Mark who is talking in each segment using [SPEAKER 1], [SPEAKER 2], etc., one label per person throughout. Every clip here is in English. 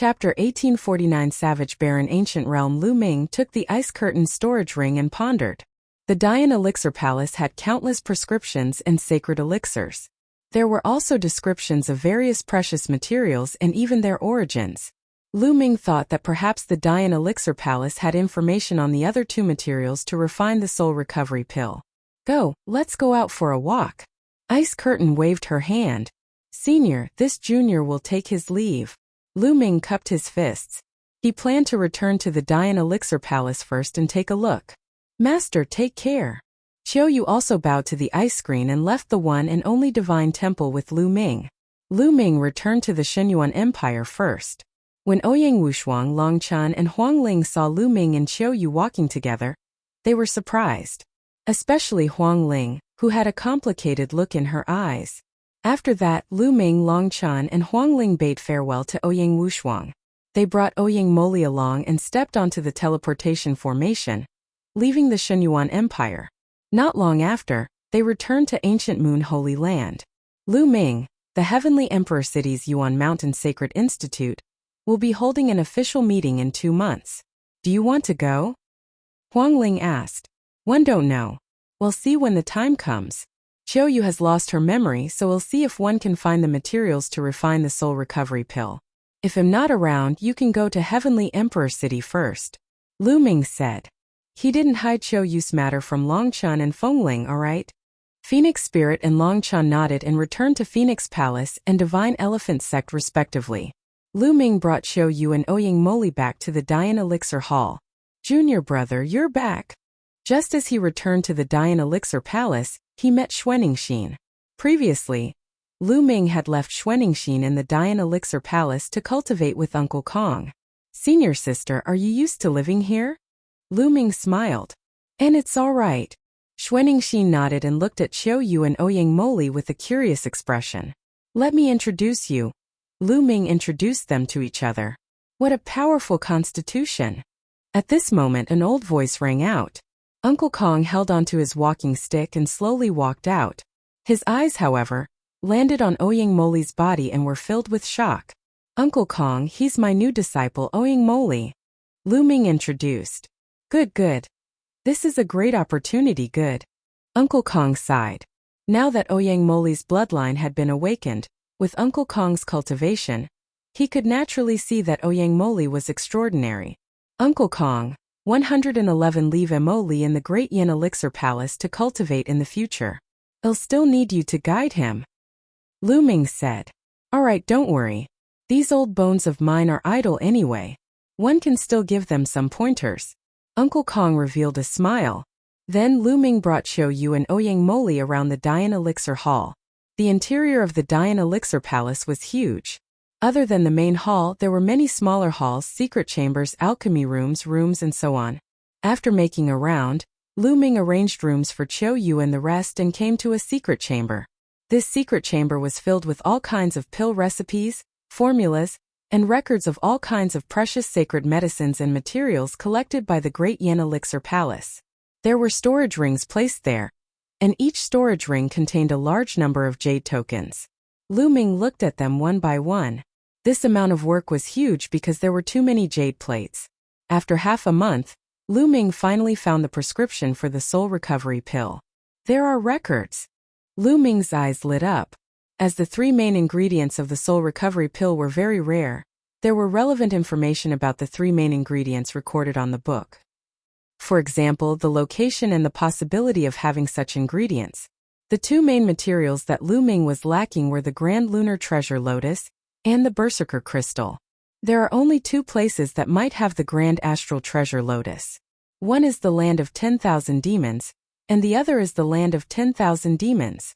[SPEAKER 1] Chapter 1849 Savage Barren Ancient Realm. Lu Ming took the ice curtain storage ring and pondered. The Dian Elixir Palace had countless prescriptions and sacred elixirs. There were also descriptions of various precious materials and even their origins. Lu Ming thought that perhaps the Dian Elixir Palace had information on the other two materials to refine the soul recovery pill. Go, let's go out for a walk. Ice Curtain waved her hand. Senior, this junior will take his leave. Lu Ming cupped his fists. He planned to return to the Dian Elixir Palace first and take a look. Master, take care. Qiu Yu also bowed to the ice screen and left the one and only divine temple with Lu Ming. Lu Ming returned to the Shenyuan Empire first. When Ouyang Wushuang, Longchan and Huangling saw Lu Ming and Qiu Yu walking together, they were surprised. Especially Huangling, who had a complicated look in her eyes. After that, Lu Ming, Longchan and Huangling bade farewell to Ouyang Wushuang. They brought Ouyang Moli along and stepped onto the teleportation formation, leaving the Shenyuan Empire. Not long after, they returned to ancient Moon Holy Land. Lu Ming, the Heavenly Emperor City's Yuan Mountain Sacred Institute, will be holding an official meeting in 2 months. Do you want to go? Huangling asked. One don't know. We'll see when the time comes. Qiu Yu has lost her memory, so we'll see if one can find the materials to refine the soul recovery pill. If I'm not around, you can go to Heavenly Emperor City first. Lu Ming said. He didn't hide Qiu Yu's matter from Longchan and Fengling, alright? Phoenix Spirit and Longchan nodded and returned to Phoenix Palace and Divine Elephant Sect respectively. Lu Ming brought Qiu Yu and Ouyang Moli back to the Dian Elixir Hall. Junior brother, you're back. Just as he returned to the Dian Elixir Palace, he met Xuaningxin. Previously, Lu Ming had left Xuaningxin in the Dian Elixir Palace to cultivate with Uncle Kong. Senior sister, are you used to living here? Lu Ming smiled. And it's all right. Xuaningxin nodded and looked at Qiu Yu and Ouyang Moli with a curious expression. Let me introduce you. Lu Ming introduced them to each other. What a powerful constitution. At this moment an old voice rang out. Uncle Kong held onto his walking stick and slowly walked out. His eyes, however, landed on Ouyang Moli's body and were filled with shock. Uncle Kong, he's my new disciple Ouyang Moli. Lu Ming introduced. Good. This is a great opportunity, good. Uncle Kong sighed. Now that Ouyang Moli's bloodline had been awakened, with Uncle Kong's cultivation, he could naturally see that Ouyang Moli was extraordinary. Uncle Kong, 111 leave Moli in the Great Yin Elixir Palace to cultivate in the future. I'll still need you to guide him. Lu Ming said. Alright, don't worry. These old bones of mine are idle anyway. One can still give them some pointers. Uncle Kong revealed a smile. Then Lu Ming brought Qiu Yu and Ouyang Moli around the Dian Elixir Hall. The interior of the Dian Elixir Palace was huge. Other than the main hall, there were many smaller halls, secret chambers, alchemy rooms, and so on. After making a round, Lu Ming arranged rooms for Qiu Yu and the rest and came to a secret chamber. This secret chamber was filled with all kinds of pill recipes, formulas, and records of all kinds of precious sacred medicines and materials collected by the Great Yin Elixir Palace. There were storage rings placed there, and each storage ring contained a large number of jade tokens. Lu Ming looked at them one by one. This amount of work was huge because there were too many jade plates. After half a month, Lu Ming finally found the prescription for the soul recovery pill. There are records. Lu Ming's eyes lit up. As the 3 main ingredients of the soul recovery pill were very rare, there were relevant information about the 3 main ingredients recorded on the book. For example, the location and the possibility of having such ingredients. The 2 main materials that Lu Ming was lacking were the Grand Lunar Treasure Lotus and the Berserker Crystal. There are only 2 places that might have the Grand Astral Treasure Lotus. One is the Land of 10,000 Demons, and the other is the Land of 10,000 Demons.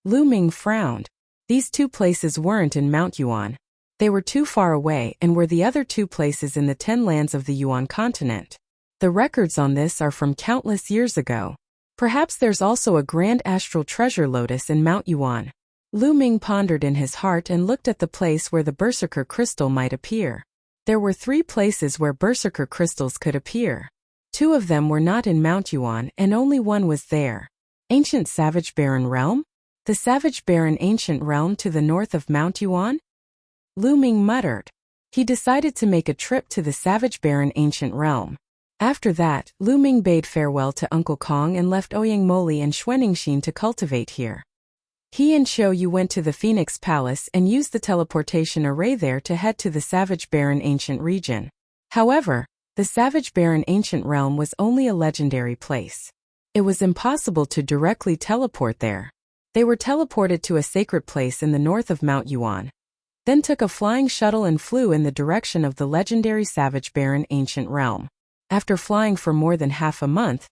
[SPEAKER 1] Lu Ming frowned. These 2 places weren't in Mount Yuan. They were too far away and were the other 2 places in the 10 lands of the Yuan continent. The records on this are from countless years ago. Perhaps there's also a Grand Astral Treasure Lotus in Mount Yuan. Lu Ming pondered in his heart and looked at the place where the Berserker Crystal might appear. There were 3 places where Berserker Crystals could appear. 2 of them were not in Mount Yuan and only one was there. Ancient Savage Barren Realm? The Savage Barren Ancient Realm to the north of Mount Yuan? Lu Ming muttered. He decided to make a trip to the savage barren ancient realm. After that, Lu Ming bade farewell to Uncle Kong and left Ouyang Moli and Xuanningsin to cultivate here. He and Xiao Yu went to the Phoenix Palace and used the teleportation array there to head to the savage barren ancient region. However, the savage barren ancient realm was only a legendary place. It was impossible to directly teleport there. They were teleported to a sacred place in the north of Mount Yuan, then took a flying shuttle and flew in the direction of the legendary savage barren ancient realm. After flying for more than half a month,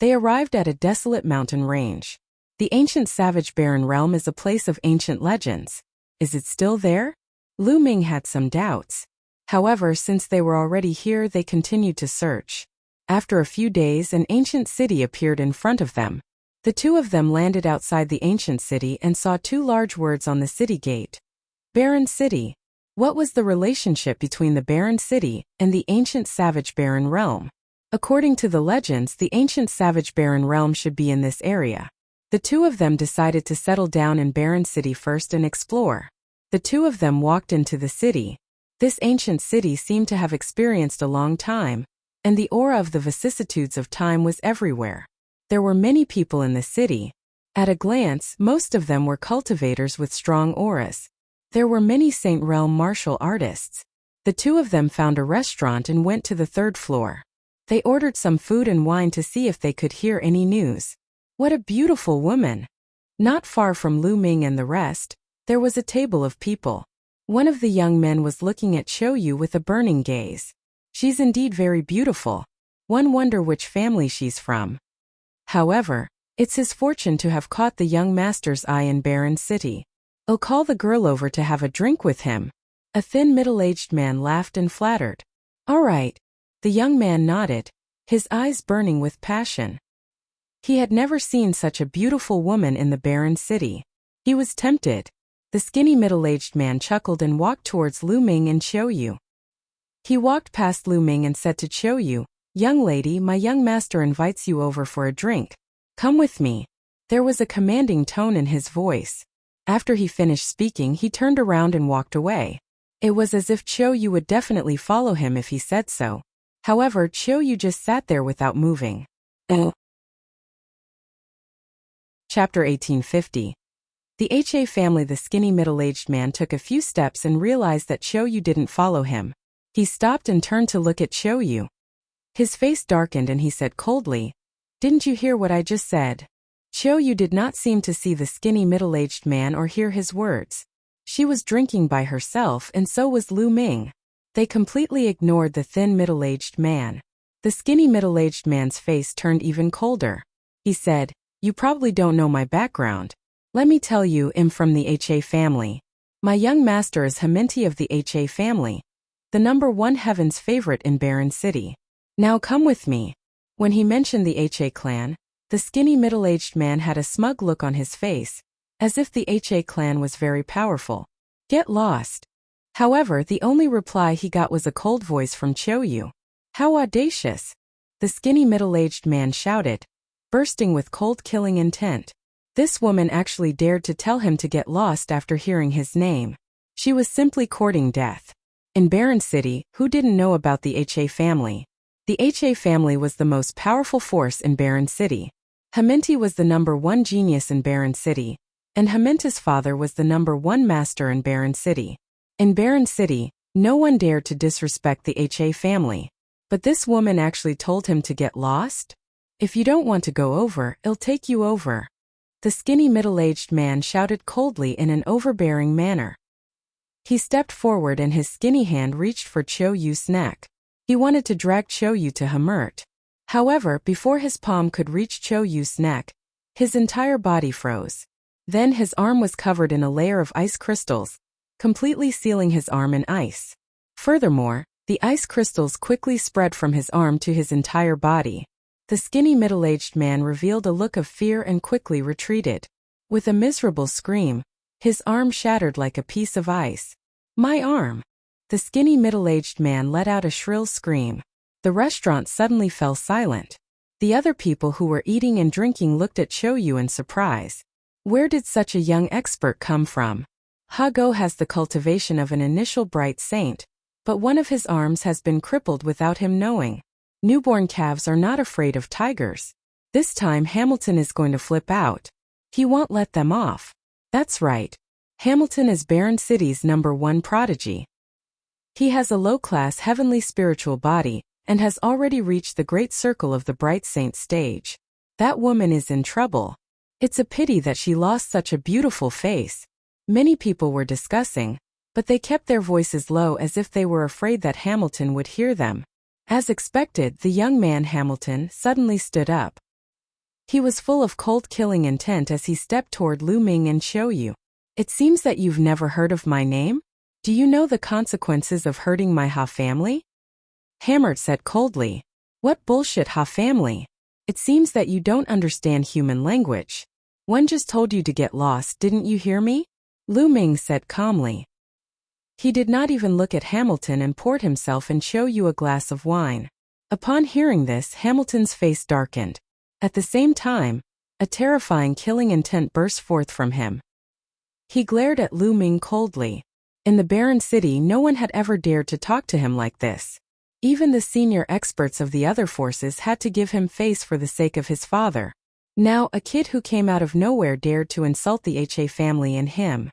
[SPEAKER 1] they arrived at a desolate mountain range. The ancient savage barren realm is a place of ancient legends. Is it still there? Lu Ming had some doubts. However, since they were already here, they continued to search. After a few days, an ancient city appeared in front of them. The two of them landed outside the ancient city and saw two large words on the city gate. Barren City. What was the relationship between the barren city and the ancient savage barren realm? According to the legends, the ancient savage barren realm should be in this area. The two of them decided to settle down in Barren City first and explore. The two of them walked into the city. This ancient city seemed to have experienced a long time, and the aura of the vicissitudes of time was everywhere. There were many people in the city. At a glance, most of them were cultivators with strong auras. There were many Saint Realm martial artists. The two of them found a restaurant and went to the third floor. They ordered some food and wine to see if they could hear any news. What a beautiful woman! Not far from Lu Ming and the rest, there was a table of people. One of the young men was looking at Xiao Yu with a burning gaze. She's indeed very beautiful. One wonder which family she's from. However, it's his fortune to have caught the young master's eye in Barren City. I'll call the girl over to have a drink with him. A thin middle-aged man laughed and flattered. All right. The young man nodded, his eyes burning with passion. He had never seen such a beautiful woman in the barren city. He was tempted. The skinny middle-aged man chuckled and walked towards Lu Ming and Xiao Yu. He walked past Lu Ming and said to Xiao Yu, "Young lady, my young master invites you over for a drink. Come with me." There was a commanding tone in his voice. After he finished speaking, he turned around and walked away. It was as if Xiao Yu would definitely follow him if he said so. However, Xiao Yu just sat there without moving. Chapter 1850. The HA family. The skinny middle-aged man took a few steps and realized that Xiao Yu didn't follow him. He stopped and turned to look at Xiao Yu. His face darkened and he said coldly, "Didn't you hear what I just said?" Xiao Yu did not seem to see the skinny middle-aged man or hear his words. She was drinking by herself and so was Lu Ming. They completely ignored the thin middle-aged man. The skinny middle-aged man's face turned even colder. He said, "You probably don't know my background. Let me tell you, I'm from the HA family. My young master is Haminti of the HA family, the #1 heaven's favorite in Barren City. Now come with me." When he mentioned the HA clan, the skinny middle-aged man had a smug look on his face, as if the HA clan was very powerful. "Get lost." However, the only reply he got was a cold voice from Xiao Yu. "How audacious!" The skinny middle-aged man shouted, bursting with cold killing intent. This woman actually dared to tell him to get lost after hearing his name. She was simply courting death. In Barren City, who didn't know about the HA family? The HA family was the most powerful force in Barren City. Haminti was the #1 genius in Barren City, and Haminti's father was the #1 master in Barren City. In Barren City, no one dared to disrespect the HA family. But this woman actually told him to get lost? "If you don't want to go over, I'll take you over." The skinny middle-aged man shouted coldly in an overbearing manner. He stepped forward and his skinny hand reached for Xiao Yu's neck. He wanted to drag Xiao Yu to Hamert. However, before his palm could reach Xiao Yu's neck, his entire body froze. Then his arm was covered in a layer of ice crystals, completely sealing his arm in ice. Furthermore, the ice crystals quickly spread from his arm to his entire body. The skinny middle-aged man revealed a look of fear and quickly retreated. With a miserable scream, his arm shattered like a piece of ice. "My arm!" The skinny middle-aged man let out a shrill scream. The restaurant suddenly fell silent. The other people who were eating and drinking looked at Xiao Yu in surprise. Where did such a young expert come from? Hago has the cultivation of an initial bright saint, but one of his arms has been crippled without him knowing. Newborn calves are not afraid of tigers. This time Hamilton is going to flip out. He won't let them off. That's right. Hamilton is Barren City's #1 prodigy. He has a low-class heavenly spiritual body, and has already reached the great circle of the bright saint stage. That woman is in trouble. It's a pity that she lost such a beautiful face. Many people were discussing, but they kept their voices low as if they were afraid that Hamilton would hear them. As expected, the young man Hamilton suddenly stood up. He was full of cold-killing intent as he stepped toward Lu Ming and Xiu Yu. It seems that you've never heard of my name? Do you know the consequences of hurting my Ha family? Hamlet said coldly. What bullshit Ha family? It seems that you don't understand human language. One just told you to get lost, didn't you hear me? Lu Ming said calmly. He did not even look at Hamilton and poured himself and Xiu Yu a glass of wine. Upon hearing this, Hamilton's face darkened. At the same time, a terrifying killing intent burst forth from him. He glared at Lu Ming coldly. In the barren city, no one had ever dared to talk to him like this. Even the senior experts of the other forces had to give him face for the sake of his father. Now, a kid who came out of nowhere dared to insult the Ha family and him.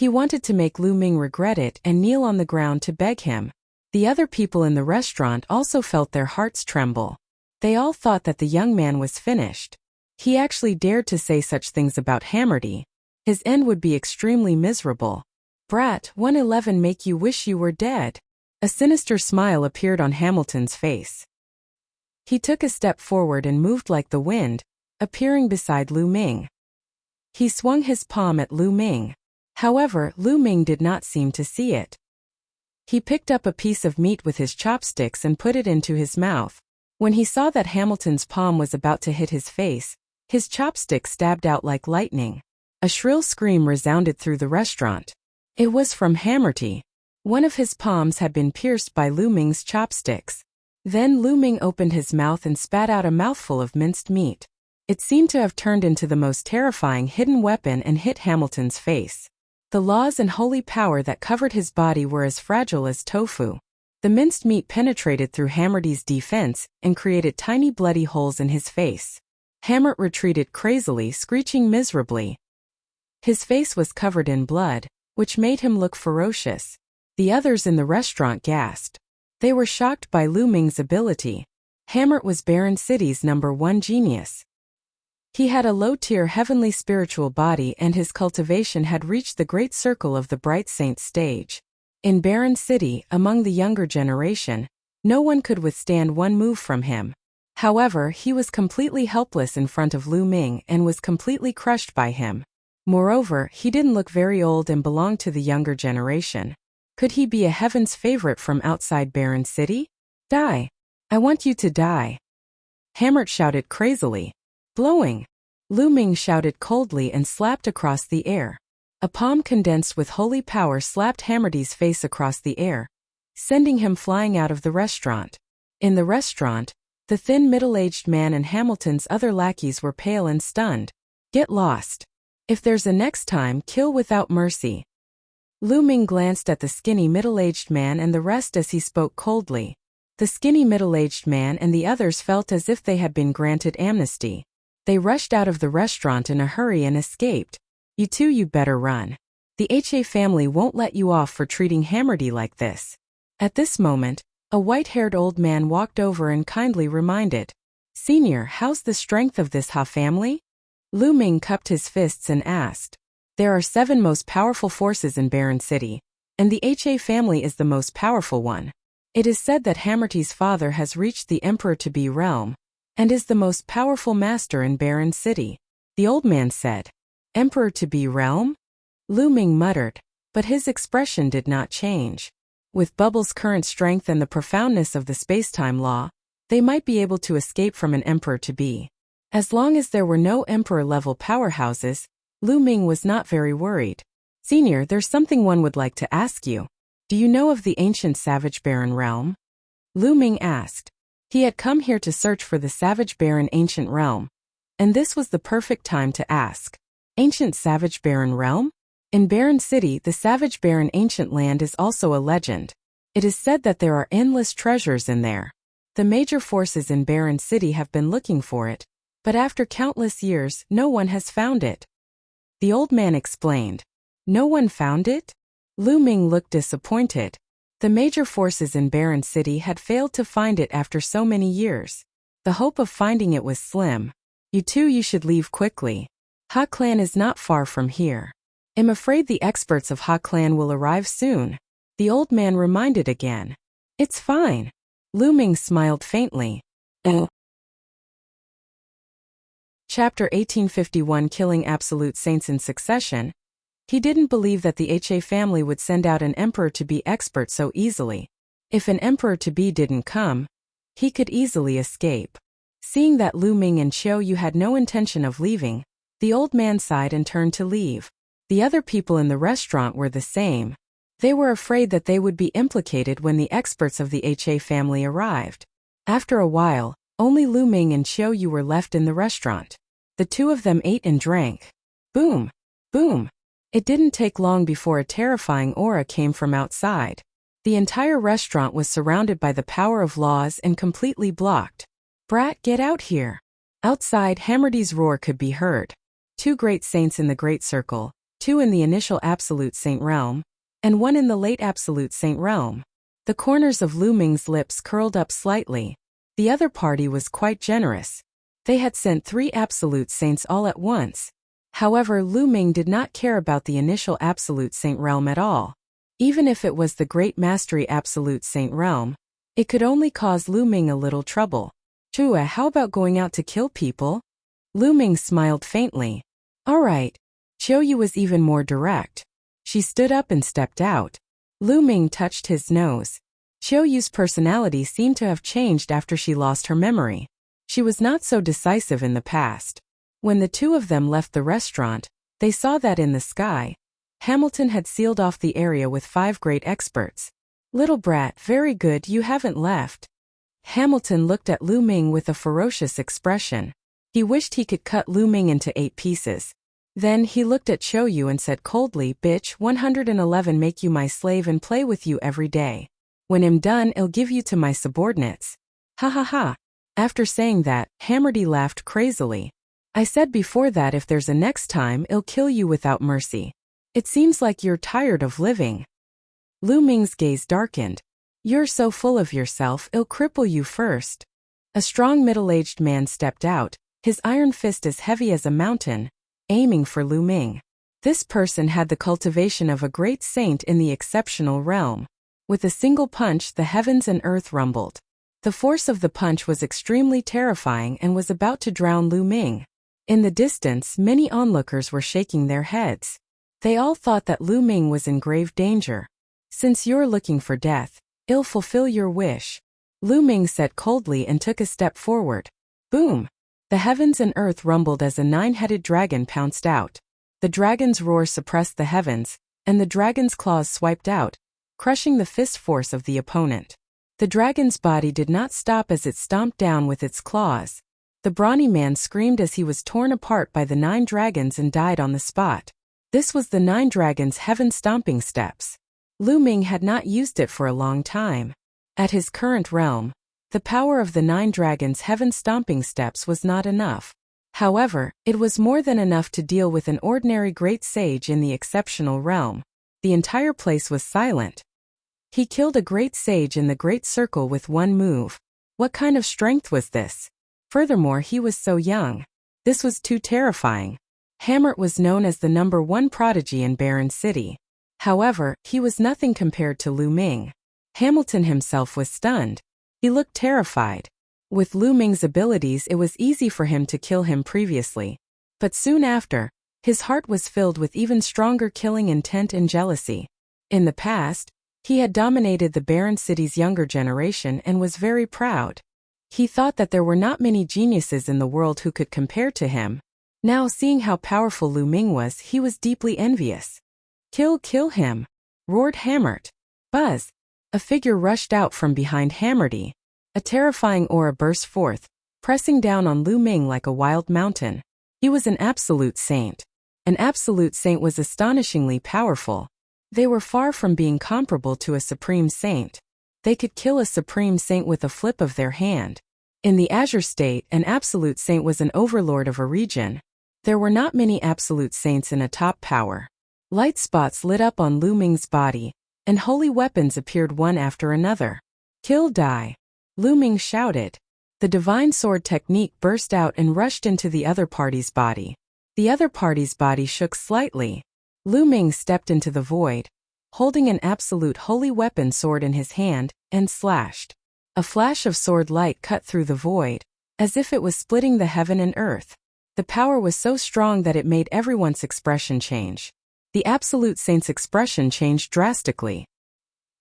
[SPEAKER 1] He wanted to make Lu Ming regret it and kneel on the ground to beg him. The other people in the restaurant also felt their hearts tremble. They all thought that the young man was finished. He actually dared to say such things about Hammerty. His end would be extremely miserable. Brat, 111 make you wish you were dead. A sinister smile appeared on Hamilton's face. He took a step forward and moved like the wind, appearing beside Lu Ming. He swung his palm at Lu Ming. However, Lu Ming did not seem to see it. He picked up a piece of meat with his chopsticks and put it into his mouth. When he saw that Hamilton's palm was about to hit his face, his chopstick stabbed out like lightning. A shrill scream resounded through the restaurant. It was from Hammerty. One of his palms had been pierced by Lu Ming's chopsticks. Then Lu Ming opened his mouth and spat out a mouthful of minced meat. It seemed to have turned into the most terrifying hidden weapon and hit Hamilton's face. The laws and holy power that covered his body were as fragile as tofu. The minced meat penetrated through Hammerty's defense and created tiny bloody holes in his face. Hammert retreated crazily, screeching miserably. His face was covered in blood, which made him look ferocious. The others in the restaurant gasped. They were shocked by Lu Ming's ability. Hammert was Barren City's #1 genius. He had a low-tier heavenly spiritual body and his cultivation had reached the great circle of the bright saint stage. In Barren City, among the younger generation, no one could withstand one move from him. However, he was completely helpless in front of Lu Ming and was completely crushed by him. Moreover, he didn't look very old and belonged to the younger generation. Could he be a heaven's favorite from outside Barren City? Die! I want you to die! Hammert shouted crazily. Blowing! Lu Ming shouted coldly and slapped across the air. A palm condensed with holy power slapped Hammerty's face across the air, sending him flying out of the restaurant. In the restaurant, the thin middle-aged man and Hamilton's other lackeys were pale and stunned. Get lost! If there's a next time, kill without mercy. Lu Ming glanced at the skinny middle-aged man and the rest as he spoke coldly. The skinny middle-aged man and the others felt as if they had been granted amnesty. They rushed out of the restaurant in a hurry and escaped. You two, you better run. The Ha family won't let you off for treating Hammerty like this. At this moment, a white-haired old man walked over and kindly reminded. Senior, how's the strength of this Ha family? Lu Ming cupped his fists and asked. There are 7 most powerful forces in Barren City, and the Ha family is the most powerful one. It is said that Hammerty's father has reached the Emperor-to-be realm, and is the most powerful master in Barren City. The old man said. Emperor-to-be realm? Lu Ming muttered, but his expression did not change. With Bubble's current strength and the profoundness of the space-time law, they might be able to escape from an Emperor-to-be. As long as there were no Emperor-level powerhouses, Lu Ming was not very worried. Senior, there's something one would like to ask you. Do you know of the ancient savage barren realm? Lu Ming asked. He had come here to search for the savage barren ancient realm, and this was the perfect time to ask. Ancient savage barren realm? In Barren City, the savage barren ancient land is also a legend. It is said that there are endless treasures in there. The major forces in Barren City have been looking for it, but after countless years, no one has found it. The old man explained. No one found it? Lu Ming looked disappointed. The major forces in Barren City had failed to find it after so many years. The hope of finding it was slim. You should leave quickly. Ha Clan is not far from here. I'm afraid the experts of Ha Clan will arrive soon. The old man reminded again. It's fine. Lu Ming smiled faintly. Chapter 1851 Killing Absolute Saints in Succession. He didn't believe that the Ha family would send out an emperor-to-be expert so easily. If an emperor-to-be didn't come, he could easily escape. Seeing that Lu Ming and Xiao Yu had no intention of leaving, the old man sighed and turned to leave. The other people in the restaurant were the same. They were afraid that they would be implicated when the experts of the Ha family arrived. After a while, only Lu Ming and Xiao Yu were left in the restaurant. The two of them ate and drank. Boom! Boom! It didn't take long before a terrifying aura came from outside. The entire restaurant was surrounded by the power of laws and completely blocked. Brat, get out here! Outside, Hammerdy's roar could be heard. 2 great saints in the Great Circle, 2 in the initial Absolute Saint realm, and 1 in the late Absolute Saint realm. The corners of Lu Ming's lips curled up slightly. The other party was quite generous. They had sent 3 Absolute Saints all at once. However, Lu Ming did not care about the initial Absolute Saint realm at all. Even if it was the Great Mastery Absolute Saint realm, it could only cause Lu Ming a little trouble. Chua, how about going out to kill people? Lu Ming smiled faintly. Alright. Xiao Yu was even more direct. She stood up and stepped out. Lu Ming touched his nose. Xiao Yu's personality seemed to have changed after she lost her memory. She was not so decisive in the past. When the two of them left the restaurant, they saw that in the sky, Hamilton had sealed off the area with 5 great experts. Little brat, very good, you haven't left. Hamilton looked at Lu Ming with a ferocious expression. He wished he could cut Lu Ming into 8 pieces. Then he looked at Xiao Yu and said coldly, bitch, 111 make you my slave and play with you every day. When I'm done, I'll give you to my subordinates. Ha ha ha. After saying that, Hammerdy laughed crazily. I said before that if there's a next time, I'll kill you without mercy. It seems like you're tired of living. Lu Ming's gaze darkened. You're so full of yourself, I'll cripple you first. A strong middle-aged man stepped out, his iron fist as heavy as a mountain, aiming for Lu Ming. This person had the cultivation of a great saint in the exceptional realm. With a single punch, the heavens and earth rumbled. The force of the punch was extremely terrifying and was about to drown Lu Ming. In the distance, many onlookers were shaking their heads. They all thought that Lu Ming was in grave danger. Since you're looking for death, I'll fulfill your wish. Lu Ming said coldly and took a step forward. Boom! The heavens and earth rumbled as a 9-headed dragon pounced out. The dragon's roar suppressed the heavens, and the dragon's claws swiped out, crushing the fist force of the opponent. The dragon's body did not stop as it stomped down with its claws. The brawny man screamed as he was torn apart by the 9 dragons and died on the spot. This was the 9 dragons' heaven-stomping steps. Lu Ming had not used it for a long time. At his current realm, the power of the 9 dragons' heaven-stomping steps was not enough. However, it was more than enough to deal with an ordinary great sage in the exceptional realm. The entire place was silent. He killed a great sage in the Great Circle with 1 move. What kind of strength was this? Furthermore, he was so young. This was too terrifying. Hammert was known as the #1 prodigy in Barren City. However, he was nothing compared to Lu Ming. Hamilton himself was stunned. He looked terrified. With Lu Ming's abilities, it was easy for him to kill him previously. But soon after, his heart was filled with even stronger killing intent and jealousy. In the past, he had dominated the Barren City's younger generation and was very proud. He thought that there were not many geniuses in the world who could compare to him. Now, seeing how powerful Lu Ming was, he was deeply envious. Kill him! Roared Hammert. Buzz! A figure rushed out from behind Hammerdy. A terrifying aura burst forth, pressing down on Lu Ming like a wild mountain. He was an absolute saint. An absolute saint was astonishingly powerful. They were far from being comparable to a supreme saint. They could kill a supreme saint with a flip of their hand. In the Azure state, an absolute saint was an overlord of a region. There were not many absolute saints in a top power. Light spots lit up on Lu Ming's body, and holy weapons appeared one after another. Kill, die. Lu Ming shouted. The divine sword technique burst out and rushed into the other party's body. The other party's body shook slightly. Lu Ming stepped into the void, holding an absolute holy weapon sword in his hand, and slashed. A flash of sword light cut through the void, as if it was splitting the heaven and earth. The power was so strong that it made everyone's expression change. The absolute saint's expression changed drastically.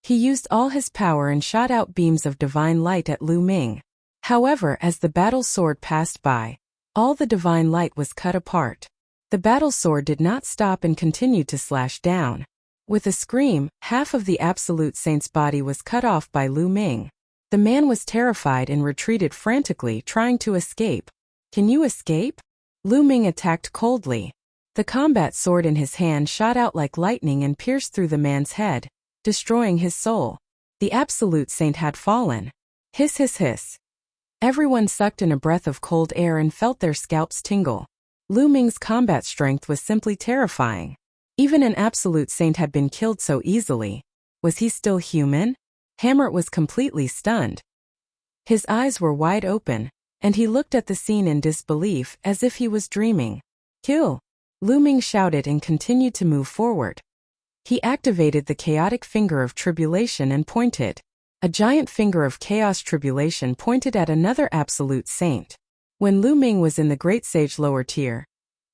[SPEAKER 1] He used all his power and shot out beams of divine light at Lu Ming. However, as the battle sword passed by, all the divine light was cut apart. The battle sword did not stop and continued to slash down. With a scream, half of the absolute saint's body was cut off by Lu Ming. The man was terrified and retreated frantically, trying to escape. Can you escape? Lu Ming attacked coldly. The combat sword in his hand shot out like lightning and pierced through the man's head, destroying his soul. The absolute saint had fallen. Hiss, hiss, hiss. Everyone sucked in a breath of cold air and felt their scalps tingle. Lu Ming's combat strength was simply terrifying. Even an absolute saint had been killed so easily. Was he still human? Hamlet was completely stunned. His eyes were wide open, and he looked at the scene in disbelief as if he was dreaming. Kill! Lu Ming shouted and continued to move forward. He activated the chaotic finger of tribulation and pointed. A giant finger of chaos tribulation pointed at another absolute saint. When Lu Ming was in the Great Sage lower tier,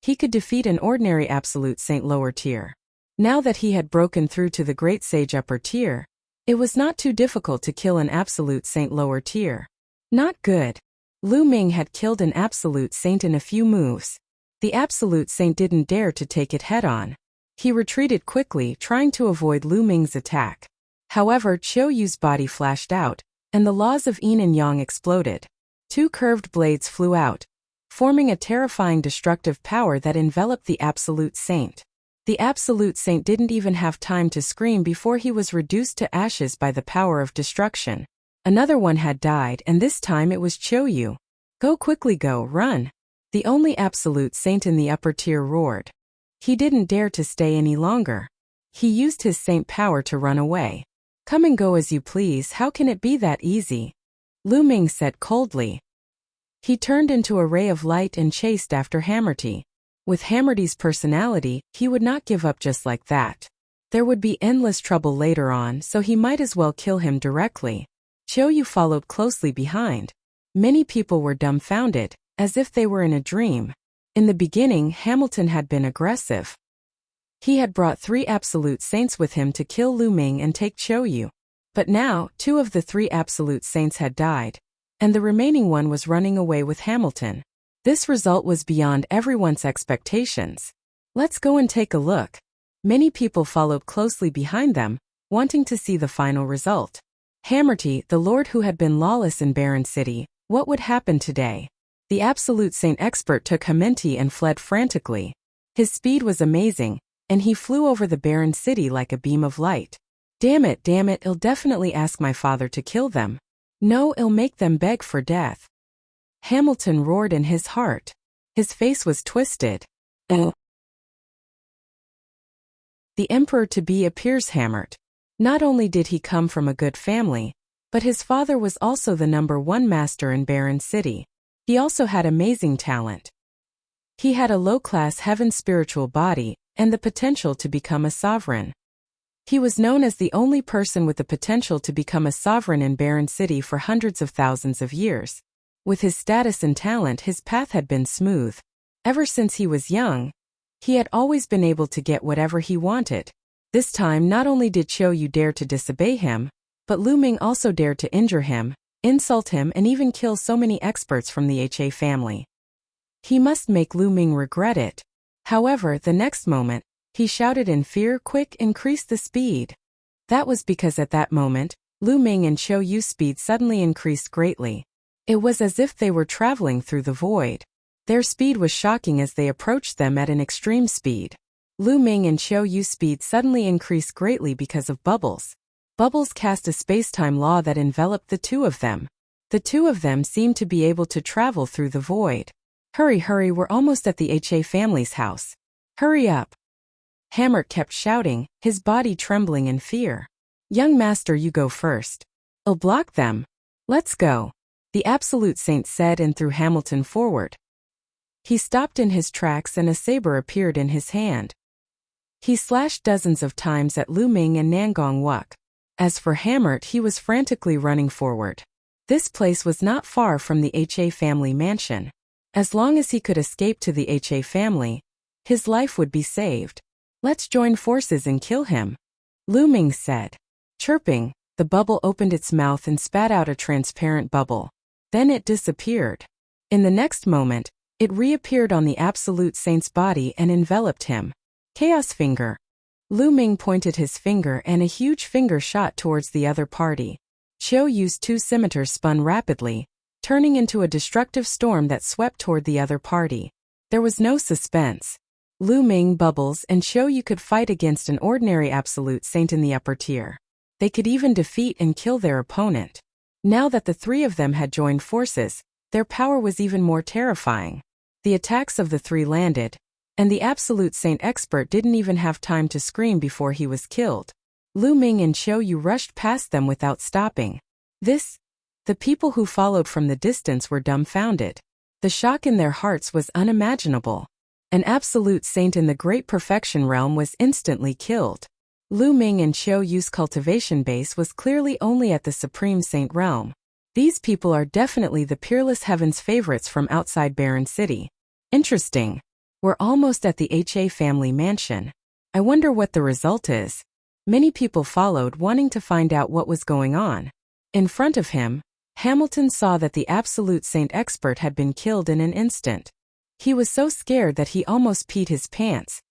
[SPEAKER 1] he could defeat an ordinary absolute saint lower tier. Now that he had broken through to the Great Sage upper tier, it was not too difficult to kill an absolute saint lower tier. Not good. Lu Ming had killed an absolute saint in a few moves. The absolute saint didn't dare to take it head-on. He retreated quickly, trying to avoid Lu Ming's attack. However, Qiu Yu's body flashed out, and the laws of yin and yang exploded. Two curved blades flew out, forming a terrifying destructive power that enveloped the absolute saint. The absolute saint didn't even have time to scream before he was reduced to ashes by the power of destruction. Another one had died, and this time it was Qiu Yu. Go quickly, go, run. The only absolute saint in the upper tier roared. He didn't dare to stay any longer. He used his saint power to run away. Come and go as you please, how can it be that easy? Lu Ming said coldly. He turned into a ray of light and chased after Hammerty. With Hammerty's personality, he would not give up just like that. There would be endless trouble later on, so he might as well kill him directly. Qiu Yu followed closely behind. Many people were dumbfounded, as if they were in a dream. In the beginning, Hamilton had been aggressive. He had brought 3 absolute saints with him to kill Lu Ming and take Qiu Yu. But now, 2 of the 3 absolute saints had died, and the remaining one was running away with Hamilton. This result was beyond everyone's expectations. Let's go and take a look. Many people followed closely behind them, wanting to see the final result. Hammerty, the lord who had been lawless in Barren City, what would happen today? The absolute saint expert took Hamenti and fled frantically. His speed was amazing, and he flew over the barren city like a beam of light. Damn it, I'll definitely ask my father to kill them. No, I'll make them beg for death. Hamilton roared in his heart. His face was twisted. The emperor-to-be appears hammered. Not only did he come from a good family, but his father was also the #1 master in Barren City. He also had amazing talent. He had a low-class heaven spiritual body, and the potential to become a sovereign. He was known as the only person with the potential to become a sovereign in Barren City for hundreds of thousands of years. With his status and talent, his path had been smooth. Ever since he was young, he had always been able to get whatever he wanted. This time, not only did Qiu Yu dare to disobey him, but Lu Ming also dared to injure him, insult him, and even kill so many experts from the HA family. He must make Lu Ming regret it. However, the next moment, he shouted in fear, "Quick, increase the speed." That was because at that moment, Lu Ming and Qiu Yu's speed suddenly increased greatly. It was as if they were traveling through the void. Their speed was shocking as they approached them at an extreme speed. Lu Ming and Qiu Yu's speed suddenly increased greatly because of bubbles. Bubbles cast a spacetime law that enveloped the two of them. The two of them seemed to be able to travel through the void. Hurry, hurry, we're almost at the HA family's house. Hurry up. Hamlet kept shouting, his body trembling in fear. Young master, you go first. I'll block them. Let's go. The Absolute Saint said and threw Hamilton forward. He stopped in his tracks and a saber appeared in his hand. He slashed dozens of times at Lu Ming and Nangong Wuk. As for Hamlet, he was frantically running forward. This place was not far from the HA family mansion. As long as he could escape to the HA family, his life would be saved. Let's join forces and kill him, Lu Ming said. Chirping, the bubble opened its mouth and spat out a transparent bubble. Then it disappeared. In the next moment, it reappeared on the Absolute Saint's body and enveloped him. Chaos finger. Lu Ming pointed his finger and a huge finger shot towards the other party. Qiu Yu's two scimitars spun rapidly, turning into a destructive storm that swept toward the other party. There was no suspense. Lu Ming, Bubbles, and Qiu Yu could fight against an ordinary Absolute Saint in the upper tier. They could even defeat and kill their opponent. Now that the three of them had joined forces, their power was even more terrifying. The attacks of the three landed, and the Absolute Saint expert didn't even have time to scream before he was killed. Lu Ming and Qiu Yu rushed past them without stopping. The people who followed from the distance were dumbfounded. The shock in their hearts was unimaginable. An Absolute Saint in the Great Perfection Realm was instantly killed. Lu Ming and Qiu Yu's cultivation base was clearly only at the Supreme Saint realm. These people are definitely the Peerless Heaven's favorites from outside Barren City. Interesting. We're almost at the HA family mansion. I wonder what the result is. Many people followed, wanting to find out what was going on. In front of him, Hamilton saw that the Absolute Saint expert had been killed in an instant. He was so scared that he almost peed his pants.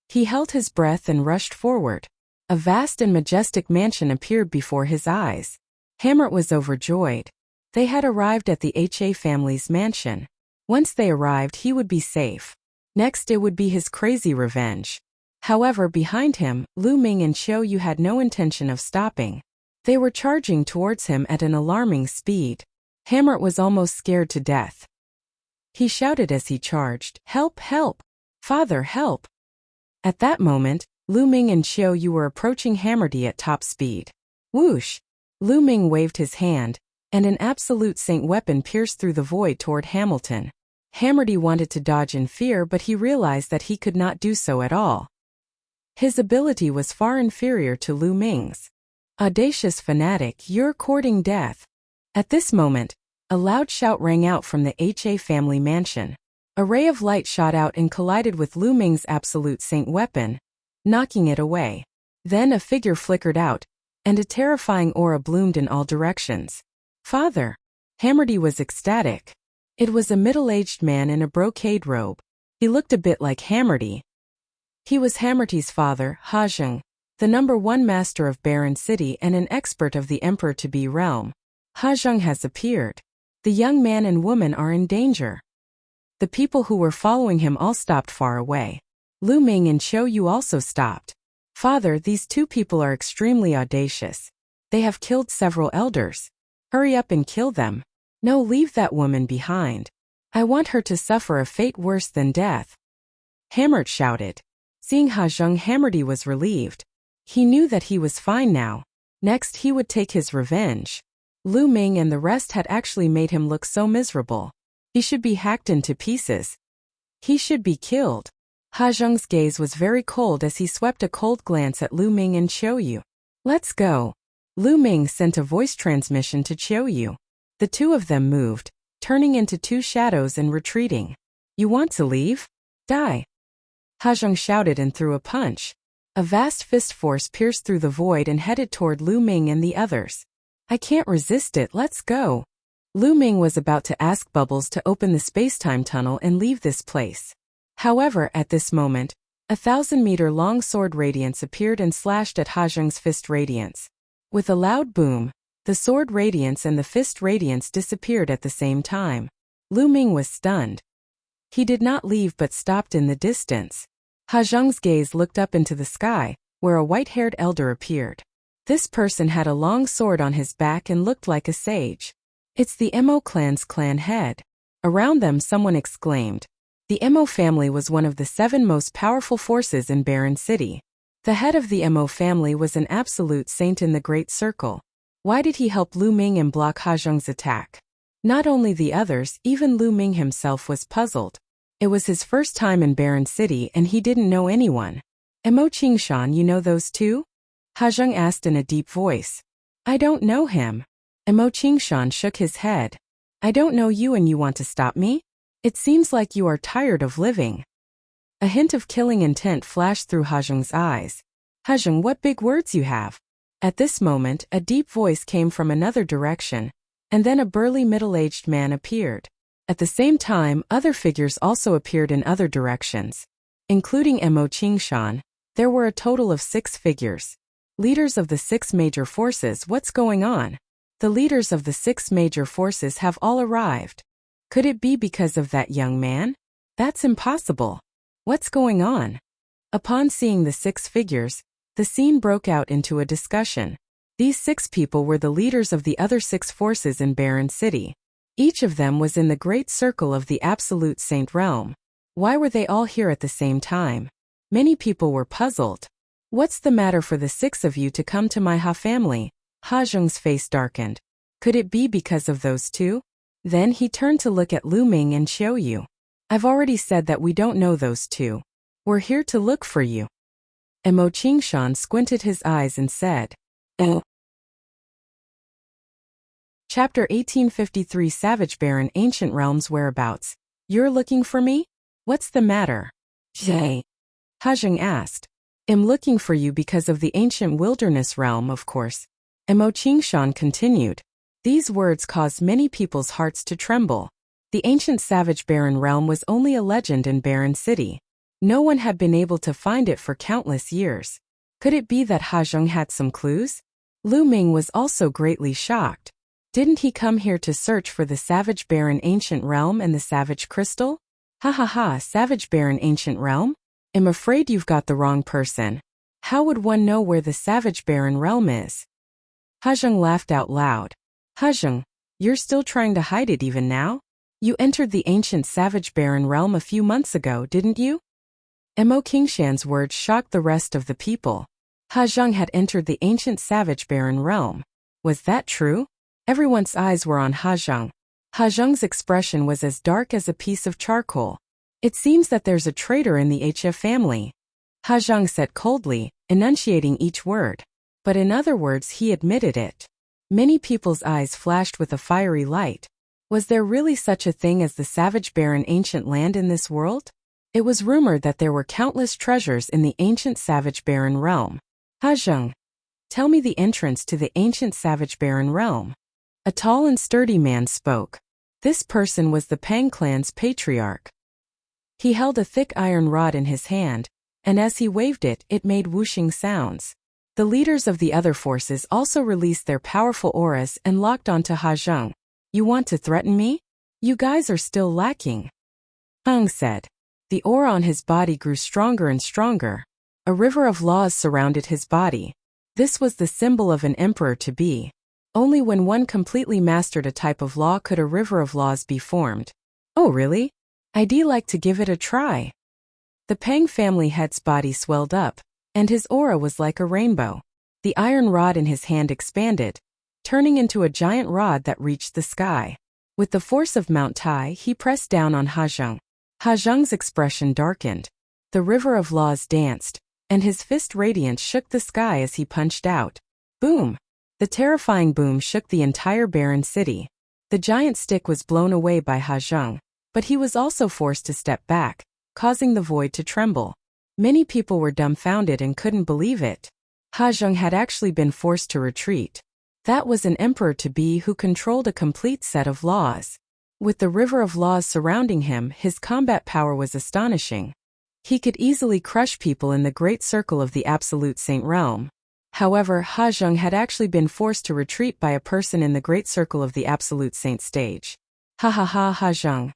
[SPEAKER 1] He held his breath and rushed forward. A vast and majestic mansion appeared before his eyes. Hamlet was overjoyed. They had arrived at the HA family's mansion. Once they arrived, he would be safe. Next, it would be his crazy revenge. However, behind him, Lu Ming and Qiu Yu had no intention of stopping. They were charging towards him at an alarming speed. Hamlet was almost scared to death. He shouted as he charged, "Help, help! Father, help!" At that moment, Lu Ming and Qiu Yu were approaching Hammerdy at top speed. Whoosh! Lu Ming waved his hand, and an Absolute Saint weapon pierced through the void toward Hamilton. Hammerdy wanted to dodge in fear, but he realized that he could not do so at all. His ability was far inferior to Lu Ming's. Audacious fanatic, you're courting death. At this moment, a loud shout rang out from the HA family mansion. A ray of light shot out and collided with Lu Ming's Absolute Saint weapon, knocking it away. Then a figure flickered out, and a terrifying aura bloomed in all directions. Father! Hammerdy was ecstatic. It was a middle-aged man in a brocade robe. He looked a bit like Hammerdy. He was Hammerdy's father, Hajong, the #1 master of Barren City and an expert of the Emperor-to-be realm. Hajong has appeared. The young man and woman are in danger. The people who were following him all stopped far away. Lu Ming and Qiu Yu also stopped. Father, these two people are extremely audacious. They have killed several elders. Hurry up and kill them. No, leave that woman behind. I want her to suffer a fate worse than death. Hamlet shouted. Seeing Hajong, Hammerdy was relieved. He knew that he was fine now. Next, he would take his revenge. Lu Ming and the rest had actually made him look so miserable. He should be hacked into pieces. He should be killed. Hajong's gaze was very cold as he swept a cold glance at Lu Ming and Qiu Yu. Let's go. Lu Ming sent a voice transmission to Qiu Yu. The two of them moved, turning into two shadows and retreating. You want to leave? Die. Hajong shouted and threw a punch. A vast fist force pierced through the void and headed toward Lu Ming and the others. I can't resist it, let's go. Lu Ming was about to ask Bubbles to open the space-time tunnel and leave this place. However, at this moment, a 1,000-meter-long sword radiance appeared and slashed at Hajong's fist radiance. With a loud boom, the sword radiance and the fist radiance disappeared at the same time. Lu Ming was stunned. He did not leave but stopped in the distance. Hajong's gaze looked up into the sky, where a white-haired elder appeared. This person had a long sword on his back and looked like a sage. It's the Mo clan's clan head. Around them someone exclaimed. The Mo family was one of the 7 most powerful forces in Barren City. The head of the Mo family was an absolute saint in the Great Circle. Why did he help Lu Ming and block Ha Zheng's attack? Not only the others, even Lu Ming himself was puzzled. It was his first time in Barren City and he didn't know anyone. Mo Qingshan, you know those two? Ha Zheng asked in a deep voice. I don't know him. Mo Qingshan shook his head. I don't know you and you want to stop me? It seems like you are tired of living. A hint of killing intent flashed through Ha Zheng's eyes. Ha Zheng, what big words you have. At this moment, a deep voice came from another direction, and then a burly middle-aged man appeared. At the same time, other figures also appeared in other directions. Including Mo Qingshan, there were a total of 6 figures. Leaders of the 6 major forces, what's going on? The leaders of the 6 major forces have all arrived. Could it be because of that young man? That's impossible. What's going on? Upon seeing the 6 figures, the scene broke out into a discussion. These 6 people were the leaders of the other 6 forces in Barren City. Each of them was in the great circle of the Absolute Saint realm. Why were they all here at the same time? Many people were puzzled. What's the matter for the 6 of you to come to my Ha family? Ha Zheng's face darkened. Could it be because of those 2? Then he turned to look at Lu Ming and Xiao Yu. I've already said that we don't know those 2. We're here to look for you. Mo Qingshan squinted his eyes and said, Chapter 1853 Savage Barren Ancient Realms Whereabouts. You're looking for me? What's the matter? Jay. Ha Zheng asked. I'm looking for you because of the ancient wilderness realm, of course. Mo Qingshan continued. These words caused many people's hearts to tremble. The ancient Savage Barren realm was only a legend in Barren City. No one had been able to find it for countless years. Could it be that Ha Zheng had some clues? Lu Ming was also greatly shocked. Didn't he come here to search for the Savage Barren Ancient Realm and the Savage Crystal? Ha ha ha, Savage Barren Ancient Realm? I'm afraid you've got the wrong person. How would one know where the Savage Barren Realm is? Ha Zheng laughed out loud. Ha Zheng, you're still trying to hide it even now? You entered the ancient Savage Barren Realm a few months ago, didn't you? Mo Qingshan's words shocked the rest of the people. Ha Zheng had entered the ancient Savage Barren Realm. Was that true? Everyone's eyes were on Ha Zheng. Ha Zheng's expression was as dark as a piece of charcoal. It seems that there's a traitor in the HF family. Ha Zheng said coldly, enunciating each word. But in other words, he admitted it. Many people's eyes flashed with a fiery light. Was there really such a thing as the Savage Barren ancient land in this world? It was rumored that there were countless treasures in the ancient Savage Barren realm. Ha Zheng, tell me the entrance to the ancient Savage Barren realm. A tall and sturdy man spoke. This person was the Pang clan's patriarch. He held a thick iron rod in his hand, and as he waved it, it made whooshing sounds. The leaders of the other forces also released their powerful auras and locked onto Ha Zheng. You want to threaten me? You guys are still lacking. Hung said. The aura on his body grew stronger and stronger. A river of laws surrounded his body. This was the symbol of an emperor-to-be. Only when one completely mastered a type of law could a river of laws be formed. Oh really? I'd like to give it a try. The Pang family head's body swelled up, and his aura was like a rainbow. The iron rod in his hand expanded, turning into a giant rod that reached the sky. With the force of Mount Tai, he pressed down on Ha Zheng. Ha Zheng's expression darkened. The river of laws danced, and his fist radiance shook the sky as he punched out. Boom! The terrifying boom shook the entire barren city. The giant stick was blown away by Ha Zheng, but he was also forced to step back, causing the void to tremble. Many people were dumbfounded and couldn't believe it. Ha Zheng had actually been forced to retreat. That was an emperor-to-be who controlled a complete set of laws. With the river of laws surrounding him, his combat power was astonishing. He could easily crush people in the great circle of the Absolute Saint realm. However, Ha Zheng had actually been forced to retreat by a person in the great circle of the Absolute Saint stage. Ha ha ha, Ha Zheng.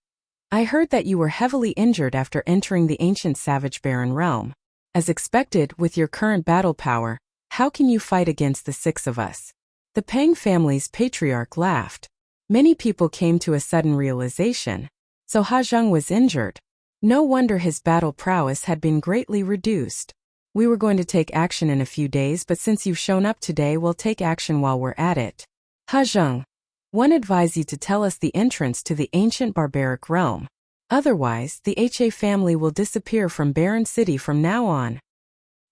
[SPEAKER 1] I heard that you were heavily injured after entering the ancient Savage Barren realm. As expected, with your current battle power, How can you fight against the 6 of us? The Pang family's patriarch laughed. Many people came to a sudden realization. So Ha Zheng was injured. No wonder his battle prowess had been greatly reduced. We were going to take action in a few days, but since you've shown up today, we'll take action while we're at it. Ha Zheng, one advise you to tell us the entrance to the ancient barbaric realm. Otherwise, the Ha family will disappear from Barren City from now on.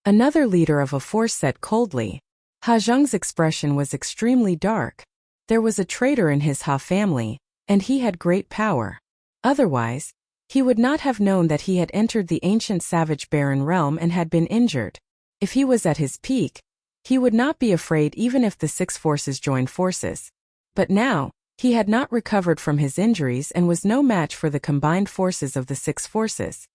[SPEAKER 1] Another leader of a force said coldly. Ha Zheng's expression was extremely dark. There was a traitor in his Ha family, and he had great power. Otherwise, he would not have known that he had entered the ancient savage barren realm and had been injured. If he was at his peak, he would not be afraid even if the 6 forces joined forces. But now, he had not recovered from his injuries and was no match for the combined forces of the 6 forces.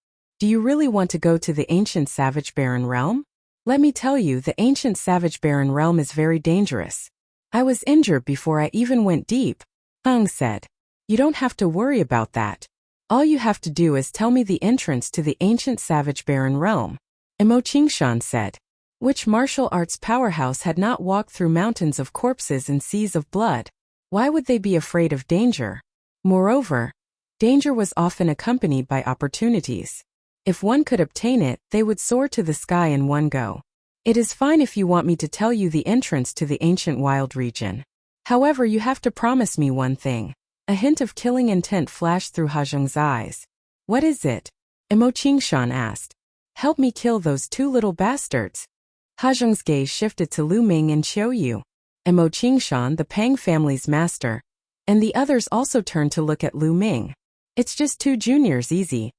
[SPEAKER 1] Do you really want to go to the ancient savage barren realm? Let me tell you, the ancient savage barren realm is very dangerous. I was injured before I even went deep, Ming said. You don't have to worry about that. All you have to do is tell me the entrance to the ancient savage barren realm. Imo Qingshan said. Which martial arts powerhouse had not walked through mountains of corpses and seas of blood? Why would they be afraid of danger? Moreover, danger was often accompanied by opportunities. If one could obtain it, they would soar to the sky in one go. It is fine if you want me to tell you the entrance to the ancient wild region. However, you have to promise me one thing. A hint of killing intent flashed through Ha Zheng's eyes. What is it? Imo Qingshan asked. Help me kill those 2 little bastards. Ha Zheng's gaze shifted to Lu Ming and Qiu Yu. Imo Qingshan, the Pang family's master, and the others also turned to look at Lu Ming. It's just 2 juniors, easy.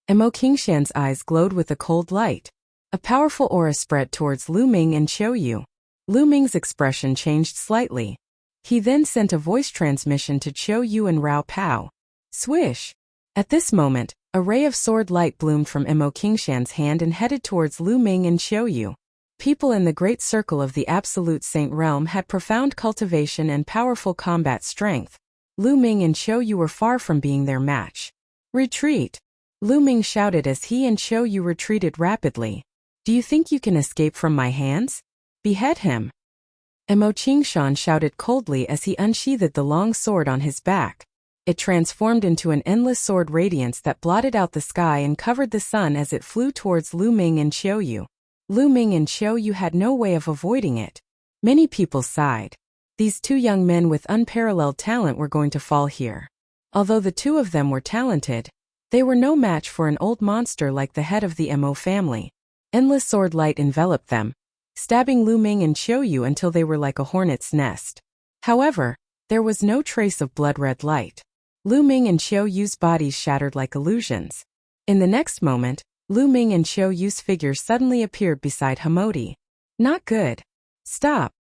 [SPEAKER 1] Imo Qingshan's eyes glowed with a cold light. A powerful aura spread towards Lu Ming and Qiu Yu. Lu Ming's expression changed slightly. He then sent a voice transmission to Qiu Yu and Rao Pao. Swish! At this moment, a ray of sword light bloomed from Imo Qingshan's hand and headed towards Lu Ming and Qiu Yu. People in the great circle of the absolute saint realm had profound cultivation and powerful combat strength. Lu Ming and Qiu Yu were far from being their match. Retreat! Lu Ming shouted as he and Qiu Yu retreated rapidly. Do you think you can escape from my hands? Behead him! Imo Qingshan shouted coldly as he unsheathed the long sword on his back. It transformed into an endless sword radiance that blotted out the sky and covered the sun as it flew towards Lu Ming and Qiu Yu. Lu Ming and Qiu Yu had no way of avoiding it. Many people sighed. These 2 young men with unparalleled talent were going to fall here. Although the 2 of them were talented, they were no match for an old monster like the head of the Mo family. Endless sword light enveloped them, stabbing Lu Ming and Qiu Yu until they were like a hornet's nest. However, there was no trace of blood-red light. Lu Ming and Qiu Yu's bodies shattered like illusions. In the next moment, Lu Ming and Qiu Yu's figures suddenly appeared beside Hamodi. Not good. Stop.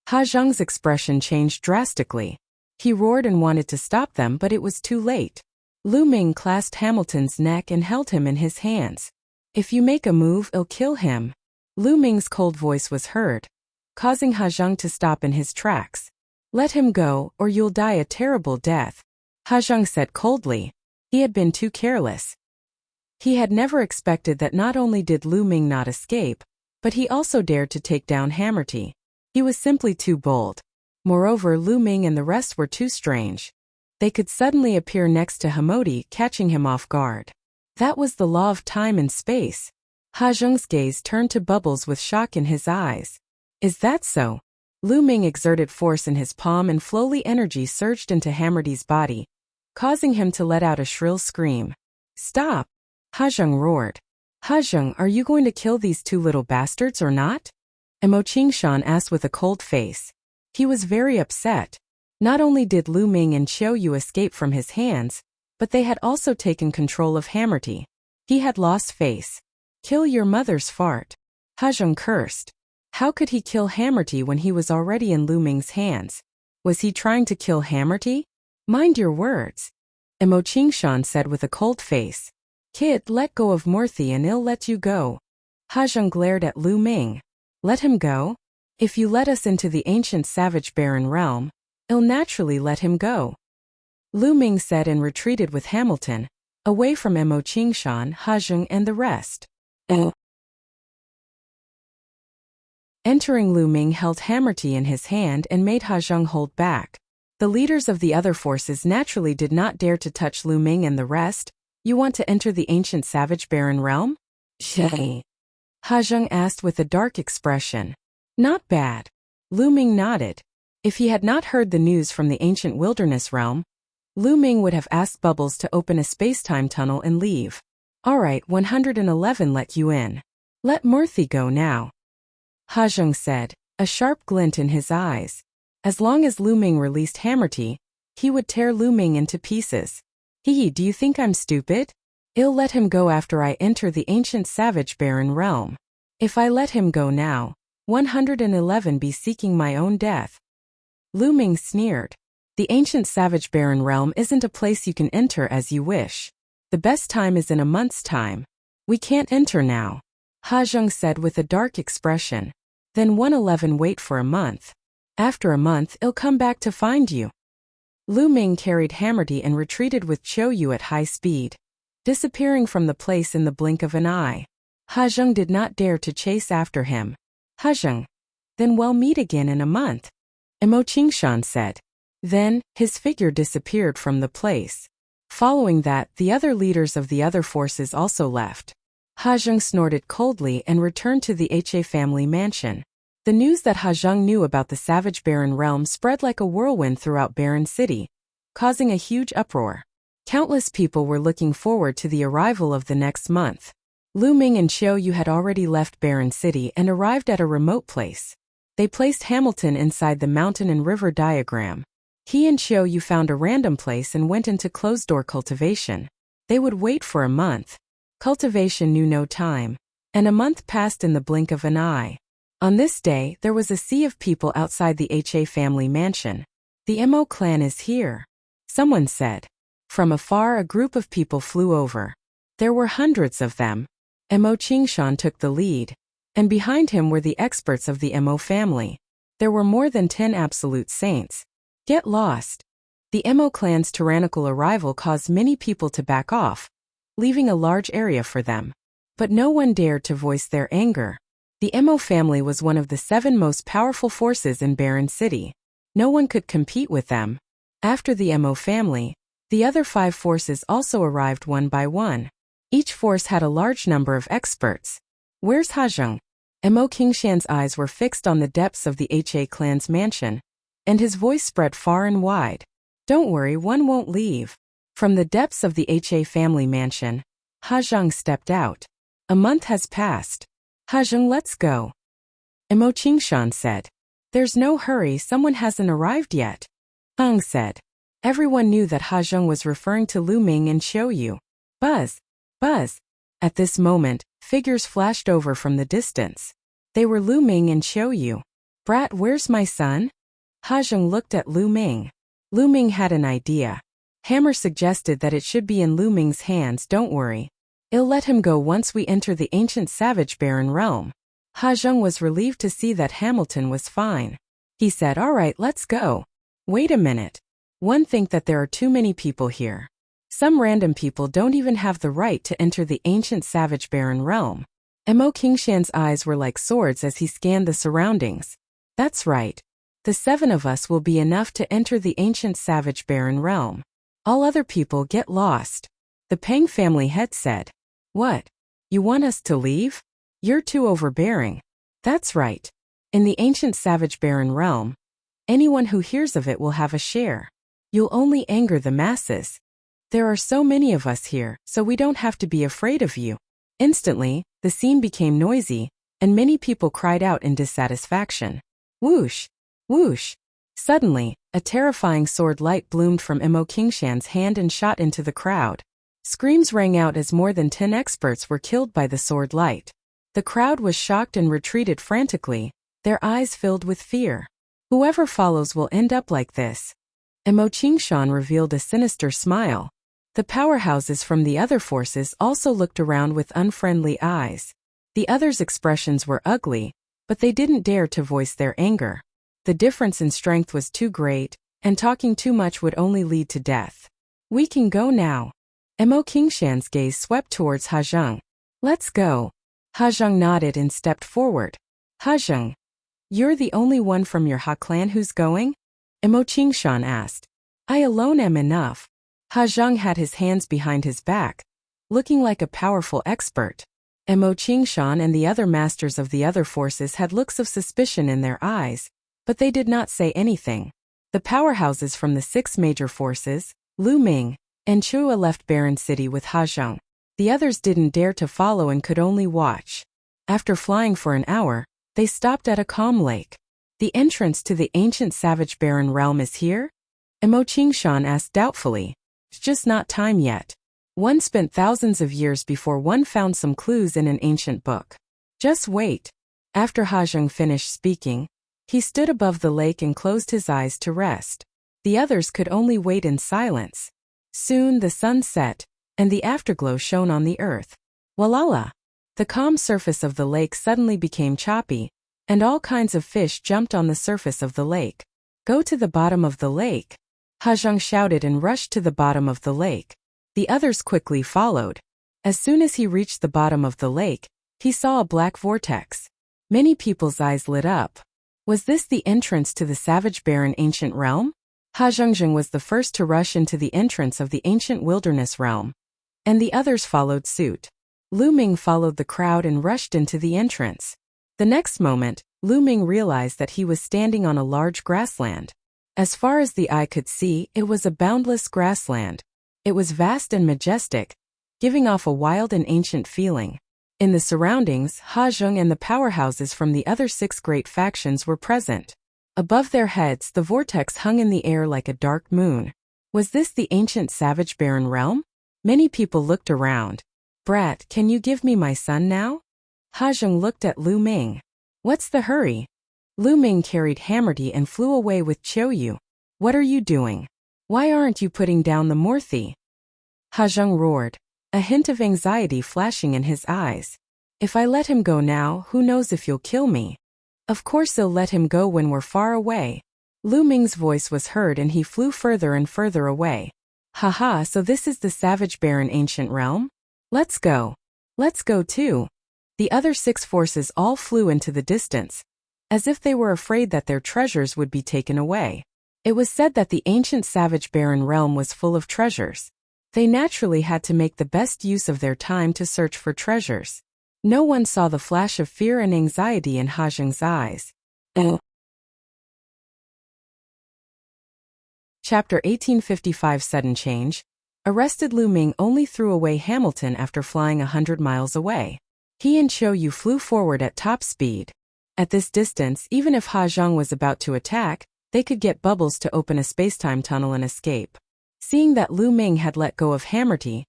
[SPEAKER 1] Ha Zheng's expression changed drastically. He roared and wanted to stop them, but it was too late. Lu Ming clasped Hamilton's neck and held him in his hands. If you make a move, I'll kill him. Lu Ming's cold voice was heard, causing Ha Zheng to stop in his tracks. Let him go, or you'll die a terrible death. Ha Zheng said coldly. He had been too careless. He had never expected that not only did Lu Ming not escape, but he also dared to take down Hammerty. He was simply too bold. Moreover, Lu Ming and the rest were too strange. They could suddenly appear next to Hamodi, catching him off guard. That was the law of time and space. Ha Zheng's gaze turned to bubbles with shock in his eyes. Is that so? Lu Ming exerted force in his palm and flowly energy surged into Hammerty's body, causing him to let out a shrill scream. Stop! Ha Zheng roared. Ha Zheng, are you going to kill these 2 little bastards or not? Imo Qingshan asked with a cold face. He was very upset. Not only did Lu Ming and Qiu Yu escape from his hands, but they had also taken control of Hammerty. He had lost face. Kill your mother's fart. Ha Zheng cursed. How could he kill Hammerty when he was already in Lu Ming's hands? Was he trying to kill Hammerty? Mind your words. Imo Qingshan said with a cold face. Kid, let go of Murthy and I'll let you go. Ha Zheng glared at Lu Ming. Let him go? If you let us into the ancient savage barren realm, I'll naturally let him go. Lu Ming said and retreated with Hamilton, away from Imo Qingshan, Ha Zheng and the rest. Entering, Lu Ming held Hammerty in his hand and made Ha Zheng hold back. The leaders of the other forces naturally did not dare to touch Lu Ming and the rest. You want to enter the ancient savage barren realm? Shay. Ha Zheng asked with a dark expression. Not bad. Lu Ming nodded. If he had not heard the news from the ancient wilderness realm, Lu Ming would have asked Bubbles to open a space-time tunnel and leave. Alright, 111 let you in. Let Murthy go now. Ha Zheng said, a sharp glint in his eyes. As long as Lu Ming released Hammerty, he would tear Lu Ming into pieces. Hee, do you think I'm stupid? I'll let him go after I enter the ancient savage barren realm. If I let him go now, 111 be seeking my own death. Lu Ming sneered. The ancient savage barren realm isn't a place you can enter as you wish. The best time is in a month's time. We can't enter now. Ha Zheng said with a dark expression. Then 111 wait for a month. After a month I'll come back to find you. Lu Ming carried Hammerty and retreated with Qiu Yu at high speed, disappearing from the place in the blink of an eye. Ha Zheng did not dare to chase after him. Ha Zheng. Then we'll meet again in a month. Mo Qingshan said. Then, his figure disappeared from the place. Following that, the other leaders of the other forces also left. Ha Zheng snorted coldly and returned to the Ha family mansion. The news that Ha Zheng knew about the savage barren realm spread like a whirlwind throughout Barren City, causing a huge uproar. Countless people were looking forward to the arrival of the next month. Lu Ming and Qiu Yu had already left Barren City and arrived at a remote place. They placed Hamilton inside the mountain and river diagram. He and Qiu Yu found a random place and went into closed-door cultivation. They would wait for a month. Cultivation knew no time. And a month passed in the blink of an eye. On this day, there was a sea of people outside the Ha family mansion. The Mo clan is here, someone said. From afar, a group of people flew over. There were hundreds of them. Mo Qingshan took the lead. And behind him were the experts of the Mo family. There were more than 10 absolute saints. Get lost. The Mo clan's tyrannical arrival caused many people to back off, leaving a large area for them. But no one dared to voice their anger. The Mo family was one of the 7 most powerful forces in Barren City. No one could compete with them. After the Mo family, the other 5 forces also arrived one by one. Each force had a large number of experts. Where's Ha Zheng? Mo Qingshan's eyes were fixed on the depths of the Ha clan's mansion, and his voice spread far and wide. Don't worry, one won't leave. From the depths of the Ha family mansion, Ha Zheng stepped out. A month has passed. Ha Zheng, let's go. Mo Qingshan said. There's no hurry, someone hasn't arrived yet. Heng said. Everyone knew that Ha Zheng was referring to Lu Ming and Qiu Yu. Buzz! Buzz! At this moment, figures flashed over from the distance. They were Lu Ming and Qiu Yu. Brat, where's my son? Ha Zheng looked at Lu Ming. Lu Ming had an idea. Hammer suggested that it should be in Lu Ming's hands. Don't worry. I'll let him go once we enter the ancient savage barren realm. Ha Zheng was relieved to see that Hamilton was fine. He said, alright, let's go. Wait a minute. One think that there are too many people here. Some random people don't even have the right to enter the ancient savage barren realm. Mo Qingshan's eyes were like swords as he scanned the surroundings. That's right. The 7 of us will be enough to enter the ancient savage barren realm. All other people get lost. The Peng family head said. What? You want us to leave? You're too overbearing. That's right. In the ancient savage barren realm, anyone who hears of it will have a share. You'll only anger the masses. There are so many of us here, so we don't have to be afraid of you. Instantly, the scene became noisy, and many people cried out in dissatisfaction. Whoosh! Whoosh! Suddenly, a terrifying sword light bloomed from Mo Qingshan's hand and shot into the crowd. Screams rang out as more than 10 experts were killed by the sword light. The crowd was shocked and retreated frantically, their eyes filled with fear. Whoever follows will end up like this. Mo Qingshan revealed a sinister smile. The powerhouses from the other forces also looked around with unfriendly eyes. The others' expressions were ugly, but they didn't dare to voice their anger. The difference in strength was too great, and talking too much would only lead to death. We can go now. Mo Qingshan's gaze swept towards Ha Zheng. Let's go. Ha Zheng nodded and stepped forward. Ha Zheng. You're the only one from your Ha clan who's going? Imo Qingshan asked. I alone am enough. Ha Zheng had his hands behind his back, looking like a powerful expert. Imo Qingshan and the other masters of the other forces had looks of suspicion in their eyes, but they did not say anything. The powerhouses from the 6 major forces, Lu Ming and Chua, left Barren City with Ha Zheng. The others didn't dare to follow and could only watch. After flying for an hour, they stopped at a calm lake. The entrance to the ancient savage barren realm is here? Imo Qingshan asked doubtfully. It's just not time yet. One spent thousands of years before one found some clues in an ancient book. Just wait. After Ha Zheng finished speaking, he stood above the lake and closed his eyes to rest. The others could only wait in silence. Soon the sun set, and the afterglow shone on the earth. Walala! The calm surface of the lake suddenly became choppy, and all kinds of fish jumped on the surface of the lake. Go to the bottom of the lake. Ha Zheng shouted and rushed to the bottom of the lake. The others quickly followed. As soon as he reached the bottom of the lake, he saw a black vortex. Many people's eyes lit up. Was this the entrance to the savage barren ancient realm? Ha Zheng was the first to rush into the entrance of the ancient wilderness realm, and the others followed suit. Lu Ming followed the crowd and rushed into the entrance. The next moment, Lu Ming realized that he was standing on a large grassland. As far as the eye could see, it was a boundless grassland. It was vast and majestic, giving off a wild and ancient feeling. In the surroundings, Ha Zheng and the powerhouses from the other 6 great factions were present. Above their heads, the vortex hung in the air like a dark moon. Was this the ancient savage barren realm? Many people looked around. Brat, can you give me my son now? Ha Zheng looked at Lu Ming. What's the hurry? Lu Ming carried Hammerty and flew away with Qiu. What are you doing? Why aren't you putting down the Morthi? Ha Zheng roared, a hint of anxiety flashing in his eyes. If I let him go now, who knows if you'll kill me? Of course I'll let him go when we're far away. Lu Ming's voice was heard and he flew further and further away. Haha, so this is the savage barren ancient realm? Let's go. Let's go too. The other 6 forces all flew into the distance, as if they were afraid that their treasures would be taken away. It was said that the ancient savage barren realm was full of treasures. They naturally had to make the best use of their time to search for treasures. No one saw the flash of fear and anxiety in Ha Zheng's eyes. Chapter 1855 Sudden Change. Arrested Lu Ming only threw away Hamilton after flying 100 miles away. He and Qiu flew forward at top speed. At this distance, even if Ha Zheng was about to attack, they could get Bubbles to open a spacetime tunnel and escape. Seeing that Lu Ming had let go of Hammerty,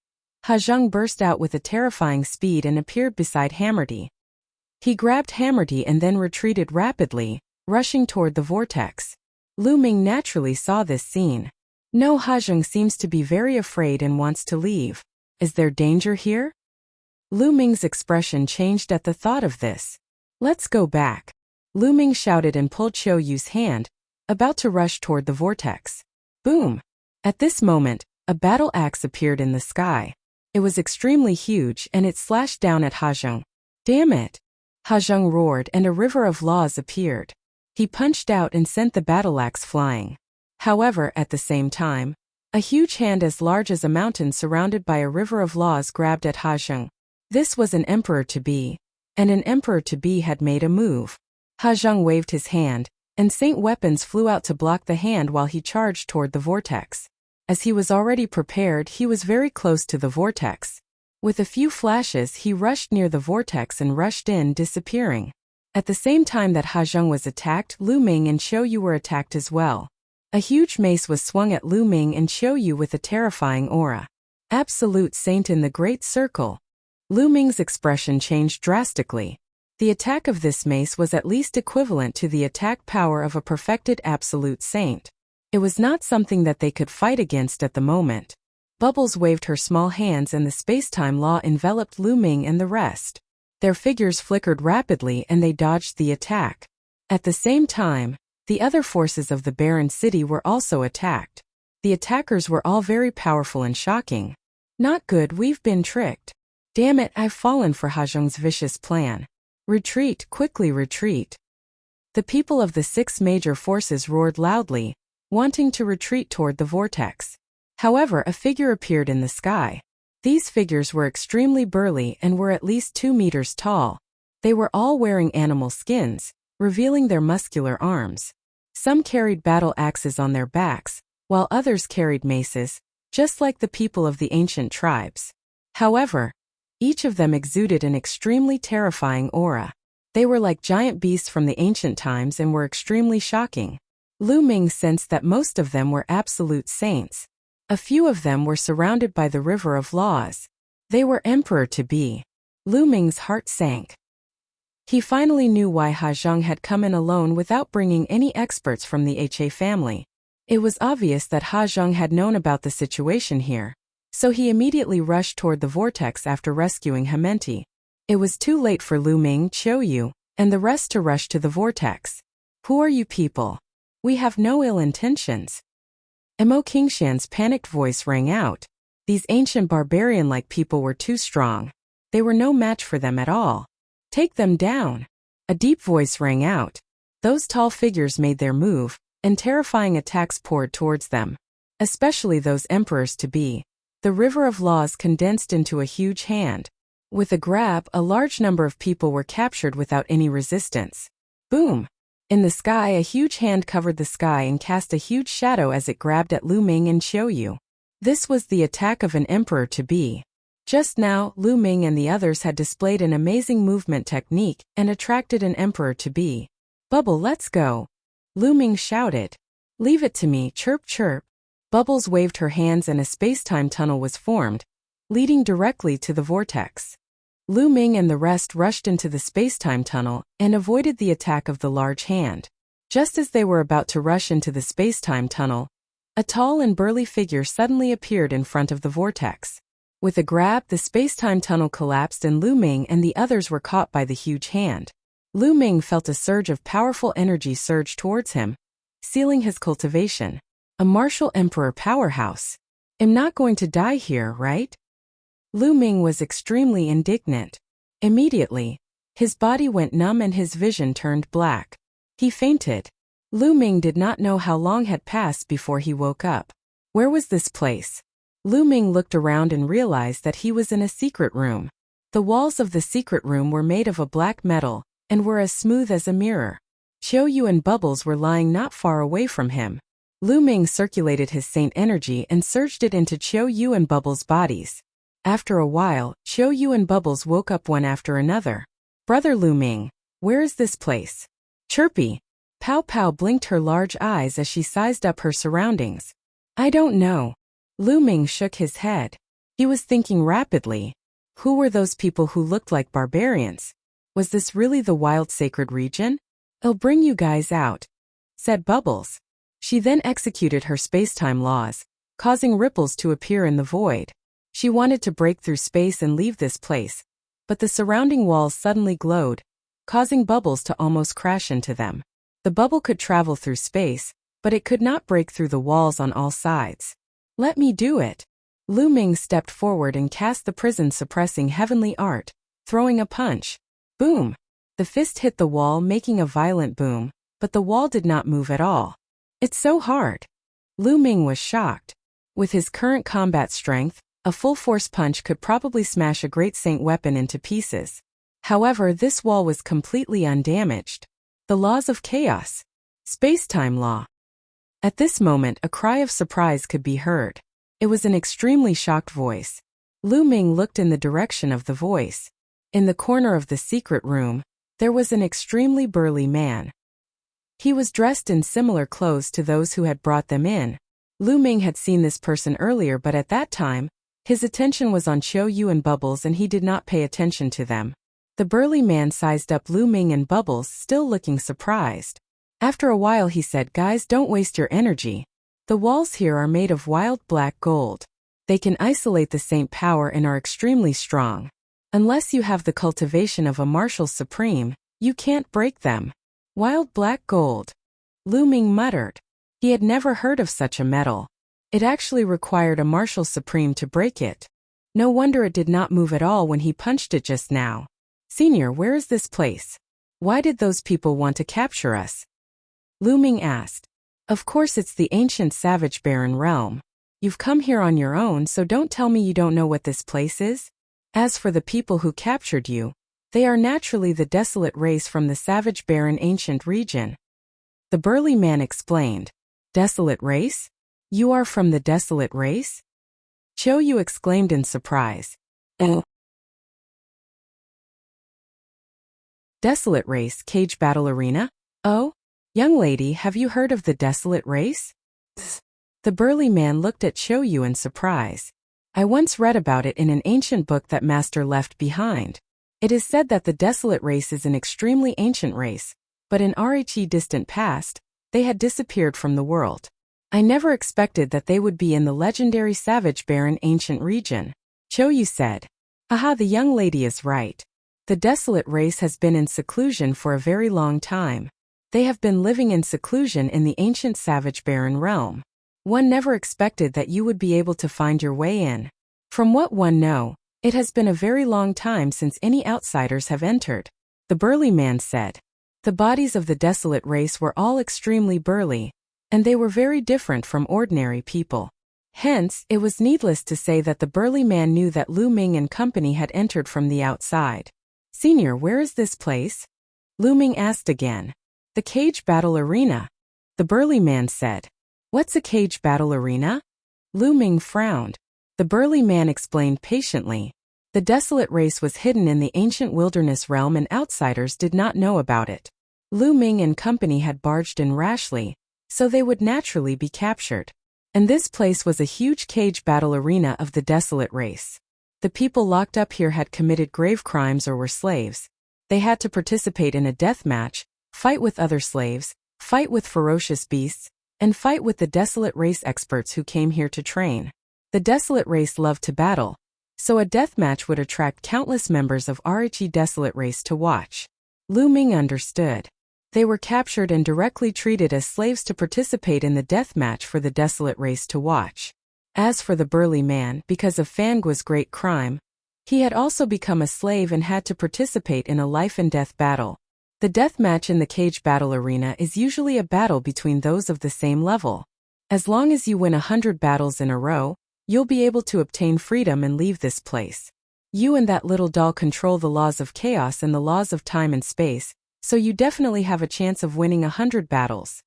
[SPEAKER 1] Ha Zheng burst out with a terrifying speed and appeared beside Hammerty. He grabbed Hammerty and then retreated rapidly, rushing toward the vortex. Lu Ming naturally saw this scene. No, Ha Zheng seems to be very afraid and wants to leave. Is there danger here? Lu Ming's expression changed at the thought of this. Let's go back. Lu Ming shouted and pulled Qiu's hand, about to rush toward the vortex. Boom! At this moment, a battle axe appeared in the sky. It was extremely huge and it slashed down at Ha Zheng. Damn it! Ha Zheng roared and a river of laws appeared. He punched out and sent the battle axe flying. However, at the same time, a huge hand as large as a mountain surrounded by a river of laws grabbed at Ha Zheng. This was an emperor-to-be, and an emperor-to-be had made a move. Ha Zheng waved his hand, and saint weapons flew out to block the hand while he charged toward the vortex. As he was already prepared, he was very close to the vortex. With a few flashes, he rushed near the vortex and rushed in, disappearing. At the same time that Ha Zheng was attacked, Lu Ming and Qiu were attacked as well. A huge mace was swung at Lu Ming and Qiu with a terrifying aura. Absolute saint in the great circle. Lu Ming's expression changed drastically. The attack of this mace was at least equivalent to the attack power of a perfected absolute saint. It was not something that they could fight against at the moment. Bubbles waved her small hands and the spacetime law enveloped Lu Ming and the rest. Their figures flickered rapidly and they dodged the attack. At the same time, the other forces of the barren city were also attacked. The attackers were all very powerful and shocking. Not good, we've been tricked. Damn it, I've fallen for Ha Zheng's vicious plan. Retreat, quickly retreat. The people of the 6 major forces roared loudly, wanting to retreat toward the vortex. However, a figure appeared in the sky. These figures were extremely burly and were at least 2 meters tall. They were all wearing animal skins, revealing their muscular arms. Some carried battle axes on their backs, while others carried maces, just like the people of the ancient tribes. However, each of them exuded an extremely terrifying aura. They were like giant beasts from the ancient times and were extremely shocking. Lu Ming sensed that most of them were absolute saints. A few of them were surrounded by the river of laws. They were emperor-to-be. Lu Ming's heart sank. He finally knew why Ha Zheng had come in alone without bringing any experts from the Ha family. It was obvious that Ha Zheng had known about the situation here, so he immediately rushed toward the vortex after rescuing Hementi. It was too late for Lu Ming, Qiu Yu, and the rest to rush to the vortex. Who are you people? We have no ill intentions. Mo Qingshan's panicked voice rang out. These ancient barbarian-like people were too strong. They were no match for them at all. Take them down. A deep voice rang out. Those tall figures made their move, and terrifying attacks poured towards them. Especially those emperors-to-be. The river of laws condensed into a huge hand. With a grab, a large number of people were captured without any resistance. Boom! In the sky, a huge hand covered the sky and cast a huge shadow as it grabbed at Lu Ming and Qiu Yu. This was the attack of an emperor-to-be. Just now, Lu Ming and the others had displayed an amazing movement technique and attracted an emperor-to-be. Bubble, let's go! Lu Ming shouted. Leave it to me, chirp chirp. Bubbles waved her hands and a space-time tunnel was formed, leading directly to the vortex. Lu Ming and the rest rushed into the space-time tunnel and avoided the attack of the large hand. Just as they were about to rush into the space-time tunnel, a tall and burly figure suddenly appeared in front of the vortex. With a grab, the space-time tunnel collapsed and Lu Ming and the others were caught by the huge hand. Lu Ming felt a surge of powerful energy surge towards him, sealing his cultivation. A martial emperor powerhouse. I'm not going to die here, right? Lu Ming was extremely indignant. Immediately, his body went numb and his vision turned black. He fainted. Lu Ming did not know how long had passed before he woke up. Where was this place? Lu Ming looked around and realized that he was in a secret room. The walls of the secret room were made of a black metal and were as smooth as a mirror. Qiu Yu and Bubbles were lying not far away from him. Lu Ming circulated his saint energy and surged it into Qiu Yu and Bubbles' bodies. After a while, Qiu Yu and Bubbles woke up one after another. Brother Lu Ming, where is this place? Chirpy. Pow Pow blinked her large eyes as she sized up her surroundings. I don't know. Lu Ming shook his head. He was thinking rapidly. Who were those people who looked like barbarians? Was this really the wild sacred region? I'll bring you guys out, said Bubbles. She then executed her space-time laws, causing ripples to appear in the void. She wanted to break through space and leave this place, but the surrounding walls suddenly glowed, causing Bubbles to almost crash into them. The bubble could travel through space, but it could not break through the walls on all sides. Let me do it. Lu Ming stepped forward and cast the prison-suppressing heavenly art, throwing a punch. Boom! The fist hit the wall, making a violent boom, but the wall did not move at all. It's so hard. Lu Ming was shocked. With his current combat strength, a full-force punch could probably smash a great saint weapon into pieces. However, this wall was completely undamaged. The laws of chaos. Space-time law. At this moment, a cry of surprise could be heard. It was an extremely shocked voice. Lu Ming looked in the direction of the voice. In the corner of the secret room, there was an extremely burly man. He was dressed in similar clothes to those who had brought them in. Lu Ming had seen this person earlier, but at that time, his attention was on Qiu Yu and Bubbles and he did not pay attention to them. The burly man sized up Lu Ming and Bubbles, still looking surprised. After a while he said, guys, don't waste your energy. The walls here are made of wild black gold. They can isolate the saint power and are extremely strong. Unless you have the cultivation of a martial supreme, you can't break them. Wild black gold. Lu Ming muttered. He had never heard of such a metal. It actually required a martial supreme to break it. No wonder it did not move at all when he punched it just now. Senior, where is this place? Why did those people want to capture us? Lu Ming asked. Of course it's the ancient savage barren realm. You've come here on your own, so don't tell me you don't know what this place is. As for the people who captured you, they are naturally the Desolate race from the savage barren ancient region. The burly man explained. Desolate race? You are from the Desolate race? Yu exclaimed in surprise. Oh. Desolate race cage battle arena? Oh? Young lady, have you heard of the Desolate race? The burly man looked at Yu in surprise. I once read about it in an ancient book that Master left behind. It is said that the Desolate race is an extremely ancient race, but in RHE distant past, they had disappeared from the world. I never expected that they would be in the legendary savage barren ancient region. Yu said. Aha, the young lady is right. The Desolate race has been in seclusion for a very long time. They have been living in seclusion in the ancient savage barren realm. One never expected that you would be able to find your way in. From what one knows, it has been a very long time since any outsiders have entered. The burly man said. The bodies of the Desolate race were all extremely burly, and they were very different from ordinary people. Hence, it was needless to say that the burly man knew that Lu Ming and company had entered from the outside. Senior, where is this place? Lu Ming asked again. The cage battle arena. The burly man said. What's a cage battle arena? Lu Ming frowned. The burly man explained patiently. The Desolate race was hidden in the ancient wilderness realm and outsiders did not know about it. Lu Ming and company had barged in rashly, so they would naturally be captured. And this place was a huge cage battle arena of the Desolate race. The people locked up here had committed grave crimes or were slaves. They had to participate in a death match, fight with other slaves, fight with ferocious beasts, and fight with the Desolate race experts who came here to train. The Desolate race loved to battle, so a deathmatch would attract countless members of RHE Desolate race to watch. Lu Ming understood. They were captured and directly treated as slaves to participate in the deathmatch for the Desolate race to watch. As for the burly man, because of Fangua's great crime, he had also become a slave and had to participate in a life and death battle. The death match in the cage battle arena is usually a battle between those of the same level. As long as you win 100 battles in a row, you'll be able to obtain freedom and leave this place. You and that little doll control the laws of chaos and the laws of time and space, so you definitely have a chance of winning 100 battles.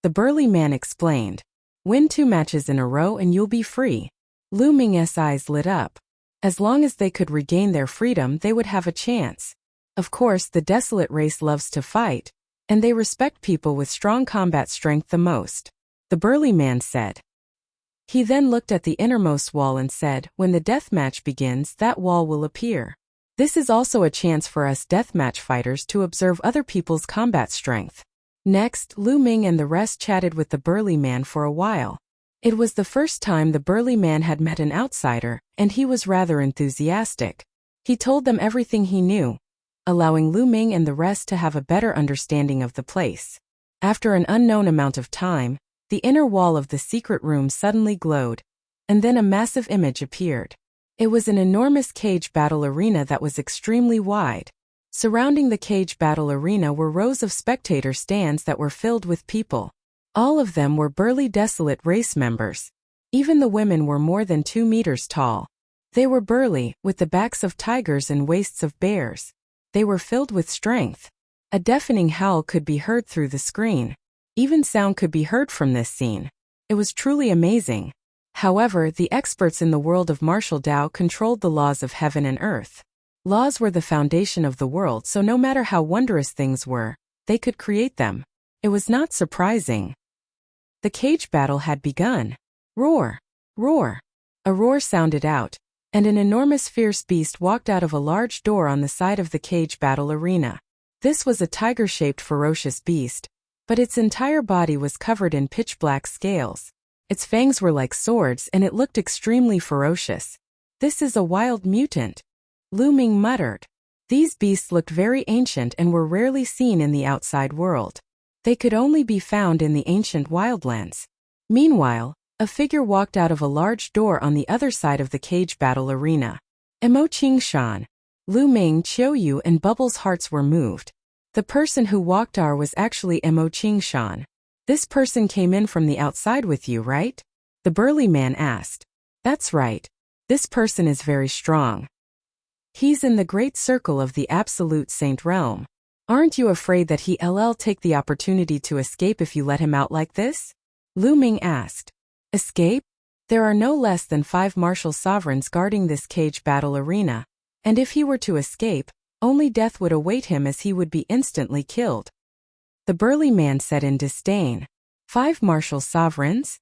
[SPEAKER 1] The burly man explained. Win 2 matches in a row and you'll be free. Lu Ming's eyes lit up. As long as they could regain their freedom, they would have a chance. Of course, the Desolate race loves to fight, and they respect people with strong combat strength the most. The burly man said. He then looked at the innermost wall and said, when the deathmatch begins, that wall will appear. This is also a chance for us deathmatch fighters to observe other people's combat strength. Next, Lu Ming and the rest chatted with the burly man for a while. It was the first time the burly man had met an outsider, and he was rather enthusiastic. He told them everything he knew, allowing Lu Ming and the rest to have a better understanding of the place. After an unknown amount of time, the inner wall of the secret room suddenly glowed, and then a massive image appeared. It was an enormous cage battle arena that was extremely wide. Surrounding the cage battle arena were rows of spectator stands that were filled with people. All of them were burly Desolate race members. Even the women were more than 2 meters tall. They were burly, with the backs of tigers and waists of bears. They were filled with strength. A deafening howl could be heard through the screen. Even sound could be heard from this scene. It was truly amazing. However, the experts in the world of martial Dao controlled the laws of heaven and earth. Laws were the foundation of the world, so no matter how wondrous things were, they could create them. It was not surprising. The cage battle had begun. Roar! Roar! A roar sounded out, and an enormous fierce beast walked out of a large door on the side of the cage battle arena. This was a tiger-shaped ferocious beast, but its entire body was covered in pitch-black scales. Its fangs were like swords and it looked extremely ferocious. This is a wild mutant, Lu Ming muttered. These beasts looked very ancient and were rarely seen in the outside world. They could only be found in the ancient wildlands. Meanwhile, a figure walked out of a large door on the other side of the cage battle arena. Emo Qingshan, Lu Ming, Qiu and Bubbles' hearts were moved. The person who walked was actually Mo Qingshan. This person came in from the outside with you, right? The burly man asked. That's right. This person is very strong. He's in the great circle of the absolute saint realm. Aren't you afraid that he'll take the opportunity to escape if you let him out like this? Lu Ming asked. Escape? There are no less than 5 martial sovereigns guarding this cage battle arena, and if he were to escape, only death would await him as he would be instantly killed. The burly man said in disdain. 5 martial sovereigns?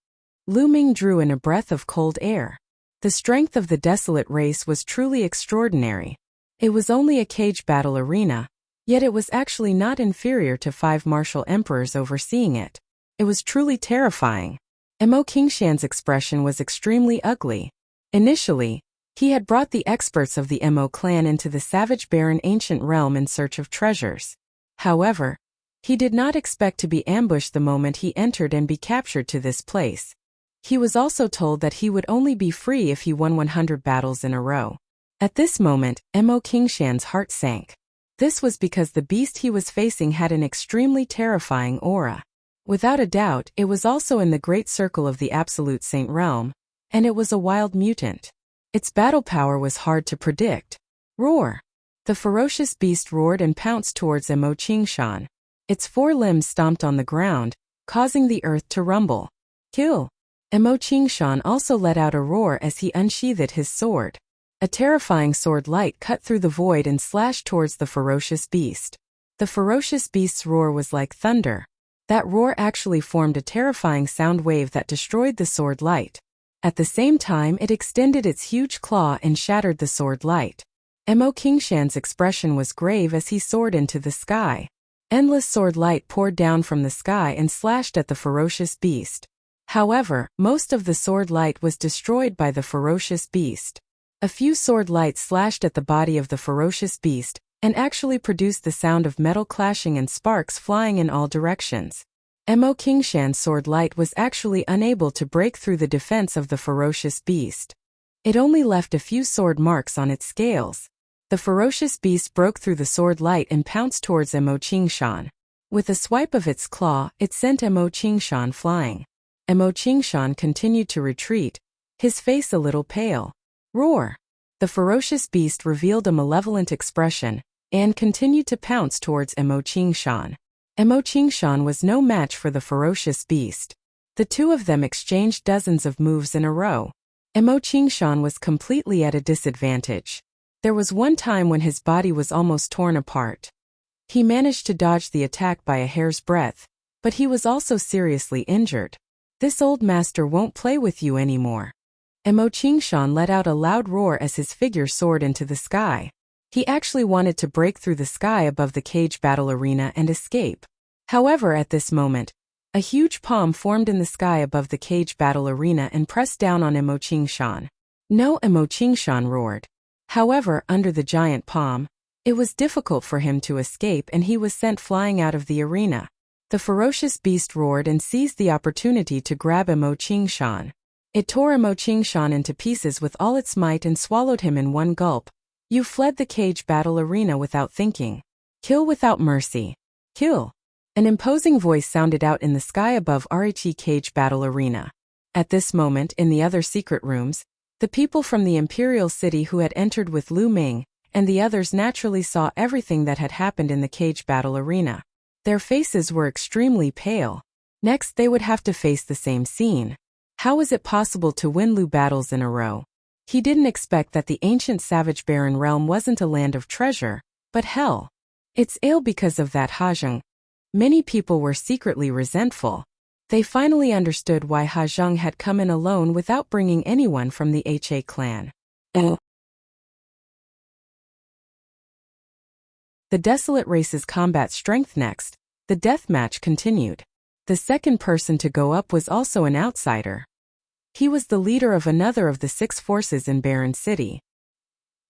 [SPEAKER 1] Lu Ming drew in a breath of cold air. The strength of the Desolate race was truly extraordinary. It was only a cage battle arena, yet it was actually not inferior to 5 martial emperors overseeing it. It was truly terrifying. Mo Qingshan's expression was extremely ugly. Initially, he had brought the experts of the Mo clan into the savage barren ancient realm in search of treasures. However, he did not expect to be ambushed the moment he entered and be captured to this place. He was also told that he would only be free if he won 100 battles in a row. At this moment, Mo Qingshan's heart sank. This was because the beast he was facing had an extremely terrifying aura. Without a doubt, it was also in the great circle of the absolute saint realm, and it was a wild mutant. Its battle power was hard to predict. Roar! The ferocious beast roared and pounced towards Mo Qingshan. Its 4 limbs stomped on the ground, causing the earth to rumble. Kill! Mo Qingshan also let out a roar as he unsheathed his sword. A terrifying sword light cut through the void and slashed towards the ferocious beast. The ferocious beast's roar was like thunder. That roar actually formed a terrifying sound wave that destroyed the sword light. At the same time, it extended its huge claw and shattered the sword light. Mo Qingshan's expression was grave as he soared into the sky. Endless sword light poured down from the sky and slashed at the ferocious beast. However, most of the sword light was destroyed by the ferocious beast. A few sword lights slashed at the body of the ferocious beast, and actually produced the sound of metal clashing and sparks flying in all directions. Mo Qingshan's sword light was actually unable to break through the defense of the ferocious beast. It only left a few sword marks on its scales. The ferocious beast broke through the sword light and pounced towards Mo Qingshan. With a swipe of its claw, it sent Mo Qingshan flying. Mo Qingshan continued to retreat, his face a little pale. Roar! The ferocious beast revealed a malevolent expression, and continued to pounce towards Mo Qingshan. Mo Qingshan was no match for the ferocious beast. The two of them exchanged dozens of moves in a row. Mo Qingshan was completely at a disadvantage. There was one time when his body was almost torn apart. He managed to dodge the attack by a hair's breadth, but he was also seriously injured. This old master won't play with you anymore. Mo Qingshan let out a loud roar as his figure soared into the sky. He actually wanted to break through the sky above the cage battle arena and escape. However, at this moment, a huge palm formed in the sky above the cage battle arena and pressed down on Mo Qingshan. No, Mo Qingshan roared. However, under the giant palm, it was difficult for him to escape and he was sent flying out of the arena. The ferocious beast roared and seized the opportunity to grab Mo Qingshan. It tore Mo Qingshan into pieces with all its might and swallowed him in one gulp. You fled the cage battle arena without thinking. Kill without mercy. Kill. An imposing voice sounded out in the sky above Richi cage battle arena. At this moment, in the other secret rooms, the people from the imperial city who had entered with Lu Ming and the others naturally saw everything that had happened in the cage battle arena. Their faces were extremely pale. Next, they would have to face the same scene. How was it possible to win Lu battles in a row? He didn't expect that the ancient savage barren realm wasn't a land of treasure, but hell. It's ill because of that Hajang. Many people were secretly resentful. They finally understood why Hajang had come in alone without bringing anyone from the Ha clan. The Desolate race's combat strength next. The death match continued. The second person to go up was also an outsider. He was the leader of another of the 6 forces in Barren City.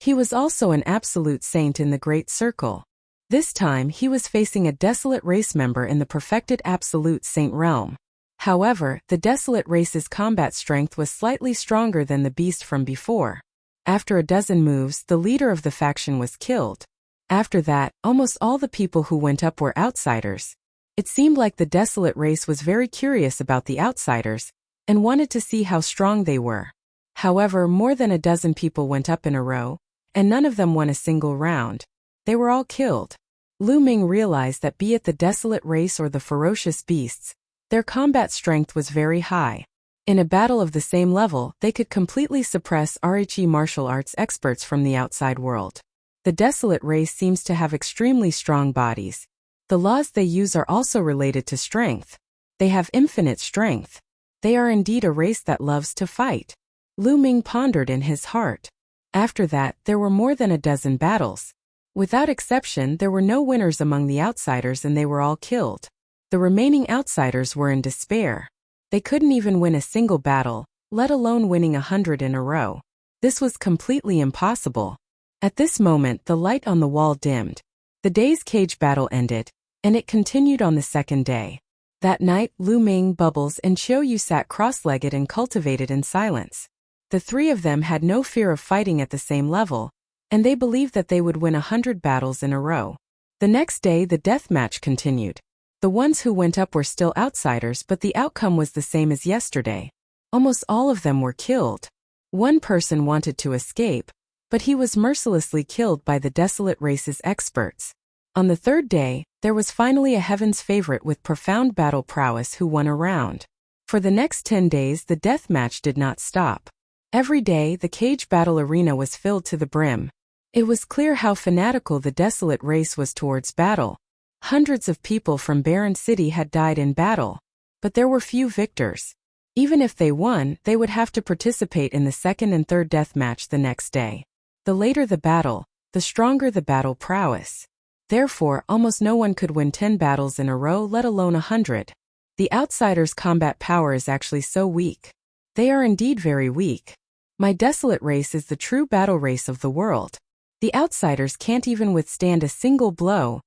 [SPEAKER 1] He was also an absolute saint in the Great Circle. This time he was facing a Desolate race member in the perfected absolute saint realm. However, the Desolate race's combat strength was slightly stronger than the beast from before. After a dozen moves, the leader of the faction was killed. After that, almost all the people who went up were outsiders. It seemed like the Desolate race was very curious about the outsiders and wanted to see how strong they were. However, more than a dozen people went up in a row, and none of them won a single round. They were all killed. Ming realized that be it the Desolate race or the ferocious beasts, their combat strength was very high. In a battle of the same level, they could completely suppress RHE martial arts experts from the outside world. The Desolate race seems to have extremely strong bodies. The laws they use are also related to strength. They have infinite strength. They are indeed a race that loves to fight. Ming pondered in his heart. After that, there were more than a dozen battles. Without exception, there were no winners among the outsiders and they were all killed. The remaining outsiders were in despair. They couldn't even win a single battle, let alone winning 100 in a row. This was completely impossible. At this moment, the light on the wall dimmed. The day's cage battle ended, and it continued on the second day. That night, Ming, Bubbles, and Qiu sat cross-legged and cultivated in silence. The three of them had no fear of fighting at the same level, and they believed that they would win 100 battles in a row. The next day, the death match continued. The ones who went up were still outsiders, but the outcome was the same as yesterday. Almost all of them were killed. One person wanted to escape, but he was mercilessly killed by the Desolate race's experts. On the third day, there was finally a heaven's favorite with profound battle prowess who won a round. For the next 10 days, the death match did not stop. Every day, the cage battle arena was filled to the brim. It was clear how fanatical the Desolate race was towards battle. Hundreds of people from Barren City had died in battle, but there were few victors. Even if they won, they would have to participate in the second and third death match the next day. The later the battle, the stronger the battle prowess. Therefore, almost no one could win 10 battles in a row, let alone 100. The outsiders' combat power is actually so weak. They are indeed very weak. My Desolate race is the true battle race of the world. The outsiders can't even withstand a single blow.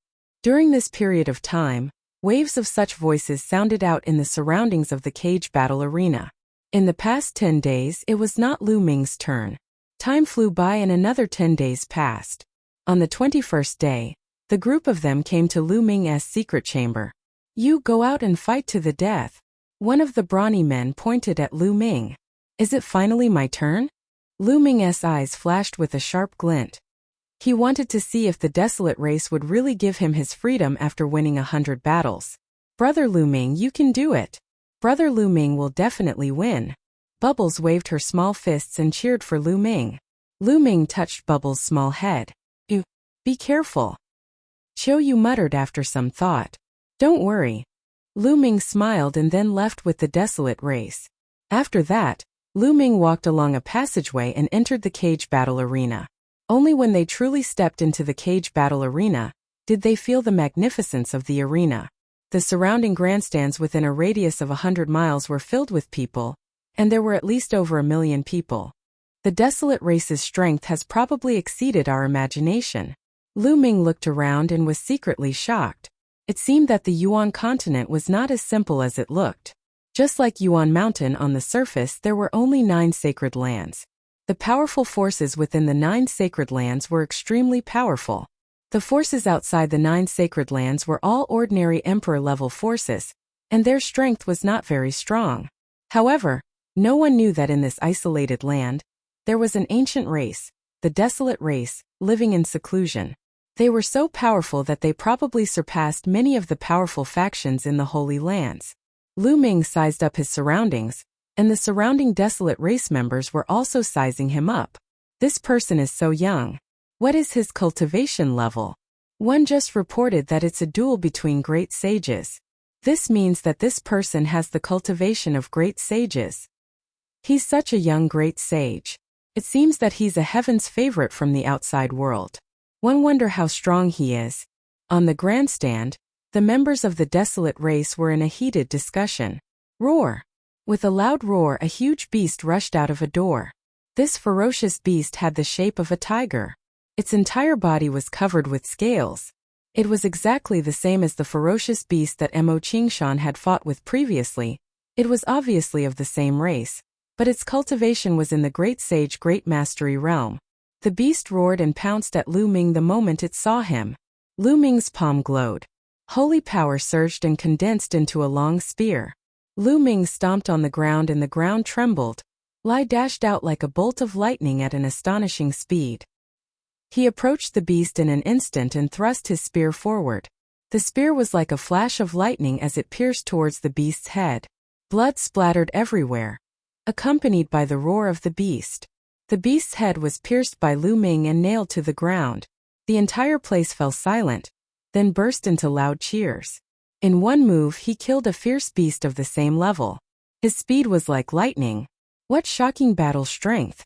[SPEAKER 1] During this period of time, waves of such voices sounded out in the surroundings of the cage battle arena. In the past 10 days, it was not Ming's turn. Time flew by and another 10 days passed. On the 21st day, the group of them came to Ming's secret chamber. You go out and fight to the death. One of the brawny men pointed at Ming. Is it finally my turn? Ming's eyes flashed with a sharp glint. He wanted to see if the Desolate race would really give him his freedom after winning 100 battles. Brother Ming, you can do it. Brother Ming will definitely win. Bubbles waved her small fists and cheered for Ming. Ming touched Bubbles' small head. Be careful. Qiu muttered after some thought. Don't worry. Ming smiled and then left with the Desolate race. After that, Ming walked along a passageway and entered the cage battle arena. Only when they truly stepped into the cage battle arena did they feel the magnificence of the arena. The surrounding grandstands within a radius of 100 miles were filled with people, and there were at least over 1 million people. The Desolate race's strength has probably exceeded our imagination. Ming looked around and was secretly shocked. It seemed that the Yuan continent was not as simple as it looked. Just like Yuan Mountain on the surface, there were only 9 sacred lands. The powerful forces within the 9 sacred lands were extremely powerful. The forces outside the 9 sacred lands were all ordinary emperor-level forces, and their strength was not very strong. However, no one knew that in this isolated land, there was an ancient race, the Desolate race, living in seclusion. They were so powerful that they probably surpassed many of the powerful factions in the Holy Lands. Ming sized up his surroundings, and the surrounding Desolate race members were also sizing him up. This person is so young. What is his cultivation level? One just reported that it's a duel between great sages. This means that this person has the cultivation of great sages. He's such a young great sage. It seems that he's a heaven's favorite from the outside world. One wonder how strong he is. On the grandstand, the members of the Desolate race were in a heated discussion. Roar! With a loud roar, a huge beast rushed out of a door. This ferocious beast had the shape of a tiger. Its entire body was covered with scales. It was exactly the same as the ferocious beast that Mo Qingshan had fought with previously. It was obviously of the same race, but its cultivation was in the Great Sage Great Mastery realm. The beast roared and pounced at Lu Ming the moment it saw him. Lu Ming's palm glowed. Holy power surged and condensed into a long spear. Lu Ming stomped on the ground and the ground trembled. Lai dashed out like a bolt of lightning at an astonishing speed. He approached the beast in an instant and thrust his spear forward. The spear was like a flash of lightning as it pierced towards the beast's head. Blood splattered everywhere, accompanied by the roar of the beast. The beast's head was pierced by Lu Ming and nailed to the ground. The entire place fell silent, then burst into loud cheers. In one move he killed a fierce beast of the same level. His speed was like lightning. What shocking battle strength!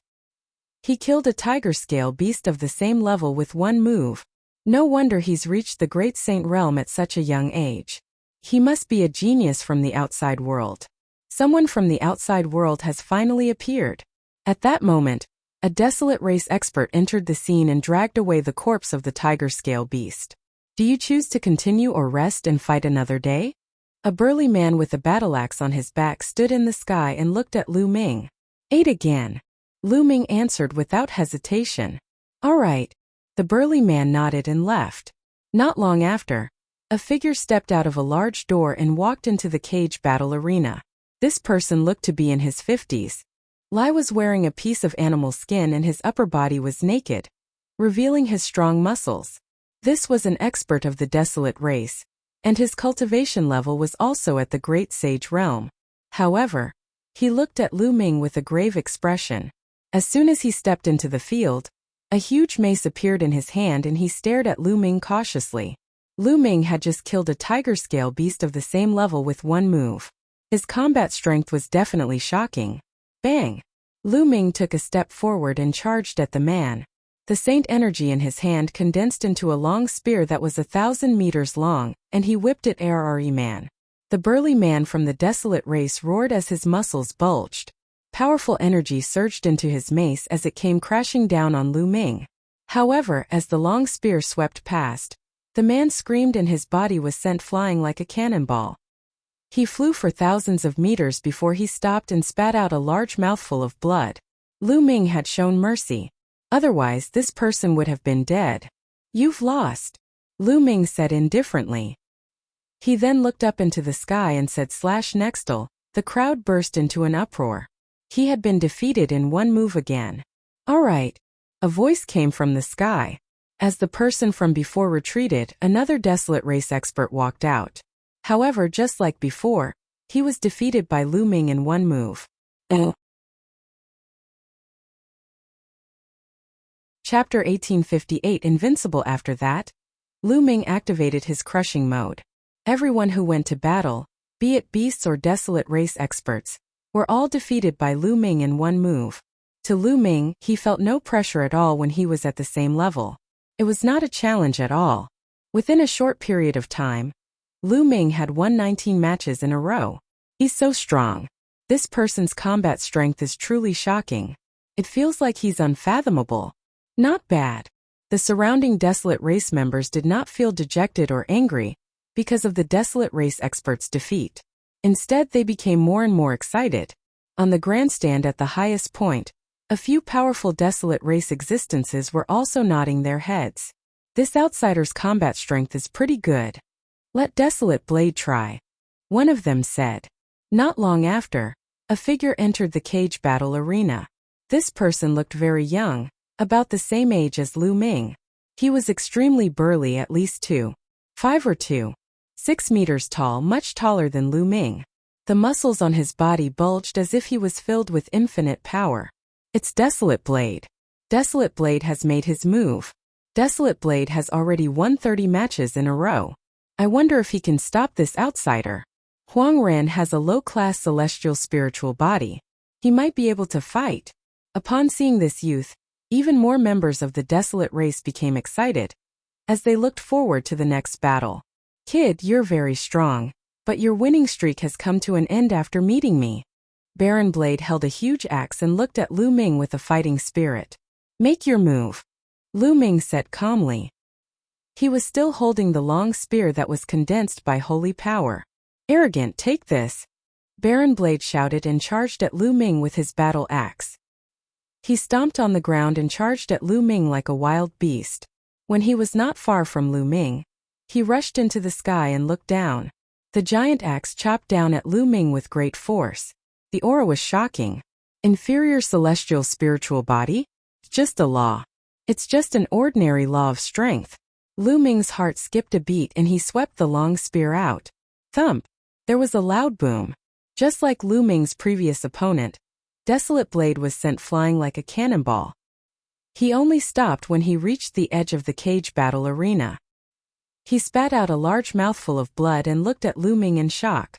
[SPEAKER 1] He killed a tiger-scale beast of the same level with one move. No wonder he's reached the Great Saint Realm at such a young age. He must be a genius from the outside world. Someone from the outside world has finally appeared. At that moment, a Desolate race expert entered the scene and dragged away the corpse of the tiger-scale beast. Do you choose to continue or rest and fight another day? A burly man with a battle axe on his back stood in the sky and looked at Lu Ming. Eight again. Lu Ming answered without hesitation. All right. The burly man nodded and left. Not long after, a figure stepped out of a large door and walked into the cage battle arena. This person looked to be in his 50s. Lai was wearing a piece of animal skin and his upper body was naked, revealing his strong muscles. This was an expert of the Desolate race, and his cultivation level was also at the Great Sage realm. However, he looked at Lu Ming with a grave expression. As soon as he stepped into the field, a huge mace appeared in his hand and he stared at Lu Ming cautiously. Lu Ming had just killed a tiger-scale beast of the same level with one move. His combat strength was definitely shocking. Bang! Lu Ming took a step forward and charged at the man. The saint energy in his hand condensed into a long spear that was 1,000 meters long, and he whipped it at man. The burly man from the Desolate race roared as his muscles bulged. Powerful energy surged into his mace as it came crashing down on Lu Ming. However, as the long spear swept past, the man screamed and his body was sent flying like a cannonball. He flew for thousands of meters before he stopped and spat out a large mouthful of blood. Lu Ming had shown mercy. Otherwise, this person would have been dead. You've lost, Lu Ming said indifferently. He then looked up into the sky and said /Nextel. The crowd burst into an uproar. He had been defeated in one move again. All right. A voice came from the sky. As the person from before retreated, another Desolate race expert walked out. However, just like before, he was defeated by Lu Ming in one move. Chapter 1858 Invincible. After that, Lu Ming activated his crushing mode. Everyone who went to battle, be it beasts or Desolate race experts, were all defeated by Lu Ming in one move. To Lu Ming, he felt no pressure at all when he was at the same level. It was not a challenge at all. Within a short period of time, Lu Ming had won 19 matches in a row. He's so strong. This person's combat strength is truly shocking. It feels like he's unfathomable. Not bad. The surrounding Desolate race members did not feel dejected or angry because of the Desolate race expert's defeat. Instead, they became more and more excited. On the grandstand at the highest point, a few powerful Desolate race existences were also nodding their heads. This outsider's combat strength is pretty good. Let Desolate Blade try, one of them said. Not long after, a figure entered the cage battle arena. This person looked very young, about the same age as Lu Ming. He was extremely burly, at least 2'5" or 2'6" meters tall, much taller than Lu Ming. The muscles on his body bulged as if he was filled with infinite power. It's Desolate Blade. Desolate Blade has made his move. Desolate Blade has already won 30 matches in a row. I wonder if he can stop this outsider. Huang Ran has a low-class celestial spiritual body. He might be able to fight. Upon seeing this youth, even more members of the Desolate race became excited, as they looked forward to the next battle. Kid, you're very strong, but your winning streak has come to an end after meeting me. Barren Blade held a huge axe and looked at Lu Ming with a fighting spirit. Make your move, Lu Ming said calmly. He was still holding the long spear that was condensed by holy power. Arrogant, take this. Barren Blade shouted and charged at Lu Ming with his battle axe. He stomped on the ground and charged at Lu Ming like a wild beast. When he was not far from Lu Ming, he rushed into the sky and looked down. The giant axe chopped down at Lu Ming with great force. The aura was shocking. Inferior celestial spiritual body? Just a law. It's just an ordinary law of strength. Lu Ming's heart skipped a beat and he swept the long spear out. Thump! There was a loud boom. Just like Lu Ming's previous opponent, Desolate blade was sent flying like a cannonball. He only stopped when he reached the edge of the cage battle arena. He spat out a large mouthful of blood and looked at Lu Ming in shock.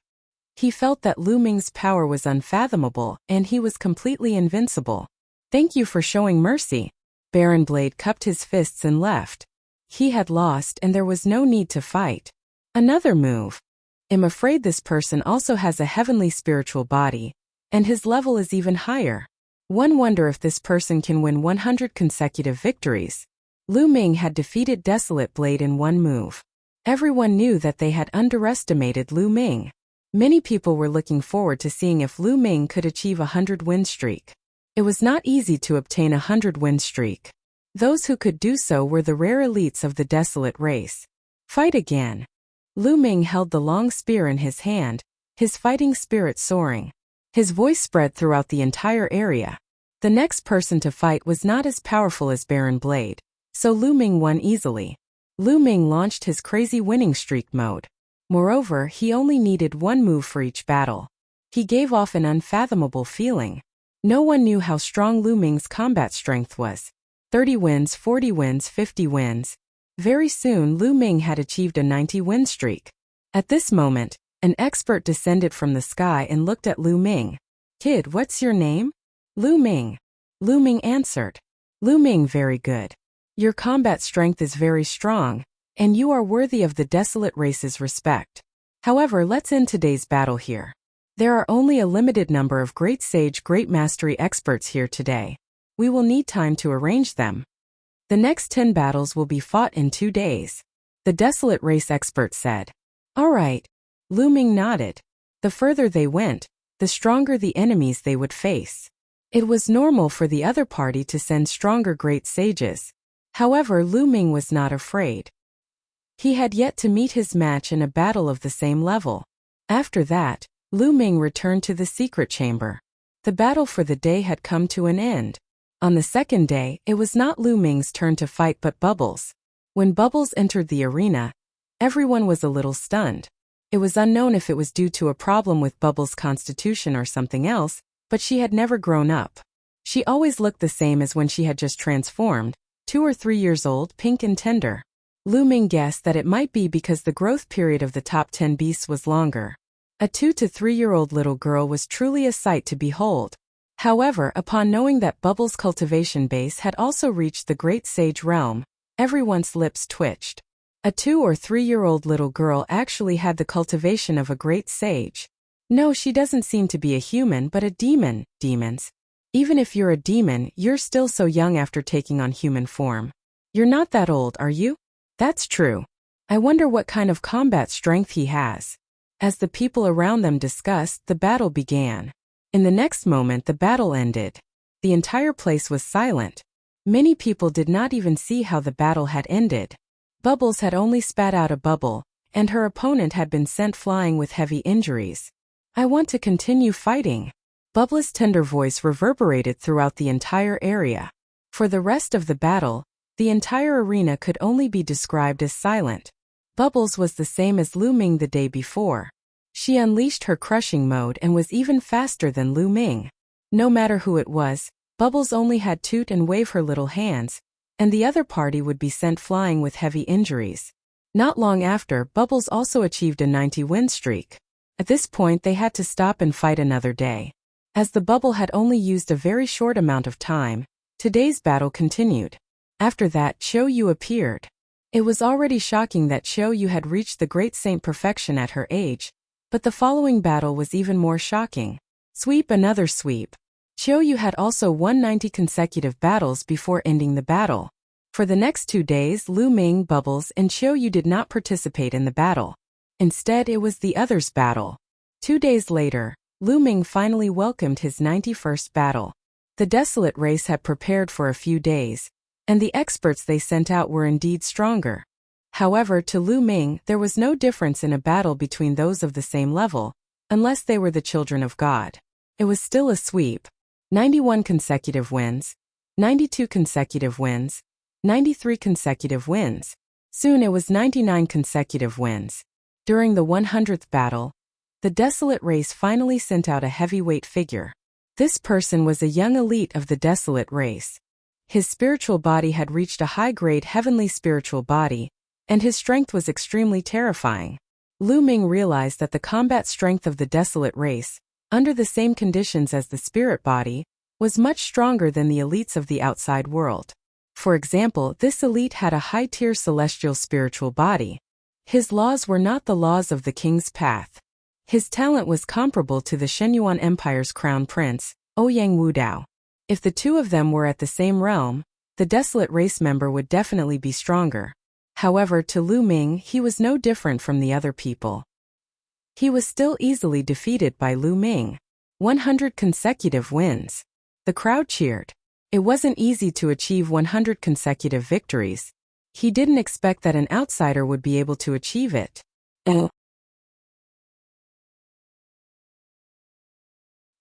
[SPEAKER 1] He felt that Lu Ming's power was unfathomable and he was completely invincible. Thank you for showing mercy. Barren Blade cupped his fists and left. He had lost and there was no need to fight. Another move. I'm afraid this person also has a heavenly spiritual body, and his level is even higher. One wonder if this person can win 100 consecutive victories. Lu Ming had defeated Desolate Blade in one move. Everyone knew that they had underestimated Lu Ming. Many people were looking forward to seeing if Lu Ming could achieve a 100-win streak. It was not easy to obtain a 100-win streak. Those who could do so were the rare elites of the Desolate race. Fight again. Lu Ming held the long spear in his hand, his fighting spirit soaring. His voice spread throughout the entire area. The next person to fight was not as powerful as Barren Blade, so Lu Ming won easily. Lu Ming launched his crazy winning streak mode. Moreover, he only needed one move for each battle. He gave off an unfathomable feeling. No one knew how strong Lu Ming's combat strength was. 30 wins, 40 wins, 50 wins. Very soon Lu Ming had achieved a 90-win streak. At this moment, an expert descended from the sky and looked at Lu Ming. Kid, what's your name? Lu Ming. Lu Ming answered. Lu Ming, very good. Your combat strength is very strong, and you are worthy of the Desolate race's respect. However, let's end today's battle here. There are only a limited number of great sage, great mastery experts here today. We will need time to arrange them. The next 10 battles will be fought in 2 days. The Desolate race expert said. All right. Lu Ming nodded. The further they went, the stronger the enemies they would face. It was normal for the other party to send stronger great sages. However, Lu Ming was not afraid. He had yet to meet his match in a battle of the same level. After that, Lu Ming returned to the secret chamber. The battle for the day had come to an end. On the second day, it was not Lu Ming's turn to fight but Bubbles. When Bubbles entered the arena, everyone was a little stunned. It was unknown if it was due to a problem with Bubbles' constitution or something else, but she had never grown up. She always looked the same as when she had just transformed, 2 or 3 years old, pink and tender. Lu Ming guessed that it might be because the growth period of the top 10 beasts was longer. A 2 to 3-year-old little girl was truly a sight to behold. However, upon knowing that Bubbles' cultivation base had also reached the Great Sage realm, everyone's lips twitched. A 2 or 3-year-old little girl actually had the cultivation of a great sage. No, she doesn't seem to be a human but a demon. Demons. Even if you're a demon, you're still so young after taking on human form. You're not that old, are you? That's true. I wonder what kind of combat strength he has. As the people around them discussed, the battle began. In the next moment, the battle ended. The entire place was silent. Many people did not even see how the battle had ended. Bubbles had only spat out a bubble, and her opponent had been sent flying with heavy injuries. I want to continue fighting. Bubbles' tender voice reverberated throughout the entire area. For the rest of the battle, the entire arena could only be described as silent. Bubbles was the same as Lu Ming the day before. She unleashed her crushing mode and was even faster than Lu Ming. No matter who it was, Bubbles only had toot and wave her little hands, and the other party would be sent flying with heavy injuries. Not long after, Bubbles also achieved a 90-win streak. At this point, they had to stop and fight another day. As the bubble had only used a very short amount of time, today's battle continued. After that, Qiu Yu appeared. It was already shocking that Qiu Yu had reached the great saint perfection at her age, but the following battle was even more shocking. Sweep, another sweep. Qiu Yu had also won 90 consecutive battles before ending the battle. For the next 2 days, Lu Ming, Bubbles, and Qiu Yu did not participate in the battle. Instead, it was the others' battle. 2 days later, Lu Ming finally welcomed his 91st battle. The Desolate race had prepared for a few days, and the experts they sent out were indeed stronger. However, to Lu Ming, there was no difference in a battle between those of the same level, unless they were the children of God. It was still a sweep. 91 consecutive wins, 92 consecutive wins, 93 consecutive wins. Soon it was 99 consecutive wins. During the 100th battle, the Desolate race finally sent out a heavyweight figure. This person was a young elite of the Desolate race. His spiritual body had reached a high-grade heavenly spiritual body, and his strength was extremely terrifying. Lu Ming realized that the combat strength of the Desolate race, under the same conditions as the spirit body, was much stronger than the elites of the outside world. For example, this elite had a high-tier celestial spiritual body. His laws were not the laws of the king's path. His talent was comparable to the Shenyuan Empire's crown prince, Ouyang Wudao. If the two of them were at the same realm, the Desolate race member would definitely be stronger. However, to Lu Ming, he was no different from the other people. He was still easily defeated by Lu Ming. 100 consecutive wins. The crowd cheered. It wasn't easy to achieve 100 consecutive victories. He didn't expect that an outsider would be able to achieve it.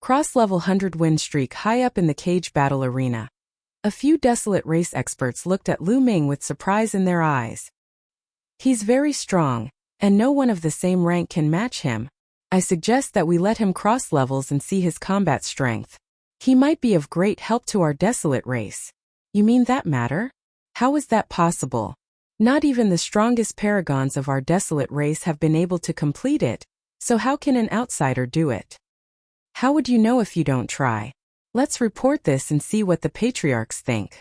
[SPEAKER 1] Cross-level 100-win streak high up in the cage battle arena. A few Desolate race experts looked at Lu Ming with surprise in their eyes. He's very strong, and no one of the same rank can match him. I suggest that we let him cross levels and see his combat strength. He might be of great help to our Desolate race. You mean that matter? How is that possible? Not even the strongest paragons of our Desolate race have been able to complete it, so how can an outsider do it? How would you know if you don't try? Let's report this and see what the patriarchs think.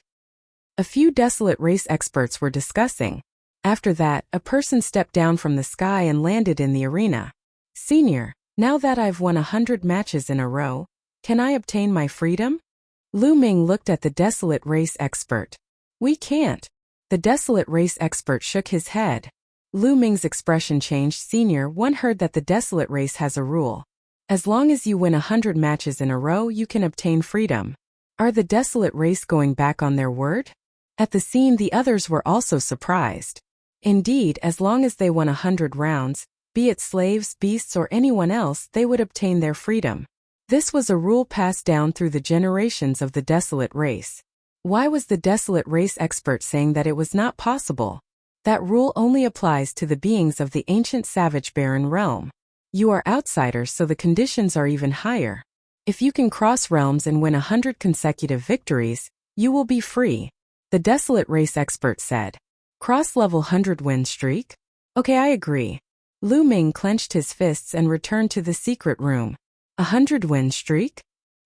[SPEAKER 1] A few Desolate race experts were discussing. After that, a person stepped down from the sky and landed in the arena. Senior, now that I've won 100 matches in a row, can I obtain my freedom? Lu Ming looked at the Desolate race expert. We can't. The Desolate race expert shook his head. Lu Ming's expression changed. Senior, one heard that the Desolate race has a rule. As long as you win 100 matches in a row, you can obtain freedom. Are the Desolate race going back on their word? At the scene, the others were also surprised. Indeed, as long as they won 100 rounds, be it slaves, beasts, or anyone else, they would obtain their freedom. This was a rule passed down through the generations of the Desolate race. Why was the Desolate race expert saying that it was not possible? That rule only applies to the beings of the ancient savage barren realm. You are outsiders, so the conditions are even higher. If you can cross realms and win 100 consecutive victories, you will be free. The Desolate race expert said. Cross-level 100-win streak? Okay, I agree. Lu Ming clenched his fists and returned to the secret room. 100-win streak?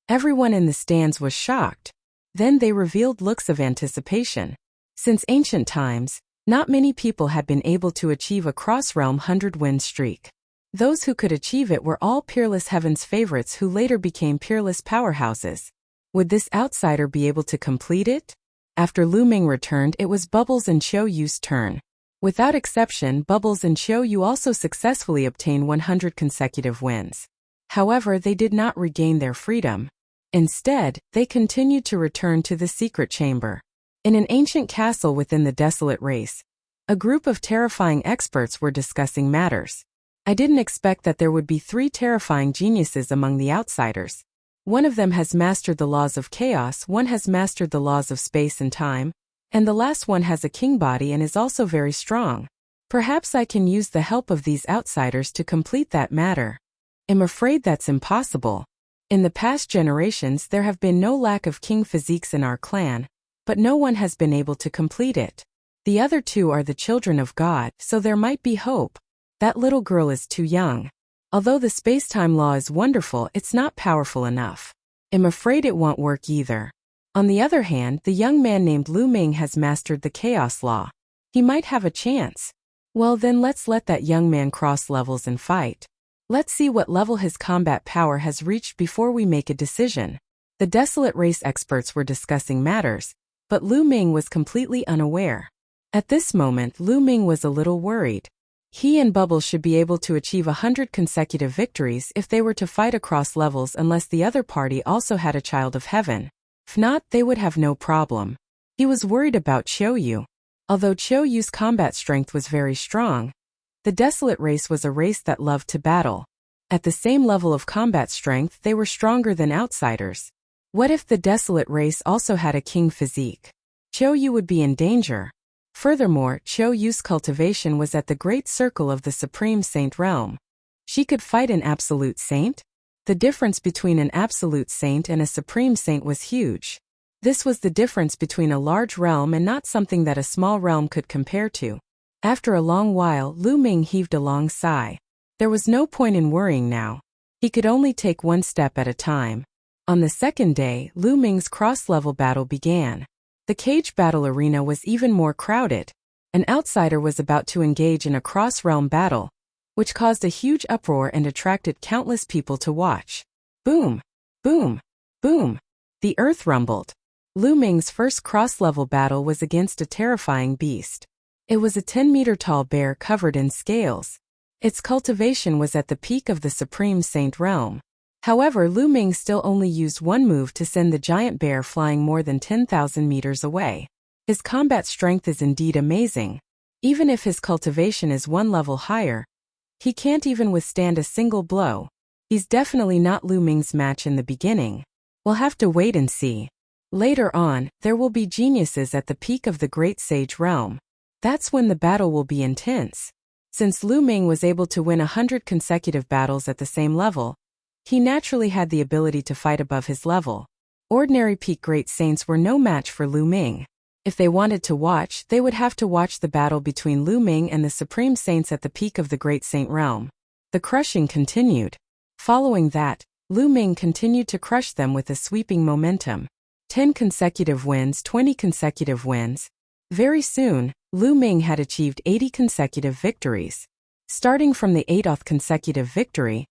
[SPEAKER 1] Everyone in the stands was shocked. Then they revealed looks of anticipation. Since ancient times, not many people had been able to achieve a cross-realm 100-win streak. Those who could achieve it were all Peerless Heaven's favorites who later became peerless powerhouses. Would this outsider be able to complete it? After Lu Ming returned, it was Bubbles and Qiu Yu's turn. Without exception, Bubbles and Qiu Yu also successfully obtained 100 consecutive wins. However, they did not regain their freedom. Instead, they continued to return to the secret chamber. In an ancient castle within the Desolate race, a group of terrifying experts were discussing matters. I didn't expect that there would be 3 terrifying geniuses among the outsiders. One of them has mastered the laws of chaos, one has mastered the laws of space and time, and the last one has a king body and is also very strong. Perhaps I can use the help of these outsiders to complete that matter. I'm afraid that's impossible. In the past generations, there have been no lack of king physiques in our clan, but no one has been able to complete it. The other 2 are the children of God, so there might be hope. That little girl is too young. Although the space-time law is wonderful, it's not powerful enough. I'm afraid it won't work either. On the other hand, the young man named Lu Ming has mastered the chaos law. He might have a chance. Well then let's let that young man cross levels and fight. Let's see what level his combat power has reached before we make a decision. The Desolate race experts were discussing matters, but Lu Ming was completely unaware. At this moment, Lu Ming was a little worried. He and Bubbles should be able to achieve 100 consecutive victories if they were to fight across levels unless the other party also had a child of heaven. If not, they would have no problem. He was worried about Qiu. Although Qiu's combat strength was very strong, the Desolate race was a race that loved to battle. At the same level of combat strength, they were stronger than outsiders. What if the Desolate race also had a king physique? Qiu would be in danger. Furthermore, Qiu's cultivation was at the great circle of the Supreme Saint realm. She could fight an absolute saint? The difference between an absolute saint and a supreme saint was huge. This was the difference between a large realm and not something that a small realm could compare to. After a long while, Lu Ming heaved a long sigh. There was no point in worrying now. He could only take one step at a time. On the second day, Lu Ming's cross-level battle began. The cage battle arena was even more crowded. An outsider was about to engage in a cross-realm battle, which caused a huge uproar and attracted countless people to watch. Boom! Boom! Boom! The earth rumbled. Lu Ming's first cross-level battle was against a terrifying beast. It was a 10-meter-tall bear covered in scales. Its cultivation was at the peak of the Supreme Saint realm. However, Lu Ming still only used one move to send the giant bear flying more than 10,000 meters away. His combat strength is indeed amazing. Even if his cultivation is one level higher, he can't even withstand a single blow. He's definitely not Lu Ming's match in the beginning. We'll have to wait and see. Later on, there will be geniuses at the peak of the Great Sage realm. That's when the battle will be intense. Since Lu Ming was able to win 100 consecutive battles at the same level, he naturally had the ability to fight above his level. Ordinary peak Great Saints were no match for Lu Ming. If they wanted to watch, they would have to watch the battle between Lu Ming and the Supreme Saints at the peak of the Great Saint realm. The crushing continued. Following that, Lu Ming continued to crush them with a sweeping momentum. 10 consecutive wins, 20 consecutive wins. Very soon, Lu Ming had achieved 80 consecutive victories. Starting from the 80th consecutive victory,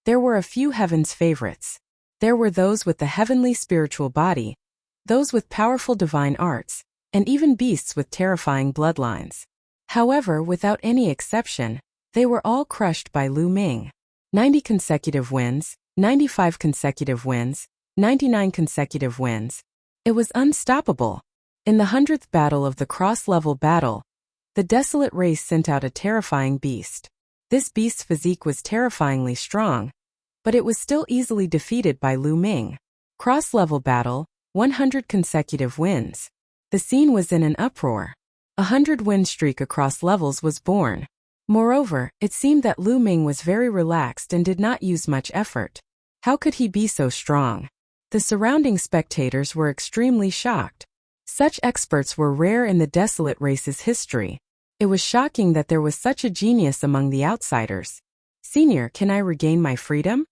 [SPEAKER 1] there were a few heaven's favorites. There were those with the heavenly spiritual body, those with powerful divine arts, and even beasts with terrifying bloodlines. However, without any exception, they were all crushed by Lu Ming. 90 consecutive wins, 95 consecutive wins, 99 consecutive wins. It was unstoppable. In the 100th battle of the cross-level battle, the Desolate race sent out a terrifying beast. This beast's physique was terrifyingly strong, but it was still easily defeated by Lu Ming. Cross-level battle, 100 consecutive wins. The scene was in an uproar. A 100-win streak across levels was born. Moreover, it seemed that Lu Ming was very relaxed and did not use much effort. How could he be so strong? The surrounding spectators were extremely shocked. Such experts were rare in the Desolate race's history. It was shocking that there was such a genius among the outsiders. Senior, can I regain my freedom?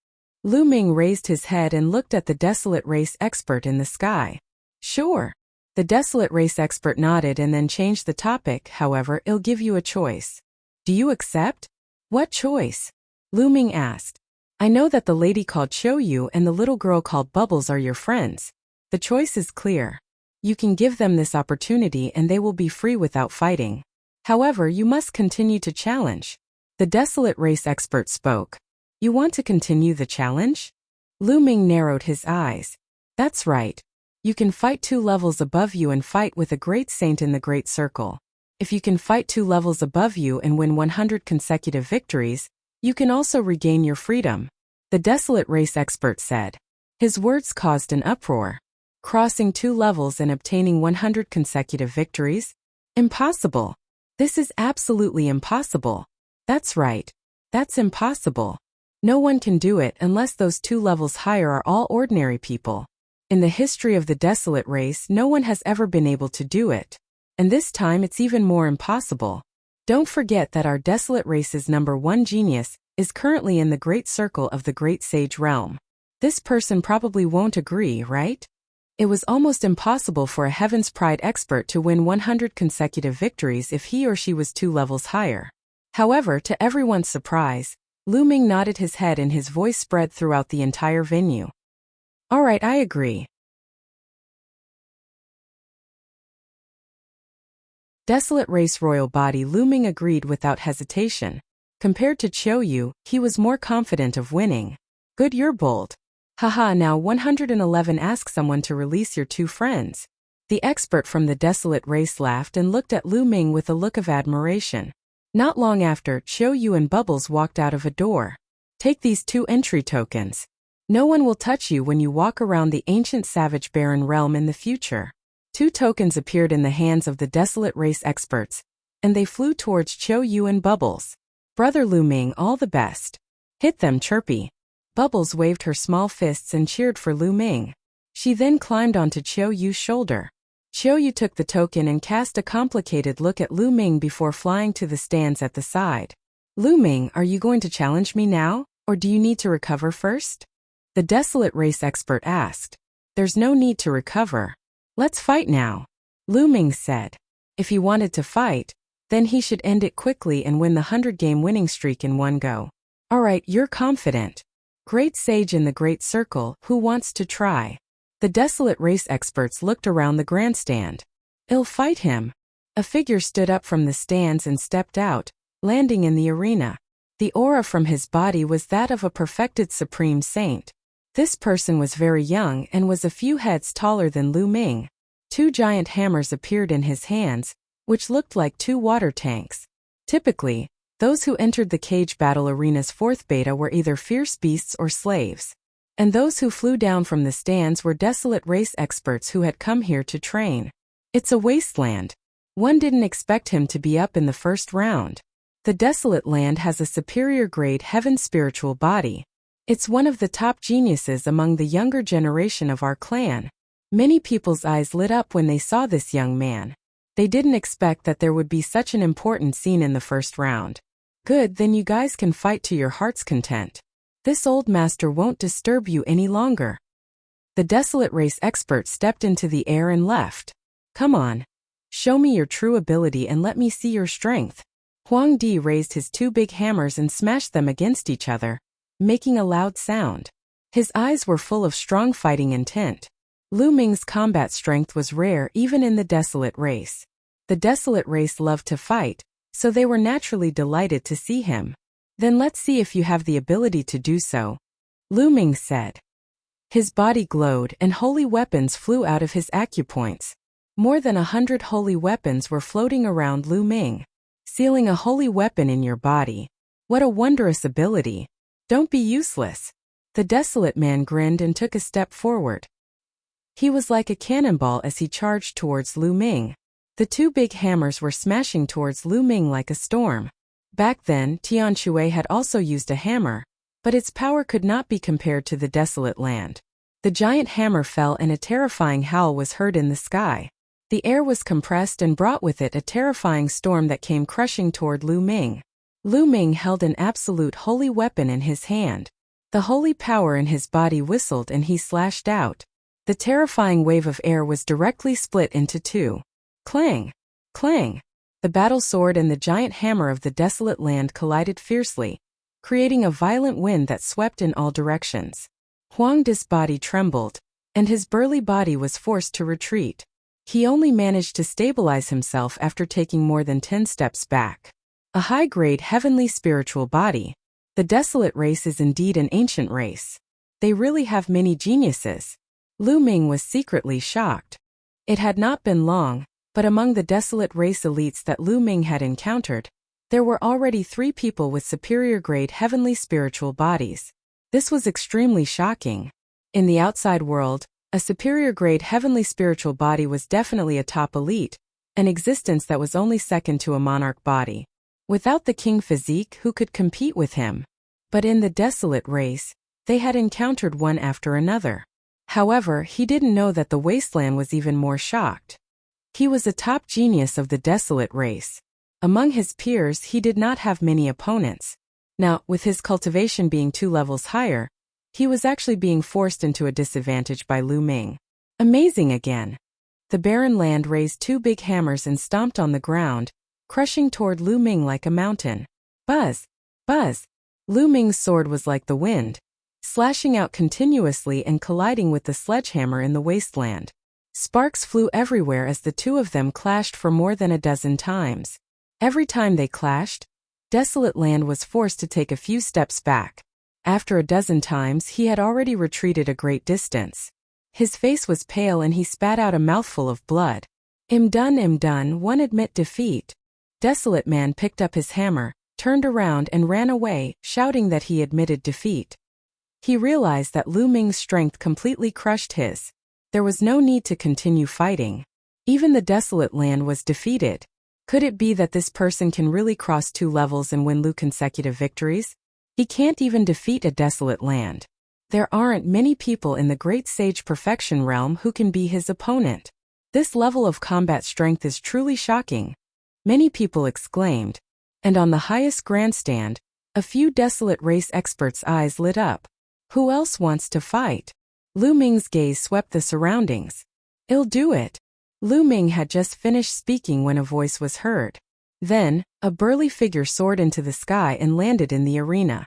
[SPEAKER 1] Lu Ming raised his head and looked at the Desolate race expert in the sky. Sure. The Desolate race expert nodded and then changed the topic. However, I'll give you a choice. Do you accept? What choice? Lu Ming asked. I know that the lady called Qiu and the little girl called Bubbles are your friends. The choice is clear. You can give them this opportunity and they will be free without fighting. However, you must continue to challenge. The Desolate race expert spoke. You want to continue the challenge? Lu Ming narrowed his eyes. That's right. You can fight 2 levels above you and fight with a great saint in the Great Circle. If you can fight 2 levels above you and win 100 consecutive victories, you can also regain your freedom, the Desolate race expert said. His words caused an uproar. Crossing 2 levels and obtaining 100 consecutive victories? Impossible. This is absolutely impossible. That's right. That's impossible. No one can do it unless those 2 levels higher are all ordinary people. In the history of the Desolate race, no one has ever been able to do it. And this time it's even more impossible. Don't forget that our Desolate race's #1 genius is currently in the Great Circle of the Great Sage realm. This person probably won't agree, right? It was almost impossible for a Heaven's Pride expert to win 100 consecutive victories if he or she was 2 levels higher. However, to everyone's surprise, Lu Ming nodded his head and his voice spread throughout the entire venue. All right, I agree. Desolate race royal body. Lu Ming agreed without hesitation. Compared to Qiu, he was more confident of winning. Good, you're bold. Haha, now 111 ask someone to release your two friends. The expert from the Desolate race laughed and looked at Lu Ming with a look of admiration. Not long after, Qiu Yu and Bubbles walked out of a door. Take these 2 entry tokens. No one will touch you when you walk around the ancient savage barren realm in the future. 2 tokens appeared in the hands of the Desolate race experts, and they flew towards Qiu Yu and Bubbles. Brother Lu Ming, all the best. Hit them, Chirpy. Bubbles waved her small fists and cheered for Lu Ming. She then climbed onto Qiu Yu's shoulder. Qiu Yu took the token and cast a complicated look at Lu Ming before flying to the stands at the side. Lu Ming, are you going to challenge me now, or do you need to recover first? The Desolate race expert asked. There's no need to recover. Let's fight now. Lu Ming said. If he wanted to fight, then he should end it quickly and win the 100-game winning streak in one go. Alright, you're confident. Great sage in the great circle, who wants to try? The Desolate race experts looked around the grandstand. I'll fight him. A figure stood up from the stands and stepped out, landing in the arena. The aura from his body was that of a perfected supreme saint. This person was very young and was a few heads taller than Lu Ming. 2 giant hammers appeared in his hands, which looked like 2 water tanks. Typically, those who entered the cage battle arena's 4th beta were either fierce beasts or slaves. And those who flew down from the stands were Desolate race experts who had come here to train. It's a wasteland. One didn't expect him to be up in the first round. The Desolate land has a superior grade heaven spiritual body. It's one of the top geniuses among the younger generation of our clan. Many people's eyes lit up when they saw this young man. They didn't expect that there would be such an important scene in the first round. Good, then you guys can fight to your heart's content. This old master won't disturb you any longer. The Desolate race expert stepped into the air and left. Come on. Show me your true ability and let me see your strength. Huang Di raised his 2 big hammers and smashed them against each other, making a loud sound. His eyes were full of strong fighting intent. Lu Ming's combat strength was rare even in the Desolate race. The Desolate race loved to fight, so they were naturally delighted to see him. Then let's see if you have the ability to do so, Lu Ming said. His body glowed and holy weapons flew out of his acupoints. More than 100 holy weapons were floating around Lu Ming. Sealing a holy weapon in your body. What a wondrous ability. Don't be useless. The Desolate man grinned and took a step forward. He was like a cannonball as he charged towards Lu Ming. The 2 big hammers were smashing towards Lu Ming like a storm. Back then, Tian Shui had also used a hammer, but its power could not be compared to the Desolate land. The giant hammer fell and a terrifying howl was heard in the sky. The air was compressed and brought with it a terrifying storm that came crushing toward Lu Ming. Lu Ming held an absolute holy weapon in his hand. The holy power in his body whistled and he slashed out. The terrifying wave of air was directly split into 2. Clang! Clang! The battle sword and the giant hammer of the Desolate land collided fiercely, creating a violent wind that swept in all directions. Huang Di's body trembled, and his burly body was forced to retreat. He only managed to stabilize himself after taking more than 10 steps back. A high-grade heavenly spiritual body. The Desolate race is indeed an ancient race. They really have many geniuses. Lu Ming was secretly shocked. It had not been long, but among the Desolate race elites that Lu Ming had encountered, there were already 3 people with superior-grade heavenly spiritual bodies. This was extremely shocking. In the outside world, a superior-grade heavenly spiritual body was definitely a top elite, an existence that was only second to a monarch body. Without the king physique, who could compete with him? But in the Desolate race, they had encountered one after another. However, he didn't know that the wasteland was even more shocked. He was a top genius of the Desolate race. Among his peers, he did not have many opponents. Now, with his cultivation being 2 levels higher, he was actually being forced into a disadvantage by Lu Ming. Amazing again. The barren land raised 2 big hammers and stomped on the ground, crushing toward Lu Ming like a mountain. Buzz! Buzz! Lu Ming's sword was like the wind, slashing out continuously and colliding with the sledgehammer in the wasteland. Sparks flew everywhere as the 2 of them clashed for more than a dozen times. Every time they clashed, Desolate land was forced to take a few steps back. After a dozen times, he had already retreated a great distance. His face was pale and he spat out a mouthful of blood. I'm done, one admit defeat. Desolate Man picked up his hammer, turned around and ran away, shouting that he admitted defeat. He realized that Lu Ming's strength completely crushed his. There was no need to continue fighting. Even the Desolate Land was defeated. Could it be that this person can really cross 2 levels and win Lu consecutive victories? He can't even defeat a Desolate Land. There aren't many people in the Great Sage Perfection realm who can be his opponent. This level of combat strength is truly shocking. Many people exclaimed. And on the highest grandstand, a few Desolate race experts' eyes lit up. Who else wants to fight? Lu Ming's gaze swept the surroundings. I'll do it. Lu Ming had just finished speaking when a voice was heard. Then, a burly figure soared into the sky and landed in the arena.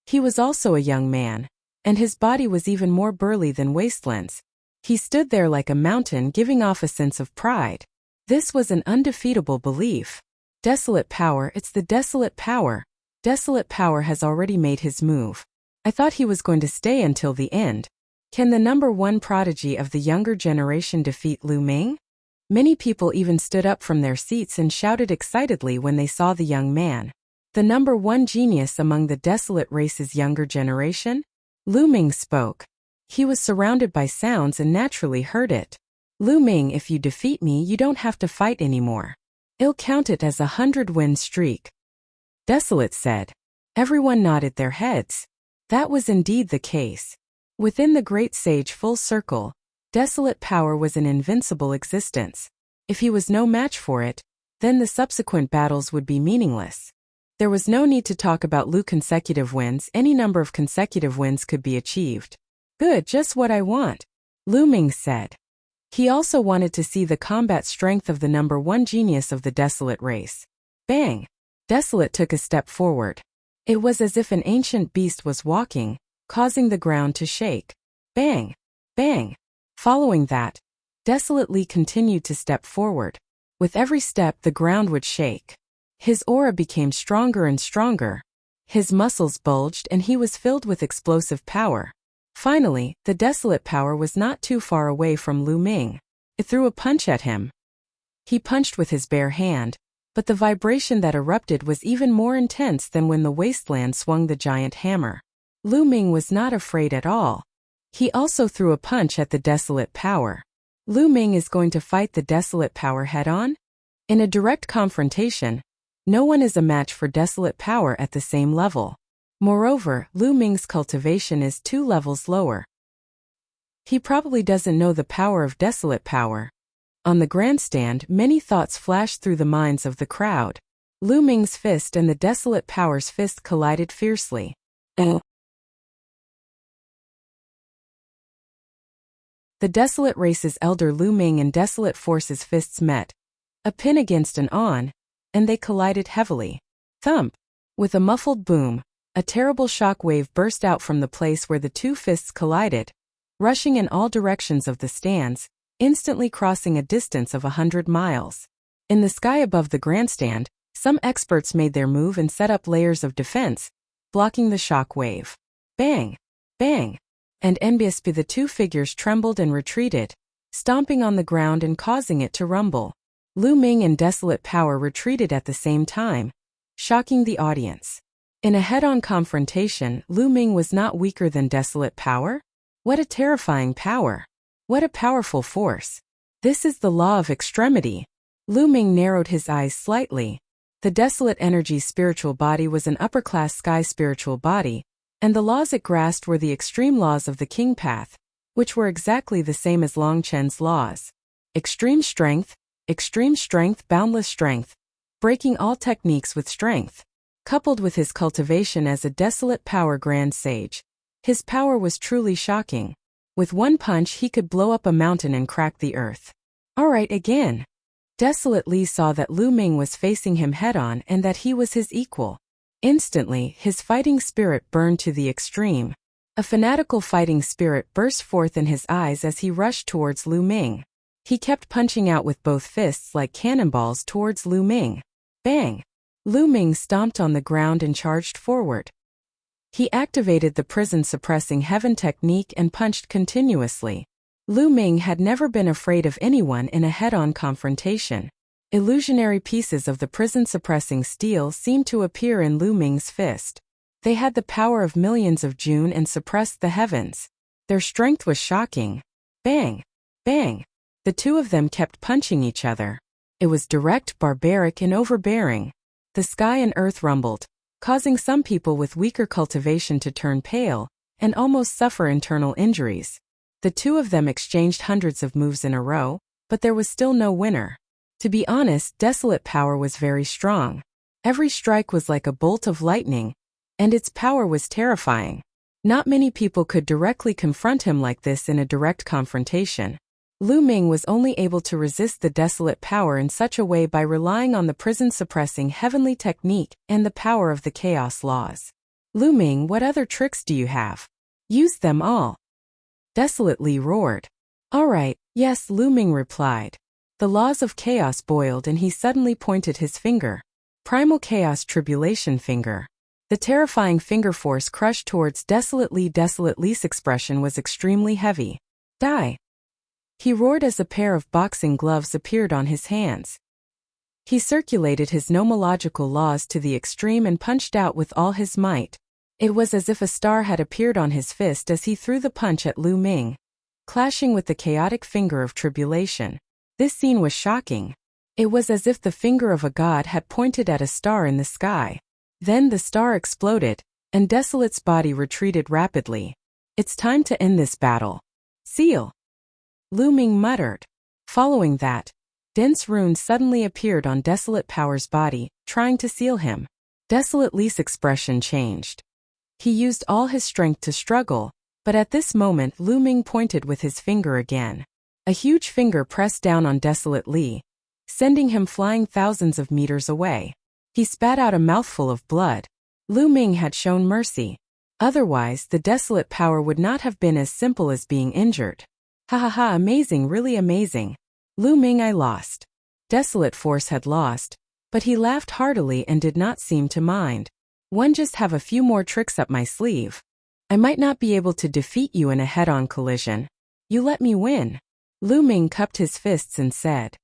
[SPEAKER 1] He was also a young man, and his body was even more burly than Wasteland's. He stood there like a mountain, giving off a sense of pride. This was an undefeatable belief. Desolate power, it's the Desolate power. Desolate power has already made his move. I thought he was going to stay until the end. Can the #1 prodigy of the younger generation defeat Lu Ming? Many people even stood up from their seats and shouted excitedly when they saw the young man. The #1 genius among the Desolate race's younger generation? Lu Ming spoke. He was surrounded by sounds and naturally heard it. Lu Ming, if you defeat me, you don't have to fight anymore. I'll count it as a 100-win streak. Desolate said. Everyone nodded their heads. That was indeed the case. Within the Great Sage full circle, Desolate power was an invincible existence. If he was no match for it, then the subsequent battles would be meaningless. There was no need to talk about Lu consecutive wins. Any number of consecutive wins could be achieved. Good, just what I want, Lu Ming said. He also wanted to see the combat strength of the #1 genius of the Desolate race. Bang! Desolate took a step forward. It was as if an ancient beast was walking, causing the ground to shake. Bang! Bang! Following that, Desolately continued to step forward. With every step, the ground would shake. His aura became stronger and stronger. His muscles bulged and he was filled with explosive power. Finally, the Desolate power was not too far away from Lu Ming. It threw a punch at him. He punched with his bare hand, but the vibration that erupted was even more intense than when the Wasteland swung the giant hammer. Lu Ming was not afraid at all. He also threw a punch at the Desolate power. Lu Ming is going to fight the Desolate power head-on? In a direct confrontation, no one is a match for Desolate power at the same level. Moreover, Lu Ming's cultivation is 2 levels lower. He probably doesn't know the power of Desolate power. On the grandstand, many thoughts flashed through the minds of the crowd. Lu Ming's fist and the Desolate power's fist collided fiercely. The Desolate race's elder Lu Ming and Desolate force's fists met, a pin against an on, and they collided heavily. Thump! With a muffled boom, a terrible shock wave burst out from the place where the 2 fists collided, rushing in all directions of the stands, instantly crossing a distance of 100 miles. In the sky above the grandstand, some experts made their move and set up layers of defense, blocking the shock wave. Bang! Bang! And enviously the 2 figures trembled and retreated, stomping on the ground and causing it to rumble. Lu Ming and Desolate power retreated at the same time, shocking the audience. In a head-on confrontation, Lu Ming was not weaker than Desolate power? What a terrifying power! What a powerful force! This is the law of extremity. Lu Ming narrowed his eyes slightly. The Desolate energy's spiritual body was an upper-class sky spiritual body, and the laws it grasped were the extreme laws of the King Path, which were exactly the same as Long Chen's laws. Extreme strength, boundless strength, breaking all techniques with strength. Coupled with his cultivation as a Desolate power grand sage, his power was truly shocking. With one punch he could blow up a mountain and crack the earth. Alright again. Desolate Li saw that Lu Ming was facing him head-on and that he was his equal. Instantly, his fighting spirit burned to the extreme. A fanatical fighting spirit burst forth in his eyes as he rushed towards Lu Ming. He kept punching out with both fists like cannonballs towards Lu Ming. Bang! Lu Ming stomped on the ground and charged forward. He activated the prison-suppressing heaven technique and punched continuously. Lu Ming had never been afraid of anyone in a head-on confrontation. Illusionary pieces of the prison-suppressing steel seemed to appear in Lu Ming's fist. They had the power of millions of June and suppressed the heavens. Their strength was shocking. Bang! Bang! The two of them kept punching each other. It was direct, barbaric, and overbearing. The sky and earth rumbled, causing some people with weaker cultivation to turn pale and almost suffer internal injuries. The two of them exchanged hundreds of moves in a row, but there was still no winner. To be honest, Desolate power was very strong. Every strike was like a bolt of lightning, and its power was terrifying. Not many people could directly confront him like this in a direct confrontation. Lu Ming was only able to resist the Desolate power in such a way by relying on the prison-suppressing heavenly technique and the power of the chaos laws. Lu Ming, what other tricks do you have? Use them all. Desolate roared. All right, yes, Lu Ming replied. The laws of chaos boiled and he suddenly pointed his finger. Primal chaos tribulation finger. The terrifying finger force crushed towards Desolate. Desolate Lee's expression was extremely heavy. Die! He roared as a pair of boxing gloves appeared on his hands. He circulated his nomological laws to the extreme and punched out with all his might. It was as if a star had appeared on his fist as he threw the punch at Lu Ming, clashing with the chaotic finger of tribulation. This scene was shocking. It was as if the finger of a god had pointed at a star in the sky. Then the star exploded, and Desolate's body retreated rapidly. It's time to end this battle. Seal! Lu Ming muttered. Following that, dense runes suddenly appeared on Desolate Power's body, trying to seal him. Desolate Lee's expression changed. He used all his strength to struggle, but at this moment Lu Ming pointed with his finger again. A huge finger pressed down on Desolate Lee, sending him flying thousands of meters away. He spat out a mouthful of blood. Lu Ming had shown mercy. Otherwise, the Desolate power would not have been as simple as being injured. Ha ha ha, amazing, really amazing. Lu Ming, I lost. Desolate force had lost, but he laughed heartily and did not seem to mind. One, just have a few more tricks up my sleeve. I might not be able to defeat you in a head-on collision. You let me win. Lu Ming cupped his fists and said.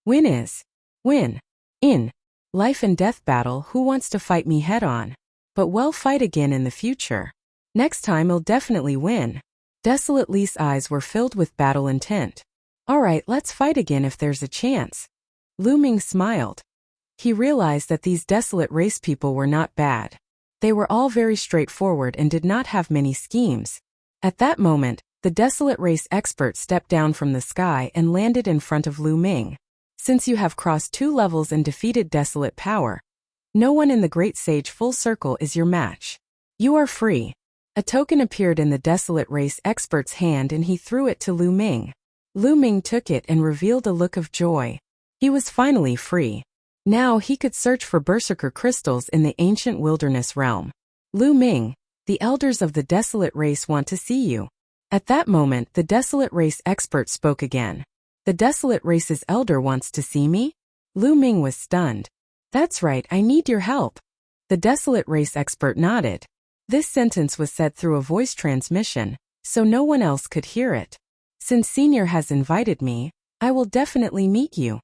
[SPEAKER 1] Win is. Win. In. Life and death battle, who wants to fight me head-on? But we'll fight again in the future. Next time I'll definitely win. Desolate Lee's eyes were filled with battle intent. Alright, let's fight again if there's a chance. Lu Ming smiled. He realized that these Desolate race people were not bad. They were all very straightforward and did not have many schemes. At that moment, the Desolate race expert stepped down from the sky and landed in front of Lu Ming. Since you have crossed 2 levels and defeated Desolate power, no one in the Great Sage Full Circle is your match. You are free. A token appeared in the Desolate race expert's hand and he threw it to Lu Ming. Lu Ming took it and revealed a look of joy. He was finally free. Now he could search for berserker crystals in the ancient wilderness realm. Lu Ming, the elders of the Desolate race want to see you. At that moment, the Desolate race expert spoke again. The Desolate race's elder wants to see me? Lu Ming was stunned. That's right, I need your help. The Desolate race expert nodded. This sentence was said through a voice transmission, so no one else could hear it. Since Senior has invited me, I will definitely meet you.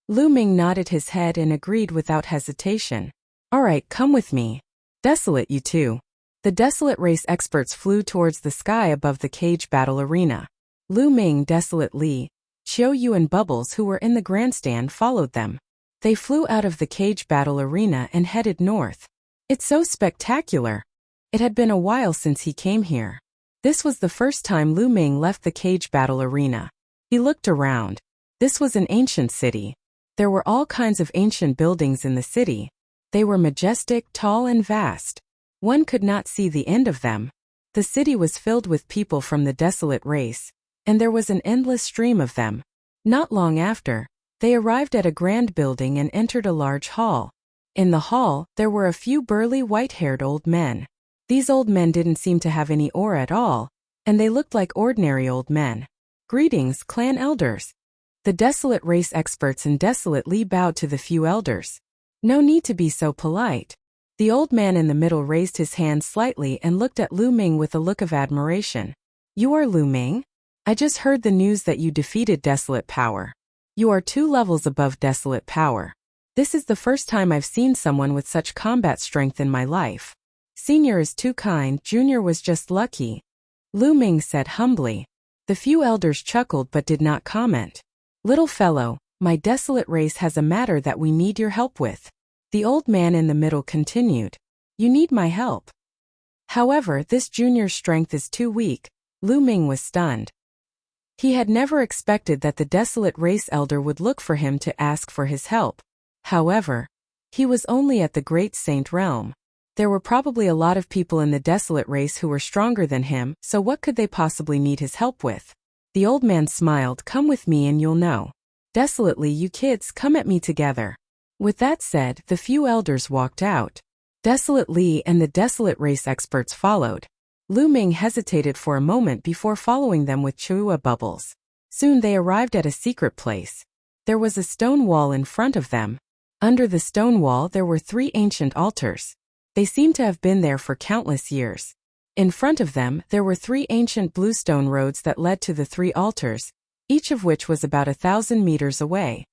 [SPEAKER 1] Lu Ming nodded his head and agreed without hesitation. Alright, come with me. Desolate, you too. The Desolate race experts flew towards the sky above the cage battle arena. Lu Ming, Desolate Lee, Qiu Yu and Bubbles, who were in the grandstand, followed them. They flew out of the cage battle arena and headed north. It's so spectacular. It had been a while since he came here. This was the first time Lu Ming left the cage battle arena. He looked around. This was an ancient city. There were all kinds of ancient buildings in the city. They were majestic, tall, and vast. One could not see the end of them. The city was filled with people from the Desolate race, and there was an endless stream of them. Not long after, they arrived at a grand building and entered a large hall. In the hall, there were a few burly white-haired old men. These old men didn't seem to have any aura at all, and they looked like ordinary old men. Greetings, clan elders. The Desolate race experts and Desolate Lee bowed to the few elders. No need to be so polite. The old man in the middle raised his hand slightly and looked at Lu Ming with a look of admiration. You are Lu Ming? I just heard the news that you defeated Desolate Power. You are 2 levels above Desolate Power. This is the first time I've seen someone with such combat strength in my life. Senior is too kind, Junior was just lucky, Lu Ming said humbly. The few elders chuckled but did not comment. Little fellow, my Desolate race has a matter that we need your help with. The old man in the middle continued. You need my help. However, this junior's strength is too weak. Lu Ming was stunned. He had never expected that the Desolate race elder would look for him to ask for his help. However, he was only at the Great Saint realm. There were probably a lot of people in the Desolate race who were stronger than him, so what could they possibly need his help with? The old man smiled. Come with me and you'll know. Desolately, you kids, come at me together. With that said, the few elders walked out. Desolate Li and the Desolate race experts followed. Lu Ming hesitated for a moment before following them with Chua bubbles. Soon they arrived at a secret place. There was a stone wall in front of them. Under the stone wall there were 3 ancient altars. They seemed to have been there for countless years. In front of them there were 3 ancient bluestone roads that led to the 3 altars, each of which was about 1,000 meters away.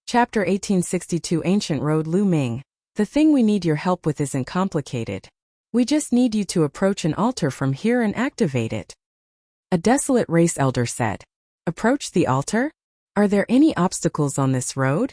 [SPEAKER 1] Chapter 1862 Ancient Road Lu Ming. The thing we need your help with isn't complicated. We just need you to approach an altar from here and activate it. A Desolate race elder said. Approach the altar? Are there any obstacles on this road?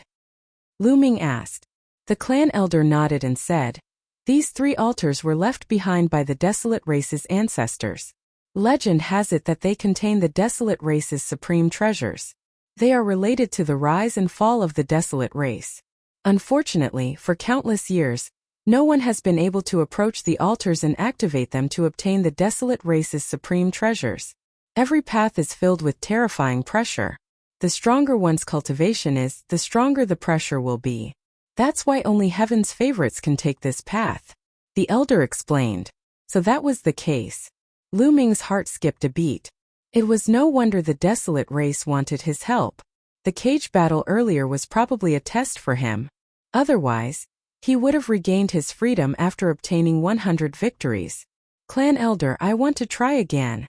[SPEAKER 1] Lu Ming asked. The clan elder nodded and said, these 3 altars were left behind by the Desolate race's ancestors. Legend has it that they contain the Desolate race's supreme treasures. They are related to the rise and fall of the Desolate race. Unfortunately, for countless years, no one has been able to approach the altars and activate them to obtain the Desolate race's supreme treasures. Every path is filled with terrifying pressure. The stronger one's cultivation is, the stronger the pressure will be. That's why only heaven's favorites can take this path. The elder explained. So that was the case. Lu Ming's heart skipped a beat. It was no wonder the Desolate race wanted his help. The cage battle earlier was probably a test for him. Otherwise, he would have regained his freedom after obtaining 100 victories. Clan elder, I want to try again.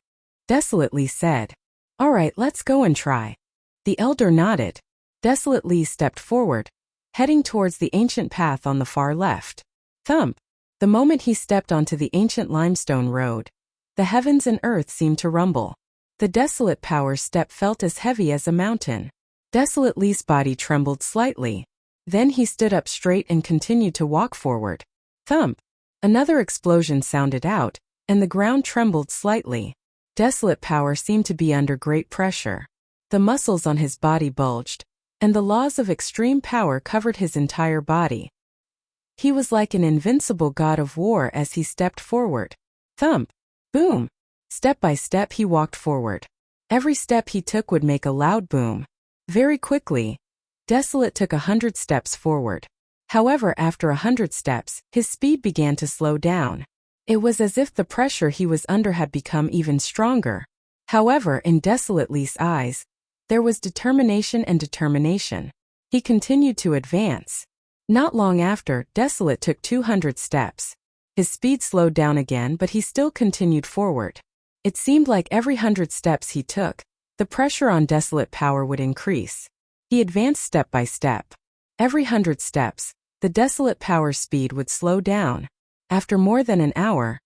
[SPEAKER 1] Desolately said. Alright, let's go and try. The elder nodded. Desolate Li stepped forward, heading towards the ancient path on the far left. Thump! The moment he stepped onto the ancient limestone road, the heavens and earth seemed to rumble. The Desolate Power's step felt as heavy as a mountain. Desolate Li's body trembled slightly. Then he stood up straight and continued to walk forward. Thump! Another explosion sounded out, and the ground trembled slightly. Desolate Power seemed to be under great pressure. The muscles on his body bulged, and the laws of extreme power covered his entire body. He was like an invincible god of war as he stepped forward. Thump! Boom! Step by step he walked forward. Every step he took would make a loud boom. Very quickly, Desolate took 100 steps forward. However, after 100 steps, his speed began to slow down. It was as if the pressure he was under had become even stronger. However, in Desolate Li's eyes, there was determination and determination. He continued to advance. Not long after, Desolate took 200 steps. His speed slowed down again, but he still continued forward. It seemed like every 100 steps he took, the pressure on Desolate Power would increase. He advanced step by step. Every 100 steps, the Desolate Power's speed would slow down. After more than an hour,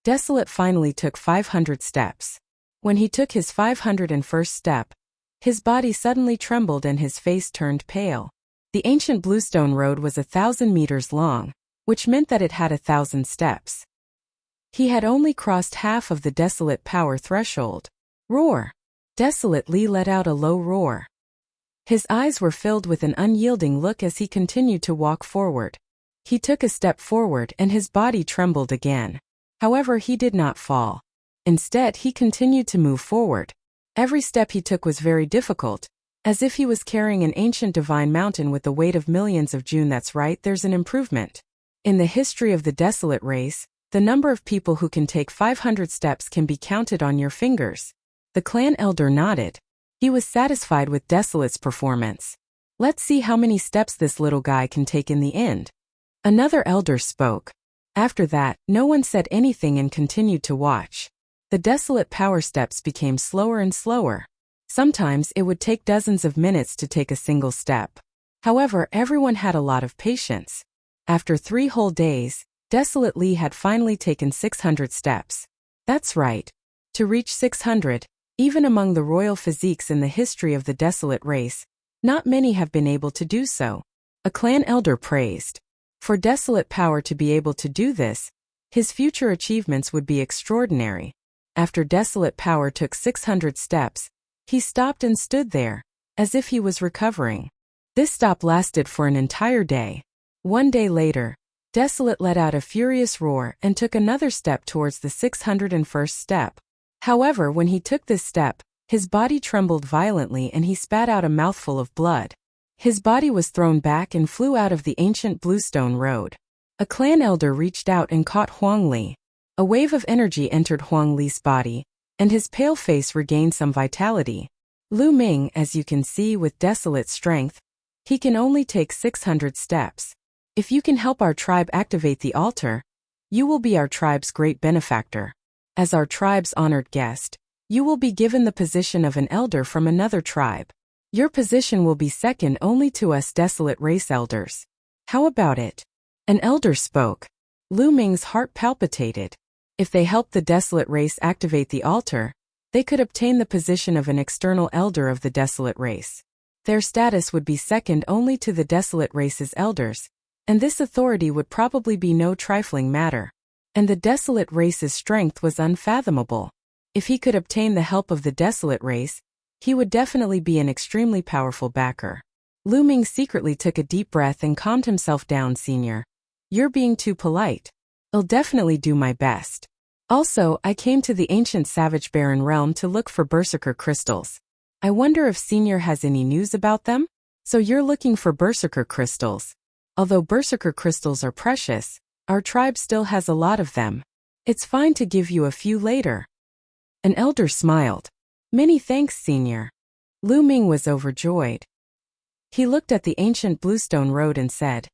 [SPEAKER 1] Desolate finally took 500 steps. When he took his 501st step, his body suddenly trembled and his face turned pale. The ancient bluestone road was 1,000 meters long, which meant that it had 1,000 steps. He had only crossed half of the Desolate Power threshold. Roar! Desolate Li let out a low roar. His eyes were filled with an unyielding look as he continued to walk forward. He took a step forward and his body trembled again. However, he did not fall. Instead, he continued to move forward. Every step he took was very difficult, as if he was carrying an ancient divine mountain with the weight of millions of June. That's right, there's an improvement. In the history of the Desolate race, the number of people who can take 500 steps can be counted on your fingers. The clan elder nodded. He was satisfied with Desolate's performance. Let's see how many steps this little guy can take in the end. Another elder spoke. After that, no one said anything and continued to watch. The desolate power steps became slower and slower. Sometimes it would take dozens of minutes to take a single step. However, everyone had a lot of patience. After 3 whole days, Desolate Lee had finally taken 600 steps. That's right. To reach 600, even among the royal physiques in the history of the Desolate race, not many have been able to do so. A clan elder praised. For Desolate Power to be able to do this, his future achievements would be extraordinary. After Desolate Power took 600 steps, he stopped and stood there, as if he was recovering. This stop lasted for an entire day. 1 day later, Desolate let out a furious roar and took another step towards the 601st step. However, when he took this step, his body trembled violently and he spat out a mouthful of blood. His body was thrown back and flew out of the ancient bluestone road. A clan elder reached out and caught Huang Li. A wave of energy entered Huang Li's body, and his pale face regained some vitality. Lu Ming, as you can see with Desolate strength, he can only take 600 steps. If you can help our tribe activate the altar, you will be our tribe's great benefactor. As our tribe's honored guest, you will be given the position of an elder from another tribe. Your position will be second only to us Desolate race elders. How about it? An elder spoke. Lu Ming's heart palpitated. If they helped the Desolate race activate the altar, they could obtain the position of an external elder of the Desolate race. Their status would be second only to the Desolate race's elders, and this authority would probably be no trifling matter. And the Desolate race's strength was unfathomable. If he could obtain the help of the Desolate race, he would definitely be an extremely powerful backer. Lu Ming secretly took a deep breath and calmed himself down. Senior, you're being too polite. I'll definitely do my best. Also, I came to the ancient savage barren realm to look for berserker crystals. I wonder if Senior has any news about them? So you're looking for berserker crystals. Although berserker crystals are precious, our tribe still has a lot of them. It's fine to give you a few later. An elder smiled. Many thanks, Senior. Lu Ming was overjoyed. He looked at the ancient bluestone road and said,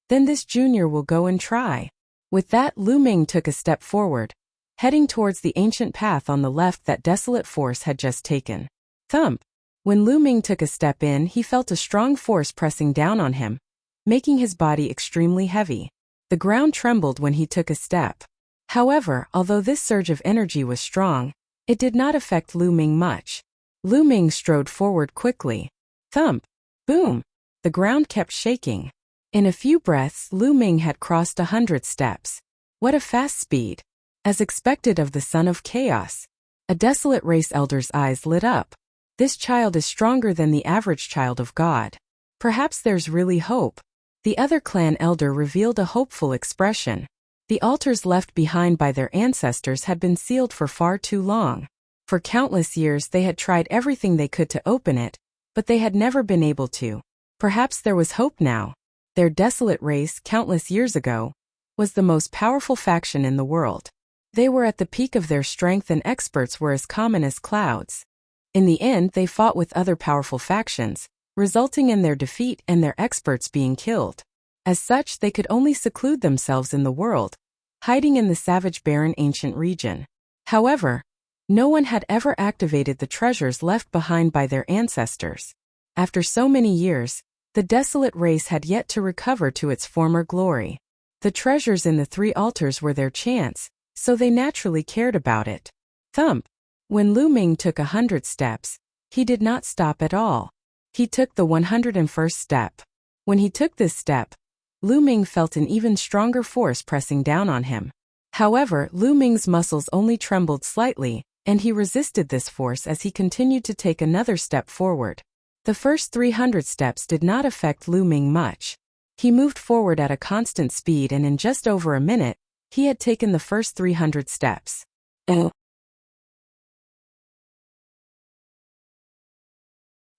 [SPEAKER 1] then this junior will go and try. With that, Lu Ming took a step forward, heading towards the ancient path on the left that Desolate force had just taken. Thump! When Lu Ming took a step in, he felt a strong force pressing down on him, making his body extremely heavy. The ground trembled when he took a step. However, although this surge of energy was strong, it did not affect Lu Ming much. Lu Ming strode forward quickly. Thump! Boom! The ground kept shaking. In a few breaths, Lu Ming had crossed 100 steps. What a fast speed! As expected of the Son of Chaos. A Desolate race elder's eyes lit up. This child is stronger than the average child of God. Perhaps there's really hope. The other clan elder revealed a hopeful expression. The altars left behind by their ancestors had been sealed for far too long. For countless years they had tried everything they could to open it, but they had never been able to. Perhaps there was hope now. Their Desolate race, countless years ago, was the most powerful faction in the world. They were at the peak of their strength and experts were as common as clouds. In the end, they fought with other powerful factions, resulting in their defeat and their experts being killed. As such, they could only seclude themselves in the world, hiding in the savage barren ancient region. However, no one had ever activated the treasures left behind by their ancestors. After so many years, the Desolate race had yet to recover to its former glory. The treasures in the 3 altars were their chance, so they naturally cared about it. Thump! When Lu Ming took 100 steps, he did not stop at all. He took the 101st step. When he took this step, Lu Ming felt an even stronger force pressing down on him. However, Lu Ming's muscles only trembled slightly, and he resisted this force as he continued to take another step forward. The first 300 steps did not affect Lu Ming much. He moved forward at a constant speed and in just over a minute, he had taken the first 300 steps.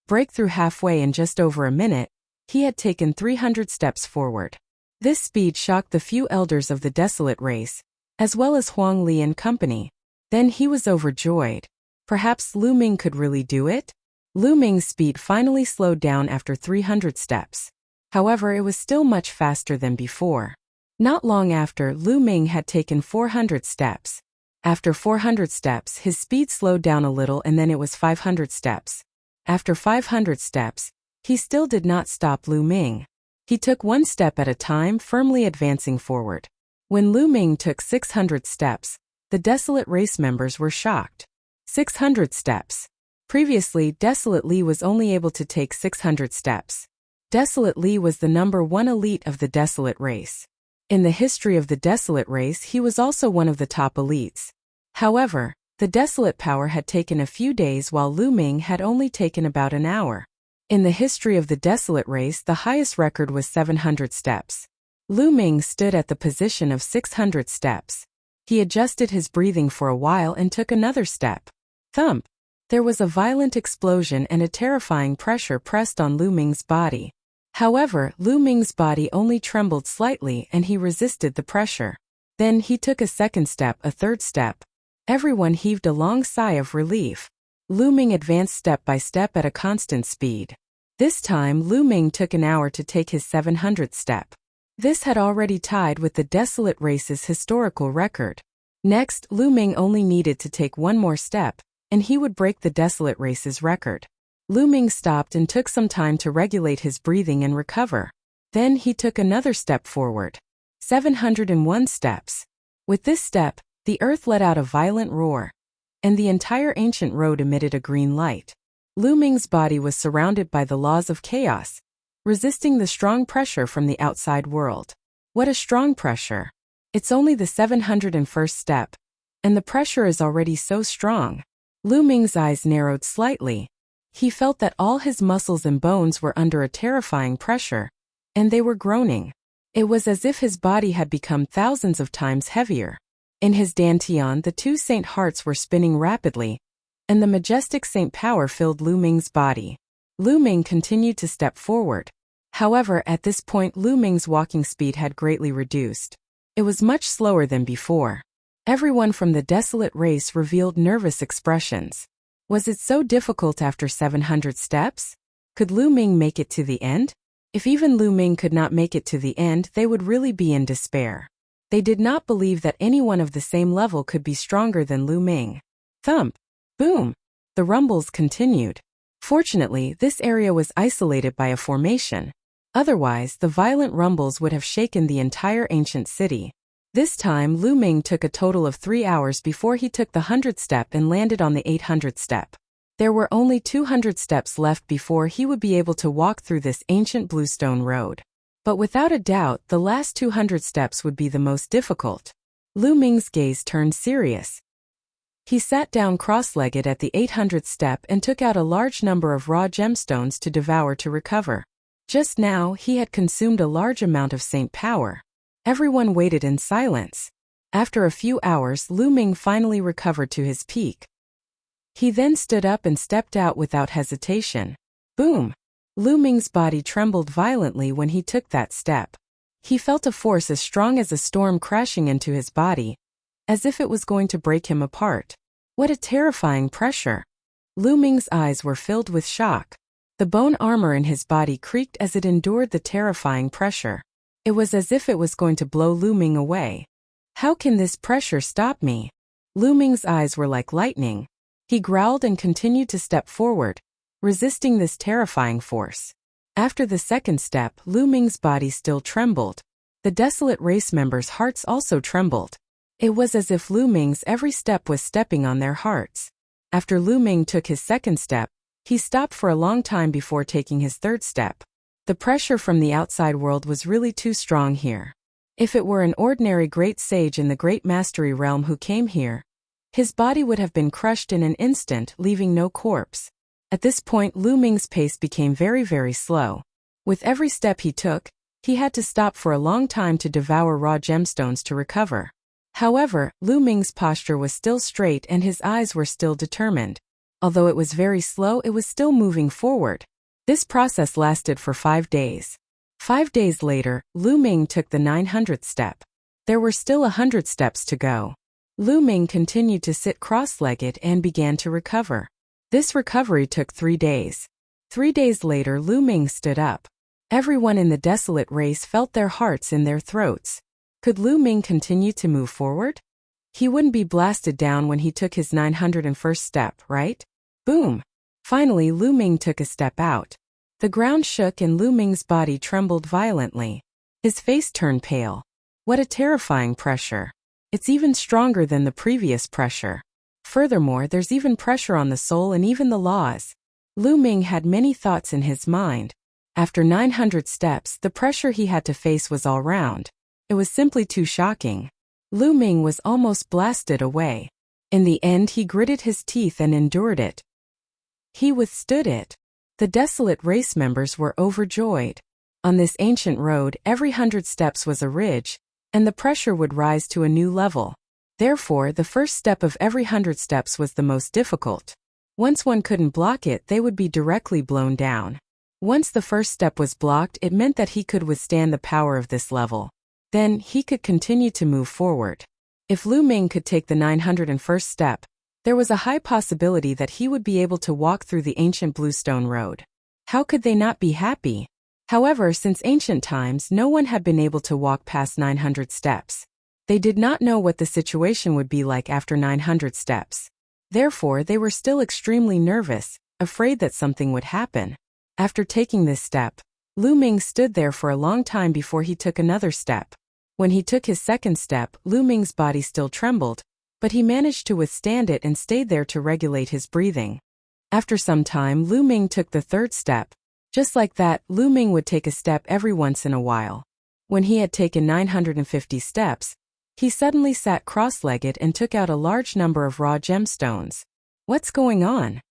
[SPEAKER 1] Breakthrough halfway in just over a minute, he had taken 300 steps forward. This speed shocked the few elders of the Desolate race, as well as Huang Li and company. Then he was overjoyed. Perhaps Lu Ming could really do it? Lu Ming's speed finally slowed down after 300 steps. However, it was still much faster than before. Not long after, Lu Ming had taken 400 steps. After 400 steps, his speed slowed down a little and then it was 500 steps. After 500 steps, he still did not stop Lu Ming. He took one step at a time, firmly advancing forward. When Lu Ming took 600 steps, the Desolate race members were shocked. 600 steps. Previously, Desolate Li was only able to take 600 steps. Desolate Li was the #1 elite of the Desolate race. In the history of the Desolate race, he was also one of the top elites. However, the Desolate power had taken a few days while Lu Ming had only taken about an hour. In the history of the Desolate race, the highest record was 700 steps. Lu Ming stood at the position of 600 steps. He adjusted his breathing for a while and took another step. Thump! There was a violent explosion and a terrifying pressure pressed on Lu Ming's body. However, Lu Ming's body only trembled slightly and he resisted the pressure. Then he took a second step, a third step. Everyone heaved a long sigh of relief. Lu Ming advanced step by step at a constant speed. This time, Lu Ming took an hour to take his 700th step. This had already tied with the Desolate race's historical record. Next, Lu Ming only needed to take one more step, and he would break the Desolate race's record. Lu Ming stopped and took some time to regulate his breathing and recover. Then he took another step forward. 701 steps. With this step, the earth let out a violent roar, and the entire ancient road emitted a green light. Lu Ming's body was surrounded by the laws of chaos, resisting the strong pressure from the outside world. What a strong pressure! It's only the 701st step, and the pressure is already so strong. Lu Ming's eyes narrowed slightly. He felt that all his muscles and bones were under a terrifying pressure, and they were groaning. It was as if his body had become thousands of times heavier. In his dantian, the two saint hearts were spinning rapidly, and the majestic saint power filled Lu Ming's body. Lu Ming continued to step forward. However, at this point Lu Ming's walking speed had greatly reduced. It was much slower than before. Everyone from the Desolate race revealed nervous expressions. Was it so difficult after 700 steps? Could Lu Ming make it to the end? If even Lu Ming could not make it to the end, they would really be in despair. They did not believe that anyone of the same level could be stronger than Lu Ming. Thump! Boom! The rumbles continued. Fortunately, this area was isolated by a formation. Otherwise, the violent rumbles would have shaken the entire ancient city. This time, Lu Ming took a total of 3 hours before he took the 100th step and landed on the 800th step. There were only 200 steps left before he would be able to walk through this ancient bluestone road. But without a doubt, the last 200 steps would be the most difficult. Lu Ming's gaze turned serious. He sat down cross-legged at the 800th step and took out a large number of raw gemstones to devour to recover. Just now, he had consumed a large amount of saint power. Everyone waited in silence. After a few hours, Lu Ming finally recovered to his peak. He then stood up and stepped out without hesitation. Boom! Lu Ming's body trembled violently when he took that step. He felt a force as strong as a storm crashing into his body, as if it was going to break him apart. What a terrifying pressure! Lu Ming's eyes were filled with shock. The bone armor in his body creaked as it endured the terrifying pressure. It was as if it was going to blow Lu Ming away. How can this pressure stop me? Lu Ming's eyes were like lightning. He growled and continued to step forward, resisting this terrifying force. After the second step, Lu Ming's body still trembled. The Desolate race members' hearts also trembled. It was as if Lu Ming's every step was stepping on their hearts. After Lu Ming took his second step, he stopped for a long time before taking his third step. The pressure from the outside world was really too strong here. If it were an ordinary great sage in the Great Mastery realm who came here, his body would have been crushed in an instant, leaving no corpse. At this point, Lu Ming's pace became very, very slow. With every step he took, he had to stop for a long time to devour raw gemstones to recover. However, Lu Ming's posture was still straight and his eyes were still determined. Although it was very slow, it was still moving forward. This process lasted for 5 days. 5 days later, Lu Ming took the 900th step. There were still 100 steps to go. Lu Ming continued to sit cross-legged and began to recover. This recovery took 3 days. 3 days later, Ming stood up. Everyone in the Desolate race felt their hearts in their throats. Could Ming continue to move forward? He wouldn't be blasted down when he took his 901st step, right? Boom! Finally, Ming took a step out. The ground shook and Ming's body trembled violently. His face turned pale. What a terrifying pressure. It's even stronger than the previous pressure. Furthermore, there's even pressure on the soul and even the laws. Ming had many thoughts in his mind. After 900 steps, the pressure he had to face was all round. It was simply too shocking. Ming was almost blasted away. In the end, he gritted his teeth and endured it. He withstood it. The Desolate race members were overjoyed. On this ancient road, every 100 steps was a ridge, and the pressure would rise to a new level. Therefore, the first step of every 100 steps was the most difficult. Once one couldn't block it, they would be directly blown down. Once the first step was blocked, it meant that he could withstand the power of this level. Then, he could continue to move forward. If Ming could take the 901st step, there was a high possibility that he would be able to walk through the ancient bluestone road. How could they not be happy? However, since ancient times, no one had been able to walk past 900 steps. They did not know what the situation would be like after 900 steps. Therefore, they were still extremely nervous, afraid that something would happen. After taking this step, Ming stood there for a long time before he took another step. When he took his second step, Ming's body still trembled, but he managed to withstand it and stayed there to regulate his breathing. After some time, Ming took the third step. Just like that, Ming would take a step every once in a while. When he had taken 950 steps, he suddenly sat cross-legged and took out a large number of raw gemstones. What's going on?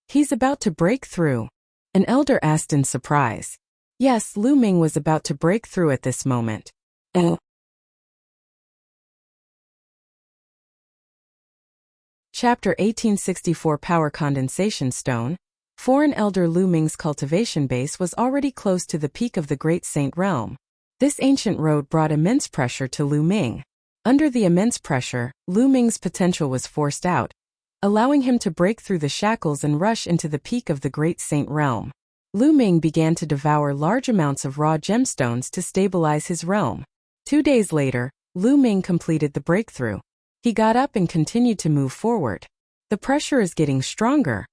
[SPEAKER 1] He's about to break through. An elder asked in surprise. Yes, Ming was about to break through at this moment. Chapter 1864 Power Condensation Stone. Foreign elder Ming's cultivation base was already close to the peak of the Great Saint Realm. This ancient road brought immense pressure to Ming. Under the immense pressure, Ming's potential was forced out, allowing him to break through the shackles and rush into the peak of the Great Saint Realm. Ming began to devour large amounts of raw gemstones to stabilize his realm. 2 days later, Ming completed the breakthrough. He got up and continued to move forward. The pressure is getting stronger,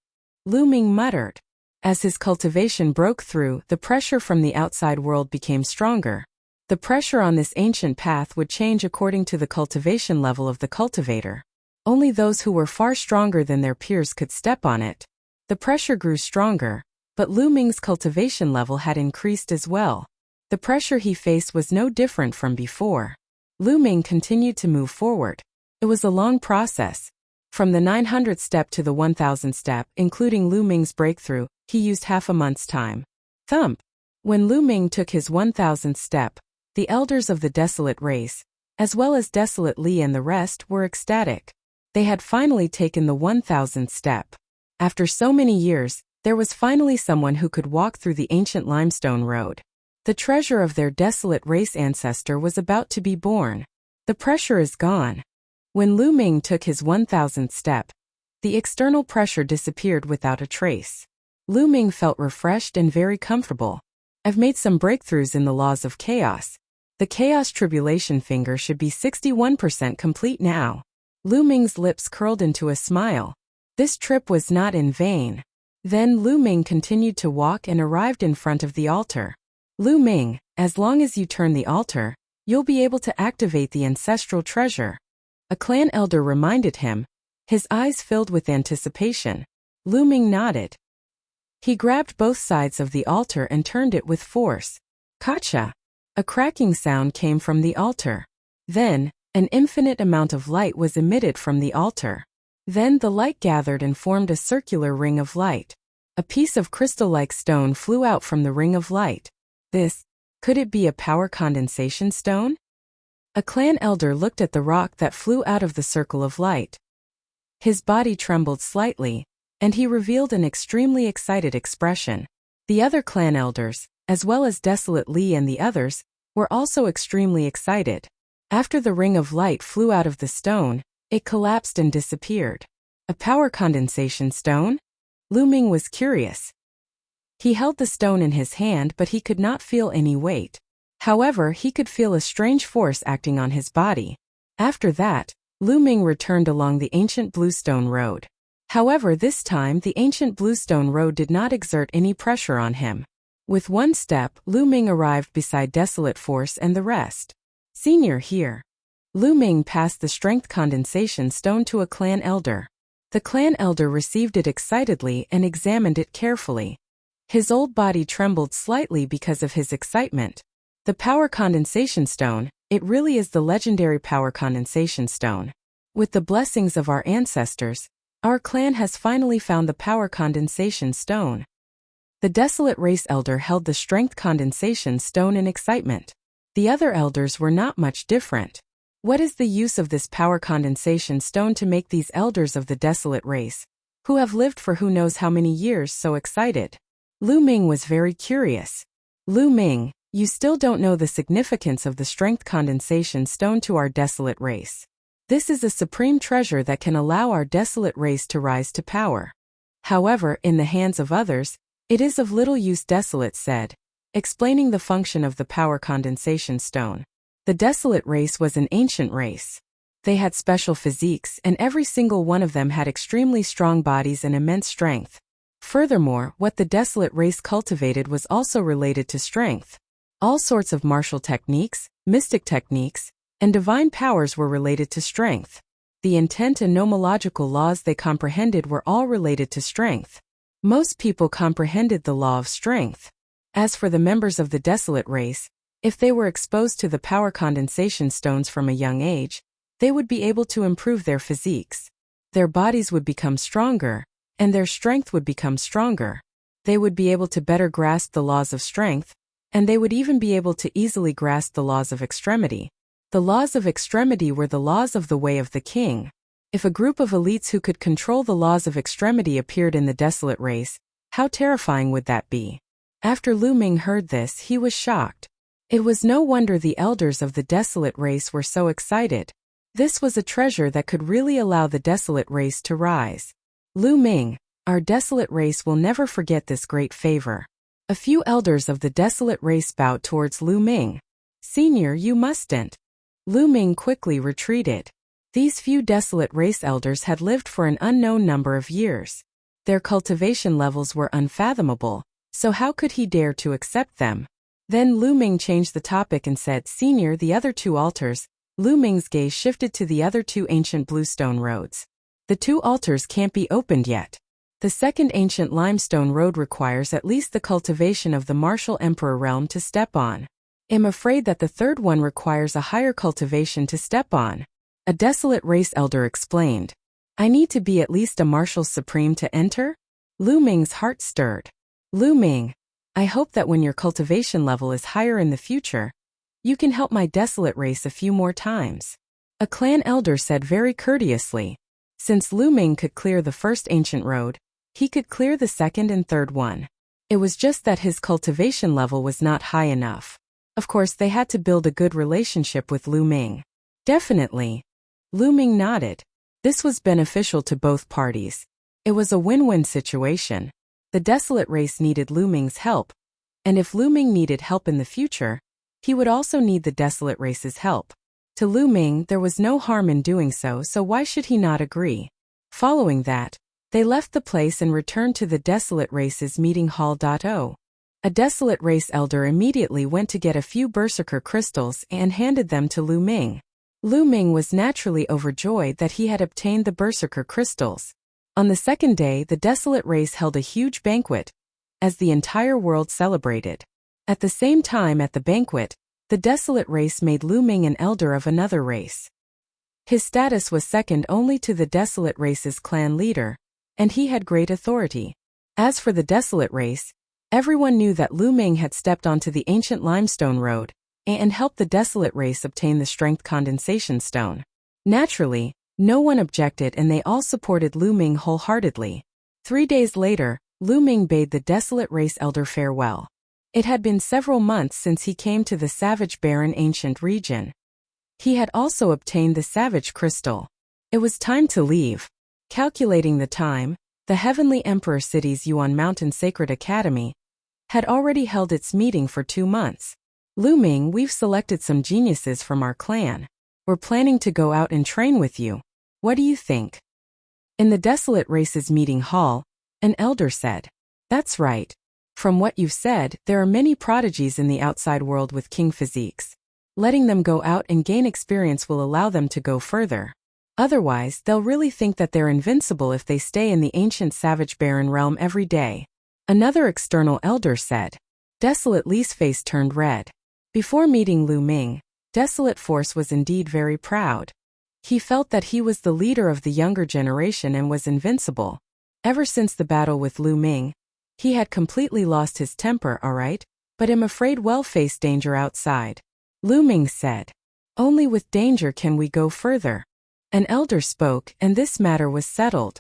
[SPEAKER 1] Ming muttered. As his cultivation broke through, the pressure from the outside world became stronger. The pressure on this ancient path would change according to the cultivation level of the cultivator. Only those who were far stronger than their peers could step on it. The pressure grew stronger, but Ming's cultivation level had increased as well. The pressure he faced was no different from before. Ming continued to move forward. It was a long process. From the 900th step to the 1000th step, including Ming's breakthrough, he used half a month's time. Thump! When Ming took his 1000th step, the elders of the Desolate race, as well as Desolate Li and the rest, were ecstatic. They had finally taken the 1000th step. After so many years, there was finally someone who could walk through the ancient limestone road. The treasure of their Desolate race ancestor was about to be born. The pressure is gone. When Ming took his 1000th step, the external pressure disappeared without a trace. Ming felt refreshed and very comfortable. I've made some breakthroughs in the laws of chaos. The chaos tribulation finger should be 61% complete now. Ming's lips curled into a smile. This trip was not in vain. Then Ming continued to walk and arrived in front of the altar. Ming, as long as you turn the altar, you'll be able to activate the ancestral treasure. A clan elder reminded him. His eyes filled with anticipation. Ming nodded. He grabbed both sides of the altar and turned it with force. Kacha! A cracking sound came from the altar. Then, an infinite amount of light was emitted from the altar. Then the light gathered and formed a circular ring of light. A piece of crystal-like stone flew out from the ring of light. Could it be a power condensation stone? A clan elder looked at the rock that flew out of the circle of light. His body trembled slightly, and he revealed an extremely excited expression. The other clan elders, as well as Desolate Li and the others, were also extremely excited. After the ring of light flew out of the stone, it collapsed and disappeared. A power condensation stone? Lu Ming was curious. He held the stone in his hand, but he could not feel any weight. However, he could feel a strange force acting on his body. After that, Lu Ming returned along the ancient bluestone road. However, this time the ancient bluestone road did not exert any pressure on him. With one step, Lu Ming arrived beside Desolate Force and the rest. Senior here. Lu Ming passed the strength condensation stone to a clan elder. The clan elder received it excitedly and examined it carefully. His old body trembled slightly because of his excitement. The power condensation stone, it really is the legendary power condensation stone. With the blessings of our ancestors, our clan has finally found the power condensation stone. The Desolate Race elder held the strength condensation stone in excitement. The other elders were not much different. What is the use of this power condensation stone to make these elders of the Desolate Race, who have lived for who knows how many years, so excited? Lu Ming was very curious. Lu Ming, you still don't know the significance of the strength condensation stone to our Desolate Race. This is a supreme treasure that can allow our Desolate Race to rise to power. However, in the hands of others, it is of little use, Desolate said, explaining the function of the power condensation stone. The Desolate Race was an ancient race. They had special physiques, and every single one of them had extremely strong bodies and immense strength. Furthermore, what the Desolate Race cultivated was also related to strength. All sorts of martial techniques, mystic techniques, and divine powers were related to strength. The intent and nomological laws they comprehended were all related to strength. Most people comprehended the law of strength. As for the members of the Desolate Race, if they were exposed to the power condensation stones from a young age, they would be able to improve their physiques. Their bodies would become stronger, and their strength would become stronger. They would be able to better grasp the laws of strength, and they would even be able to easily grasp the laws of extremity. The laws of extremity were the laws of the way of the king. If a group of elites who could control the laws of extremity appeared in the Desolate Race, how terrifying would that be? After Lu Ming heard this, he was shocked. It was no wonder the elders of the Desolate Race were so excited. This was a treasure that could really allow the Desolate Race to rise. Lu Ming, our Desolate Race will never forget this great favor. A few elders of the Desolate Race bowed towards Lu Ming. Senior, you mustn't. Lu Ming quickly retreated. These few Desolate Race elders had lived for an unknown number of years. Their cultivation levels were unfathomable, so how could he dare to accept them? Then Lu Ming changed the topic and said, Senior, the other two altars. Lu Ming's gaze shifted to the other two ancient bluestone roads. The two altars can't be opened yet. The second ancient limestone road requires at least the cultivation of the martial emperor realm to step on. I'm afraid that the third one requires a higher cultivation to step on. A Desolate Race elder explained. I need to be at least a martial supreme to enter? Lu Ming's heart stirred. Lu Ming, I hope that when your cultivation level is higher in the future, you can help my Desolate Race a few more times. A clan elder said very courteously. Since Lu Ming could clear the first ancient road, he could clear the second and third one. It was just that his cultivation level was not high enough. Of course, they had to build a good relationship with Lu Ming. Definitely. Lu Ming nodded. This was beneficial to both parties. It was a win-win situation. The Desolate Race needed Lu Ming's help, and if Lu Ming needed help in the future, he would also need the Desolate Race's help. To Lu Ming, there was no harm in doing so why should he not agree? Following that, they left the place and returned to the Desolate Race's meeting hall. A Desolate Race elder immediately went to get a few berserker crystals and handed them to Lu Ming. Lu Ming was naturally overjoyed that he had obtained the berserker crystals. On the second day, the Desolate Race held a huge banquet, as the entire world celebrated. At the same time at the banquet, the Desolate Race made Lu Ming an elder of another race. His status was second only to the Desolate Race's clan leader, and he had great authority. As for the Desolate Race, everyone knew that Lu Ming had stepped onto the ancient limestone road and helped the Desolate Race obtain the strength condensation stone. Naturally, no one objected and they all supported Lu Ming wholeheartedly. 3 days later, Lu Ming bade the Desolate Race elder farewell. It had been several months since he came to the savage barren ancient region. He had also obtained the savage crystal. It was time to leave. Calculating the time, the Heavenly Emperor City's Yuan Mountain Sacred Academy had already held its meeting for 2 months. Lu Ming, we've selected some geniuses from our clan. We're planning to go out and train with you. What do you think? In the Desolate Races meeting hall, an elder said, That's right. From what you've said, there are many prodigies in the outside world with king physiques. Letting them go out and gain experience will allow them to go further. Otherwise, they'll really think that they're invincible if they stay in the ancient savage barren realm every day. Another external elder said. Desolate Li's face turned red. Before meeting Lu Ming, Desolate Force was indeed very proud. He felt that he was the leader of the younger generation and was invincible. Ever since the battle with Lu Ming, he had completely lost his temper, alright, but I'm afraid we'll face danger outside. Lu Ming said. Only with danger can we go further. An elder spoke, and this matter was settled.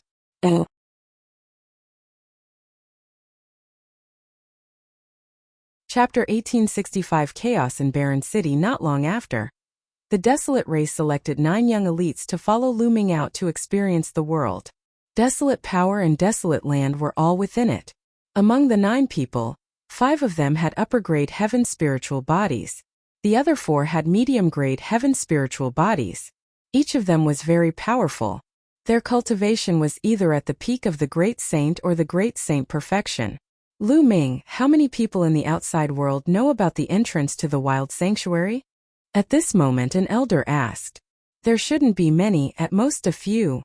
[SPEAKER 1] Chapter 1865 Chaos in Barren City. Not long after, the Desolate race selected 9 young elites to follow Lu Ming out to experience the world. Desolate power and desolate land were all within it. Among the 9 people, 5 of them had upper-grade heaven spiritual bodies. The other 4 had medium-grade heaven spiritual bodies. Each of them was very powerful. Their cultivation was either at the peak of the Great Saint or the Great Saint perfection. Lu Ming, how many people in the outside world know about the entrance to the wild sanctuary? At this moment an elder asked. There shouldn't be many, at most a few.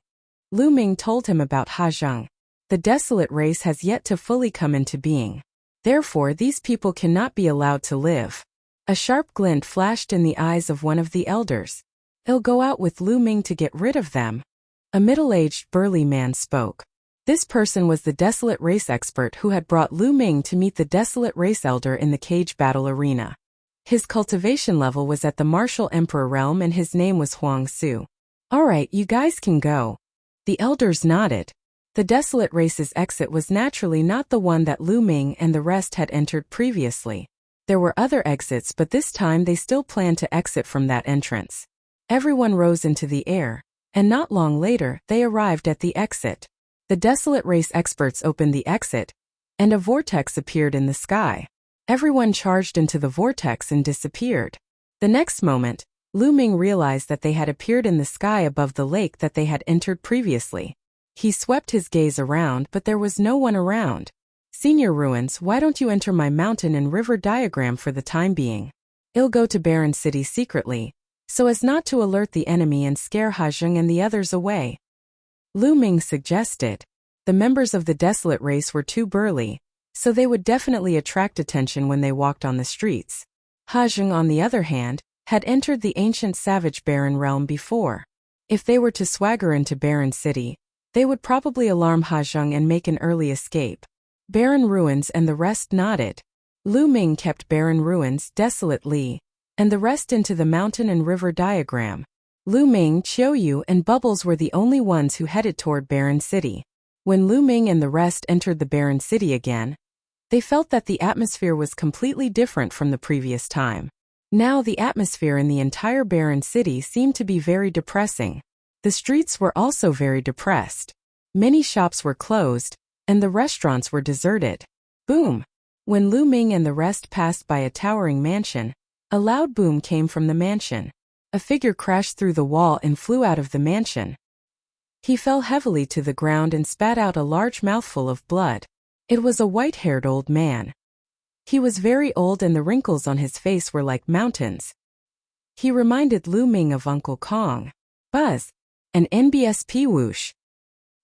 [SPEAKER 1] Lu Ming told him about Hajang. The Desolate race has yet to fully come into being. Therefore these people cannot be allowed to live. A sharp glint flashed in the eyes of one of the elders. I'll go out with Lu Ming to get rid of them. A middle-aged, burly man spoke. This person was the Desolate race expert who had brought Lu Ming to meet the Desolate race elder in the cage battle arena. His cultivation level was at the Martial Emperor realm and his name was Huang Su. Alright, you guys can go. The elders nodded. The Desolate race's exit was naturally not the one that Lu Ming and the rest had entered previously. There were other exits, but this time they still planned to exit from that entrance. Everyone rose into the air, and not long later, they arrived at the exit. The Desolate race experts opened the exit, and a vortex appeared in the sky. Everyone charged into the vortex and disappeared. The next moment, Lu Ming realized that they had appeared in the sky above the lake that they had entered previously. He swept his gaze around, but there was no one around. Senior Ruins, why don't you enter my mountain and river diagram for the time being? I'll go to Barren City secretly, so as not to alert the enemy and scare Hajang and the others away. Lu Ming suggested. The members of the Desolate race were too burly, so they would definitely attract attention when they walked on the streets. Hajang, on the other hand, had entered the ancient savage barren realm before. If they were to swagger into Barren City, they would probably alarm Hajang and make an early escape. Barren Ruins and the rest nodded. Lu Ming kept Barren Ruins, Desolate Li, and the rest into the mountain and river diagram. Lu Ming, Qiuyu, and Bubbles were the only ones who headed toward Barren City. When Lu Ming and the rest entered the Barren City again, they felt that the atmosphere was completely different from the previous time. Now the atmosphere in the entire Barren City seemed to be very depressing. The streets were also very depressed. Many shops were closed, and the restaurants were deserted. Boom! When Lu Ming and the rest passed by a towering mansion, a loud boom came from the mansion. A figure crashed through the wall and flew out of the mansion. He fell heavily to the ground and spat out a large mouthful of blood. It was a white-haired old man. He was very old and the wrinkles on his face were like mountains. He reminded Lu Ming of Uncle Kong. Buzz! An NBSP whoosh.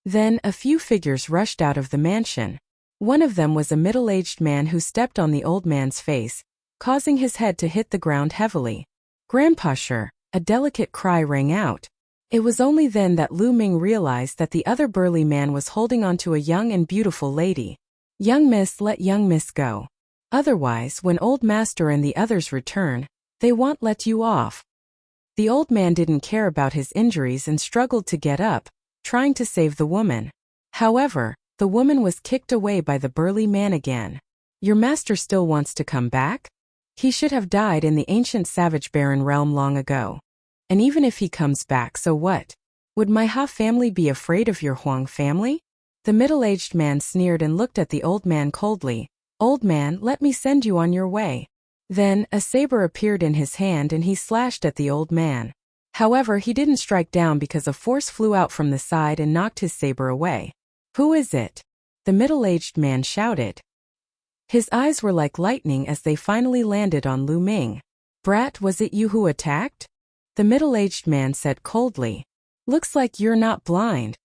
[SPEAKER 1] Then a few figures rushed out of the mansion. One of them was a middle-aged man who stepped on the old man's face, causing his head to hit the ground heavily. Grandpa sure, a delicate cry rang out. It was only then that Lu Ming realized that the other burly man was holding onto a young and beautiful lady. Young miss, let young miss go. Otherwise, when old master and the others return, they won't let you off. The old man didn't care about his injuries and struggled to get up, trying to save the woman. However, the woman was kicked away by the burly man again. Your master still wants to come back? He should have died in the ancient savage barren realm long ago. And even if he comes back, so what? Would my Ha family be afraid of your Huang family? The middle-aged man sneered and looked at the old man coldly. Old man, let me send you on your way. Then, a saber appeared in his hand and he slashed at the old man. However, he didn't strike down because a force flew out from the side and knocked his saber away. Who is it? The middle-aged man shouted. His eyes were like lightning as they finally landed on Lu Ming. Brat, was it you who attacked? The middle-aged man said coldly. Looks like you're not blind.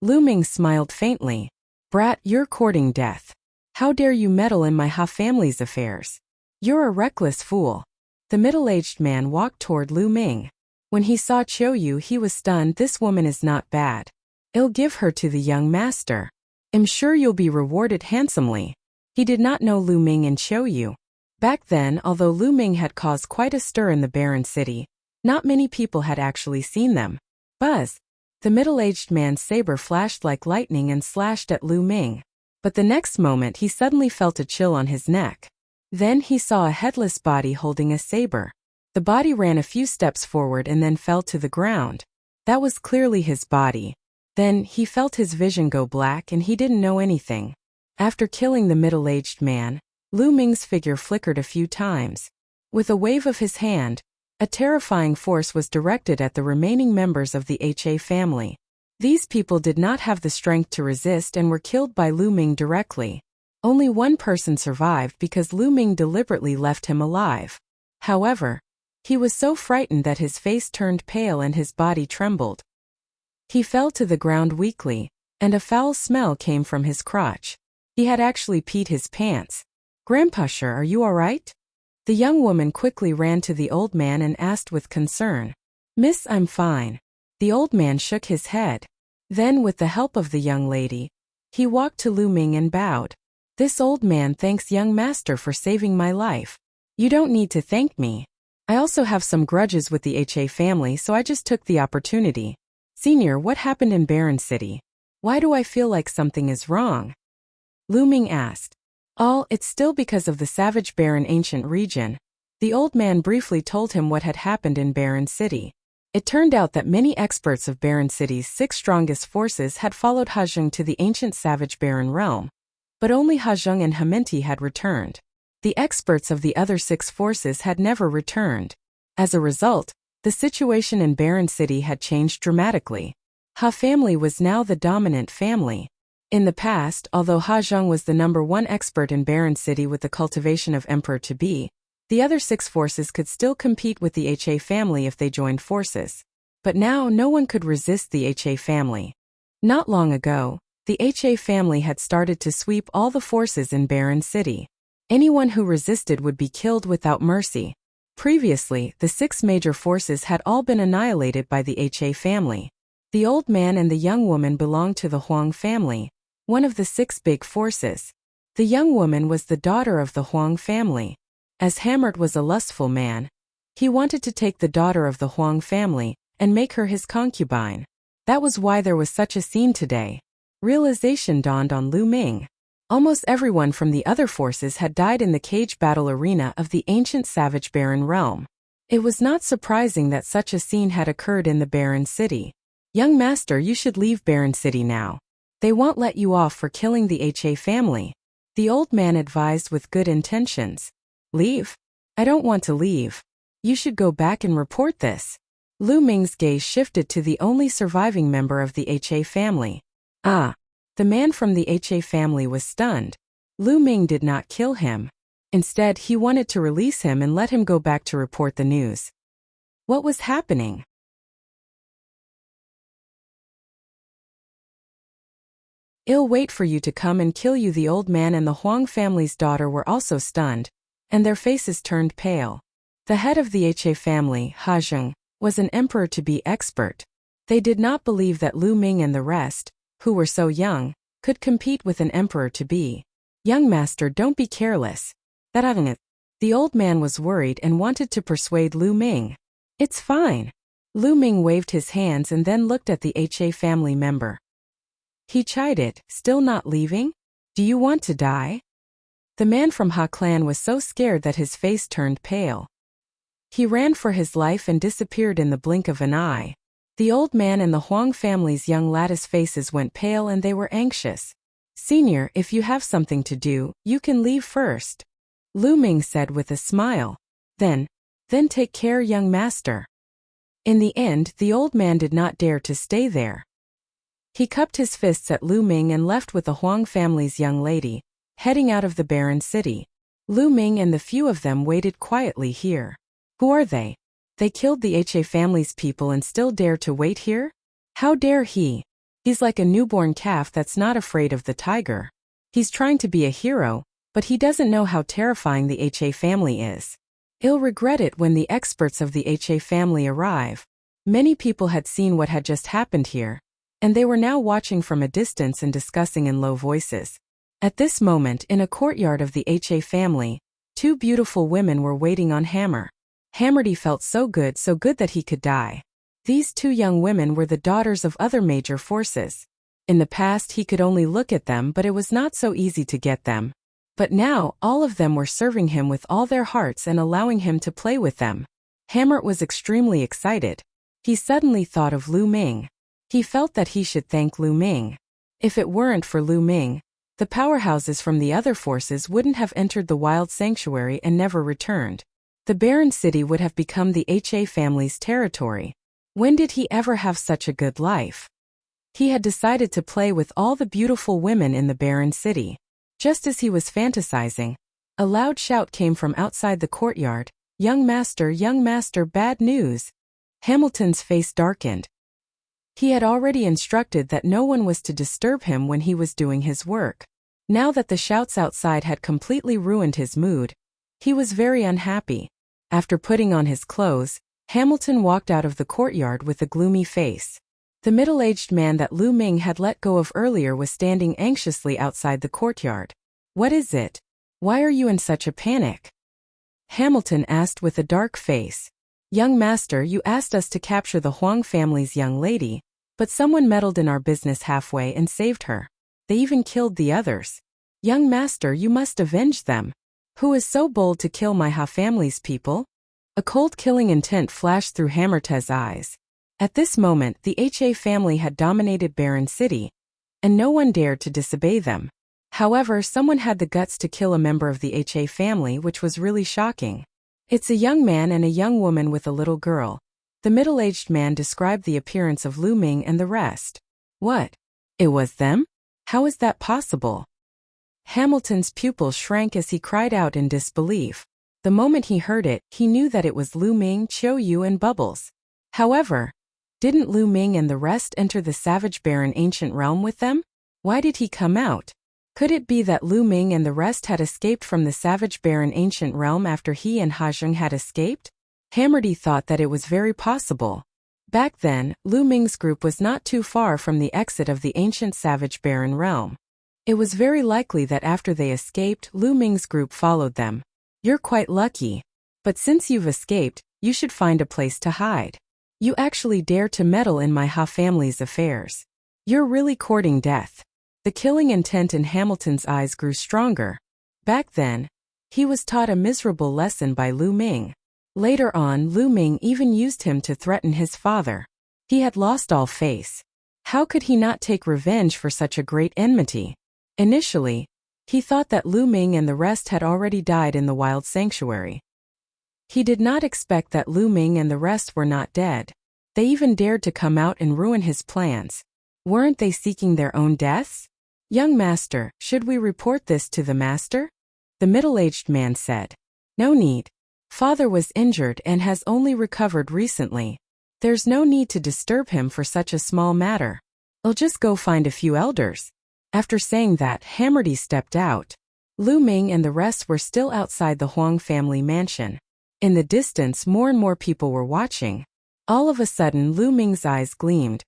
[SPEAKER 1] Lu Ming smiled faintly. Brat, you're courting death. How dare you meddle in my Ha family's affairs? You're a reckless fool. The middle-aged man walked toward Lu Ming. When he saw Qiuyu, he was stunned. This woman is not bad. I'll give her to the young master. I'm sure you'll be rewarded handsomely. He did not know Lu Ming and Qiuyu. Back then, although Lu Ming had caused quite a stir in the barren city, not many people had actually seen them. Buzz! The middle-aged man's saber flashed like lightning and slashed at Lu Ming. But the next moment he suddenly felt a chill on his neck. Then he saw a headless body holding a saber. The body ran a few steps forward and then fell to the ground. That was clearly his body. Then he felt his vision go black and he didn't know anything. After killing the middle-aged man, Lu Ming's figure flickered a few times. With a wave of his hand, a terrifying force was directed at the remaining members of the Ha family. These people did not have the strength to resist and were killed by Lu Ming directly. Only one person survived because Lu Ming deliberately left him alive. However, he was so frightened that his face turned pale and his body trembled. He fell to the ground weakly, and a foul smell came from his crotch. He had actually peed his pants. Grandpusher, are you all right? The young woman quickly ran to the old man and asked with concern. Miss, I'm fine. The old man shook his head. Then, with the help of the young lady, he walked to Lu Ming and bowed. This old man thanks young master for saving my life. You don't need to thank me. I also have some grudges with the Ha family, so I just took the opportunity. Senior, what happened in Barren City? Why do I feel like something is wrong? Lu Ming asked. It's still because of the savage barren ancient region. The old man briefly told him what had happened in Barren City. It turned out that many experts of Barren City's 6 strongest forces had followed Hezheng to the ancient savage barren realm. But only Hezheng and Heminti had returned. The experts of the other 6 forces had never returned. As a result, the situation in Barren City had changed dramatically. Ha family was now the dominant family. In the past, although Hezheng was the #1 expert in Barren City with the cultivation of Emperor-to-be, the other 6 forces could still compete with the Ha family if they joined forces. But now no one could resist the Ha family. Not long ago, the Ha family had started to sweep all the forces in Barren City. Anyone who resisted would be killed without mercy. Previously, the 6 major forces had all been annihilated by the Ha family. The old man and the young woman belonged to the Huang family, one of the 6 big forces. The young woman was the daughter of the Huang family. As Hammert was a lustful man, he wanted to take the daughter of the Huang family and make her his concubine. That was why there was such a scene today. Realization dawned on Lu Ming. Almost everyone from the other forces had died in the cage battle arena of the ancient savage barren realm. It was not surprising that such a scene had occurred in the barren city. Young master, you should leave Barren City now. They won't let you off for killing the Ha family. The old man advised with good intentions. Leave? I don't want to leave. You should go back and report this. Lu Ming's gaze shifted to the only surviving member of the Ha family. The man from the Ha family was stunned. Lu Ming did not kill him. Instead, he wanted to release him and let him go back to report the news. What was happening? I'll wait for you to come and kill you. The old man and the Huang family's daughter were also stunned, and their faces turned pale. The head of the Ha family, Hezheng, was an emperor-to-be expert. They did not believe that Lu Ming and the rest, who were so young, could compete with an emperor-to-be. Young master, don't be careless. The old man was worried and wanted to persuade Lu Ming. It's fine. Lu Ming waved his hands and then looked at the Ha family member. He chided, still not leaving? Do you want to die? The man from Ha clan was so scared that his face turned pale. He ran for his life and disappeared in the blink of an eye. The old man and the Huang family's young lattice faces went pale and they were anxious. "Senior, if you have something to do, you can leave first," Lu Ming said with a smile. Then take care, young master." In the end, the old man did not dare to stay there. He cupped his fists at Lu Ming and left with the Huang family's young lady, heading out of the barren city. Lu Ming and the few of them waited quietly here. Who are they? They killed the He family's people and still dare to wait here? How dare he? He's like a newborn calf that's not afraid of the tiger. He's trying to be a hero, but he doesn't know how terrifying the He family is. He'll regret it when the experts of the He family arrive. Many people had seen what had just happened here, and they were now watching from a distance and discussing in low voices. At this moment, in a courtyard of the He family, two beautiful women were waiting on Hammer. Hammerdy felt so good that he could die. These two young women were the daughters of other major forces. In the past he could only look at them, but it was not so easy to get them. But now, all of them were serving him with all their hearts and allowing him to play with them. Hammer was extremely excited. He suddenly thought of Lu Ming. He felt that he should thank Lu Ming. If it weren't for Lu Ming, the powerhouses from the other forces wouldn't have entered the wild sanctuary and never returned. The barren city would have become the He family's territory. When did he ever have such a good life? He had decided to play with all the beautiful women in the barren city. Just as he was fantasizing, a loud shout came from outside the courtyard. Young master, bad news." Hamilton's face darkened. He had already instructed that no one was to disturb him when he was doing his work. Now that the shouts outside had completely ruined his mood, he was very unhappy. After putting on his clothes, Hamilton walked out of the courtyard with a gloomy face. The middle-aged man that Lu Ming had let go of earlier was standing anxiously outside the courtyard. "What is it? Why are you in such a panic?" Hamilton asked with a dark face. "Young master, you asked us to capture the Huang family's young lady, but someone meddled in our business halfway and saved her. They even killed the others. Young master, you must avenge them. Who is so bold to kill my Ha family's people?" A cold killing intent flashed through Hammerte's eyes. At this moment, the He family had dominated Barren City, and no one dared to disobey them. However, someone had the guts to kill a member of the He family, which was really shocking. "It's a young man and a young woman with a little girl." The middle-aged man described the appearance of Lu Ming and the rest. "What? It was them? How is that possible?" Hamilton's pupils shrank as he cried out in disbelief. The moment he heard it, he knew that it was Lu Ming, Chiu Yu and Bubbles. However, didn't Lu Ming and the rest enter the savage barren ancient realm with them? Why did he come out? Could it be that Lu Ming and the rest had escaped from the savage barren ancient realm after he and Hajing had escaped? Hammerdy thought that it was very possible. Back then, Lu Ming's group was not too far from the exit of the ancient savage barren realm. It was very likely that after they escaped, Lu Ming's group followed them. "You're quite lucky. But since you've escaped, you should find a place to hide. You actually dare to meddle in my Ha family's affairs. You're really courting death." The killing intent in Hamilton's eyes grew stronger. Back then, he was taught a miserable lesson by Lu Ming. Later on, Lu Ming even used him to threaten his father. He had lost all face. How could he not take revenge for such a great enmity? Initially, he thought that Lu Ming and the rest had already died in the wild sanctuary. He did not expect that Lu Ming and the rest were not dead. They even dared to come out and ruin his plans. Weren't they seeking their own deaths? "Young master, should we report this to the master?" The middle-aged man said. "No need. Father was injured and has only recovered recently. There's no need to disturb him for such a small matter. I'll just go find a few elders." After saying that, Hammerdy stepped out. Lu Ming and the rest were still outside the Huang family mansion. In the distance, more and more people were watching. All of a sudden, Lu Ming's eyes gleamed.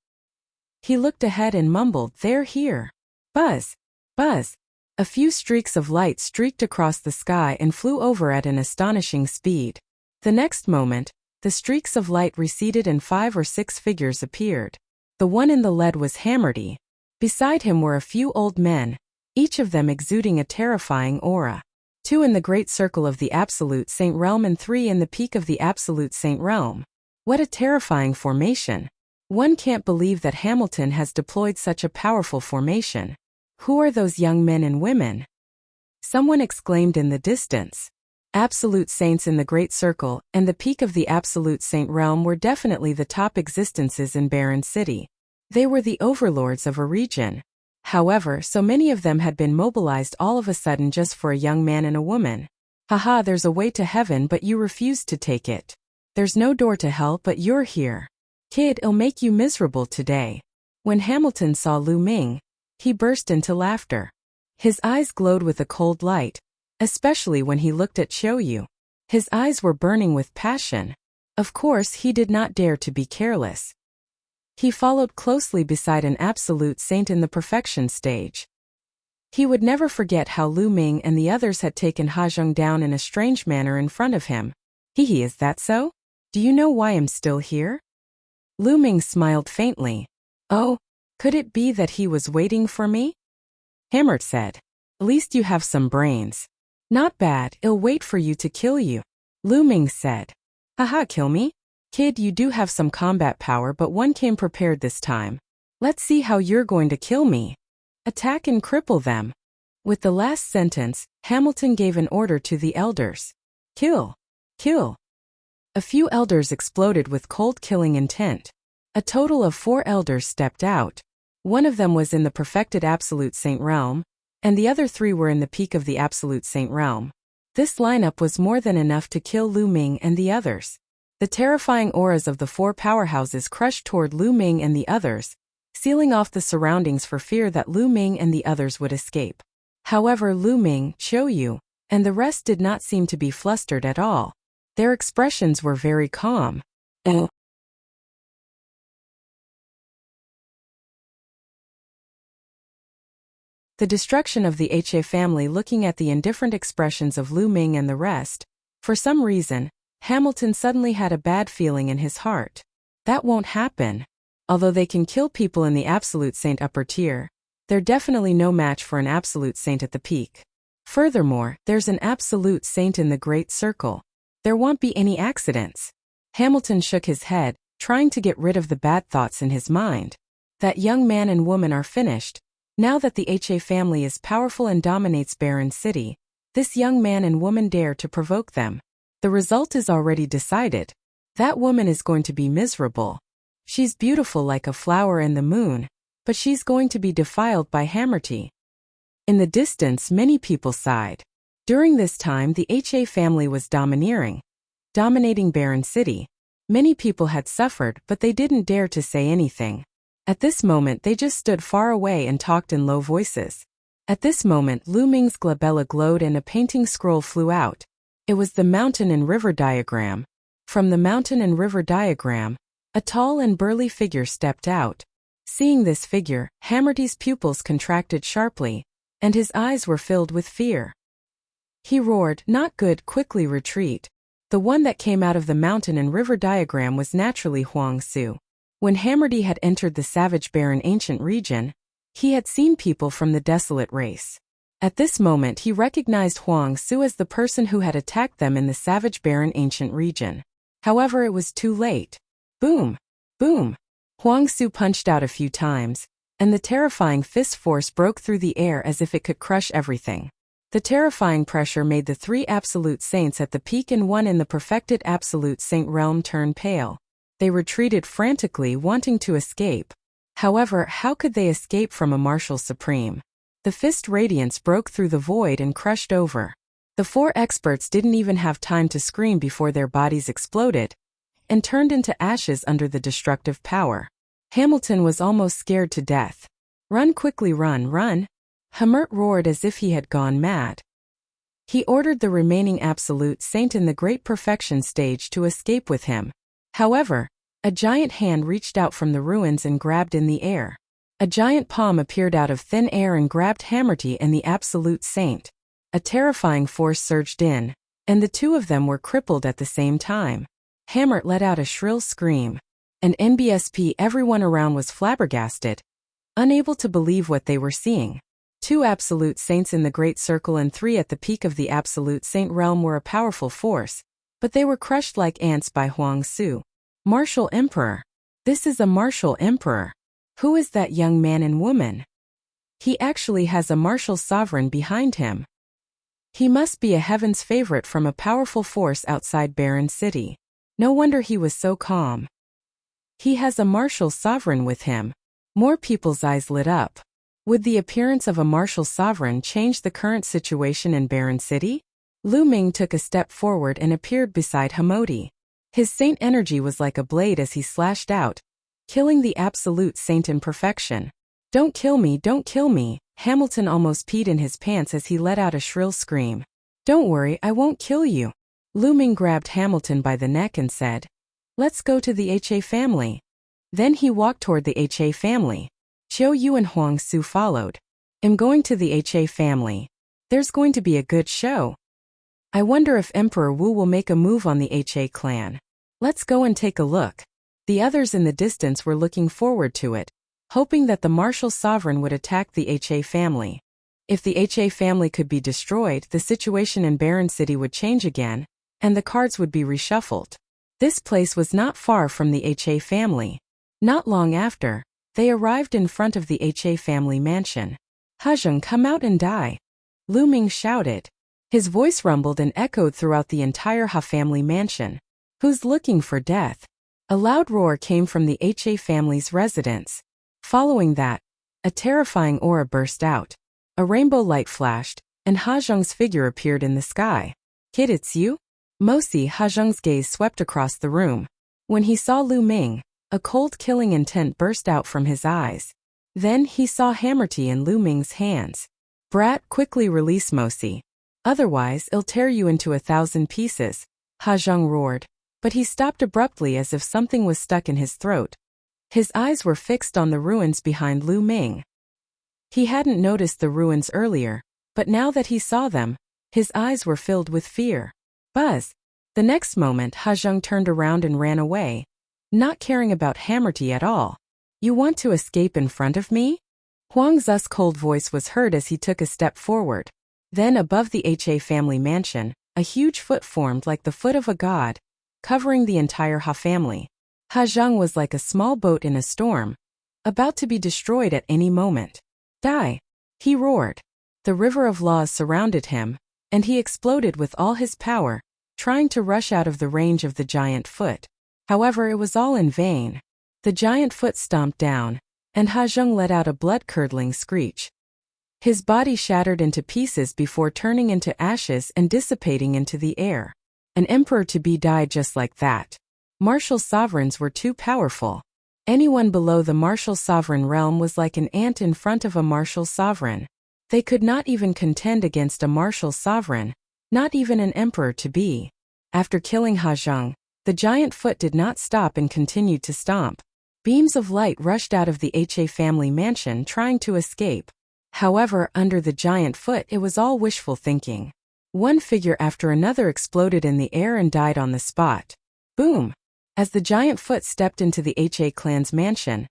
[SPEAKER 1] He looked ahead and mumbled, "They're here." Buzz! Buzz! A few streaks of light streaked across the sky and flew over at an astonishing speed. The next moment, the streaks of light receded and 5 or 6 figures appeared. The one in the lead was Hammerdy. Beside him were a few old men, each of them exuding a terrifying aura. 2 in the great circle of the Absolute Saint Realm and 3 in the peak of the Absolute Saint Realm. What a terrifying formation! One can't believe that Hamilton has deployed such a powerful formation. Who are those young men and women? Someone exclaimed in the distance. Absolute saints in the Great Circle and the peak of the Absolute Saint realm were definitely the top existences in Barren City. They were the overlords of a region. However, so many of them had been mobilized all of a sudden just for a young man and a woman. Haha, there's a way to heaven but you refused to take it. There's no door to hell but you're here. Kid, it'll make you miserable today. When Hamilton saw Lu Ming, he burst into laughter. His eyes glowed with a cold light, especially when he looked at Xiaoyu. His eyes were burning with passion. Of course, he did not dare to be careless. He followed closely beside an absolute saint in the perfection stage. He would never forget how Lu Ming and the others had taken Hajong down in a strange manner in front of him. Hehe, is that so? Do you know why I'm still here? Lu Ming smiled faintly. Oh, could it be that he was waiting for me? Hammert said. At least you have some brains. Not bad, I'll wait for you to kill you. Lu Ming said. Haha, kill me? Kid, you do have some combat power but one came prepared this time. Let's see how you're going to kill me. Attack and cripple them. With the last sentence, Hamilton gave an order to the elders. Kill. Kill. A few elders exploded with cold killing intent. A total of 4 elders stepped out. One of them was in the perfected Absolute Saint realm, and the other 3 were in the peak of the Absolute Saint realm. This lineup was more than enough to kill Lu Ming and the others. The terrifying auras of the 4 powerhouses crushed toward Lu Ming and the others, sealing off the surroundings for fear that Lu Ming and the others would escape. However, Lu Ming, Xiaoyu, and the rest did not seem to be flustered at all. Their expressions were very calm. The destruction of the He family. Looking at the indifferent expressions of Lu Ming and the rest, for some reason, Hamilton suddenly had a bad feeling in his heart. That won't happen. Although they can kill people in the Absolute Saint upper tier, they're definitely no match for an Absolute Saint at the peak. Furthermore, there's an Absolute Saint in the Great Circle. There won't be any accidents. Hamilton shook his head, trying to get rid of the bad thoughts in his mind. That young man and woman are finished. Now that the He family is powerful and dominates Barren City, this young man and woman dare to provoke them. The result is already decided. That woman is going to be miserable. She's beautiful like a flower in the moon, but she's going to be defiled by Hammerty. In the distance, many people sighed. During this time, the He family was domineering, dominating Barren City. Many people had suffered, but they didn't dare to say anything. At this moment, they just stood far away and talked in low voices. At this moment, Lu Ming's glabella glowed and a painting scroll flew out. It was the mountain and river diagram. From the mountain and river diagram, a tall and burly figure stepped out. Seeing this figure, Hammerty's pupils contracted sharply, and his eyes were filled with fear. He roared, "Not good, quickly retreat." The one that came out of the mountain and river diagram was naturally Huang Su. When Hammerty had entered the savage barren ancient region, he had seen people from the Desolate race. At this moment he recognized Huang Su as the person who had attacked them in the savage barren ancient region. However, it was too late. Boom! Boom! Huang Su punched out a few times, and the terrifying fist force broke through the air as if it could crush everything. The terrifying pressure made the 3 absolute saints at the peak and 1 in the perfected absolute saint realm turn pale. They retreated frantically, wanting to escape. However, how could they escape from a martial supreme? The fist radiance broke through the void and crushed over. The 4 experts didn't even have time to scream before their bodies exploded and turned into ashes under the destructive power. Hamilton was almost scared to death. "Run quickly, run, run!" Hammert roared as if he had gone mad. He ordered the remaining absolute saint in the great perfection stage to escape with him. However, a giant hand reached out from the ruins and grabbed in the air. A giant palm appeared out of thin air and grabbed Hammerty and the absolute saint. A terrifying force surged in, and the 2 of them were crippled at the same time. Hammert let out a shrill scream. And NBSP, everyone around was flabbergasted, unable to believe what they were seeing. 2 absolute saints in the Great Circle and 3 at the peak of the absolute saint realm were a powerful force, but they were crushed like ants by Huang Su. Martial Emperor. This is a martial emperor. Who is that young man and woman? He actually has a martial sovereign behind him. He must be a heaven's favorite from a powerful force outside Barren City. No wonder he was so calm. He has a martial sovereign with him. More people's eyes lit up. Would the appearance of a martial sovereign change the current situation in Barren City? Lu Ming took a step forward and appeared beside Hamoti. His saint energy was like a blade as he slashed out, killing the absolute saint in perfection. Don't kill me, don't kill me. Hamilton almost peed in his pants as he let out a shrill scream. Don't worry, I won't kill you. Lu Ming grabbed Hamilton by the neck and said, let's go to the HA family. Then he walked toward the HA family. Qiu Yu and Huang Su followed. I'm going to the HA family. There's going to be a good show. I wonder if Emperor Wu will make a move on the HA clan. Let's go and take a look. The others in the distance were looking forward to it, hoping that the martial sovereign would attack the HA family. If the HA family could be destroyed, the situation in Barren City would change again, and the cards would be reshuffled. This place was not far from the HA family. Not long after, they arrived in front of the HA family mansion. Hezheng, come out and die. Lu Ming shouted. His voice rumbled and echoed throughout the entire Ha family mansion. Who's looking for death? A loud roar came from the HA family's residence. Following that, a terrifying aura burst out. A rainbow light flashed, and Hezheng's figure appeared in the sky. Kid, it's you? Mosi, Hezheng's gaze swept across the room. When he saw Lu Ming, a cold killing intent burst out from his eyes. Then he saw Hammerty in Lu Ming's hands. Brat, quickly release Mosi. Otherwise, I'll tear you into 1,000 pieces, Hezheng roared. But he stopped abruptly as if something was stuck in his throat. His eyes were fixed on the ruins behind Lu Ming. He hadn't noticed the ruins earlier, but now that he saw them, his eyes were filled with fear. Buzz! The next moment Hezheng turned around and ran away, not caring about Hammerty at all. You want to escape in front of me? Huang Zu's cold voice was heard as he took a step forward. Then above the HA family mansion, a huge foot formed like the foot of a god, covering the entire Ha family. Hezheng was like a small boat in a storm, about to be destroyed at any moment. Die! He roared. The river of laws surrounded him, and he exploded with all his power, trying to rush out of the range of the giant foot. However, it was all in vain. The giant foot stomped down, and Hezheng let out a blood-curdling screech. His body shattered into pieces before turning into ashes and dissipating into the air. An emperor to be died just like that. Martial sovereigns were too powerful. Anyone below the martial sovereign realm was like an ant in front of a martial sovereign. They could not even contend against a martial sovereign, not even an emperor to be. After killing Hezheng, the giant foot did not stop and continued to stomp. Beams of light rushed out of the HA family mansion trying to escape. However, under the giant foot it was all wishful thinking. One figure after another exploded in the air and died on the spot. Boom! As the giant foot stepped into the HA clan's mansion,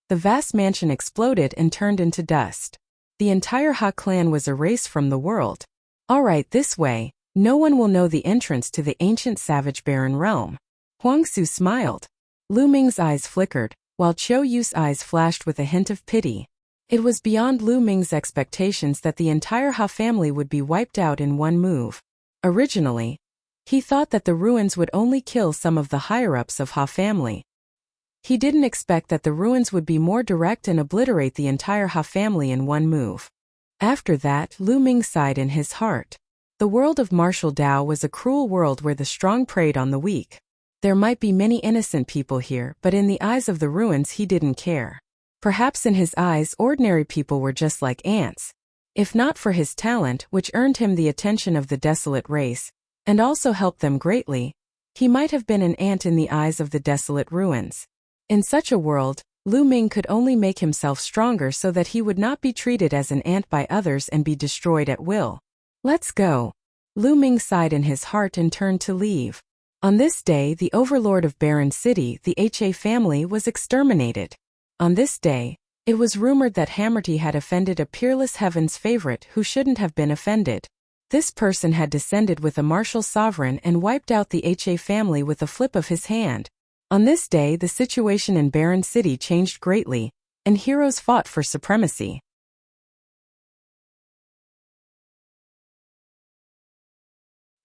[SPEAKER 1] the vast mansion exploded and turned into dust. The entire Ha clan was erased from the world. Alright, this way, no one will know the entrance to the ancient savage barren realm. Huang Su smiled. Lu Ming's eyes flickered, while Qiu Yu's eyes flashed with a hint of pity. It was beyond Lu Ming's expectations that the entire Ha family would be wiped out in one move. Originally, he thought that the ruins would only kill some of the higher-ups of Ha family. He didn't expect that the ruins would be more direct and obliterate the entire Ha family in one move. After that, Lu Ming sighed in his heart. The world of martial Dao was a cruel world where the strong preyed on the weak. There might be many innocent people here, but in the eyes of the ruins he didn't care. Perhaps in his eyes ordinary people were just like ants. If not for his talent, which earned him the attention of the Desolate race, and also helped them greatly, he might have been an ant in the eyes of the Desolate ruins. In such a world, Lu Ming could only make himself stronger so that he would not be treated as an ant by others and be destroyed at will. Let's go. Lu Ming sighed in his heart and turned to leave. On this day, the overlord of Barren City, the HA family, was exterminated. On this day, it was rumored that Hammerty had offended a peerless heaven's favorite who shouldn't have been offended. This person had descended with a martial sovereign and wiped out the HA family with a flip of his hand. On this day, the situation in Barren City changed greatly, and heroes fought for supremacy.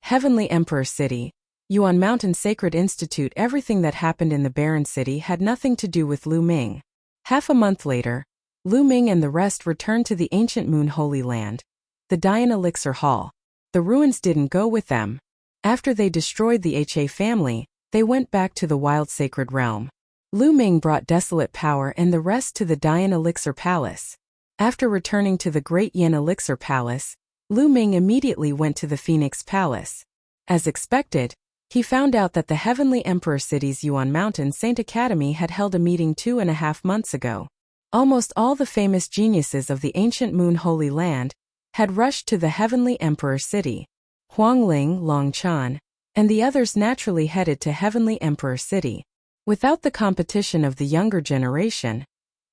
[SPEAKER 1] Heavenly Emperor City, Yuan Mountain Sacred Institute. Everything that happened in the Barren City had nothing to do with Lu Ming. Half a month later, Lu Ming and the rest returned to the ancient Moon Holy Land, the Dian Elixir Hall. The ruins didn't go with them. After they destroyed the Ha family, they went back to the wild sacred realm. Lu Ming brought Desolate power and the rest to the Dian Elixir Palace. After returning to the Great Yin Elixir Palace, Lu Ming immediately went to the Phoenix Palace. As expected, he found out that the Heavenly Emperor City's Yuan Mountain Saint Academy had held a meeting 2.5 months ago. Almost all the famous geniuses of the ancient Moon Holy Land had rushed to the Heavenly Emperor City. Huangling, Longchan, and the others naturally headed to Heavenly Emperor City. Without the competition of the younger generation,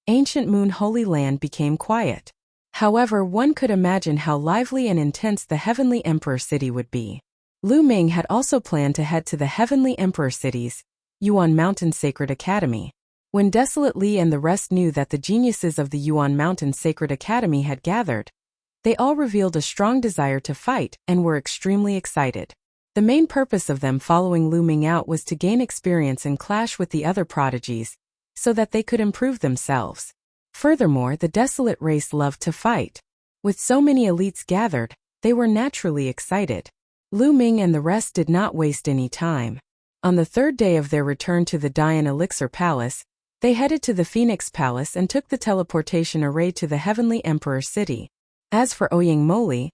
[SPEAKER 1] ancient Moon Holy Land became quiet. However, one could imagine how lively and intense the Heavenly Emperor City would be. Lu Ming had also planned to head to the Heavenly Emperor City's Yuan Mountain Sacred Academy. When Desolate Li and the rest knew that the geniuses of the Yuan Mountain Sacred Academy had gathered, they all revealed a strong desire to fight and were extremely excited. The main purpose of them following Lu Ming out was to gain experience and clash with the other prodigies, so that they could improve themselves. Furthermore, the Desolate race loved to fight. With so many elites gathered, they were naturally excited. Lu Ming and the rest did not waste any time. On the third day of their return to the Dian Elixir Palace, they headed to the Phoenix Palace and took the teleportation array to the Heavenly Emperor City. As for Ouyang Moli,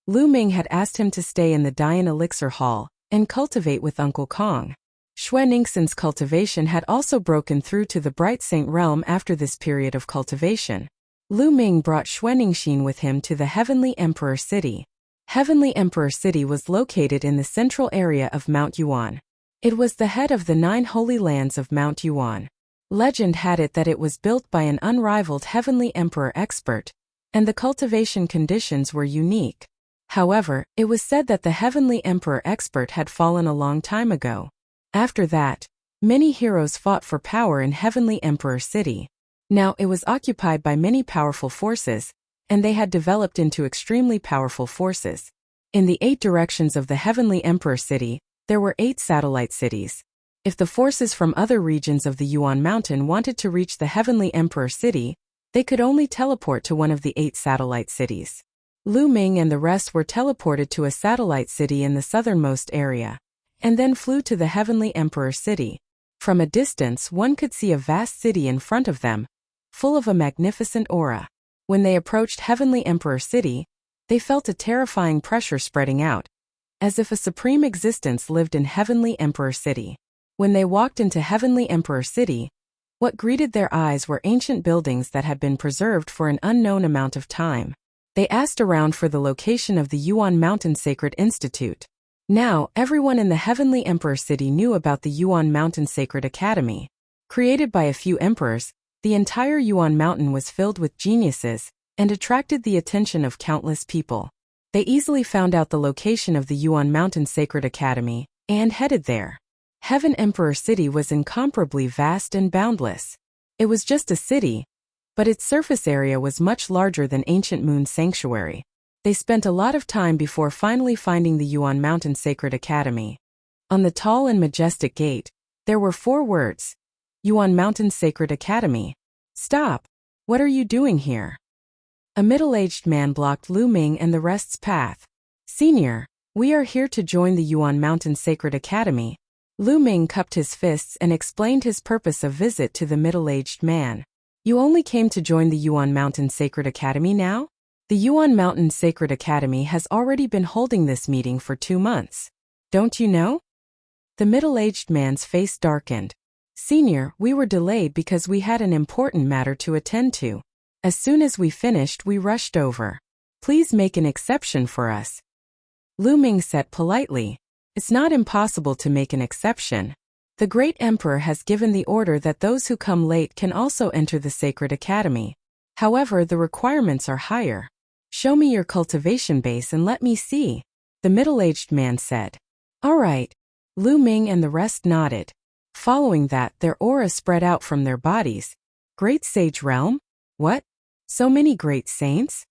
[SPEAKER 1] Lu Ming had asked him to stay in the Dian Elixir Hall and cultivate with Uncle Kong. Xue Ningxin's cultivation had also broken through to the Bright Saint realm after this period of cultivation. Lu Ming brought Xue Ningxin with him to the Heavenly Emperor City. Heavenly Emperor City was located in the central area of Mount Yuan. It was the head of the 9 holy lands of Mount Yuan. Legend had it that it was built by an unrivaled Heavenly Emperor expert, and the cultivation conditions were unique. However, it was said that the Heavenly Emperor expert had fallen a long time ago. After that, many heroes fought for power in Heavenly Emperor City. Now it was occupied by many powerful forces, and they had developed into extremely powerful forces. In the 8 directions of the Heavenly Emperor City, there were 8 satellite cities. If the forces from other regions of the Yuan Mountain wanted to reach the Heavenly Emperor City, they could only teleport to one of the 8 satellite cities. Lu Ming and the rest were teleported to a satellite city in the southernmost area, and then flew to the Heavenly Emperor City. From a distance, one could see a vast city in front of them, full of a magnificent aura. When they approached Heavenly Emperor City, they felt a terrifying pressure spreading out, as if a supreme existence lived in Heavenly Emperor City. When they walked into Heavenly Emperor City, what greeted their eyes were ancient buildings that had been preserved for an unknown amount of time. They asked around for the location of the Yuan Mountain Sacred Institute. Now, everyone in the Heavenly Emperor City knew about the Yuan Mountain Sacred Academy. Created by a few emperors, the entire Yuan Mountain was filled with geniuses and attracted the attention of countless people. They easily found out the location of the Yuan Mountain Sacred Academy and headed there. Heaven Emperor City was incomparably vast and boundless. It was just a city, but its surface area was much larger than Ancient Moon Sanctuary. They spent a lot of time before finally finding the Yuan Mountain Sacred Academy. On the tall and majestic gate, there were 4 words: Yuan Mountain Sacred Academy. Stop! What are you doing here? A middle-aged man blocked Lu Ming and the rest's path. Senior, we are here to join the Yuan Mountain Sacred Academy. Lu Ming cupped his fists and explained his purpose of visit to the middle-aged man. You only came to join the Yuan Mountain Sacred Academy now? The Yuan Mountain Sacred Academy has already been holding this meeting for 2 months. Don't you know? The middle-aged man's face darkened. Senior, we were delayed because we had an important matter to attend to. As soon as we finished, we rushed over. Please make an exception for us. Lu Ming said politely. It's not impossible to make an exception. The Great Emperor has given the order that those who come late can also enter the Sacred Academy. However, the requirements are higher. Show me your cultivation base and let me see, the middle-aged man said. All right. Lu Ming and the rest nodded. Following that, their aura spread out from their bodies. Great sage realm? What? So many great saints?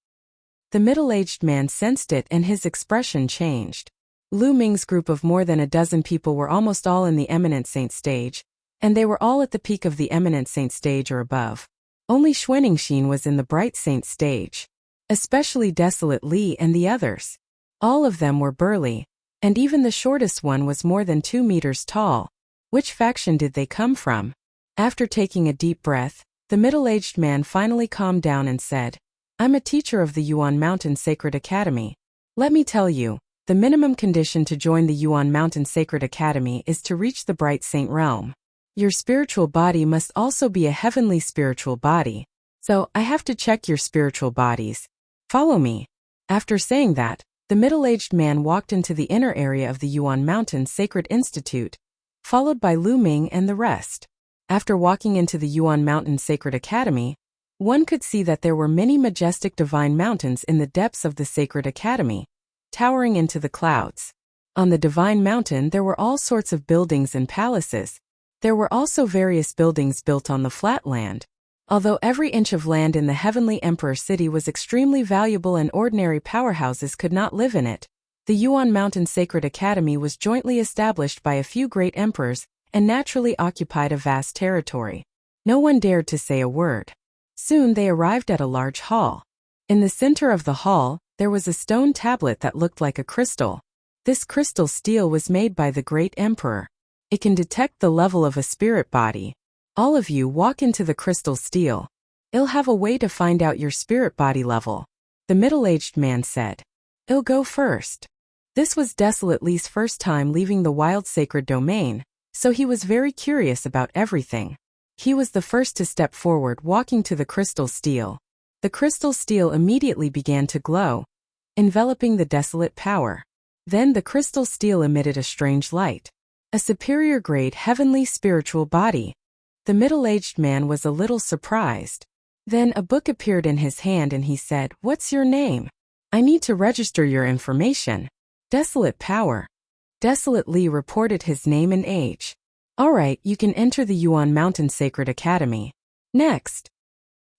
[SPEAKER 1] The middle-aged man sensed it and his expression changed. Lu Ming's group of more than a dozen people were almost all in the eminent saint stage, and they were all at the peak of the eminent saint stage or above. Only Xuanixin was in the bright saint stage. Especially Desolate Li and the others. All of them were burly, and even the shortest one was more than 2 meters tall. Which faction did they come from? After taking a deep breath, the middle-aged man finally calmed down and said, I'm a teacher of the Yuan Mountain Sacred Academy. Let me tell you, the minimum condition to join the Yuan Mountain Sacred Academy is to reach the Bright Saint Realm. Your spiritual body must also be a heavenly spiritual body. So, I have to check your spiritual bodies. Follow me. After saying that, the middle-aged man walked into the inner area of the Yuan Mountain Sacred Institute, followed by Lu Ming and the rest. After walking into the Yuan Mountain Sacred Academy, one could see that there were many majestic divine mountains in the depths of the Sacred Academy, towering into the clouds. On the divine mountain there were all sorts of buildings and palaces. There were also various buildings built on the flat land. Although every inch of land in the Heavenly Emperor City was extremely valuable and ordinary powerhouses could not live in it, the Yuan Mountain Sacred Academy was jointly established by a few great emperors and naturally occupied a vast territory. No one dared to say a word. Soon they arrived at a large hall. In the center of the hall, there was a stone tablet that looked like a crystal. This crystal steel was made by the great emperor. It can detect the level of a spirit body. All of you walk into the crystal steel. I'll have a way to find out your spirit body level. The middle-aged man said. I'll go first. This was Desolate Li's first time leaving the wild sacred domain, so he was very curious about everything. He was the first to step forward, walking to the crystal steel. The crystal steel immediately began to glow, enveloping the desolate power. Then the crystal steel emitted a strange light. A superior grade heavenly spiritual body. The middle-aged man was a little surprised. Then a book appeared in his hand and he said, What's your name? I need to register your information. Desolate power. Desolate Li reported his name and age. Alright, you can enter the Yuan Mountain Sacred Academy. Next.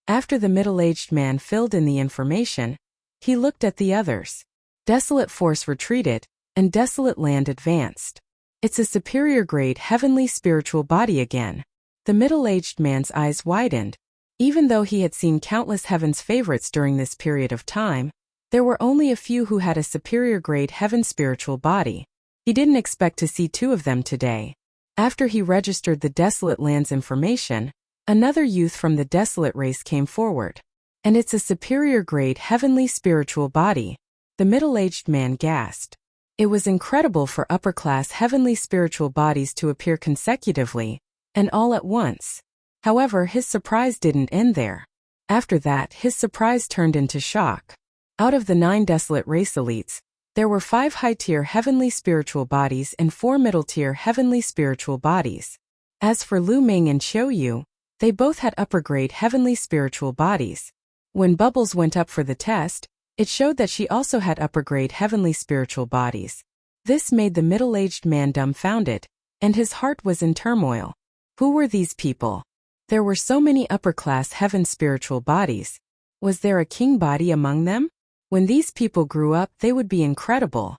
[SPEAKER 1] After the middle-aged man filled in the information, he looked at the others. Desolate Force retreated, and Desolate Land advanced. It's a superior grade heavenly spiritual body again. The middle-aged man's eyes widened. Even though he had seen countless heaven's favorites during this period of time, there were only a few who had a superior grade heaven spiritual body. He didn't expect to see 2 of them today. After he registered the Desolate Land's information, another youth from the Desolate race came forward. And it's a superior grade heavenly spiritual body. The middle-aged man gasped. It was incredible for upper-class heavenly spiritual bodies to appear consecutively, and all at once. However, his surprise didn't end there. After that, his surprise turned into shock. Out of the 9 Desolate race elites, there were 5 high-tier heavenly spiritual bodies and 4 middle-tier heavenly spiritual bodies. As for Lu Ming and Qiu Yu, they both had upper-grade heavenly spiritual bodies. When Bubbles went up for the test, it showed that she also had upper-grade heavenly spiritual bodies. This made the middle-aged man dumbfounded, and his heart was in turmoil. Who were these people? There were so many upper-class heaven spiritual bodies. Was there a king body among them? When these people grew up, they would be incredible.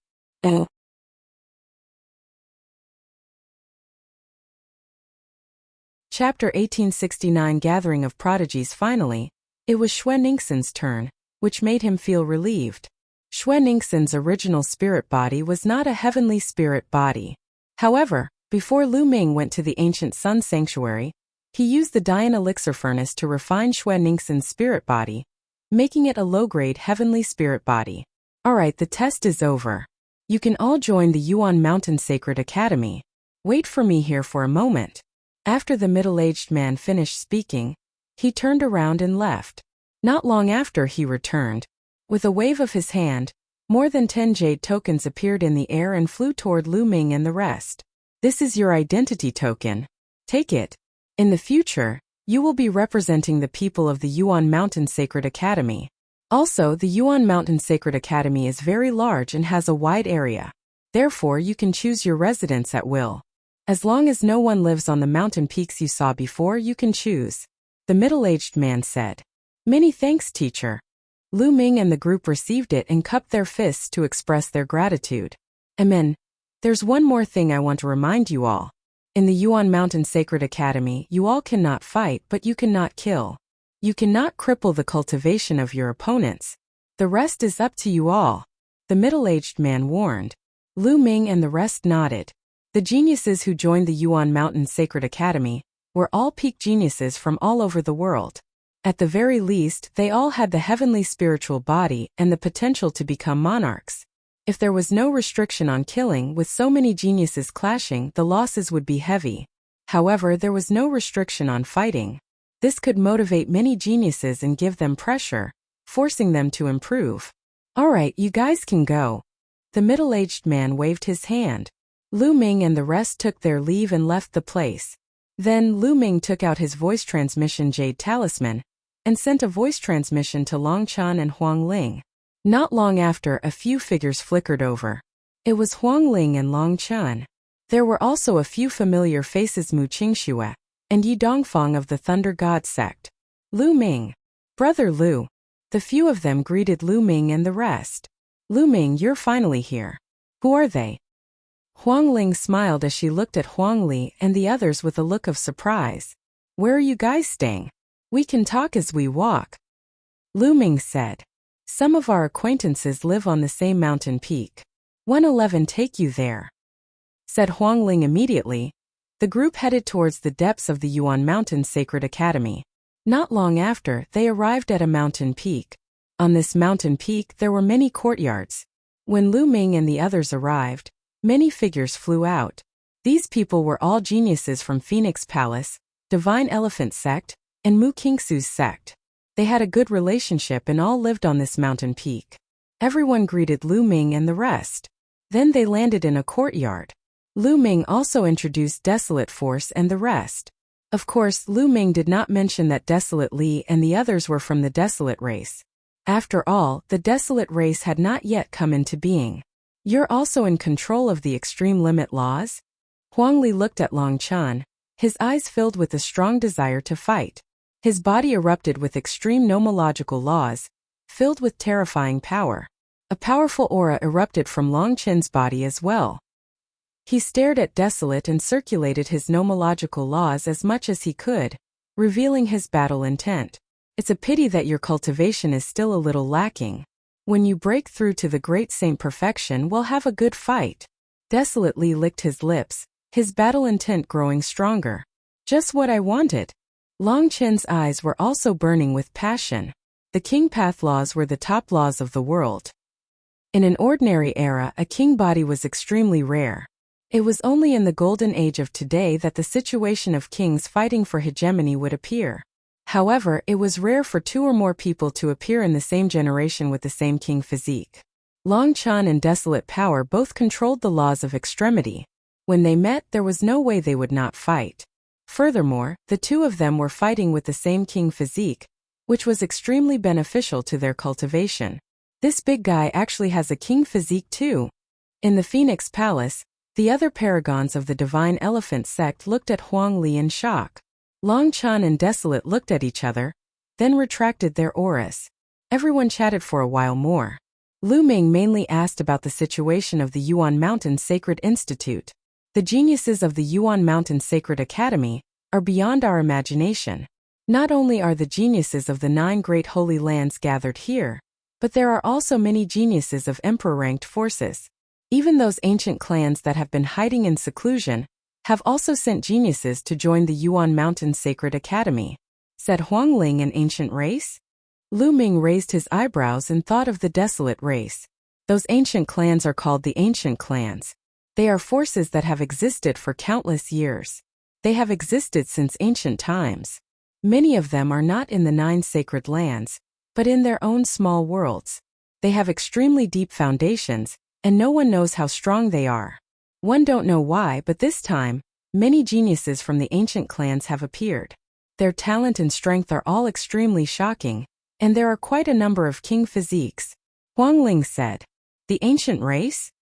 [SPEAKER 1] Chapter 1869 Gathering of Prodigies. Finally, it was Xuanixin's turn, which made him feel relieved. Xuanixin's original spirit body was not a heavenly spirit body. However, before Lu Ming went to the ancient sun sanctuary, he used the Dian elixir furnace to refine Xuanixin's spirit body, making it a low-grade heavenly spirit body. Alright, the test is over. You can all join the Yuan Mountain Sacred Academy. Wait for me here for a moment. After the middle-aged man finished speaking, he turned around and left. Not long after he returned. With a wave of his hand, more than 10 jade tokens appeared in the air and flew toward Lu Ming and the rest. This is your identity token. Take it. In the future, you will be representing the people of the Yuan Mountain Sacred Academy. Also, the Yuan Mountain Sacred Academy is very large and has a wide area. Therefore, you can choose your residence at will. As long as no one lives on the mountain peaks you saw before, you can choose. The middle-aged man said. Many thanks, teacher. Lu Ming and the group received it and cupped their fists to express their gratitude. Amen. There's one more thing I want to remind you all. In the Yuan Mountain Sacred Academy, you all cannot fight, but you cannot kill. You cannot cripple the cultivation of your opponents. The rest is up to you all. The middle-aged man warned. Lu Ming and the rest nodded. The geniuses who joined the Yuan Mountain Sacred Academy were all peak geniuses from all over the world. At the very least, they all had the heavenly spiritual body and the potential to become monarchs. If there was no restriction on killing, with so many geniuses clashing, the losses would be heavy. However, there was no restriction on fighting. This could motivate many geniuses and give them pressure, forcing them to improve. All right, you guys can go. The middle-aged man waved his hand. Lu Ming and the rest took their leave and left the place. Then Lu Ming took out his voice transmission jade talisman and sent a voice transmission to Long Chan and Huang Ling. Not long after, a few figures flickered over. It was Huang Ling and Long Chan. There were also a few familiar faces, Mu Qingxue and Yi Dongfang of the Thunder God sect. Lu Ming. Brother Lu. The few of them greeted Lu Ming and the rest. Lu Ming, you're finally here. Who are they? Huang Ling smiled as she looked at Huang Li and the others with a look of surprise. Where are you guys staying? We can talk as we walk. Lu Ming said. Some of our acquaintances live on the same mountain peak. 111 take you there, said Huang Ling immediately. The group headed towards the depths of the Yuan Mountain Sacred Academy. Not long after, they arrived at a mountain peak. On this mountain peak, there were many courtyards. When Lu Ming and the others arrived, many figures flew out. These people were all geniuses from Phoenix Palace, Divine Elephant Sect, and Mu Qingxu's sect. They had a good relationship and all lived on this mountain peak. Everyone greeted Lu Ming and the rest. Then they landed in a courtyard. Lu Ming also introduced Desolate Force and the rest. Of course, Lu Ming did not mention that Desolate Li and the others were from the Desolate race. After all, the Desolate race had not yet come into being. You're also in control of the extreme limit laws? Huang Li looked at Long Chan, his eyes filled with a strong desire to fight. His body erupted with extreme nomological laws, filled with terrifying power. A powerful aura erupted from Long Chen's body as well. He stared at Desolate and circulated his nomological laws as much as he could, revealing his battle intent. It's a pity that your cultivation is still a little lacking. When you break through to the great saint perfection, we'll have a good fight. Desolate Li licked his lips, his battle intent growing stronger. Just what I wanted. Long Chen's eyes were also burning with passion. The King Path laws were the top laws of the world. In an ordinary era, a king body was extremely rare. It was only in the golden age of today that the situation of kings fighting for hegemony would appear. However, it was rare for two or more people to appear in the same generation with the same king physique. Long Chan and Desolate Power both controlled the laws of extremity. When they met, there was no way they would not fight. Furthermore, the two of them were fighting with the same king physique, which was extremely beneficial to their cultivation. This big guy actually has a king physique too. In the Phoenix Palace, the other paragons of the Divine Elephant sect looked at Huang Li in shock. Long Chan and Desolate looked at each other, then retracted their auras. Everyone chatted for a while more. Lu Ming mainly asked about the situation of the Yuan Mountain Sacred Institute. The geniuses of the Yuan Mountain Sacred Academy are beyond our imagination. Not only are the geniuses of the 9 great holy lands gathered here, but there are also many geniuses of emperor-ranked forces. Even those ancient clans that have been hiding in seclusion have also sent geniuses to join the Yuan Mountain Sacred Academy, said Huang Ling, an ancient race? Lu Ming raised his eyebrows and thought of the Desolate race. Those ancient clans are called the Ancient Clans. They are forces that have existed for countless years. They have existed since ancient times. Many of them are not in the 9 sacred lands, but in their own small worlds. They have extremely deep foundations, and no one knows how strong they are. One don't know why, but this time, many geniuses from the ancient clans have appeared. Their talent and strength are all extremely shocking, and there are quite a number of king physiques. Huang Ling said. The ancient race?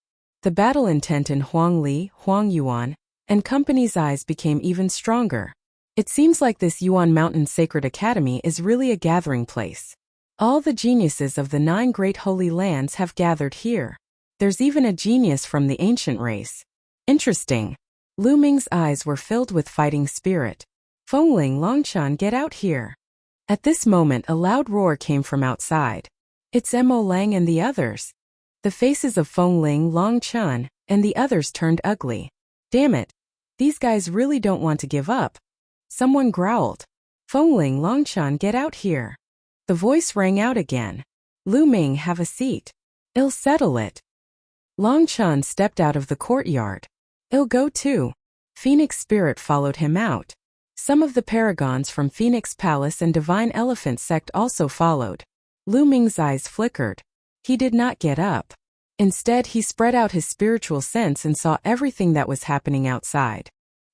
[SPEAKER 1] The battle intent in Huang Li, Huang Yuan, and company's eyes became even stronger. It seems like this Yuan Mountain Sacred Academy is really a gathering place. All the geniuses of the 9 great holy lands have gathered here. There's even a genius from the ancient race. Interesting. Lu Ming's eyes were filled with fighting spirit. Fengling, Longchan, get out here. At this moment a loud roar came from outside. It's Mo Lang and the others. The faces of Fengling, Longchan, and the others turned ugly. Damn it. These guys really don't want to give up. Someone growled. Fengling, Longchan, get out here. The voice rang out again. Lu Ming, have a seat. I'll settle it. Longchan stepped out of the courtyard. I'll go too. Phoenix Spirit followed him out. Some of the paragons from Phoenix Palace and Divine Elephant Sect also followed. Lu Ming's eyes flickered. He did not get up. Instead, he spread out his spiritual sense and saw everything that was happening outside.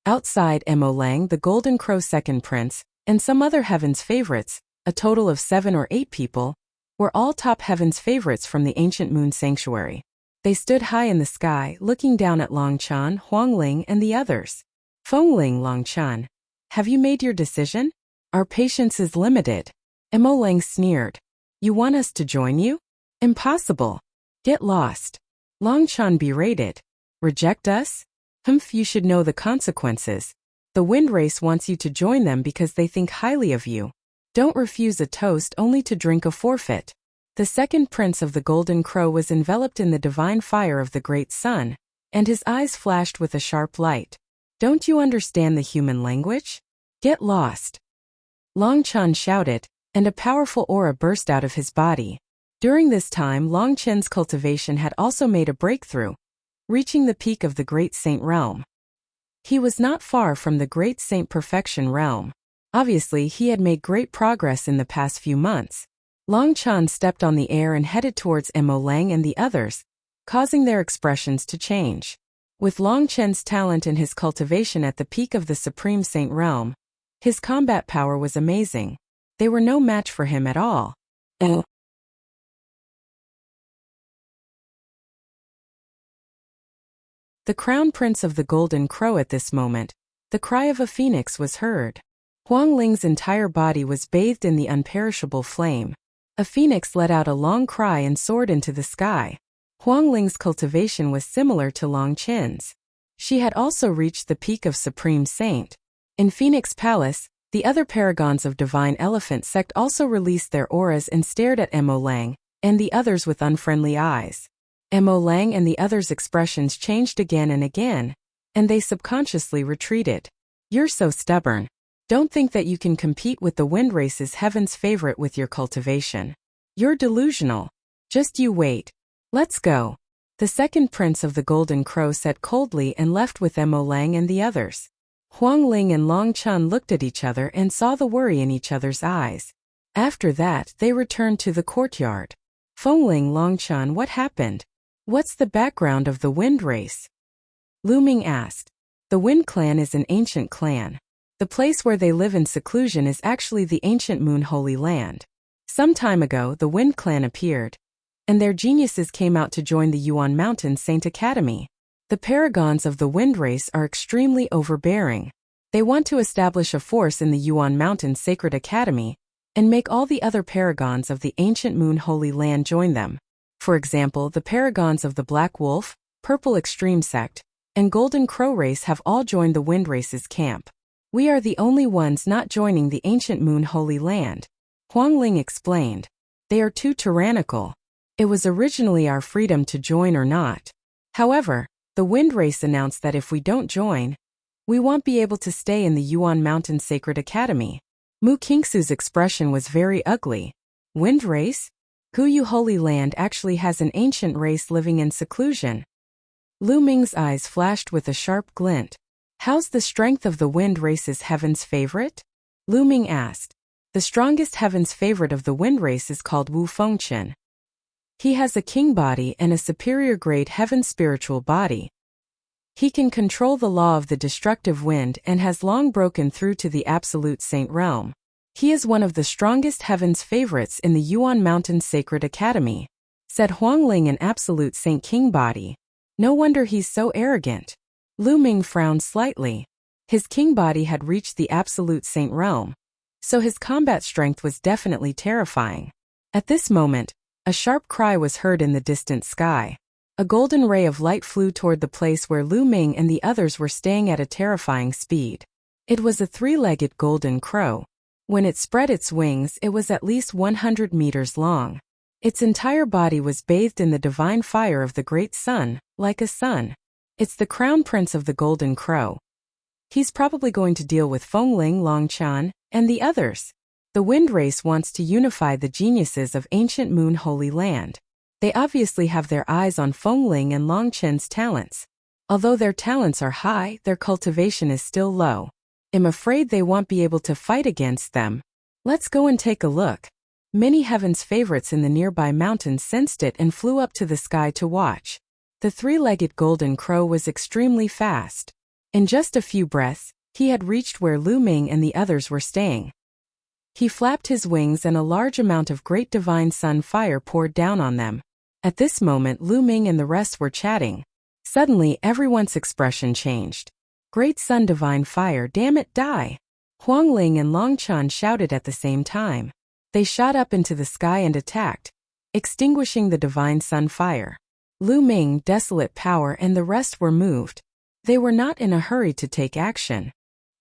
[SPEAKER 1] Outside, Mo Lang, the Golden Crow Second Prince, and some other Heaven's favorites, a total of 7 or 8 people, were all top Heaven's favorites from the ancient moon sanctuary. They stood high in the sky, looking down at Longchan, Huangling, and the others. Fengling, Longchan, have you made your decision? Our patience is limited. Mo Lang sneered. You want us to join you? Impossible. Get lost. Longchan berated. Reject us? Humph, you should know the consequences. The wind race wants you to join them because they think highly of you. Don't refuse a toast only to drink a forfeit. The second prince of the Golden Crow was enveloped in the divine fire of the great sun, and his eyes flashed with a sharp light. Don't you understand the human language? Get lost. Longchan shouted, and a powerful aura burst out of his body. During this time, Longchen's cultivation had also made a breakthrough, reaching the peak of the Great Saint realm. He was not far from the Great Saint Perfection realm. Obviously, he had made great progress in the past few months. Longchan stepped on the air and headed towards Mo Lang and the others, causing their expressions to change. With Longchen's talent and his cultivation at the peak of the Supreme Saint realm, his combat power was amazing. They were no match for him at all. The crown prince of the Golden Crow at this moment, the cry of a phoenix was heard. Huangling's entire body was bathed in the unperishable flame. A phoenix let out a long cry and soared into the sky. Huangling's cultivation was similar to Longchen's. She had also reached the peak of Supreme Saint. In Phoenix Palace, the other paragons of Divine Elephant Sect also released their auras and stared at Mo Lang and the others with unfriendly eyes. Mo Lang and the others' expressions changed again and again, and they subconsciously retreated. You're so stubborn. Don't think that you can compete with the wind race's Heaven's favorite with your cultivation. You're delusional. Just you wait. Let's go. The second prince of the Golden Crow said coldly and left with Mo Lang and the others. Huangling and Longchan looked at each other and saw the worry in each other's eyes. After that, they returned to the courtyard. Fengling, Longchan, what happened? What's the background of the wind race? Lu Ming asked. The Wind Clan is an ancient clan. The place where they live in seclusion is actually the ancient Moon Holy Land. Some time ago, the Wind Clan appeared, and their geniuses came out to join the Yuan Mountain Saint Academy. The paragons of the wind race are extremely overbearing. They want to establish a force in the Yuan Mountain Sacred Academy and make all the other paragons of the ancient Moon Holy Land join them. For example, the paragons of the Black Wolf, Purple Extreme Sect, and Golden Crow race have all joined the wind race's camp. We are the only ones not joining the ancient Moon Holy Land. Huangling explained. They are too tyrannical. It was originally our freedom to join or not. However, the wind race announced that if we don't join, we won't be able to stay in the Yuan Mountain Sacred Academy. Mu Kingsu's expression was very ugly. Wind race? Guyu Holy Land actually has an ancient race living in seclusion. Lu Ming's eyes flashed with a sharp glint. How's the strength of the wind race's Heaven's favorite? Lu Ming asked. The strongest Heaven's favorite of the wind race is called Wu Fengchen. He has a king body and a superior grade Heaven spiritual body. He can control the law of the destructive wind and has long broken through to the absolute saint realm. He is one of the strongest Heaven's favorites in the Yuan Mountain Sacred Academy, said Huangling, an absolute Saint King body. No wonder he's so arrogant. Lu Ming frowned slightly. His king body had reached the absolute saint realm, so his combat strength was definitely terrifying. At this moment, a sharp cry was heard in the distant sky. A golden ray of light flew toward the place where Lu Ming and the others were staying at a terrifying speed. It was a three-legged golden crow. When it spread its wings, it was at least 100 meters long. Its entire body was bathed in the divine fire of the great sun, like a sun. It's the crown prince of the golden crow. He's probably going to deal with Fengling, Longchan, and the others. The wind race wants to unify the geniuses of ancient Moon Holy Land. They obviously have their eyes on Fengling and Longchen's talents. Although their talents are high, their cultivation is still low. I'm afraid they won't be able to fight against them. Let's go and take a look. Many Heaven's favorites in the nearby mountains sensed it and flew up to the sky to watch. The three-legged golden crow was extremely fast. In just a few breaths, he had reached where Lu Ming and the others were staying. He flapped his wings and a large amount of great divine sun fire poured down on them. At this moment, Lu Ming and the rest were chatting. Suddenly, everyone's expression changed. Great sun divine fire, damn it, die! Huangling and Longchan shouted at the same time. They shot up into the sky and attacked, extinguishing the divine sun fire. Lu Ming, Desolate Power, and the rest were moved. They were not in a hurry to take action.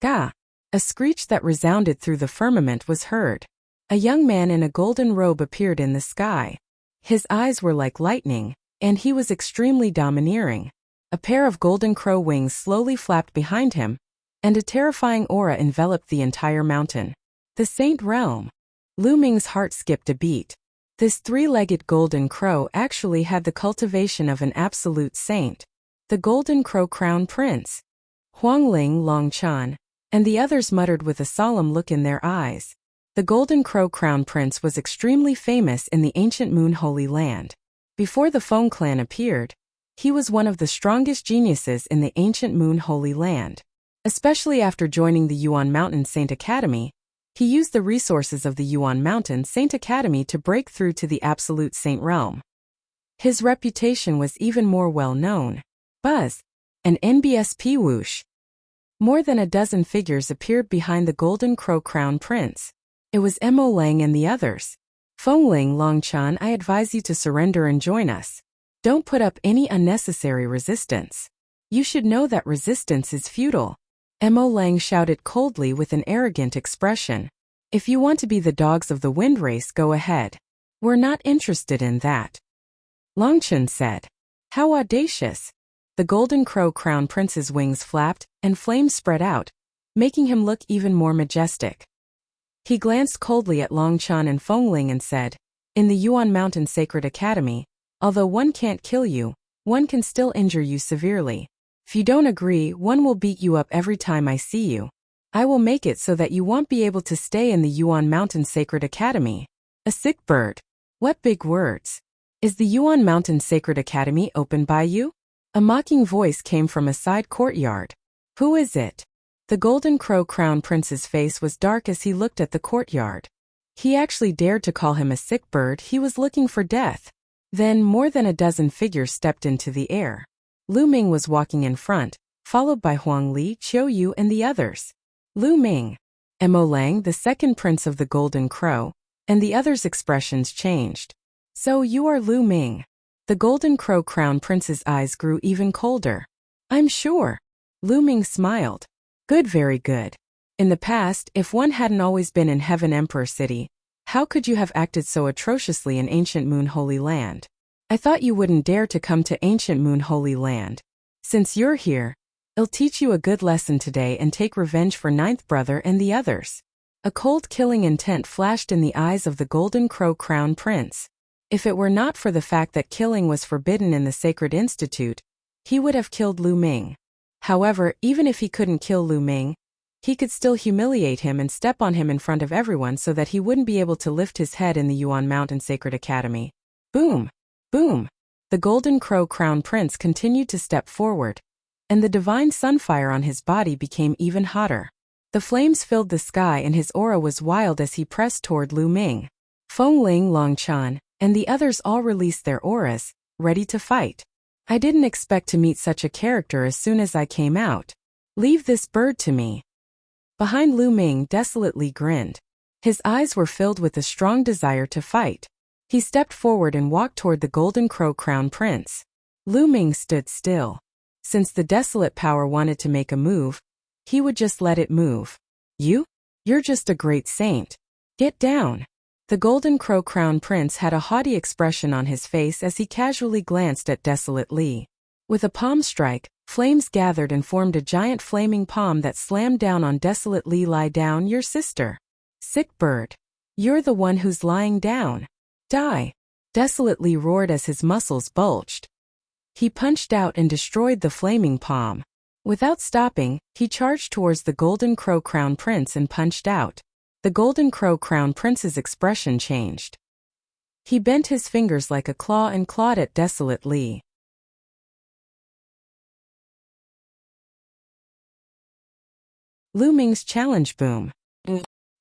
[SPEAKER 1] Gah! A screech that resounded through the firmament was heard. A young man in a golden robe appeared in the sky. His eyes were like lightning, and he was extremely domineering. A pair of golden crow wings slowly flapped behind him, and a terrifying aura enveloped the entire mountain. The Saint Realm. Lu Ming's heart skipped a beat. This three-legged golden crow actually had the cultivation of an absolute saint. The golden crow crown prince. Huangling, Longchan, and the others muttered with a solemn look in their eyes. The golden crow crown prince was extremely famous in the ancient Moon Holy Land. Before the Feng clan appeared, he was one of the strongest geniuses in the ancient Moon Holy Land. Especially after joining the Yuan Mountain Saint Academy, he used the resources of the Yuan Mountain Saint Academy to break through to the absolute saint realm. His reputation was even more well known. Buzz! An NBSP whoosh! More than a dozen figures appeared behind the golden crow crown prince. It was Mo Lang and the others. Fengling, Longchan, I advise you to surrender and join us. Don't put up any unnecessary resistance. You should know that resistance is futile. Mo Lang shouted coldly with an arrogant expression. If you want to be the dogs of the wind race, go ahead. We're not interested in that. Longchan said. How audacious. The golden crow crown prince's wings flapped, and flames spread out, making him look even more majestic. He glanced coldly at Longchan and Fengling and said, in the Yuan Mountain Sacred Academy, although one can't kill you, one can still injure you severely. If you don't agree, one will beat you up every time I see you. I will make it so that you won't be able to stay in the Yuan Mountain Sacred Academy. A sick bird. What big words. Is the Yuan Mountain Sacred Academy open by you? A mocking voice came from a side courtyard. Who is it? The golden crow crown prince's face was dark as he looked at the courtyard. He actually dared to call him a sick bird. He was looking for death. Then more than a dozen figures stepped into the air. Lu Ming was walking in front, followed by Huang Li, Qiu Yu, and the others. Lu Ming, Mo Lang, the second prince of the golden crow, and the others' expressions changed. So you are Lu Ming. The golden crow crown prince's eyes grew even colder. I'm sure. Lu Ming smiled. Good, very good. In the past, if one hadn't always been in Heaven Emperor City, how could you have acted so atrociously in ancient Moon Holy Land? I thought you wouldn't dare to come to ancient Moon Holy Land. Since you're here, I'll teach you a good lesson today and take revenge for Ninth Brother and the others. A cold killing intent flashed in the eyes of the golden crow crown prince. If it were not for the fact that killing was forbidden in the Sacred Institute, he would have killed Lu Ming. However, even if he couldn't kill Lu Ming, he could still humiliate him and step on him in front of everyone so that he wouldn't be able to lift his head in the Yuan Mountain Sacred Academy. Boom! Boom! The golden crow crown prince continued to step forward, and the divine sunfire on his body became even hotter. The flames filled the sky and his aura was wild as he pressed toward Lu Ming. Fengling, Longchan, and the others all released their auras, ready to fight. I didn't expect to meet such a character as soon as I came out. Leave this bird to me." Behind Lu Ming desolately grinned. His eyes were filled with a strong desire to fight. He stepped forward and walked toward the Golden Crow Crown Prince. Lu Ming stood still. Since the Desolate Power wanted to make a move, he would just let it move. You're just a great saint. Get down." The Golden Crow Crown Prince had a haughty expression on his face as he casually glanced at Desolate Li. With a palm strike, flames gathered and formed a giant flaming palm that slammed down on Desolate Li. "Lie down, your sister. Sick bird. You're the one who's lying down. Die." Desolate Li roared as his muscles bulged. He punched out and destroyed the flaming palm. Without stopping, he charged towards the Golden Crow Crown Prince and punched out. The Golden Crow Crown Prince's expression changed. He bent his fingers like a claw and clawed at Desolate Li. Lu Ming's challenge boom.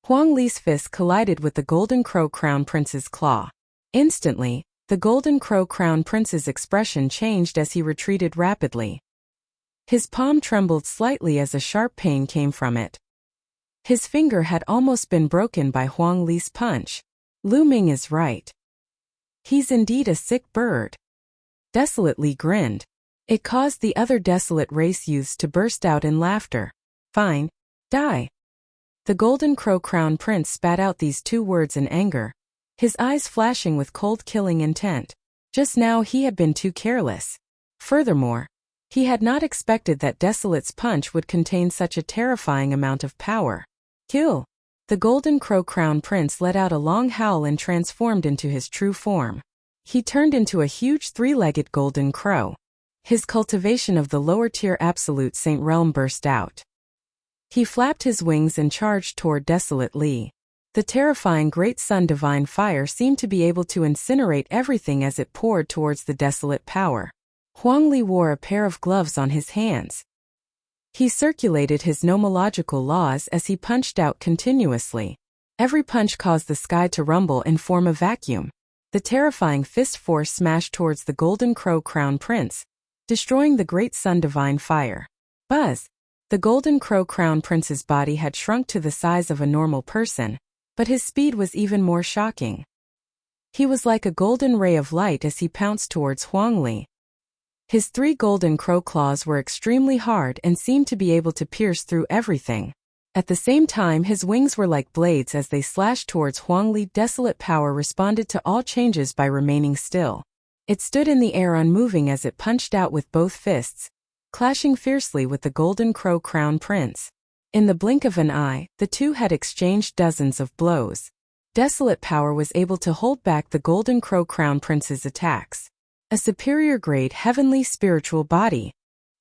[SPEAKER 1] Huang Li's fist collided with the Golden Crow Crown Prince's claw. Instantly, the Golden Crow Crown Prince's expression changed as he retreated rapidly. His palm trembled slightly as a sharp pain came from it. His finger had almost been broken by Huang Li's punch. Lu Ming is right. He's indeed a sick bird. Desolate Li grinned. It caused the other Desolate race youths to burst out in laughter. "Fine. Die." The Golden Crow Crown Prince spat out these two words in anger, his eyes flashing with cold killing intent. Just now he had been too careless. Furthermore, he had not expected that Desolate's punch would contain such a terrifying amount of power. "Kill." The Golden Crow Crown Prince let out a long howl and transformed into his true form. He turned into a huge three-legged golden crow. His cultivation of the lower-tier Absolute Saint realm burst out. He flapped his wings and charged toward Desolate Li. The terrifying Great Sun Divine Fire seemed to be able to incinerate everything as it poured towards the Desolate Power. Huang Li wore a pair of gloves on his hands. He circulated his nomological laws as he punched out continuously. Every punch caused the sky to rumble and form a vacuum. The terrifying fist force smashed towards the Golden Crow Crown Prince, destroying the Great Sun Divine Fire. Buzz! The Golden Crow Crown Prince's body had shrunk to the size of a normal person, but his speed was even more shocking. He was like a golden ray of light as he pounced towards Huang Li. His three golden crow claws were extremely hard and seemed to be able to pierce through everything. At the same time, his wings were like blades as they slashed towards Huang Li. Desolate Power responded to all changes by remaining still. It stood in the air unmoving as it punched out with both fists, clashing fiercely with the Golden Crow Crown Prince. In the blink of an eye, the two had exchanged dozens of blows. Desolate Power was able to hold back the Golden Crow Crown Prince's attacks. "A superior grade heavenly spiritual body,"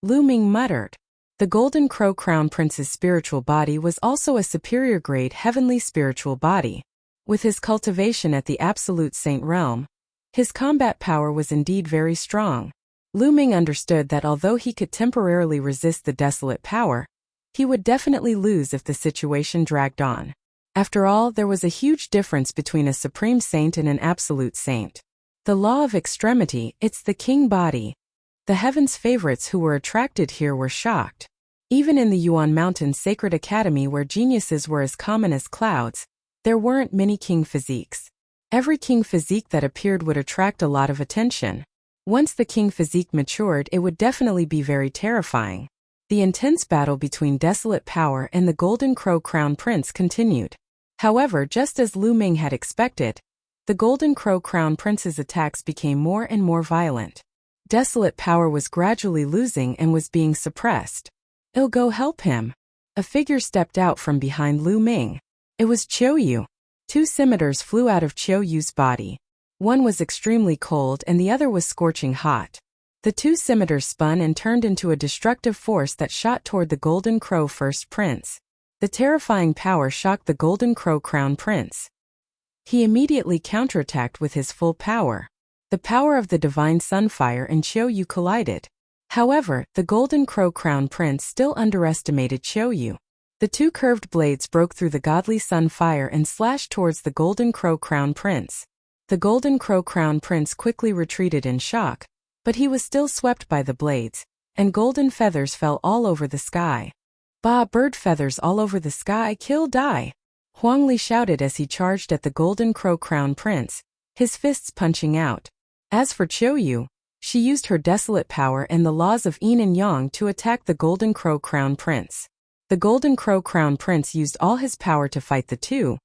[SPEAKER 1] Lu Ming muttered. The Golden Crow Crown Prince's spiritual body was also a superior grade heavenly spiritual body. With his cultivation at the Absolute Saint realm, his combat power was indeed very strong. Lu Ming understood that although he could temporarily resist the Desolate Power, he would definitely lose if the situation dragged on. After all, there was a huge difference between a Supreme Saint and an Absolute Saint. The law of extremity, it's the king body. The heaven's favorites who were attracted here were shocked. Even in the Yuan Mountain Sacred Academy where geniuses were as common as clouds, there weren't many king physiques. Every king physique that appeared would attract a lot of attention. Once the king physique matured, it would definitely be very terrifying. The intense battle between Desolate Power and the Golden Crow Crown Prince continued. However, just as Lu Ming had expected, the Golden Crow Crown Prince's attacks became more and more violent. Desolate Power was gradually losing and was being suppressed. "I'll go help him." A figure stepped out from behind Lu Ming. It was Qiu Yu. Two scimitars flew out of Qiu Yu's body. One was extremely cold and the other was scorching hot. The two scimitars spun and turned into a destructive force that shot toward the Golden Crow First Prince. The terrifying power shocked the Golden Crow Crown Prince. He immediately counterattacked with his full power. The power of the Divine Sunfire and Qiu Yu collided. However, the Golden Crow Crown Prince still underestimated Qiu Yu. The two curved blades broke through the godly Sunfire and slashed towards the Golden Crow Crown Prince. The Golden Crow Crown Prince quickly retreated in shock, But he was still swept by the blades, and golden feathers fell all over the sky. Bah, bird feathers all over the sky, kill, die! Huang Li shouted as he charged at the golden crow crown prince, his fists punching out. As for Qiuyu, she used her desolate power and the laws of yin and yang to attack the golden crow crown prince. The golden crow crown prince used all his power to fight the two,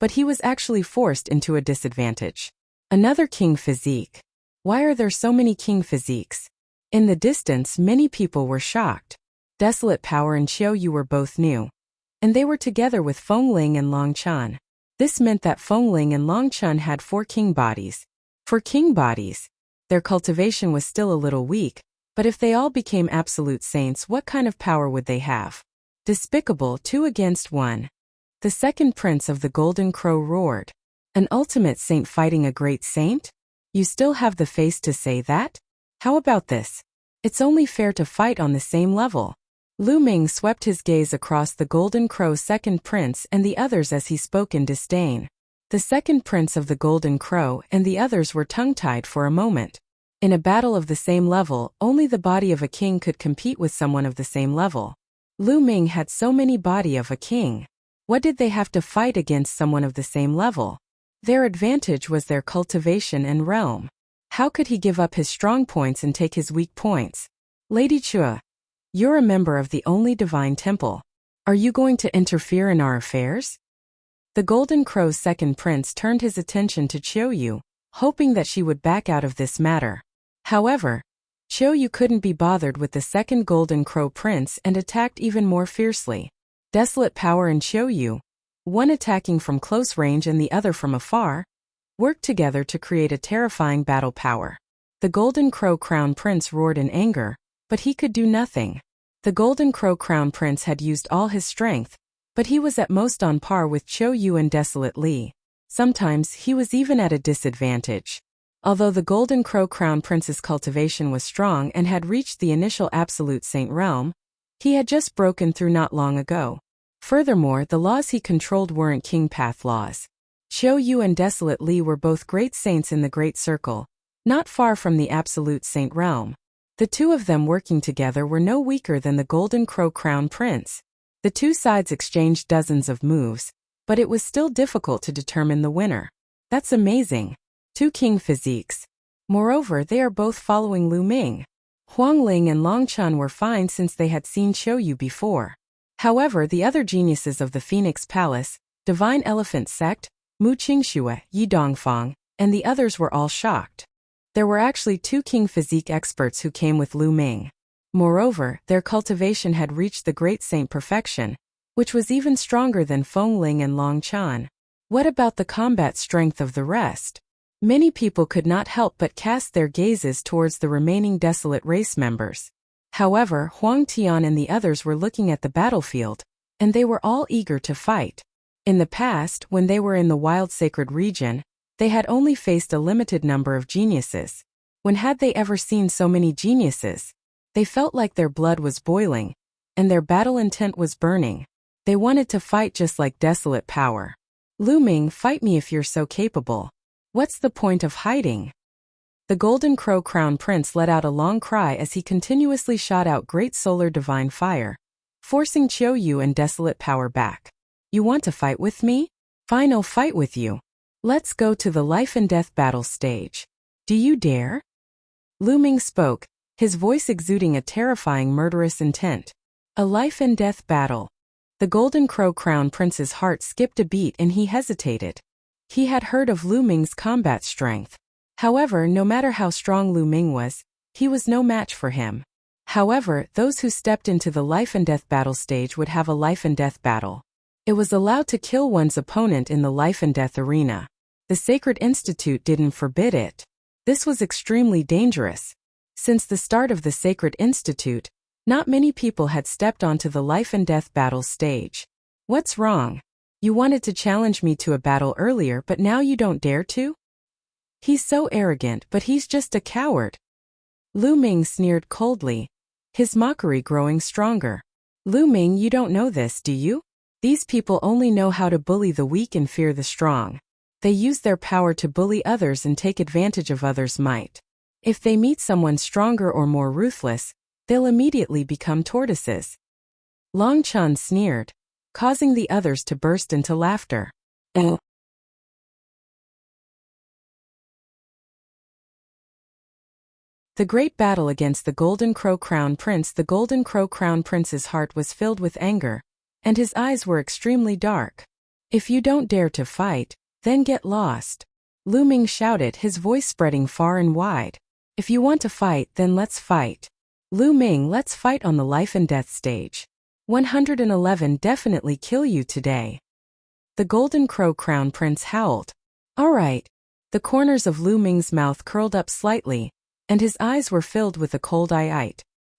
[SPEAKER 1] but he was actually forced into a disadvantage. Another king physique. Why are there so many king physiques? In the distance, many people were shocked. Desolate power and Qiuyu were both new, and they were together with Fengling and Longchan. This meant that Fengling and Longchan had 4 king bodies. For king bodies, their cultivation was still a little weak, but if they all became absolute saints, what kind of power would they have? Despicable, 2 against 1. The second prince of the Golden Crow roared. An ultimate saint fighting a great saint? You still have the face to say that? How about this? It's only fair to fight on the same level. Lu Ming swept his gaze across the Golden Crow's second prince and the others as he spoke in disdain. The second prince of the Golden Crow and the others were tongue-tied for a moment. In a battle of the same level, only the body of a king could compete with someone of the same level. Lu Ming had so many body of a king. What did they have to fight against someone of the same level? Their advantage was their cultivation and realm. How could he give up his strong points and take his weak points? Lady Chua, you're a member of the only divine temple. Are you going to interfere in our affairs? The Golden Crow's second prince turned his attention to Qiuyu, hoping that she would back out of this matter. However, Qiuyu couldn't be bothered with the second Golden Crow prince and attacked even more fiercely. Desolate power and Qiuyu, one attacking from close range and the other from afar, worked together to create a terrifying battle power. The Golden Crow Crown Prince roared in anger, but he could do nothing. The Golden Crow Crown Prince had used all his strength, but he was at most on par with Qiuyu and Desolate Li. Sometimes he was even at a disadvantage. Although the Golden Crow Crown Prince's cultivation was strong and had reached the initial Absolute Saint realm, he had just broken through not long ago. Furthermore, the laws he controlled weren't King Path laws. Qiuyu and Desolate Li were both great saints in the Great Circle, not far from the Absolute Saint realm. The two of them working together were no weaker than the Golden Crow Crown Prince. The two sides exchanged dozens of moves, but it was still difficult to determine the winner. That's amazing. 2 king physiques. Moreover, they are both following Lu Ming. Huangling and Longchan were fine since they had seen Qiuyu before. However, the other geniuses of the Phoenix Palace, Divine Elephant Sect, Mu Qingxue, Yi Dongfang, and the others were all shocked. There were actually 2 king physique experts who came with Lu Ming. Moreover, their cultivation had reached the great saint perfection, which was even stronger than Fengling and Longchan. What about the combat strength of the rest? Many people could not help but cast their gazes towards the remaining Desolate race members. However, Huang Tian and the others were looking at the battlefield, and they were all eager to fight. In the past, when they were in the wild sacred region, they had only faced a limited number of geniuses. When had they ever seen so many geniuses? They felt like their blood was boiling, and their battle intent was burning. They wanted to fight just like Desolate power. Lu Ming, fight me if you're so capable. What's the point of hiding? The Golden Crow Crown Prince let out a long cry as he continuously shot out great solar divine fire, forcing Qiuyu and Desolate power back. You want to fight with me? Fine, I'll fight with you. Let's go to the life and death battle stage. Do you dare? Lu Ming spoke, his voice exuding a terrifying murderous intent. A life and death battle. The Golden Crow Crown Prince's heart skipped a beat and he hesitated. He had heard of Lu Ming's combat strength. However, no matter how strong Lu Ming was, he was no match for him. However, those who stepped into the life and death battle stage would have a life and death battle. It was allowed to kill one's opponent in the life and death arena. The Sacred Institute didn't forbid it. This was extremely dangerous. Since the start of the Sacred Institute, not many people had stepped onto the life and death battle stage. What's wrong? You wanted to challenge me to a battle earlier, but now you don't dare to? He's so arrogant, but he's just a coward. Lu Ming sneered coldly, his mockery growing stronger. Lu Ming, you don't know this, do you? These people only know how to bully the weak and fear the strong. They use their power to bully others and take advantage of others' might. If they meet someone stronger or more ruthless, they'll immediately become tortoises. Long Chun sneered, causing the others to burst into laughter. The great battle against the Golden Crow Crown Prince. The Golden Crow Crown Prince's heart was filled with anger, and his eyes were extremely dark. If you don't dare to fight, then get lost. Lu Ming shouted, his voice spreading far and wide. If you want to fight, then let's fight. Lu Ming, let's fight on the life and death stage. 111 definitely kill you today. The Golden Crow Crown Prince howled. Alright. The corners of Lu Ming's mouth curled up slightly, and his eyes were filled with a cold eye.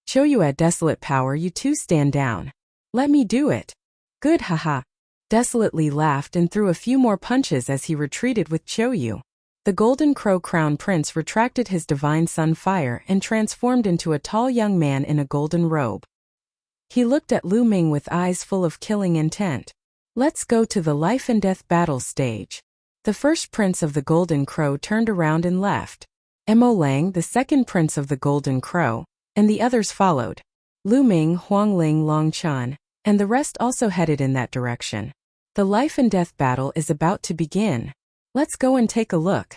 [SPEAKER 1] Show you a desolate power, you two stand down. Let me do it. Good, haha. Desolately laughed and threw a few more punches as he retreated with Choyu. The Golden Crow Crown Prince retracted his divine sun fire and transformed into a tall young man in a golden robe. He looked at Lu Ming with eyes full of killing intent. Let's go to the life and death battle stage. The first prince of the Golden Crow turned around and left. Mo Lang, the second prince of the Golden Crow, and the others followed. Lu Ming, Huang Ling, Long Chan, and the rest also headed in that direction. The life and death battle is about to begin. Let's go and take a look.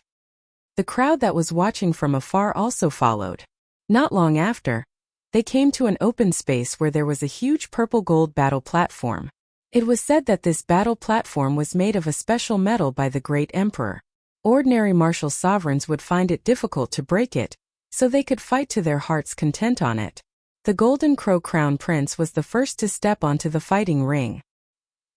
[SPEAKER 1] The crowd that was watching from afar also followed. Not long after, they came to an open space where there was a huge purple-gold battle platform. It was said that this battle platform was made of a special metal by the great emperor. Ordinary martial sovereigns would find it difficult to break it, so they could fight to their heart's content on it. The Golden Crow Crown Prince was the first to step onto the fighting ring.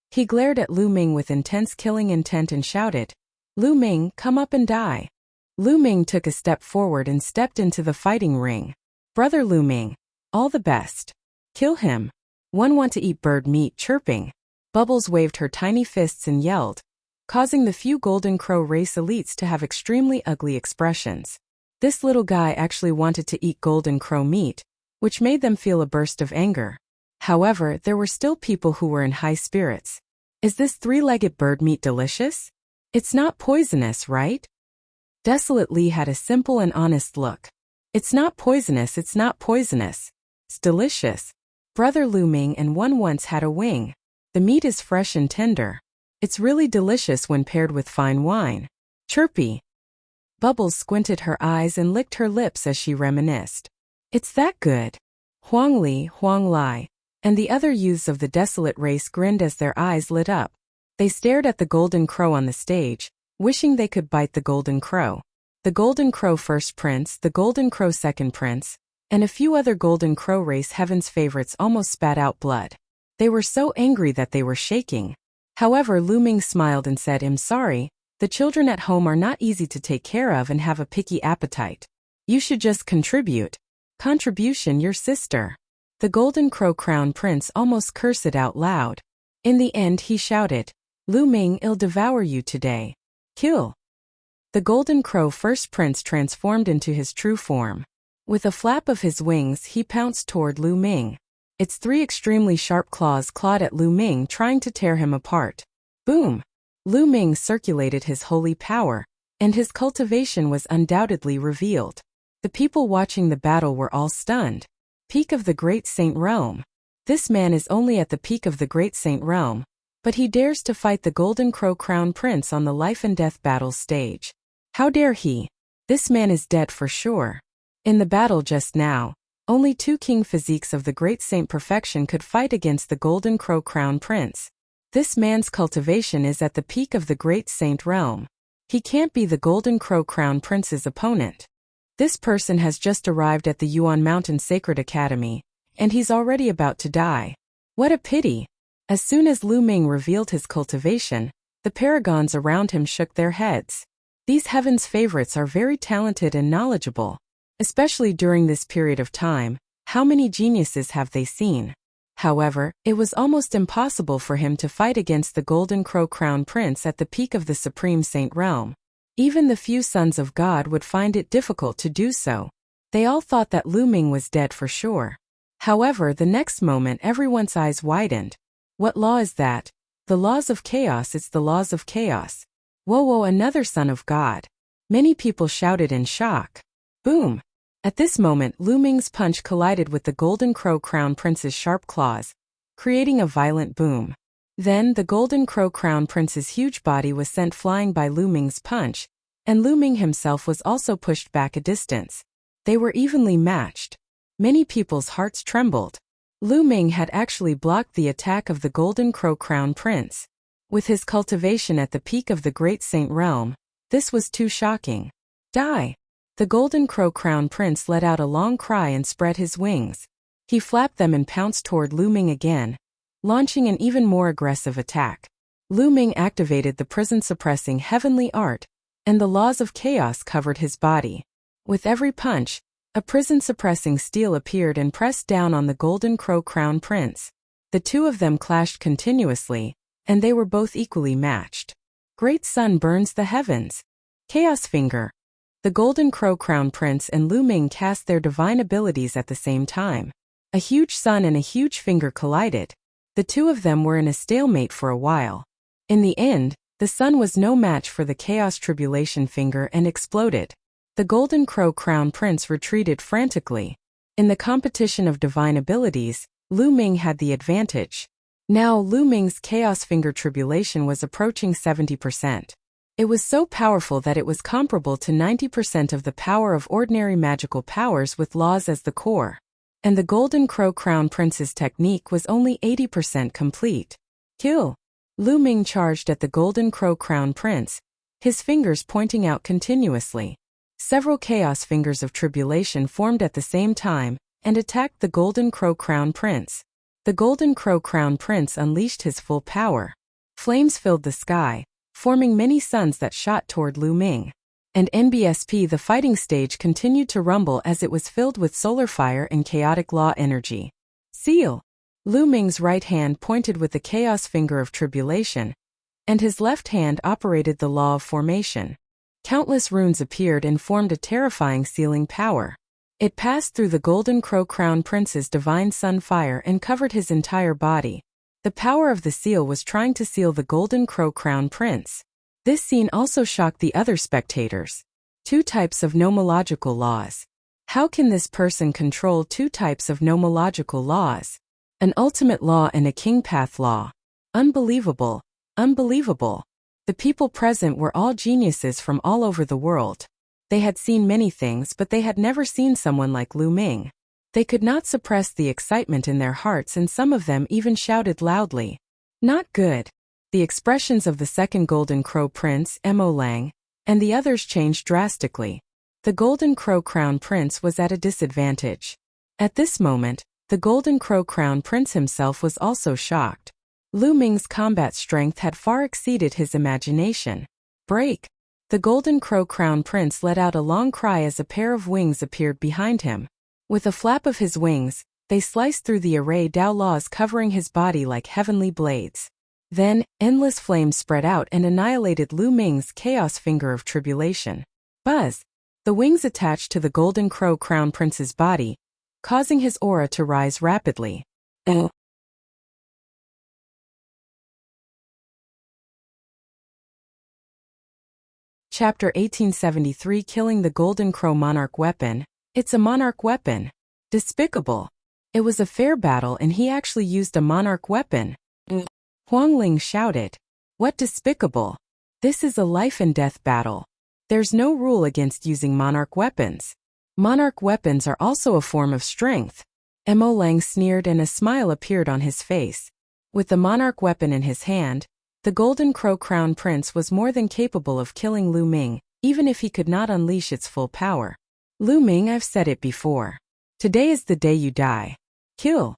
[SPEAKER 1] He glared at Lu Ming with intense killing intent and shouted, Lu Ming, come up and die. Lu Ming took a step forward and stepped into the fighting ring. Brother Lu Ming, all the best. Kill him. One want to eat bird meat, chirping. Bubbles waved her tiny fists and yelled, causing the few Golden Crow race elites to have extremely ugly expressions. This little guy actually wanted to eat Golden Crow meat, which made them feel a burst of anger. However, there were still people who were in high spirits. Is this three-legged bird meat delicious? It's not poisonous, right? Desolate Lee had a simple and honest look. It's not poisonous, it's not poisonous. It's delicious. Brother Lu Ming and one once had a wing. The meat is fresh and tender. It's really delicious when paired with fine wine. Chirpy. Bubbles squinted her eyes and licked her lips as she reminisced. It's that good. Huang Li, Huang Lai, and the other youths of the Desolate race grinned as their eyes lit up. They stared at the Golden Crow on the stage, wishing they could bite the Golden Crow. The Golden Crow First Prince, the Golden Crow Second Prince, and a few other Golden Crow race heaven's favorites almost spat out blood. They were so angry that they were shaking. However, Lu Ming smiled and said, I'm sorry, the children at home are not easy to take care of and have a picky appetite. You should just contribute. Contribution, your sister. The Golden Crow Crown Prince almost cursed it out loud. In the end he shouted, Lu Ming, I'll devour you today. Kill. The Golden Crow First Prince transformed into his true form. With a flap of his wings he pounced toward Lu Ming. Its three extremely sharp claws clawed at Lu Ming, trying to tear him apart. Boom! Lu Ming circulated his holy power, and his cultivation was undoubtedly revealed. The people watching the battle were all stunned. Peak of the Great Saint Realm. This man is only at the peak of the Great Saint Realm, but he dares to fight the Golden Crow Crown Prince on the life and death battle stage. How dare he? This man is dead for sure. In the battle just now, only two king physiques of the Great Saint Perfection could fight against the Golden Crow Crown Prince. This man's cultivation is at the peak of the Great Saint Realm. He can't be the Golden Crow Crown Prince's opponent. This person has just arrived at the Yuan Mountain Sacred Academy, and he's already about to die. What a pity! As soon as Lu Ming revealed his cultivation, the paragons around him shook their heads. These heaven's favorites are very talented and knowledgeable. Especially during this period of time, how many geniuses have they seen? However, it was almost impossible for him to fight against the Golden Crow Crown Prince at the peak of the Supreme Saint Realm. Even the few sons of God would find it difficult to do so. They all thought that Lu Ming was dead for sure. However, the next moment everyone's eyes widened. What law is that? The laws of chaos, it's the laws of chaos. Whoa, another son of God. Many people shouted in shock. Boom! At this moment, Lu Ming's punch collided with the Golden Crown Prince's sharp claws, creating a violent boom. Then, the Golden Crown Prince's huge body was sent flying by Lu Ming's punch, and Lu Ming himself was also pushed back a distance. They were evenly matched. Many people's hearts trembled. Lu Ming had actually blocked the attack of the Golden Crown Prince. With his cultivation at the peak of the Great Saint Realm, this was too shocking. Die! The Golden Crown Prince let out a long cry and spread his wings. He flapped them and pounced toward Lu Ming again, launching an even more aggressive attack. Lu Ming activated the prison-suppressing heavenly art, and the laws of chaos covered his body. With every punch, a prison-suppressing steel appeared and pressed down on the Golden Crown Prince. The two of them clashed continuously, and they were both equally matched. Great Sun burns the heavens. Chaos Finger. The Golden Crown Prince and Lu Ming cast their divine abilities at the same time. A huge sun and a huge finger collided. The two of them were in a stalemate for a while. In the end, the sun was no match for the Chaos Tribulation Finger and exploded. The Golden Crown Prince retreated frantically. In the competition of divine abilities, Lu Ming had the advantage. Now Lu Ming's Chaos Finger Tribulation was approaching 70%. It was so powerful that it was comparable to 90% of the power of ordinary magical powers with laws as the core. And the Golden Crown Prince's technique was only 80% complete. Kill! Lu Ming charged at the Golden Crown Prince, his fingers pointing out continuously. Several Chaos Fingers of Tribulation formed at the same time and attacked the Golden Crown Prince. The Golden Crown Prince unleashed his full power. Flames filled the sky, forming many suns that shot toward Lu Ming. And NBSP, the fighting stage, continued to rumble as it was filled with solar fire and chaotic law energy. Seal! Lu Ming's right hand pointed with the Chaos Finger of Tribulation, and his left hand operated the Law of Formation. Countless runes appeared and formed a terrifying sealing power. It passed through the Golden Crown Prince's divine sun fire and covered his entire body. The power of the seal was trying to seal the Golden Crown Prince. This scene also shocked the other spectators. 2 types of nomological laws. How can this person control 2 types of nomological laws? An ultimate law and a king path law. Unbelievable, unbelievable. The people present were all geniuses from all over the world. They had seen many things, but they had never seen someone like Lu Ming. They could not suppress the excitement in their hearts, and some of them even shouted loudly. Not good. The expressions of the second Golden Crow Prince, Mo Lang, and the others changed drastically. The Golden Crown Prince was at a disadvantage. At this moment, the Golden Crown Prince himself was also shocked. Lu Ming's combat strength had far exceeded his imagination. Break! The Golden Crown Prince let out a long cry as a pair of wings appeared behind him. With a flap of his wings, they sliced through the array Dao laws covering his body like heavenly blades. Then, endless flames spread out and annihilated Lu Ming's Chaos Finger of Tribulation. Buzz! The wings attached to the Golden Crown Prince's body, causing his aura to rise rapidly. Chapter 1873, Killing the Golden Crow Monarch Weapon. It's a monarch weapon. Despicable. It was a fair battle and he actually used a monarch weapon. Huang Ling shouted. What despicable? This is a life and death battle. There's no rule against using monarch weapons. Monarch weapons are also a form of strength. Mo Lang sneered and a smile appeared on his face. With the monarch weapon in his hand, the Golden Crown Prince was more than capable of killing Lu Ming, even if he could not unleash its full power. Lu Ming, I've said it before. Today is the day you die. Kill.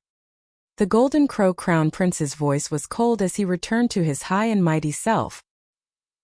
[SPEAKER 1] The Golden Crown Prince's voice was cold as he returned to his high and mighty self.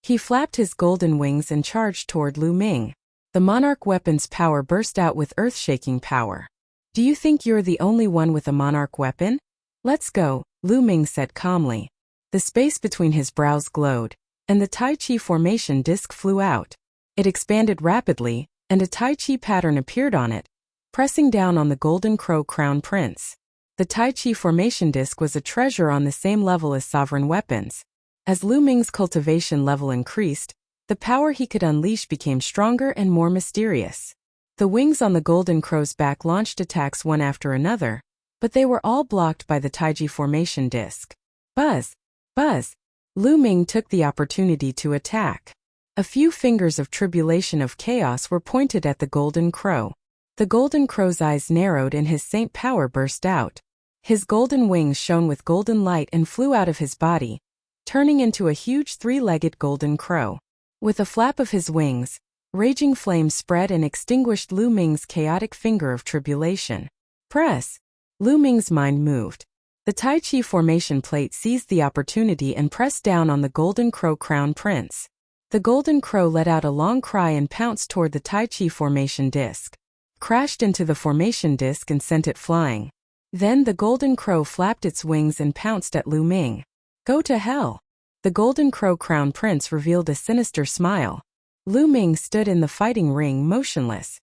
[SPEAKER 1] He flapped his golden wings and charged toward Lu Ming. The monarch weapon's power burst out with earth-shaking power. Do you think you're the only one with a monarch weapon? Let's go, Lu Ming said calmly. The space between his brows glowed, and the Tai Chi formation disc flew out. It expanded rapidly, and a Tai Chi pattern appeared on it, pressing down on the Golden Crown Prince. The Tai Chi formation disc was a treasure on the same level as sovereign weapons. As Lu Ming's cultivation level increased, the power he could unleash became stronger and more mysterious. The wings on the Golden Crow's back launched attacks one after another, but they were all blocked by the Taiji formation disc. Buzz! Buzz! Lu Ming took the opportunity to attack. A few fingers of tribulation of chaos were pointed at the Golden Crow. The Golden Crow's eyes narrowed and his saint power burst out. His golden wings shone with golden light and flew out of his body, turning into a huge three-legged golden crow. With a flap of his wings, raging flames spread and extinguished Lu Ming's chaotic finger of tribulation. Press! Lu Ming's mind moved. The Tai Chi formation plate seized the opportunity and pressed down on the Golden Crow Crown Prince. The Golden Crow let out a long cry and pounced toward the Tai Chi formation disc, crashed into the formation disc and sent it flying. Then the Golden Crow flapped its wings and pounced at Lu Ming. Go to hell! The Golden Crow Crown Prince revealed a sinister smile. Lu Ming stood in the fighting ring motionless.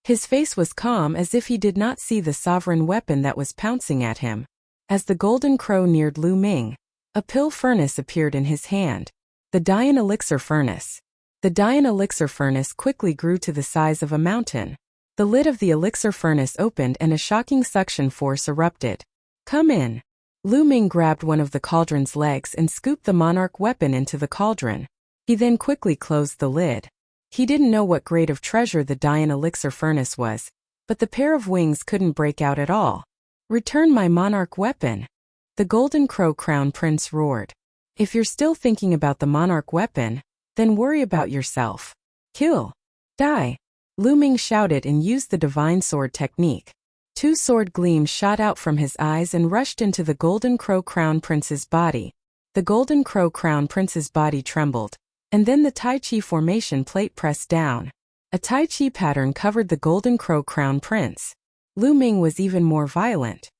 [SPEAKER 1] His face was calm as if he did not see the sovereign weapon that was pouncing at him. As the Golden Crow neared Lu Ming, a pill furnace appeared in his hand. The Dian Elixir Furnace. The Dian Elixir Furnace quickly grew to the size of a mountain. The lid of the elixir furnace opened and a shocking suction force erupted. Come in. Lu Ming grabbed one of the cauldron's legs and scooped the monarch weapon into the cauldron. He then quickly closed the lid. He didn't know what grade of treasure the Dian Elixir Furnace was, but the pair of wings couldn't break out at all. Return my monarch weapon. The Golden Crow Crown Prince roared. If you're still thinking about the monarch weapon, then worry about yourself. Kill. Die. Lu Ming shouted and used the divine sword technique. Two sword gleams shot out from his eyes and rushed into the Golden Crow Crown Prince's body. The Golden Crow Crown Prince's body trembled, and then the Tai Chi formation plate pressed down. A Tai Chi pattern covered the Golden Crow Crown Prince. Lu Ming was even more violent.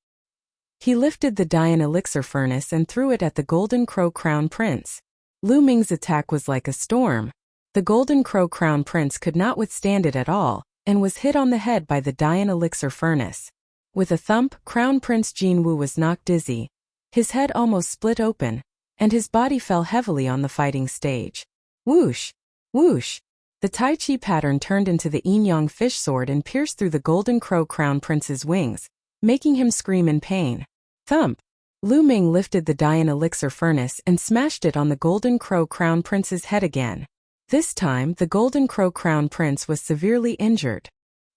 [SPEAKER 1] He lifted the Dian Elixir Furnace and threw it at the Golden Crow Crown Prince. Lu Ming's attack was like a storm. The Golden Crow Crown Prince could not withstand it at all, and was hit on the head by the Dian Elixir Furnace. With a thump, Crown Prince Jinwu was knocked dizzy. His head almost split open, and his body fell heavily on the fighting stage. Whoosh! Whoosh! The Tai Chi pattern turned into the yin-yang fish sword and pierced through the Golden Crow Crown Prince's wings, making him scream in pain. Thump! Lu Ming lifted the Dian Elixir Furnace and smashed it on the Golden Crow Crown Prince's head again. This time, the Golden Crow Crown Prince was severely injured.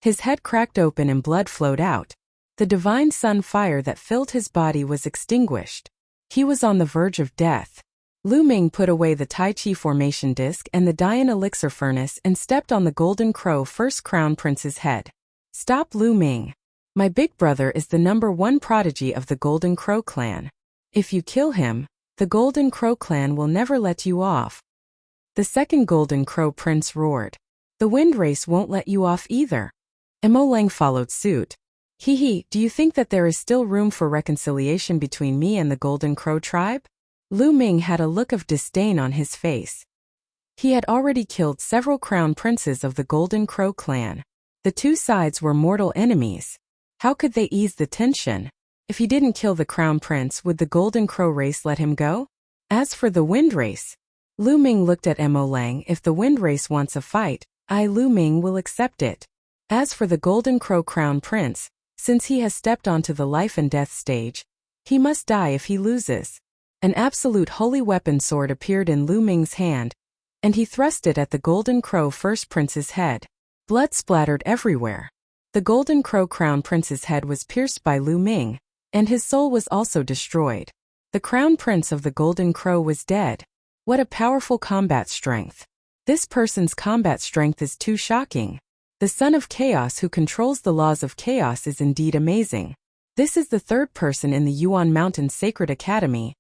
[SPEAKER 1] His head cracked open and blood flowed out. The divine sun fire that filled his body was extinguished. He was on the verge of death. Lu Ming put away the Tai Chi formation disc and the Dian Elixir Furnace and stepped on the Golden Crow First Crown Prince's head. Stop, Lu Ming. My big brother is the #1 prodigy of the Golden Crow clan. If you kill him, the Golden Crow clan will never let you off. The second Golden Crow Prince roared. The wind race won't let you off either. Mo Lang followed suit. Hee, do you think that there is still room for reconciliation between me and the Golden Crow tribe? Lu Ming had a look of disdain on his face. He had already killed several crown princes of the Golden Crow clan. The two sides were mortal enemies. How could they ease the tension? If he didn't kill the crown prince, would the Golden Crow race let him go? As for the wind race, Lu Ming looked at Mo Lang. If the wind race wants a fight, I, Lu Ming, will accept it. As for the Golden Crow Crown Prince, since he has stepped onto the life and death stage, he must die if he loses. An absolute holy weapon sword appeared in Lu Ming's hand, and he thrust it at the Golden Crow First Prince's head. Blood splattered everywhere. The Golden Crow Crown Prince's head was pierced by Lu Ming, and his soul was also destroyed. The Crown Prince of the Golden Crow was dead. What a powerful combat strength. This person's combat strength is too shocking. The Son of Chaos who controls the laws of chaos is indeed amazing. This is the third person in the Yuan Mountain Sacred Academy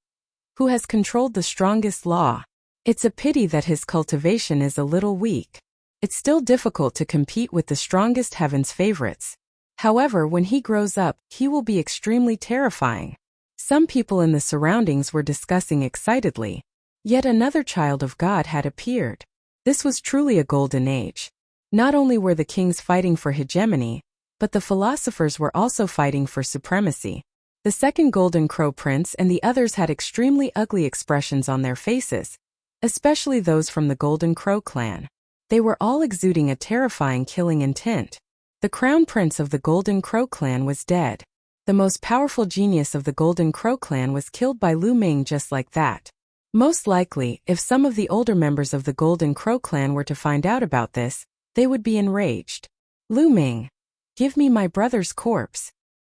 [SPEAKER 1] who has controlled the strongest law. It's a pity that his cultivation is a little weak. It's still difficult to compete with the strongest heaven's favorites. However, when he grows up, he will be extremely terrifying. Some people in the surroundings were discussing excitedly. Yet another child of God had appeared. This was truly a golden age. Not only were the kings fighting for hegemony, but the philosophers were also fighting for supremacy. The second Golden Crow Prince and the others had extremely ugly expressions on their faces, especially those from the Golden Crow clan. They were all exuding a terrifying killing intent. The crown prince of the Golden Crow clan was dead. The most powerful genius of the Golden Crow clan was killed by Lu Ming just like that. Most likely, if some of the older members of the Golden Crow clan were to find out about this, they would be enraged. Lu Ming, give me my brother's corpse.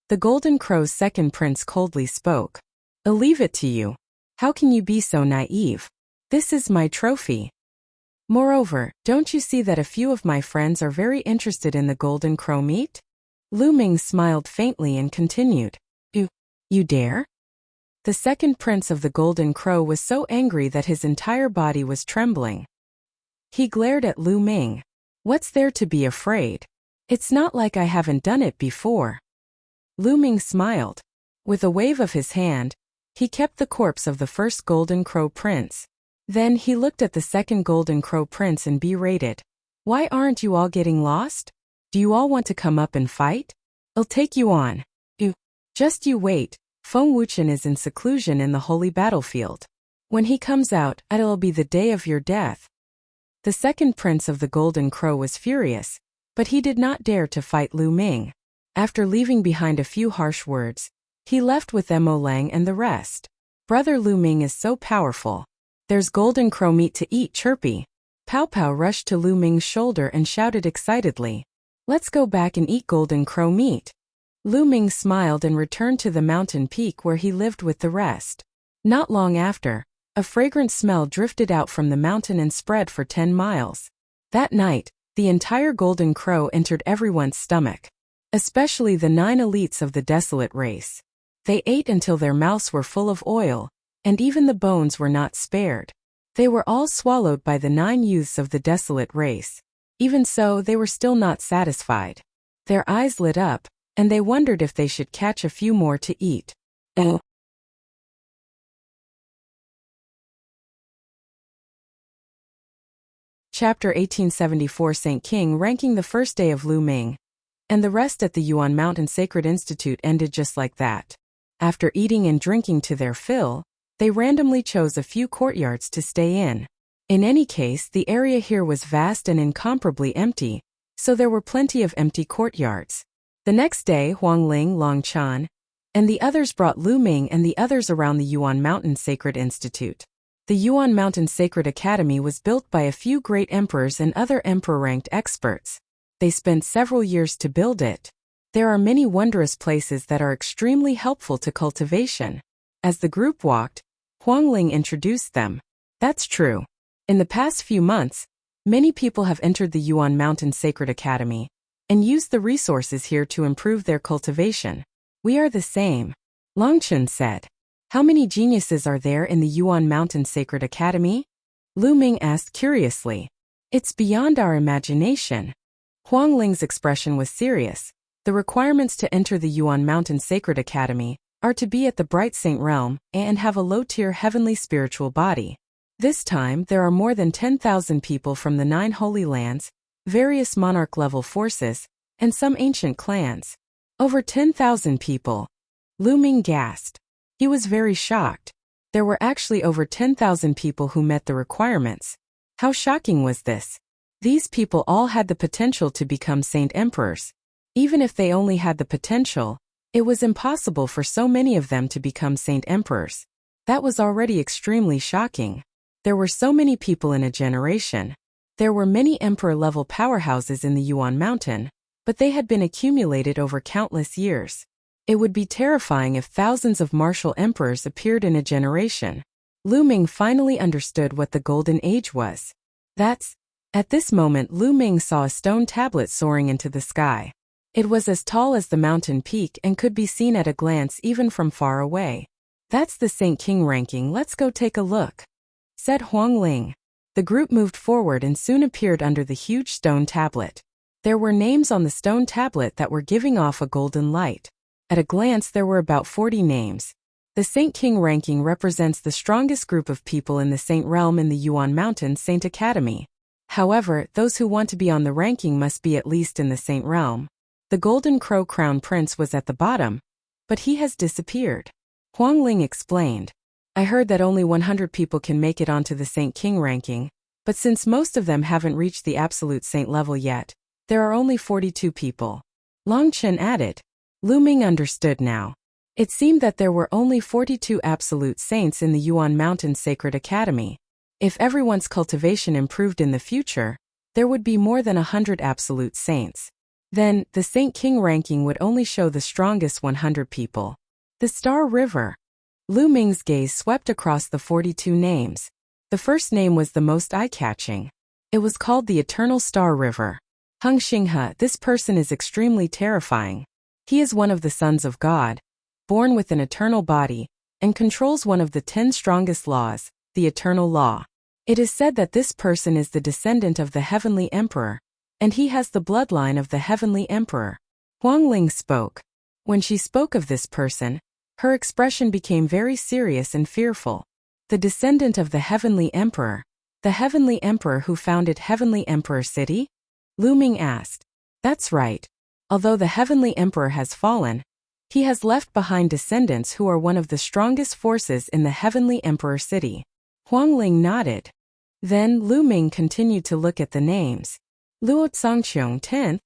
[SPEAKER 1] The Golden Crow's second prince coldly spoke. I'll leave it to you. How can you be so naive? This is my trophy. Moreover, don't you see that a few of my friends are very interested in the Golden Crow meat? Lu Ming smiled faintly and continued. You dare? The second prince of the Golden Crow was so angry that his entire body was trembling. He glared at Lu Ming. What's there to be afraid? It's not like I haven't done it before. Lu Ming smiled. With a wave of his hand, he kept the corpse of the first Golden Crow prince. Then he looked at the second Golden Crow prince and berated. Why aren't you all getting lost? Do you all want to come up and fight? I'll take you on. Just you wait, Feng Wuchen is in seclusion in the holy battlefield. When he comes out, it'll be the day of your death. The second prince of the Golden Crow was furious, but he did not dare to fight Lu Ming. After leaving behind a few harsh words, he left with Mo Lang and the rest. Brother Lu Ming is so powerful. There's Golden Crow meat to eat, chirpy. Pow Pow rushed to Lu Ming's shoulder and shouted excitedly. Let's go back and eat Golden Crow meat. Lu Ming smiled and returned to the mountain peak where he lived with the rest. Not long after, a fragrant smell drifted out from the mountain and spread for 10 miles. That night, the entire Golden Crow entered everyone's stomach, especially the 9 elites of the Desolate race. They ate until their mouths were full of oil, and even the bones were not spared. They were all swallowed by the 9 youths of the Desolate race. Even so, they were still not satisfied. Their eyes lit up, and they wondered if they should catch a few more to eat. Chapter 1874 Saint King ranking the first day of Lu Ming. And the rest at the Yuan Mountain Sacred Institute ended just like that. After eating and drinking to their fill, they randomly chose a few courtyards to stay in. In any case, the area here was vast and incomparably empty, so there were plenty of empty courtyards. The next day, Huang Ling, Long Chan, and the others brought Lu Ming and the others around the Yuan Mountain Sacred Institute. The Yuan Mountain Sacred Academy was built by a few great emperors and other emperor-ranked experts. They spent several years to build it. There are many wondrous places that are extremely helpful to cultivation. As the group walked, Huang Ling introduced them. That's true. In the past few months, many people have entered the Yuan Mountain Sacred Academy and used the resources here to improve their cultivation. We are the same, Longchen said. How many geniuses are there in the Yuan Mountain Sacred Academy? Lu Ming asked curiously. It's beyond our imagination. Huang Ling's expression was serious. The requirements to enter the Yuan Mountain Sacred Academy are to be at the Bright Saint Realm and have a low-tier heavenly spiritual body. This time, there are more than 10,000 people from the 9 Holy Lands, various monarch-level forces, and some ancient clans. Over 10,000 people. Lu Ming gasped. He was very shocked. There were actually over 10,000 people who met the requirements. How shocking was this? These people all had the potential to become saint emperors. Even if they only had the potential, it was impossible for so many of them to become saint emperors. That was already extremely shocking. There were so many people in a generation. There were many emperor-level powerhouses in the Yuan Mountain, but they had been accumulated over countless years. It would be terrifying if thousands of martial emperors appeared in a generation. Lu Ming finally understood what the Golden Age was. At this moment Lu Ming saw a stone tablet soaring into the sky. It was as tall as the mountain peak and could be seen at a glance even from far away. That's the Saint King ranking, let's go take a look, said Huang Ling. The group moved forward and soon appeared under the huge stone tablet. There were names on the stone tablet that were giving off a golden light. At a glance there were about 40 names. The Saint King ranking represents the strongest group of people in the Saint Realm in the Yuan Mountain Saint Academy. However, those who want to be on the ranking must be at least in the Saint Realm. The Golden Crow Crown Prince was at the bottom, but he has disappeared. Huang Ling explained. I heard that only 100 people can make it onto the Saint King ranking, But since most of them haven't reached the absolute saint level yet, there are only 42 people. Long Chen added. Lu Ming understood now. It seemed that there were only 42 absolute saints in the Yuan Mountain Sacred Academy. If everyone's cultivation improved in the future, there would be more than 100 absolute saints. Then, the Saint King ranking would only show the strongest 100 people. The Star River. Lu Ming's gaze swept across the 42 names. The first name was the most eye-catching. It was called the Eternal Star River. Heng Xinghe, this person is extremely terrifying. He is one of the sons of God, born with an eternal body, and controls one of the 10 strongest laws, the eternal law. It is said that this person is the descendant of the Heavenly Emperor, and he has the bloodline of the Heavenly Emperor. Huang Ling spoke. When she spoke of this person, her expression became very serious and fearful. The descendant of the Heavenly Emperor, the Heavenly Emperor who founded Heavenly Emperor City? Lu Ming asked. That's right. Although the Heavenly Emperor has fallen, he has left behind descendants who are one of the strongest forces in the Heavenly Emperor City. Huang Ling nodded. Then Lu Ming continued to look at the names. Luo Tsangqiong 10th.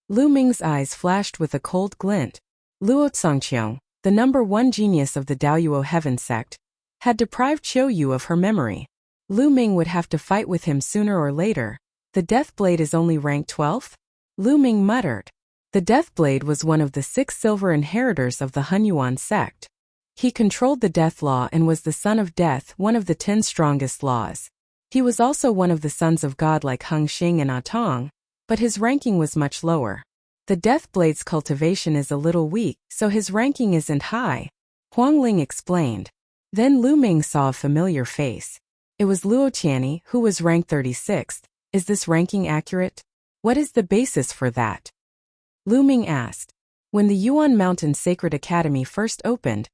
[SPEAKER 1] Lu Ming's eyes flashed with a cold glint. Luo Tsangqiong, the number 1 genius of the Daoyuo Heaven sect, had deprived Qiu Yu of her memory. Lu Ming would have to fight with him sooner or later. The Death Blade is only ranked 12th? Lu Ming muttered. The Death Blade was one of the 6 silver inheritors of the Hunyuan sect. He controlled the death law and was the son of death, one of the 10 strongest laws. He was also one of the sons of God like Heng Xing and Atong, but his ranking was much lower. The Death Blade's cultivation is a little weak, so his ranking isn't high, Huang Ling explained. Then Lu Ming saw a familiar face. It was Luo Qianni, who was ranked 36th. Is this ranking accurate? What is the basis for that? Lu Ming asked. When the Yuan Mountain Sacred Academy first opened,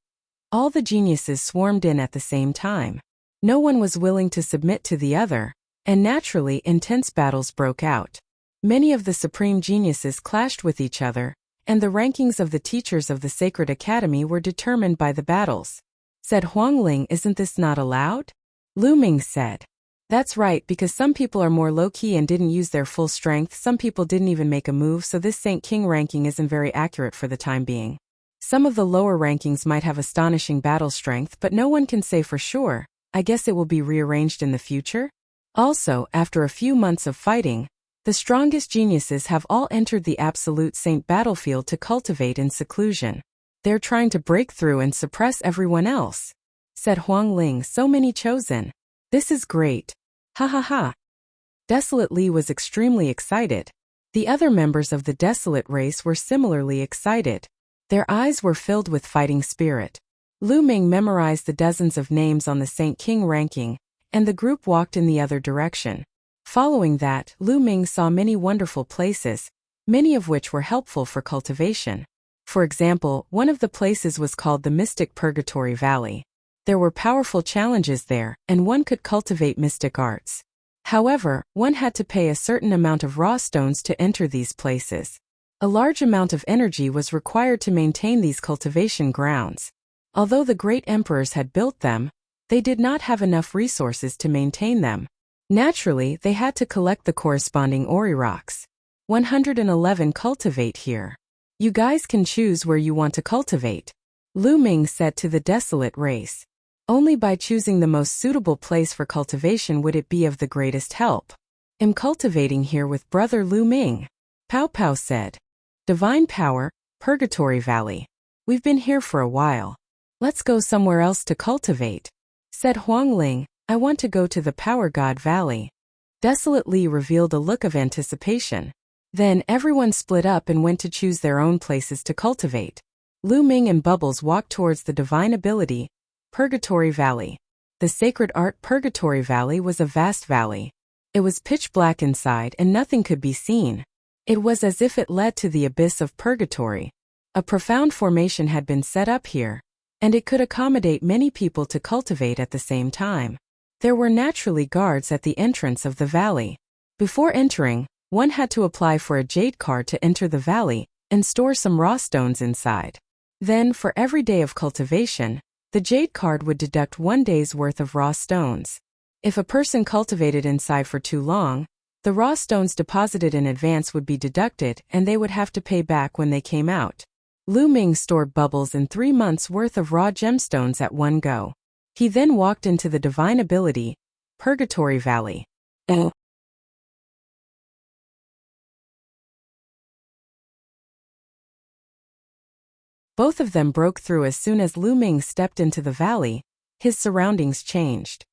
[SPEAKER 1] all the geniuses swarmed in at the same time. No one was willing to submit to the other, and naturally intense battles broke out. Many of the supreme geniuses clashed with each other, and the rankings of the teachers of the Sacred Academy were determined by the battles. Said Huang Ling, isn't this not allowed? Lu Ming said. That's right, because some people are more low-key and didn't use their full strength, some people didn't even make a move, so this Saint King ranking isn't very accurate for the time being. Some of the lower rankings might have astonishing battle strength, but no one can say for sure. I guess it will be rearranged in the future? Also, after a few months of fighting, the strongest geniuses have all entered the absolute saint battlefield to cultivate in seclusion. They're trying to break through and suppress everyone else. Said Huang Ling, so many chosen. This is great. Ha ha ha. Desolate Li was extremely excited. The other members of the Desolate race were similarly excited. Their eyes were filled with fighting spirit. Lu Ming memorized the dozens of names on the Saint King ranking, and the group walked in the other direction. Following that, Lu Ming saw many wonderful places, many of which were helpful for cultivation. For example, one of the places was called the Mystic Purgatory Valley. There were powerful challenges there, and one could cultivate mystic arts. However, one had to pay a certain amount of raw stones to enter these places. A large amount of energy was required to maintain these cultivation grounds. Although the great emperors had built them, they did not have enough resources to maintain them. Naturally, they had to collect the corresponding ori rocks. 111 cultivate here. You guys can choose where you want to cultivate. Lu Ming said to the Desolate race. Only by choosing the most suitable place for cultivation would it be of the greatest help. I'm cultivating here with Brother Lu Ming. Pao Pao said. Divine Power, Purgatory Valley. We've been here for a while. Let's go somewhere else to cultivate. Said Huang Ling, I want to go to the Power God Valley. Desolate Li revealed a look of anticipation. Then everyone split up and went to choose their own places to cultivate. Lu Ming and Bubbles walked towards the Divine Ability, Purgatory Valley. The Sacred Art Purgatory Valley was a vast valley. It was pitch black inside and nothing could be seen. It was as if it led to the abyss of purgatory. A profound formation had been set up here, and it could accommodate many people to cultivate at the same time. There were naturally guards at the entrance of the valley. Before entering, one had to apply for a jade card to enter the valley and store some raw stones inside. Then, for every day of cultivation, the jade card would deduct 1 day's worth of raw stones. If a person cultivated inside for too long, the raw stones deposited in advance would be deducted and they would have to pay back when they came out. Lu Ming stored bubbles in 3 months' worth of raw gemstones at one go. He then walked into the divine ability, Purgatory Valley. Both of them broke through as soon as Lu Ming stepped into the valley. His surroundings changed.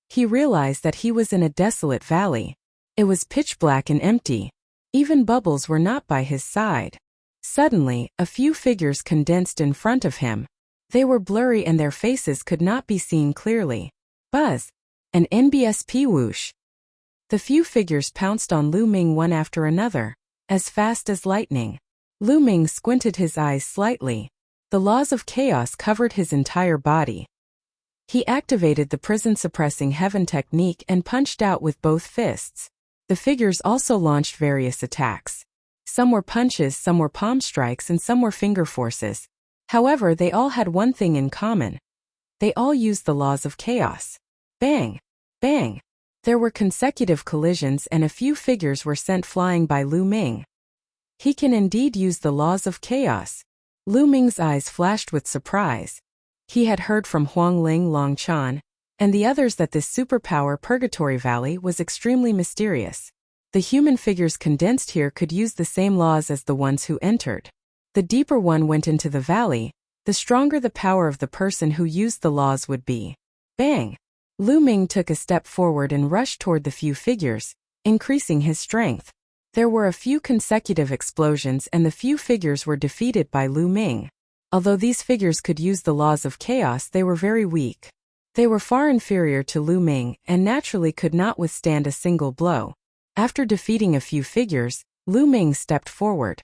[SPEAKER 1] He realized that he was in a desolate valley. It was pitch black and empty. Even bubbles were not by his side. Suddenly, a few figures condensed in front of him. They were blurry and their faces could not be seen clearly. Buzz! An NBSP whoosh! The few figures pounced on Lu Ming one after another, as fast as lightning. Lu Ming squinted his eyes slightly. The laws of chaos covered his entire body. He activated the prison-suppressing heaven technique and punched out with both fists. The figures also launched various attacks. Some were punches, some were palm strikes, and some were finger forces. However, they all had one thing in common. They all used the laws of chaos. Bang! Bang! There were consecutive collisions and a few figures were sent flying by Lu Ming. He can indeed use the laws of chaos. Lu Ming's eyes flashed with surprise. He had heard from Huangling Longchan and the others that this superpower Purgatory Valley was extremely mysterious. The human figures condensed here could use the same laws as the ones who entered. The deeper one went into the valley, the stronger the power of the person who used the laws would be. Bang! Lu Ming took a step forward and rushed toward the few figures, increasing his strength. There were a few consecutive explosions and the few figures were defeated by Lu Ming. Although these figures could use the laws of chaos, they were very weak. They were far inferior to Lu Ming and naturally could not withstand a single blow. After defeating a few figures, Lu Ming stepped forward.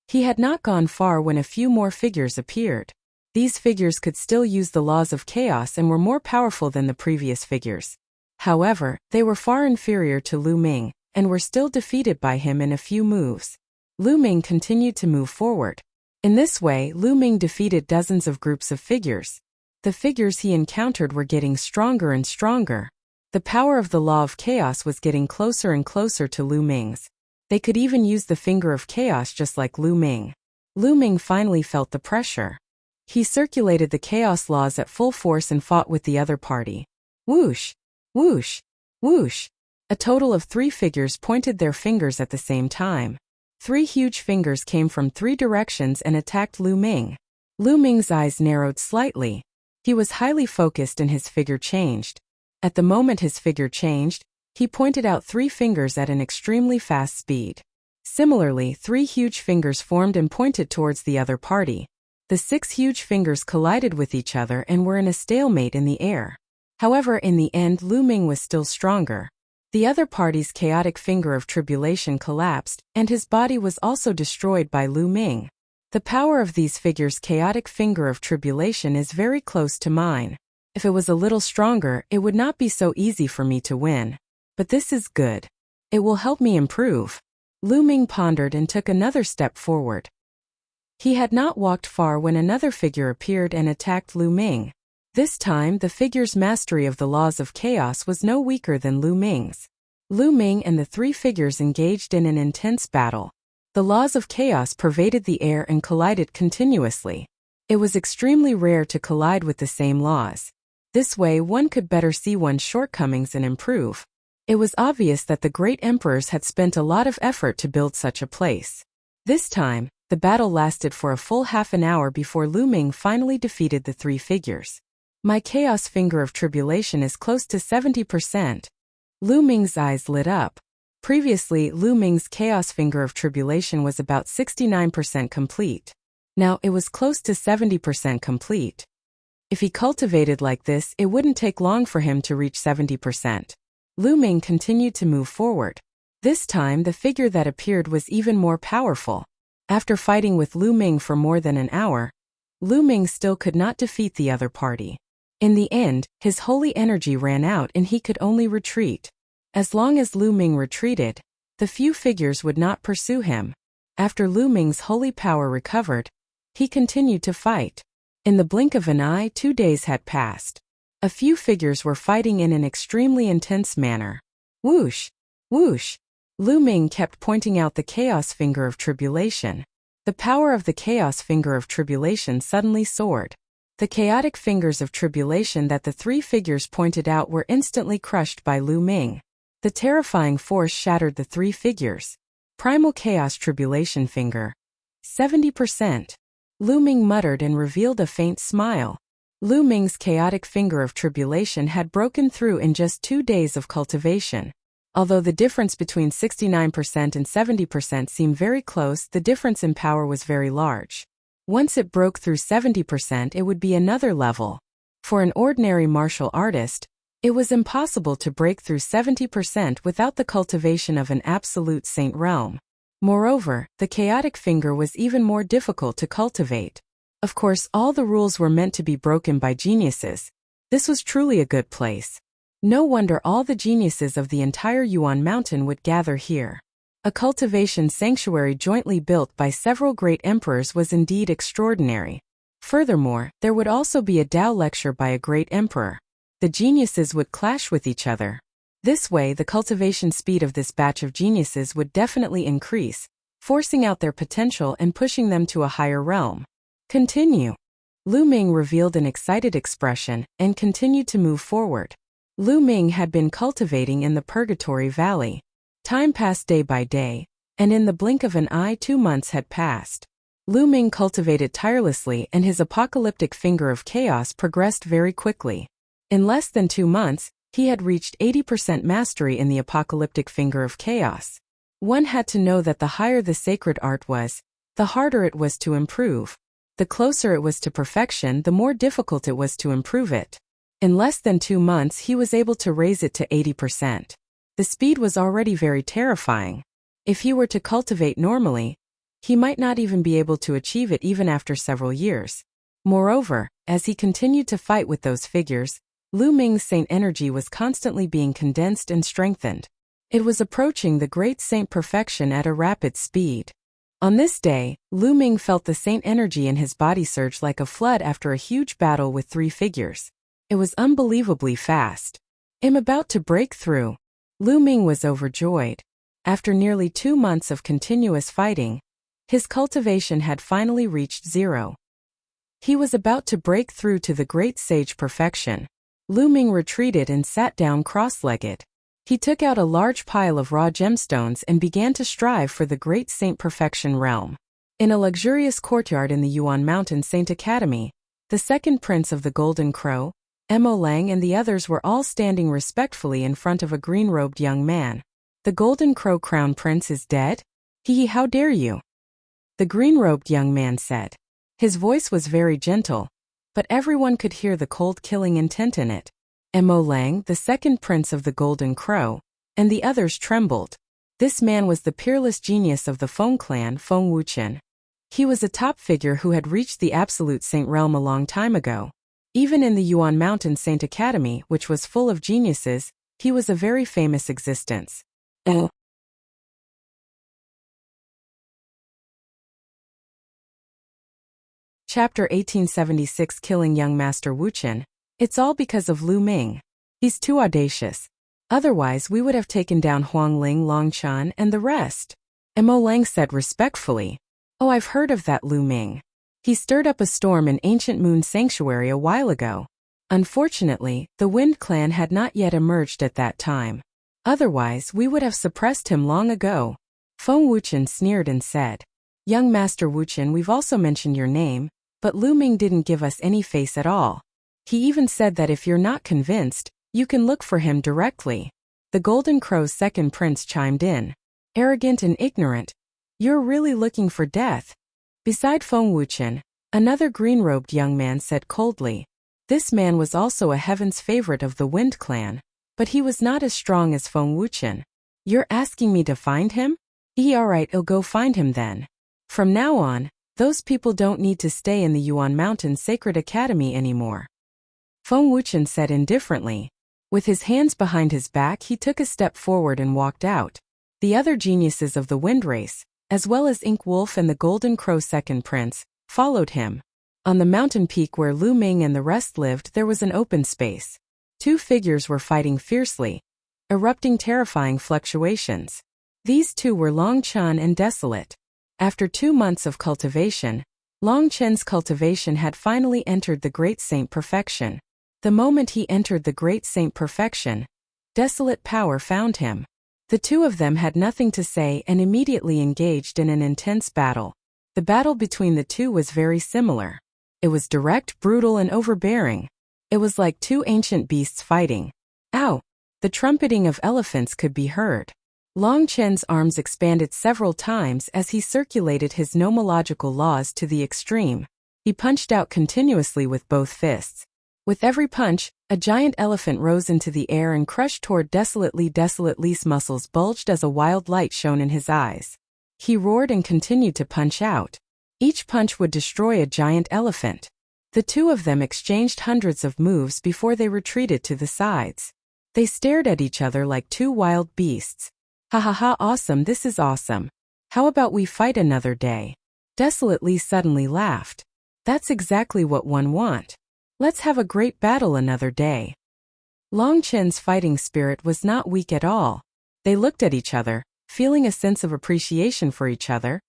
[SPEAKER 1] He had not gone far when a few more figures appeared. These figures could still use the laws of chaos and were more powerful than the previous figures. However, they were far inferior to Lu Ming and were still defeated by him in a few moves. Lu Ming continued to move forward. In this way, Lu Ming defeated dozens of groups of figures. The figures he encountered were getting stronger and stronger. The power of the law of chaos was getting closer and closer to Lu Ming's. They could even use the finger of chaos just like Lu Ming. Lu Ming finally felt the pressure. He circulated the chaos laws at full force and fought with the other party. Whoosh! Whoosh! Whoosh! A total of 3 figures pointed their fingers at the same time. 3 huge fingers came from 3 directions and attacked Lu Ming. Lu Ming's eyes narrowed slightly. He was highly focused and his figure changed. At the moment his figure changed, he pointed out 3 fingers at an extremely fast speed. Similarly, 3 huge fingers formed and pointed towards the other party. The 6 huge fingers collided with each other and were in a stalemate in the air. However, in the end Lu Ming was still stronger. The other party's chaotic finger of tribulation collapsed, and his body was also destroyed by Lu Ming. The power of these figures' chaotic finger of tribulation is very close to mine. If it was a little stronger, it would not be so easy for me to win. But this is good. It will help me improve. Lu Ming pondered and took another step forward. He had not walked far when another figure appeared and attacked Lu Ming. This time, the figure's mastery of the laws of chaos was no weaker than Lu Ming's. Lu Ming and the 3 figures engaged in an intense battle. The laws of chaos pervaded the air and collided continuously. It was extremely rare to collide with the same laws. This way one could better see one's shortcomings and improve. It was obvious that the great emperors had spent a lot of effort to build such a place. This time, the battle lasted for a full half an hour before Lu Ming finally defeated the 3 figures. My chaos finger of tribulation is close to 70%. Lu Ming's eyes lit up. Previously, Lu Ming's chaos finger of tribulation was about 69% complete. Now it was close to 70% complete. If he cultivated like this, it wouldn't take long for him to reach 70%. Lu Ming continued to move forward. This time the figure that appeared was even more powerful. After fighting with Lu Ming for more than an hour, Lu Ming still could not defeat the other party. In the end, his holy energy ran out and he could only retreat. As long as Lu Ming retreated, the few figures would not pursue him. After Lu Ming's holy power recovered, he continued to fight. In the blink of an eye, 2 days had passed. A few figures were fighting in an extremely intense manner. Whoosh! Whoosh! Lu Ming kept pointing out the chaos finger of tribulation. The power of the chaos finger of tribulation suddenly soared. The chaotic fingers of tribulation that the three figures pointed out were instantly crushed by Lu Ming. The terrifying force shattered the three figures. Primal chaos tribulation finger. 70%. Lu Ming muttered and revealed a faint smile. Lu Ming's chaotic finger of tribulation had broken through in just 2 days of cultivation. Although the difference between 69% and 70% seemed very close, the difference in power was very large. Once it broke through 70%, it would be another level. For an ordinary martial artist, it was impossible to break through 70% without the cultivation of an absolute saint realm. Moreover, the chaotic finger was even more difficult to cultivate. Of course, all the rules were meant to be broken by geniuses. This was truly a good place. No wonder all the geniuses of the entire Yuan mountain would gather here. A cultivation sanctuary jointly built by several great emperors was indeed extraordinary. Furthermore, there would also be a Tao lecture by a great emperor. The geniuses would clash with each other. This way, the cultivation speed of this batch of geniuses would definitely increase, forcing out their potential and pushing them to a higher realm. Continue. Lu Ming revealed an excited expression and continued to move forward. Lu Ming had been cultivating in the Purgatory Valley. Time passed day by day, and in the blink of an eye 2 months had passed. Lu Ming cultivated tirelessly and his apocalyptic finger of chaos progressed very quickly. In less than 2 months, he had reached 80% mastery in the apocalyptic finger of chaos. One had to know that the higher the sacred art was, the harder it was to improve. The closer it was to perfection, the more difficult it was to improve it. In less than 2 months, he was able to raise it to 80%. The speed was already very terrifying. If he were to cultivate normally, he might not even be able to achieve it even after several years. Moreover, as he continued to fight with those figures, Lu Ming's saint energy was constantly being condensed and strengthened. It was approaching the great saint perfection at a rapid speed. On this day, Lu Ming felt the saint energy in his body surge like a flood after a huge battle with 3 figures. It was unbelievably fast. "I'm about to break through." Lu Ming was overjoyed. After nearly 2 months of continuous fighting, his cultivation had finally reached 0. He was about to break through to the great sage perfection. Lu Ming retreated and sat down cross-legged. He took out a large pile of raw gemstones and began to strive for the great saint perfection realm. In a luxurious courtyard in the Yuan Mountain Saint Academy, the second prince of the Golden Crow, Mo Lang, and the others were all standing respectfully in front of a green-robed young man. "The Golden Crow Crown Prince is dead? Hee, how dare you?" the green-robed young man said. His voice was very gentle, but everyone could hear the cold killing intent in it. Mo Lang, the second prince of the Golden Crow, and the others trembled. This man was the peerless genius of the Feng clan, Feng Wuchen. He was a top figure who had reached the absolute saint realm a long time ago. Even in the Yuan Mountain Saint Academy, which was full of geniuses, he was a very famous existence. Chapter 1876 Killing Young Master Wuchen. It's all because of Lu Ming. He's too audacious. Otherwise we would have taken down Huang Ling, Long Chan, and the rest. Mo Lang said respectfully. "Oh, I've heard of that Lu Ming. He stirred up a storm in Ancient Moon Sanctuary a while ago. Unfortunately, the Wind Clan had not yet emerged at that time. Otherwise, we would have suppressed him long ago." Feng Wuchen sneered and said, "Young Master Wuchen, we've also mentioned your name, but Lu Ming didn't give us any face at all. He even said that if you're not convinced, you can look for him directly." The Golden Crow's second prince chimed in. "Arrogant and ignorant. You're really looking for death." Beside Feng Wuchen, another green-robed young man said coldly. This man was also a heaven's favorite of the Wind Clan, but he was not as strong as Feng Wuchen. "You're asking me to find him? Alright, I'll go find him then. From now on, those people don't need to stay in the Yuan Mountain Sacred Academy anymore." Feng Wuchen said indifferently. With his hands behind his back, he took a step forward and walked out. The other geniuses of the Wind Race, as well as Ink Wolf and the Golden Crow second prince, followed him. On the mountain peak where Lu Ming and the rest lived, there was an open space. Two figures were fighting fiercely, erupting terrifying fluctuations. These two were Long Chen and Desolate. After 2 months of cultivation, Long Chen's cultivation had finally entered the Great Saint Perfection. The moment he entered the Great Saint Perfection, Desolate power found him. The two of them had nothing to say and immediately engaged in an intense battle. The battle between the two was very similar. It was direct, brutal, and overbearing. It was like two ancient beasts fighting. Ow! The trumpeting of elephants could be heard. Long Chen's arms expanded several times as he circulated his nomological laws to the extreme. He punched out continuously with both fists. With every punch, a giant elephant rose into the air and crushed toward Desolately. Desolate's muscles bulged as a wild light shone in his eyes. He roared and continued to punch out. Each punch would destroy a giant elephant. The two of them exchanged hundreds of moves before they retreated to the sides. They stared at each other like two wild beasts. Ha ha ha, awesome, this is awesome. How about we fight another day? Desolately suddenly laughed. That's exactly what one want. Let's have a great battle another day. Long Chen's fighting spirit was not weak at all. They looked at each other, feeling a sense of appreciation for each other,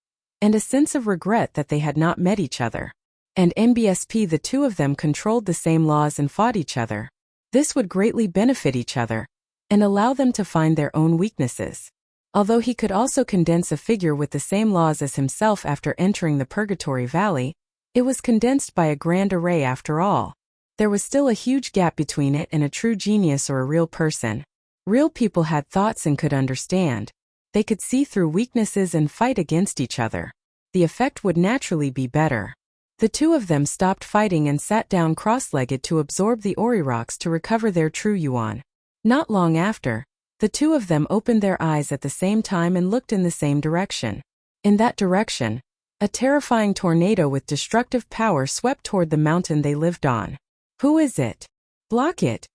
[SPEAKER 1] and a sense of regret that they had not met each other. And MBSP, the two of them controlled the same laws and fought each other. This would greatly benefit each other, and allow them to find their own weaknesses. Although he could also condense a figure with the same laws as himself after entering the Purgatory Valley, it was condensed by a grand array after all. There was still a huge gap between it and a true genius or a real person. Real people had thoughts and could understand. They could see through weaknesses and fight against each other. The effect would naturally be better. The two of them stopped fighting and sat down cross-legged to absorb the Ori rocks to recover their true Yuan. Not long after, the two of them opened their eyes at the same time and looked in the same direction. In that direction, a terrifying tornado with destructive power swept toward the mountain they lived on. Who is it? Block it!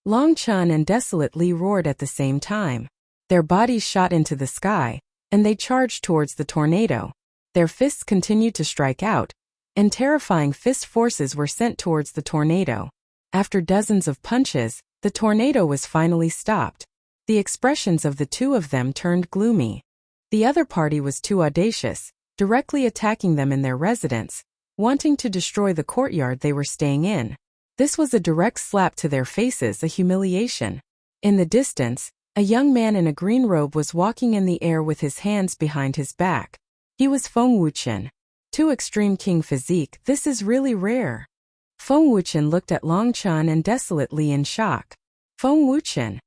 [SPEAKER 1] Long Chen and Desolately roared at the same time. Their bodies shot into the sky, and they charged towards the tornado. Their fists continued to strike out, and terrifying fist forces were sent towards the tornado. After dozens of punches, the tornado was finally stopped. The expressions of the two of them turned gloomy. The other party was too audacious, directly attacking them in their residence, wanting to destroy the courtyard they were staying in. This was a direct slap to their faces, a humiliation. In the distance, a young man in a green robe was walking in the air with his hands behind his back. He was Feng Wuchen. Two extreme king physique, this is really rare. Feng Wuchen looked at Long Chen and Desolately in shock. Feng Wuchen.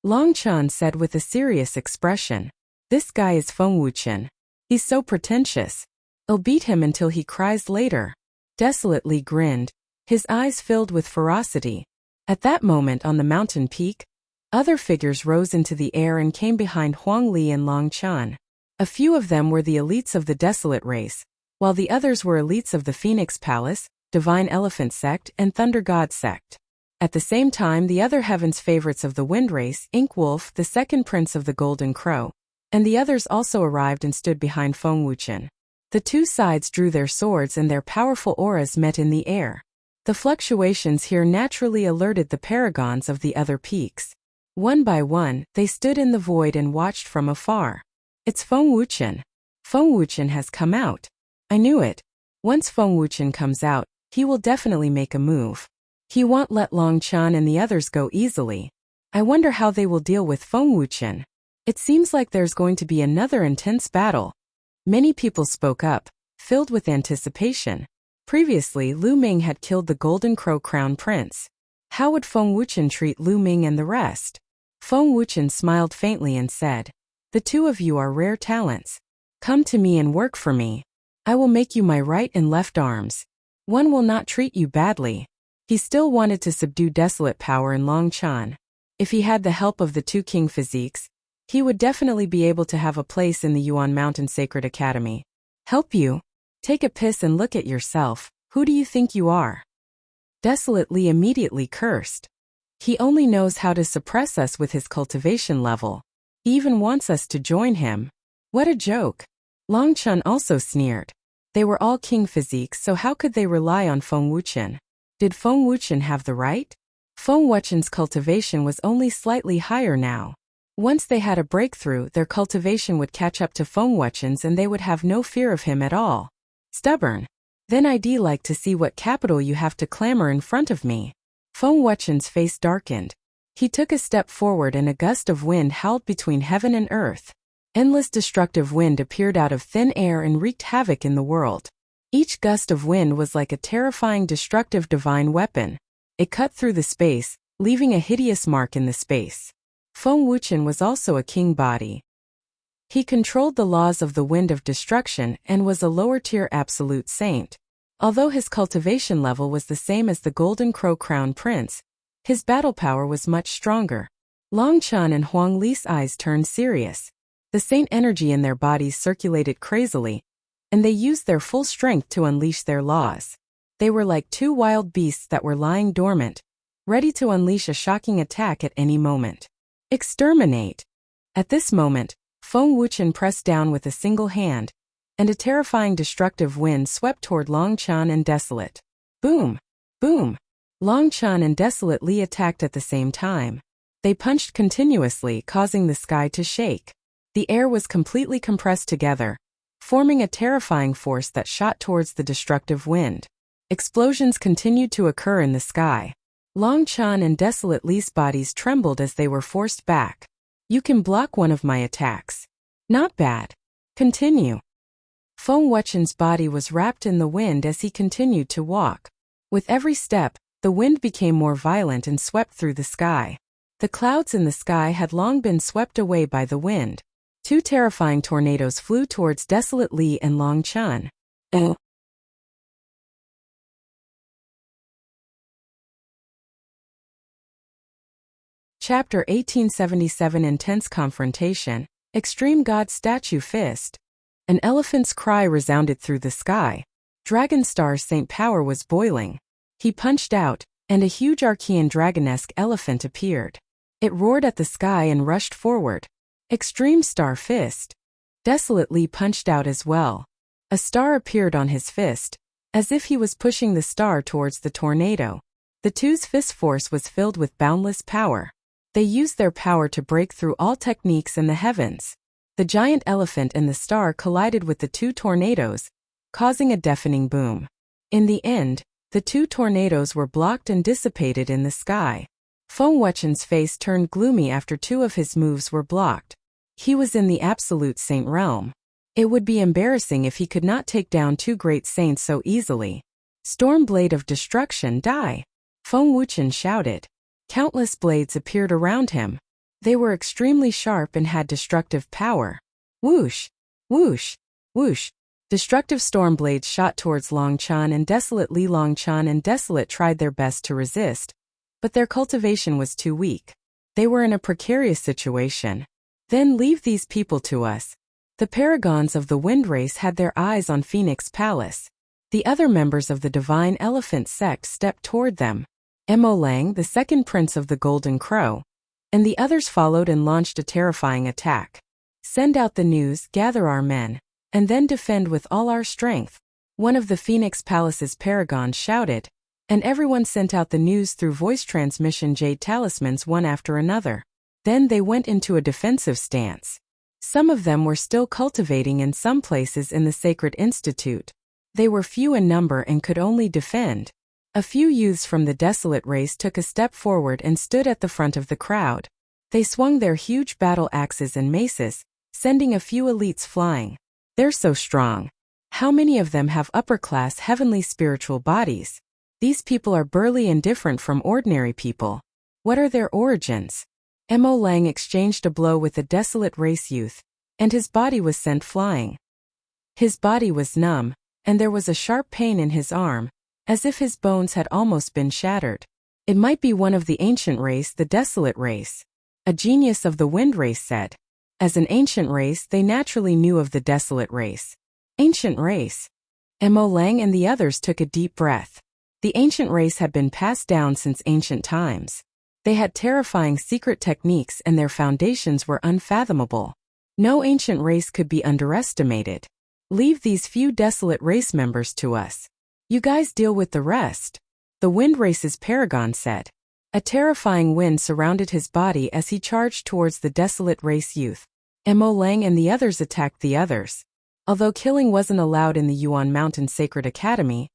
[SPEAKER 1] Long Chen said with a serious expression. This guy is Feng Wuchen. He's so pretentious. I'll beat him until he cries later. Desolately grinned, his eyes filled with ferocity. At that moment on the mountain peak, other figures rose into the air and came behind Huang Li and Long Chen. A few of them were the elites of the Desolate race, while the others were elites of the Phoenix Palace, Divine Elephant Sect, and Thunder God Sect. At the same time, the other Heaven's favorites of the Wind race, Ink Wolf, the second prince of the Golden Crow, and the others also arrived and stood behind Feng Wuchen. The two sides drew their swords and their powerful auras met in the air. The fluctuations here naturally alerted the paragons of the other peaks. One by one, they stood in the void and watched from afar. It's Feng Wuchen. Feng Wuchen has come out. I knew it. Once Feng Wuchen comes out, he will definitely make a move. He won't let Long Chen and the others go easily. I wonder how they will deal with Feng Wuchen. It seems like there's going to be another intense battle. Many people spoke up, filled with anticipation. Previously, Lu Ming had killed the Golden Crow Crown Prince. How would Feng Wuchen treat Lu Ming and the rest? Feng Wuchen smiled faintly and said, "The two of you are rare talents. Come to me and work for me. I will make you my right and left arms. One will not treat you badly." He still wanted to subdue Desolate power in Long Chen. If he had the help of the two king physiques, he would definitely be able to have a place in the Yuan Mountain Sacred Academy. Help you? Take a piss and look at yourself. Who do you think you are? Desolately immediately cursed. He only knows how to suppress us with his cultivation level. He even wants us to join him. What a joke. Long Chen also sneered. They were all king physiques, so how could they rely on Feng Wuchen? Did Feng Wuchen have the right? Feng Wuchen's cultivation was only slightly higher now. Once they had a breakthrough, their cultivation would catch up to Feng Wuchen's and they would have no fear of him at all. Stubborn. Then I'd like to see what capital you have to clamor in front of me. Feng Wuchen's face darkened. He took a step forward and a gust of wind howled between heaven and earth. Endless destructive wind appeared out of thin air and wreaked havoc in the world. Each gust of wind was like a terrifying destructive divine weapon. It cut through the space, leaving a hideous mark in the space. Feng Wuchen was also a king body. He controlled the laws of the wind of destruction and was a lower-tier absolute saint. Although his cultivation level was the same as the Golden Crow Crown Prince, his battle power was much stronger. Long Chan and Huang Li's eyes turned serious. The saint energy in their bodies circulated crazily, and they used their full strength to unleash their laws. They were like two wild beasts that were lying dormant, ready to unleash a shocking attack at any moment. Exterminate! At this moment, Feng Wuchen pressed down with a single hand, and a terrifying destructive wind swept toward Long Chan and Desolate. Boom! Boom! Long Chan and Desolate Li attacked at the same time. They punched continuously, causing the sky to shake. The air was completely compressed together, forming a terrifying force that shot towards the destructive wind. Explosions continued to occur in the sky. Long Chan and Desolate Li's bodies trembled as they were forced back. You can block one of my attacks. Not bad. Continue. Feng Wuchen's body was wrapped in the wind as he continued to walk. With every step, the wind became more violent and swept through the sky. The clouds in the sky had long been swept away by the wind. Two terrifying tornadoes flew towards Desolate Li and Long Chan. Chapter 1877 Intense Confrontation. Extreme God Statue Fist. An elephant's cry resounded through the sky. Dragon Star's Saint Power was boiling. He punched out, and a huge Archean dragonesque elephant appeared. It roared at the sky and rushed forward. Extreme Star Fist. Desolate Li punched out as well. A star appeared on his fist, as if he was pushing the star towards the tornado. The two's fist force was filled with boundless power. They used their power to break through all techniques in the heavens. The giant elephant and the star collided with the two tornadoes, causing a deafening boom. In the end, the two tornadoes were blocked and dissipated in the sky. Feng Wuchen's face turned gloomy after two of his moves were blocked. He was in the absolute saint realm. It would be embarrassing if he could not take down two great saints so easily. Storm Blade of Destruction, die! Feng Wuchen shouted. Countless blades appeared around him. They were extremely sharp and had destructive power. Whoosh! Whoosh! Whoosh! Destructive storm blades shot towards Long Chan and Desolate Li. Long Chan and Desolate tried their best to resist, but their cultivation was too weak. They were in a precarious situation. Then leave these people to us. The paragons of the wind race had their eyes on Phoenix Palace. The other members of the Divine Elephant sect stepped toward them. Mo Lang, the second prince of the Golden Crow, and the others followed and launched a terrifying attack. Send out the news, gather our men, and then defend with all our strength. One of the Phoenix Palace's paragons shouted, and everyone sent out the news through voice transmission jade talismans one after another. Then they went into a defensive stance. Some of them were still cultivating in some places in the Sacred Institute. They were few in number and could only defend. A few youths from the Desolate race took a step forward and stood at the front of the crowd. They swung their huge battle axes and maces, sending a few elites flying. They're so strong. How many of them have upper-class heavenly spiritual bodies? These people are burly and different from ordinary people. What are their origins? Mo Lang exchanged a blow with the Desolate race youth, and his body was sent flying. His body was numb, and there was a sharp pain in his arm, as if his bones had almost been shattered. It might be one of the ancient race, the Desolate race. A genius of the wind race said. As an ancient race, they naturally knew of the Desolate race. Ancient race. Mo Lang and the others took a deep breath. The ancient race had been passed down since ancient times. They had terrifying secret techniques and their foundations were unfathomable. No ancient race could be underestimated. Leave these few desolate race members to us. You guys deal with the rest. The wind race's paragon said. A terrifying wind surrounded his body as he charged towards the desolate race youth. Mo Lang and the others attacked the others. Although killing wasn't allowed in the Yuan Mountain Sacred Academy,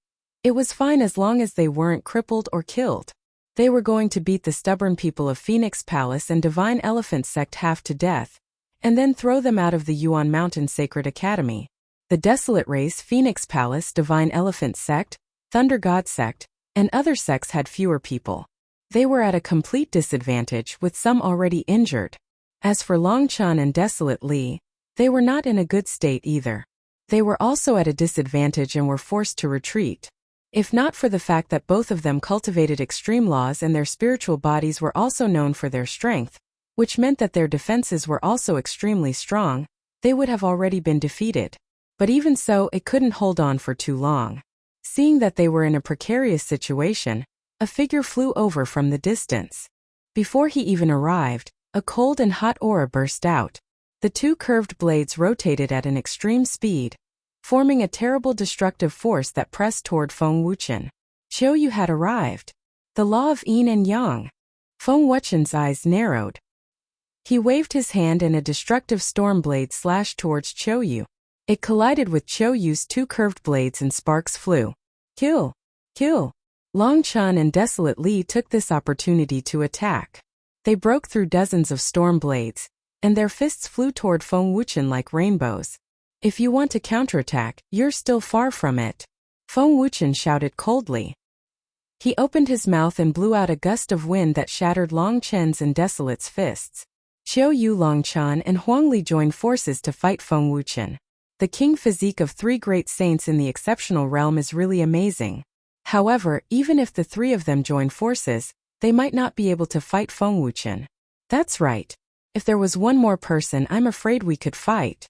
[SPEAKER 1] it was fine as long as they weren't crippled or killed. They were going to beat the stubborn people of Phoenix Palace and Divine Elephant Sect half to death, and then throw them out of the Yuan Mountain Sacred Academy. The Desolate Race, Phoenix Palace, Divine Elephant Sect, Thunder God Sect, and other sects had fewer people. They were at a complete disadvantage, with some already injured. As for Longchan and Desolate Li, they were not in a good state either. They were also at a disadvantage and were forced to retreat. If not for the fact that both of them cultivated extreme laws and their spiritual bodies were also known for their strength, which meant that their defenses were also extremely strong, they would have already been defeated. But even so, it couldn't hold on for too long. Seeing that they were in a precarious situation, a figure flew over from the distance. Before he even arrived, a cold and hot aura burst out. The two curved blades rotated at an extreme speed, forming a terrible destructive force that pressed toward Feng Wuchen. Qiu Yu had arrived. The law of yin and yang. Feng Wuchen's eyes narrowed. He waved his hand and a destructive storm blade slashed towards Qiu Yu. It collided with Qiu Yu's two curved blades and sparks flew. Kill! Kill! Longchan and Desolate Li took this opportunity to attack. They broke through dozens of storm blades, and their fists flew toward Feng Wuchen like rainbows. If you want to counterattack, you're still far from it. Feng Wuchen shouted coldly. He opened his mouth and blew out a gust of wind that shattered Longchen's and Desolate's fists. Qiu Yu, Longchan, and Huangli joined forces to fight Feng Wuchen. The king physique of three great saints in the exceptional realm is really amazing. However, even if the three of them join forces, they might not be able to fight Feng Wuchen. That's right. If there was one more person, I'm afraid we could fight.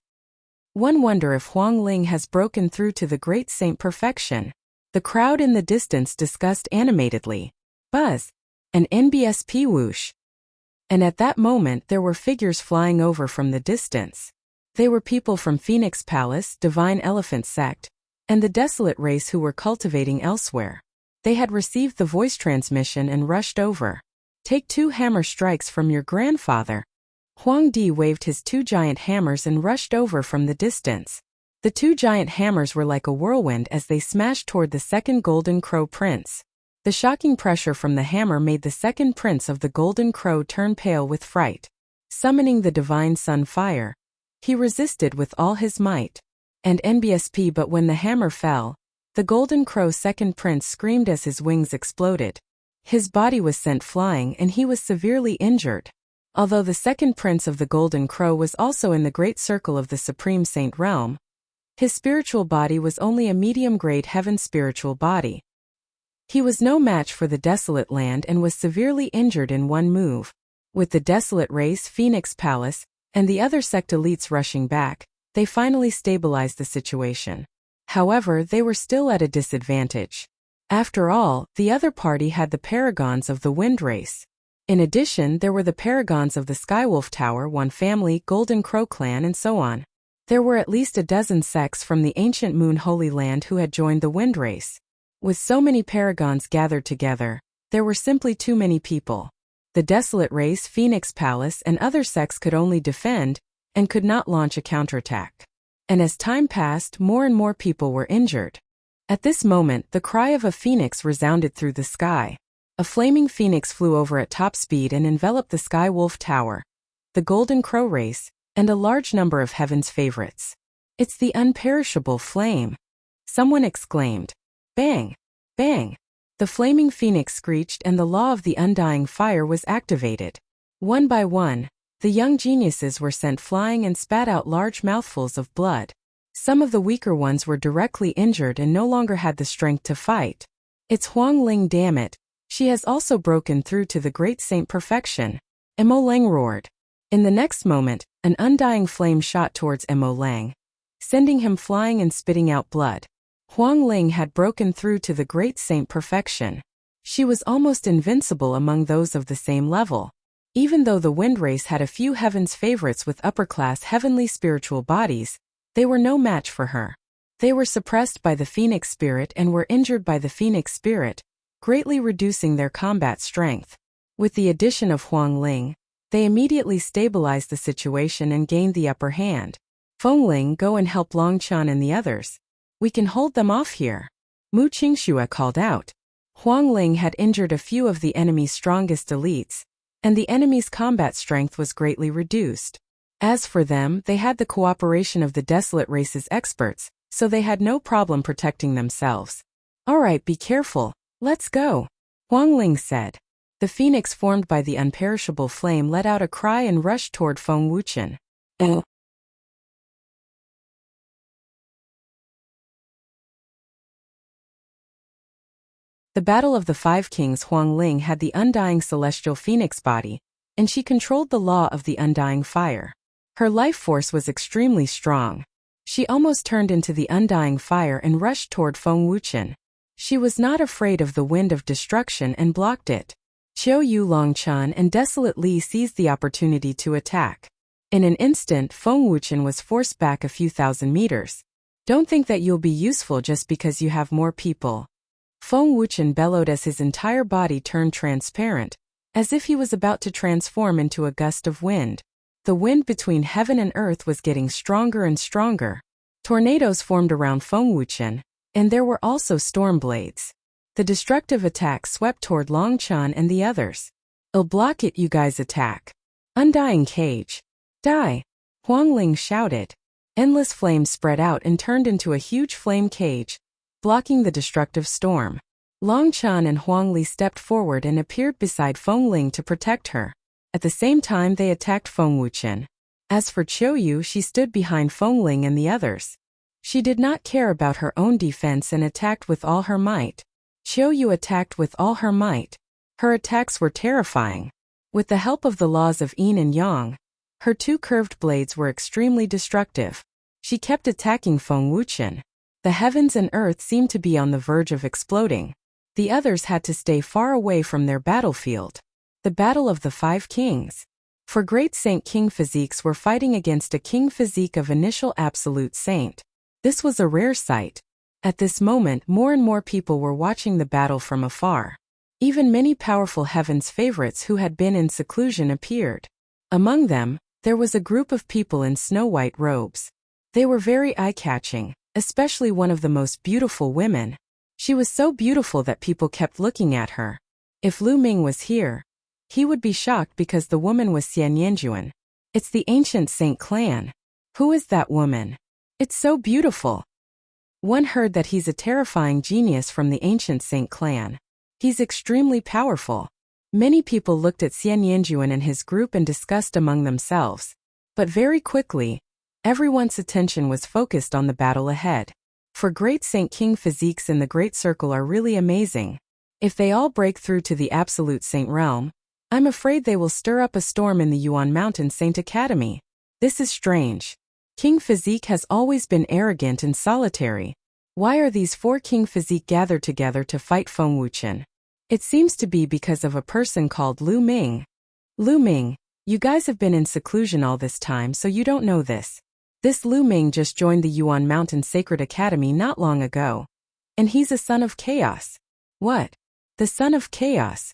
[SPEAKER 1] One wonder if Huang Ling has broken through to the great saint perfection. The crowd in the distance discussed animatedly. Buzz. An NBSP whoosh. And at that moment there were figures flying over from the distance. They were people from Phoenix Palace, Divine Elephant Sect, and the Desolate Race who were cultivating elsewhere. They had received the voice transmission and rushed over. Take 2 hammer strikes from your grandfather. Huang Di waved his 2 giant hammers and rushed over from the distance. The 2 giant hammers were like a whirlwind as they smashed toward the second Golden Crow Prince. The shocking pressure from the hammer made the second prince of the Golden Crow turn pale with fright. Summoning the Divine Sun Fire, he resisted with all his might. And NBSP, but when the hammer fell, the Golden Crow's second prince screamed as his wings exploded. His body was sent flying and he was severely injured. Although the second prince of the Golden Crow was also in the great circle of the Supreme Saint realm, his spiritual body was only a medium-grade heaven spiritual body. He was no match for the Desolate Land and was severely injured in one move. With the Desolate Race, Phoenix Palace, and the other sect elites rushing back, they finally stabilized the situation. However, they were still at a disadvantage. After all, the other party had the paragons of the Wind Race. In addition, there were the paragons of the Skywolf Tower, One Family, Golden Crow Clan, and so on. There were at least a dozen sects from the ancient Moon Holy Land who had joined the Wind Race. With so many paragons gathered together, there were simply too many people. The Desolate Race, Phoenix Palace, and other sects could only defend, and could not launch a counterattack. And as time passed, more and more people were injured. At this moment, the cry of a phoenix resounded through the sky. A flaming phoenix flew over at top speed and enveloped the Sky Wolf Tower, the Golden Crow Race, and a large number of heaven's favorites. It's the unperishable flame! Someone exclaimed. Bang! Bang! The flaming phoenix screeched and the law of the undying fire was activated. One by one, the young geniuses were sent flying and spat out large mouthfuls of blood. Some of the weaker ones were directly injured and no longer had the strength to fight. It's Huang Ling, damn it! She has also broken through to the great saint perfection. Mo Lang roared. In the next moment, an undying flame shot towards Mo Lang, sending him flying and spitting out blood. Huang Ling had broken through to the great saint perfection. She was almost invincible among those of the same level. Even though the Wind Race had a few heaven's favorites with upper-class heavenly spiritual bodies, They were no match for her. They were suppressed by the phoenix spirit and were injured by the phoenix spirit, greatly reducing their combat strength. With the addition of Huang Ling, they immediately stabilized the situation and gained the upper hand. Feng Ling, go and help Long Quan and the others. We can hold them off here. Mu Qingxue called out. Huang Ling had injured a few of the enemy's strongest elites, and the enemy's combat strength was greatly reduced. As for them, they had the cooperation of the Desolate race's experts, so they had no problem protecting themselves. All right, be careful. Let's go, Huang Ling said. The phoenix formed by the unperishable flame let out a cry and rushed toward Feng Wuchen. The Battle of the Five Kings. Huang Ling had the undying celestial phoenix body, and she controlled the law of the undying fire. Her life force was extremely strong. She almost turned into the undying fire and rushed toward Feng Wuchen. She was not afraid of the wind of destruction and blocked it. Qiu Yu, Long Quan and Desolate Li seized the opportunity to attack. In an instant, Feng Wuchen was forced back a few thousand meters. Don't think that you'll be useful just because you have more people. Feng Wuchen bellowed as his entire body turned transparent, as if he was about to transform into a gust of wind. The wind between heaven and earth was getting stronger and stronger. Tornadoes formed around Feng Wuchen, and there were also storm blades. The destructive attack swept toward Long Quan and the others. I'll block it, you guys attack. Undying cage. Die! Huang Ling shouted. Endless flames spread out and turned into a huge flame cage, blocking the destructive storm. Long Quan and Huang Li stepped forward and appeared beside Feng Ling to protect her. At the same time, they attacked Feng Wuchen. As for Qiu Yu, she stood behind Feng Ling and the others. She did not care about her own defense and attacked with all her might. Qiu Yu attacked with all her might. Her attacks were terrifying. With the help of the laws of yin and yang, her two curved blades were extremely destructive. She kept attacking Feng Wuchen. The heavens and earth seemed to be on the verge of exploding. The others had to stay far away from their battlefield. The Battle of the Five Kings. For Great Saint King Physiques were fighting against a King Physique of initial absolute saint. This was a rare sight. At this moment, more and more people were watching the battle from afar. Even many powerful heaven's favorites who had been in seclusion appeared. Among them, there was a group of people in snow-white robes. They were very eye-catching, especially one of the most beautiful women. She was so beautiful that people kept looking at her. If Lu Ming was here, he would be shocked because the woman was Xian Yanjuan. It's the ancient saint clan. Who is that woman? It's so beautiful. One heard that he's a terrifying genius from the ancient saint clan. He's extremely powerful. Many people looked at Xian Yanjuan and his group and discussed among themselves. But very quickly, everyone's attention was focused on the battle ahead. For Great Saint King Physiques in the Great Circle are really amazing. If they all break through to the Absolute Saint realm, I'm afraid they will stir up a storm in the Yuan Mountain Saint Academy. This is strange. King Physique has always been arrogant and solitary. Why are these four King Physique gathered together to fight Feng Wuchen? It seems to be because of a person called Lu Ming. Lu Ming, you guys have been in seclusion all this time, so you don't know this. This Lu Ming just joined the Yuan Mountain Sacred Academy not long ago. And he's a son of chaos. What? The son of chaos?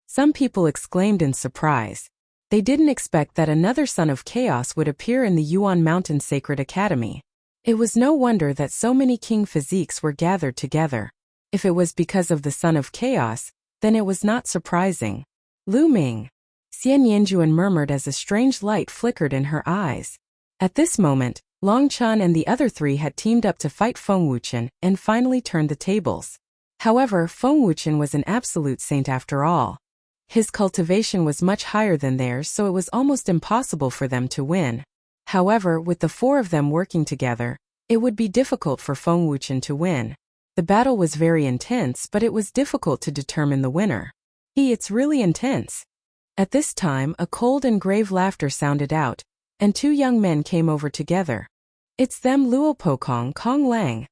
[SPEAKER 1] Some people exclaimed in surprise. They didn't expect that another son of chaos would appear in the Yuan Mountain Sacred Academy. It was no wonder that so many King Physiques were gathered together. If it was because of the son of chaos, then it was not surprising. Lu Ming. Xian Yanjuan murmured as a strange light flickered in her eyes. At this moment, Long Quan and the other three had teamed up to fight Feng Wuchen and finally turned the tables. However, Feng Wuchen was an absolute saint after all. His cultivation was much higher than theirs, so it was almost impossible for them to win. However, with the four of them working together, it would be difficult for Feng Wuchen to win. The battle was very intense, but it was difficult to determine the winner. It's really intense. At this time, a cold and grave laughter sounded out, and two young men came over together. It's them, Luo Pokong, Kong Lang.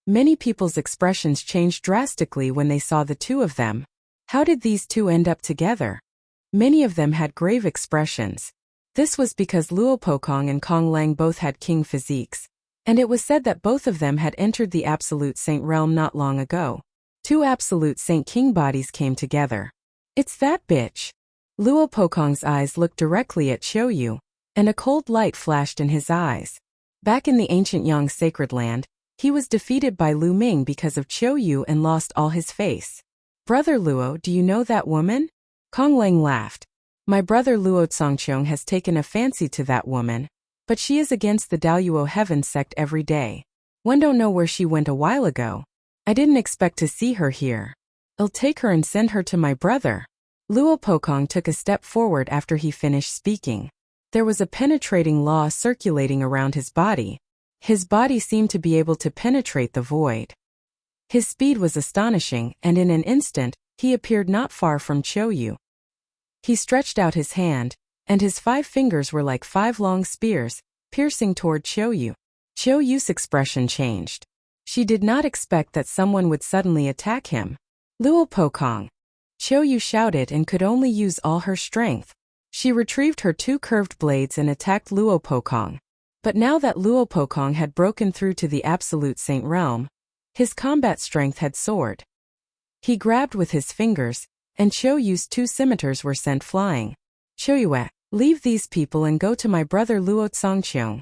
[SPEAKER 1] Many people's expressions changed drastically when they saw the two of them. How did these two end up together? Many of them had grave expressions. This was because Luo Pokong and Kong Lang both had King Physiques. And it was said that both of them had entered the Absolute Saint realm not long ago. Two Absolute Saint King bodies came together. It's that bitch. Luo Pokong's eyes looked directly at Qiu Yu, and a cold light flashed in his eyes. Back in the ancient Yang sacred land, he was defeated by Lu Ming because of Qiu Yu and lost all his face. Brother Luo, do you know that woman? Kong Lang laughed. My brother Luo Tsongqiong has taken a fancy to that woman, but she is against the Daluo Heaven sect every day. One don't know where she went a while ago. I didn't expect to see her here. I'll take her and send her to my brother. Luo Pokong took a step forward after he finished speaking. There was a penetrating law circulating around his body. His body seemed to be able to penetrate the void. His speed was astonishing, and in an instant, he appeared not far from Qiu Yu. He stretched out his hand, and his 5 fingers were like 5 long spears, piercing toward Qiu Yu. Qiu Yu's expression changed. She did not expect that someone would suddenly attack him. Luo Pokong. Qiu Yu shouted and could only use all her strength. She retrieved her 2 curved blades and attacked Luo Pokong. But now that Luo Pokong had broken through to the Absolute Saint realm, his combat strength had soared. He grabbed with his fingers, and Qiu Yu's 2 scimitars were sent flying. Qiu Yue, leave these people and go to my brother Luo Tsongqiong.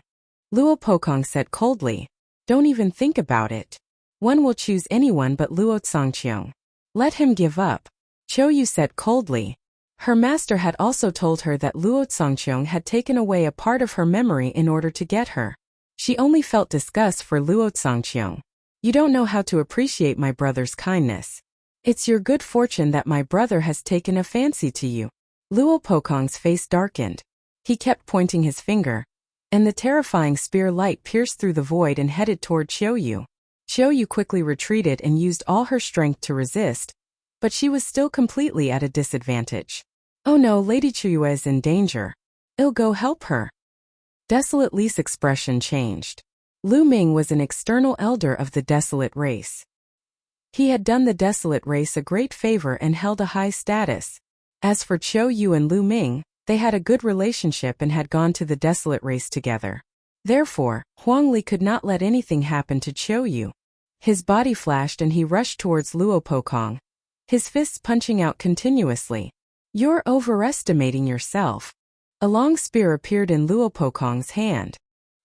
[SPEAKER 1] Luo Pokong said coldly. Don't even think about it. One will choose anyone but Luo Tsongqiong. Let him give up. Qiu Yu said coldly. Her master had also told her that Luo Tsongqiong had taken away a part of her memory in order to get her. She only felt disgust for Luo Tsongqiong. You don't know how to appreciate my brother's kindness. It's your good fortune that my brother has taken a fancy to you. Luo Pokong's face darkened. He kept pointing his finger, and the terrifying spear light pierced through the void and headed toward Qiu Yu. Qiu Yu quickly retreated and used all her strength to resist, but she was still completely at a disadvantage. Oh no, Lady Qiu Yu is in danger. I'll go help her. Desolate Li's expression changed. Lu Ming was an external elder of the Desolate race. He had done the Desolate race a great favor and held a high status. As for Qiu Yu and Lu Ming, they had a good relationship and had gone to the Desolate race together. Therefore, Huang Li could not let anything happen to Qiu Yu. His body flashed and he rushed towards Luo Pokong, his fists punching out continuously. You're overestimating yourself. A long spear appeared in Luo Pokong's hand.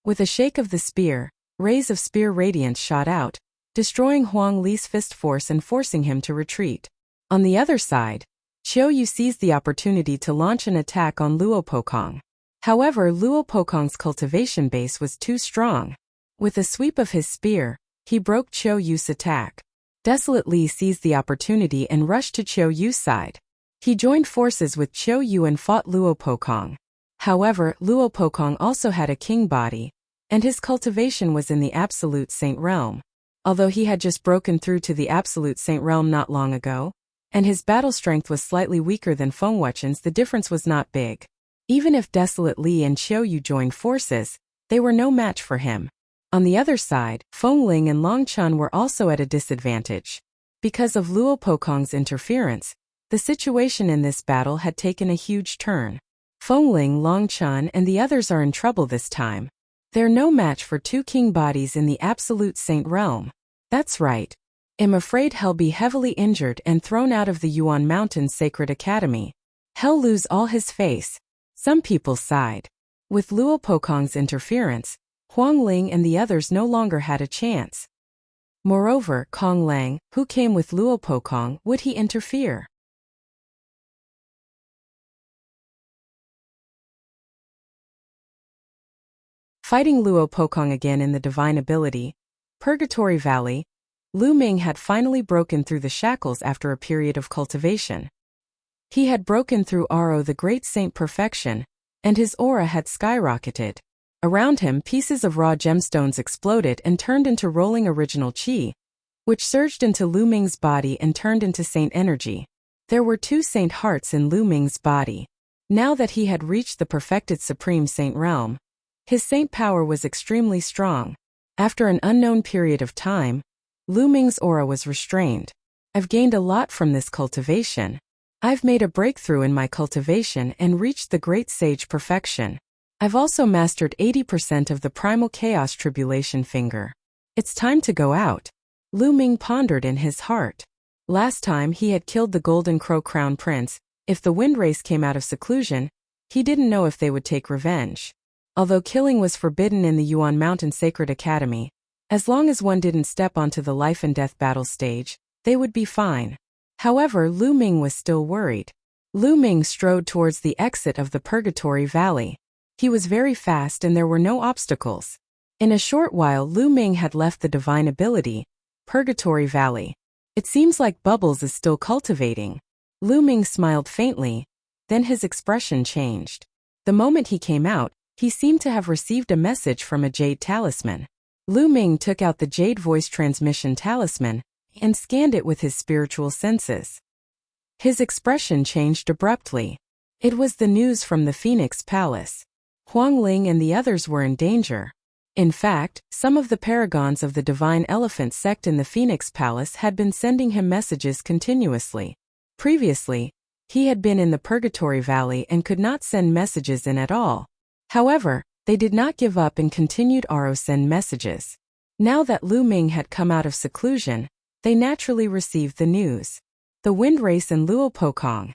[SPEAKER 1] With a shake of the spear, rays of spear radiance shot out, destroying Huang Li's fist force and forcing him to retreat. On the other side, Qiu Yu seized the opportunity to launch an attack on Luo Pokong. However, Luo Pokong's cultivation base was too strong. With a sweep of his spear, he broke Qiu Yu's attack. Desolate Li seized the opportunity and rushed to Qiu Yu's side. He joined forces with Qiu Yu and fought Luo Pokong. However, Luo Pokong also had a king body, and his cultivation was in the Absolute Saint realm. Although he had just broken through to the Absolute Saint realm not long ago, and his battle strength was slightly weaker than Feng Wuchen's, the difference was not big. Even if Desolate Li and Qiu Yu joined forces, they were no match for him. On the other side, Feng Ling and Long Chun were also at a disadvantage. Because of Luo Pokong's interference, the situation in this battle had taken a huge turn. Feng Ling, Long Chun, and the others are in trouble this time. They're no match for 2 king bodies in the Absolute Saint realm. That's right. I'm afraid he'll be heavily injured and thrown out of the Yuan Mountain Sacred Academy. He'll lose all his face. Some people sighed. With Luo Pokong's interference, Huang Ling and the others no longer had a chance. Moreover, Kong Lang, who came with Luo Pokong, would he interfere? Fighting Luo Pokong again in the Divine Ability, Purgatory Valley, Lu Ming had finally broken through the shackles after a period of cultivation. He had broken through Aro the Great Saint Perfection, and his aura had skyrocketed. Around him, pieces of raw gemstones exploded and turned into rolling original qi, which surged into Lu Ming's body and turned into saint energy. There were 2 saint hearts in Lu Ming's body. Now that he had reached the perfected supreme saint realm, his saint power was extremely strong. After an unknown period of time, Lu Ming's aura was restrained. I've gained a lot from this cultivation. I've made a breakthrough in my cultivation and reached the great sage perfection. I've also mastered 80% of the primal chaos tribulation finger. It's time to go out. Lu Ming pondered in his heart. Last time he had killed the Golden Crow Crown Prince, if the wind race came out of seclusion, he didn't know if they would take revenge. Although killing was forbidden in the Yuan Mountain Sacred Academy, as long as one didn't step onto the life and death battle stage, they would be fine. However, Lu Ming was still worried. Lu Ming strode towards the exit of the Purgatory Valley. He was very fast and there were no obstacles. In a short while Lu Ming had left the divine ability, Purgatory Valley. It seems like Bubbles is still cultivating. Lu Ming smiled faintly, then his expression changed. The moment he came out, he seemed to have received a message from a jade talisman. Lu Ming took out the jade voice transmission talisman and scanned it with his spiritual senses. His expression changed abruptly. It was the news from the Phoenix Palace. Huang Ling and the others were in danger. In fact, some of the paragons of the Divine Elephant sect in the Phoenix Palace had been sending him messages continuously. Previously, he had been in the Purgatory Valley and could not send messages in at all. However, they did not give up and continued to send messages. Now that Lu Ming had come out of seclusion, they naturally received the news. The wind race in Luo Pokong.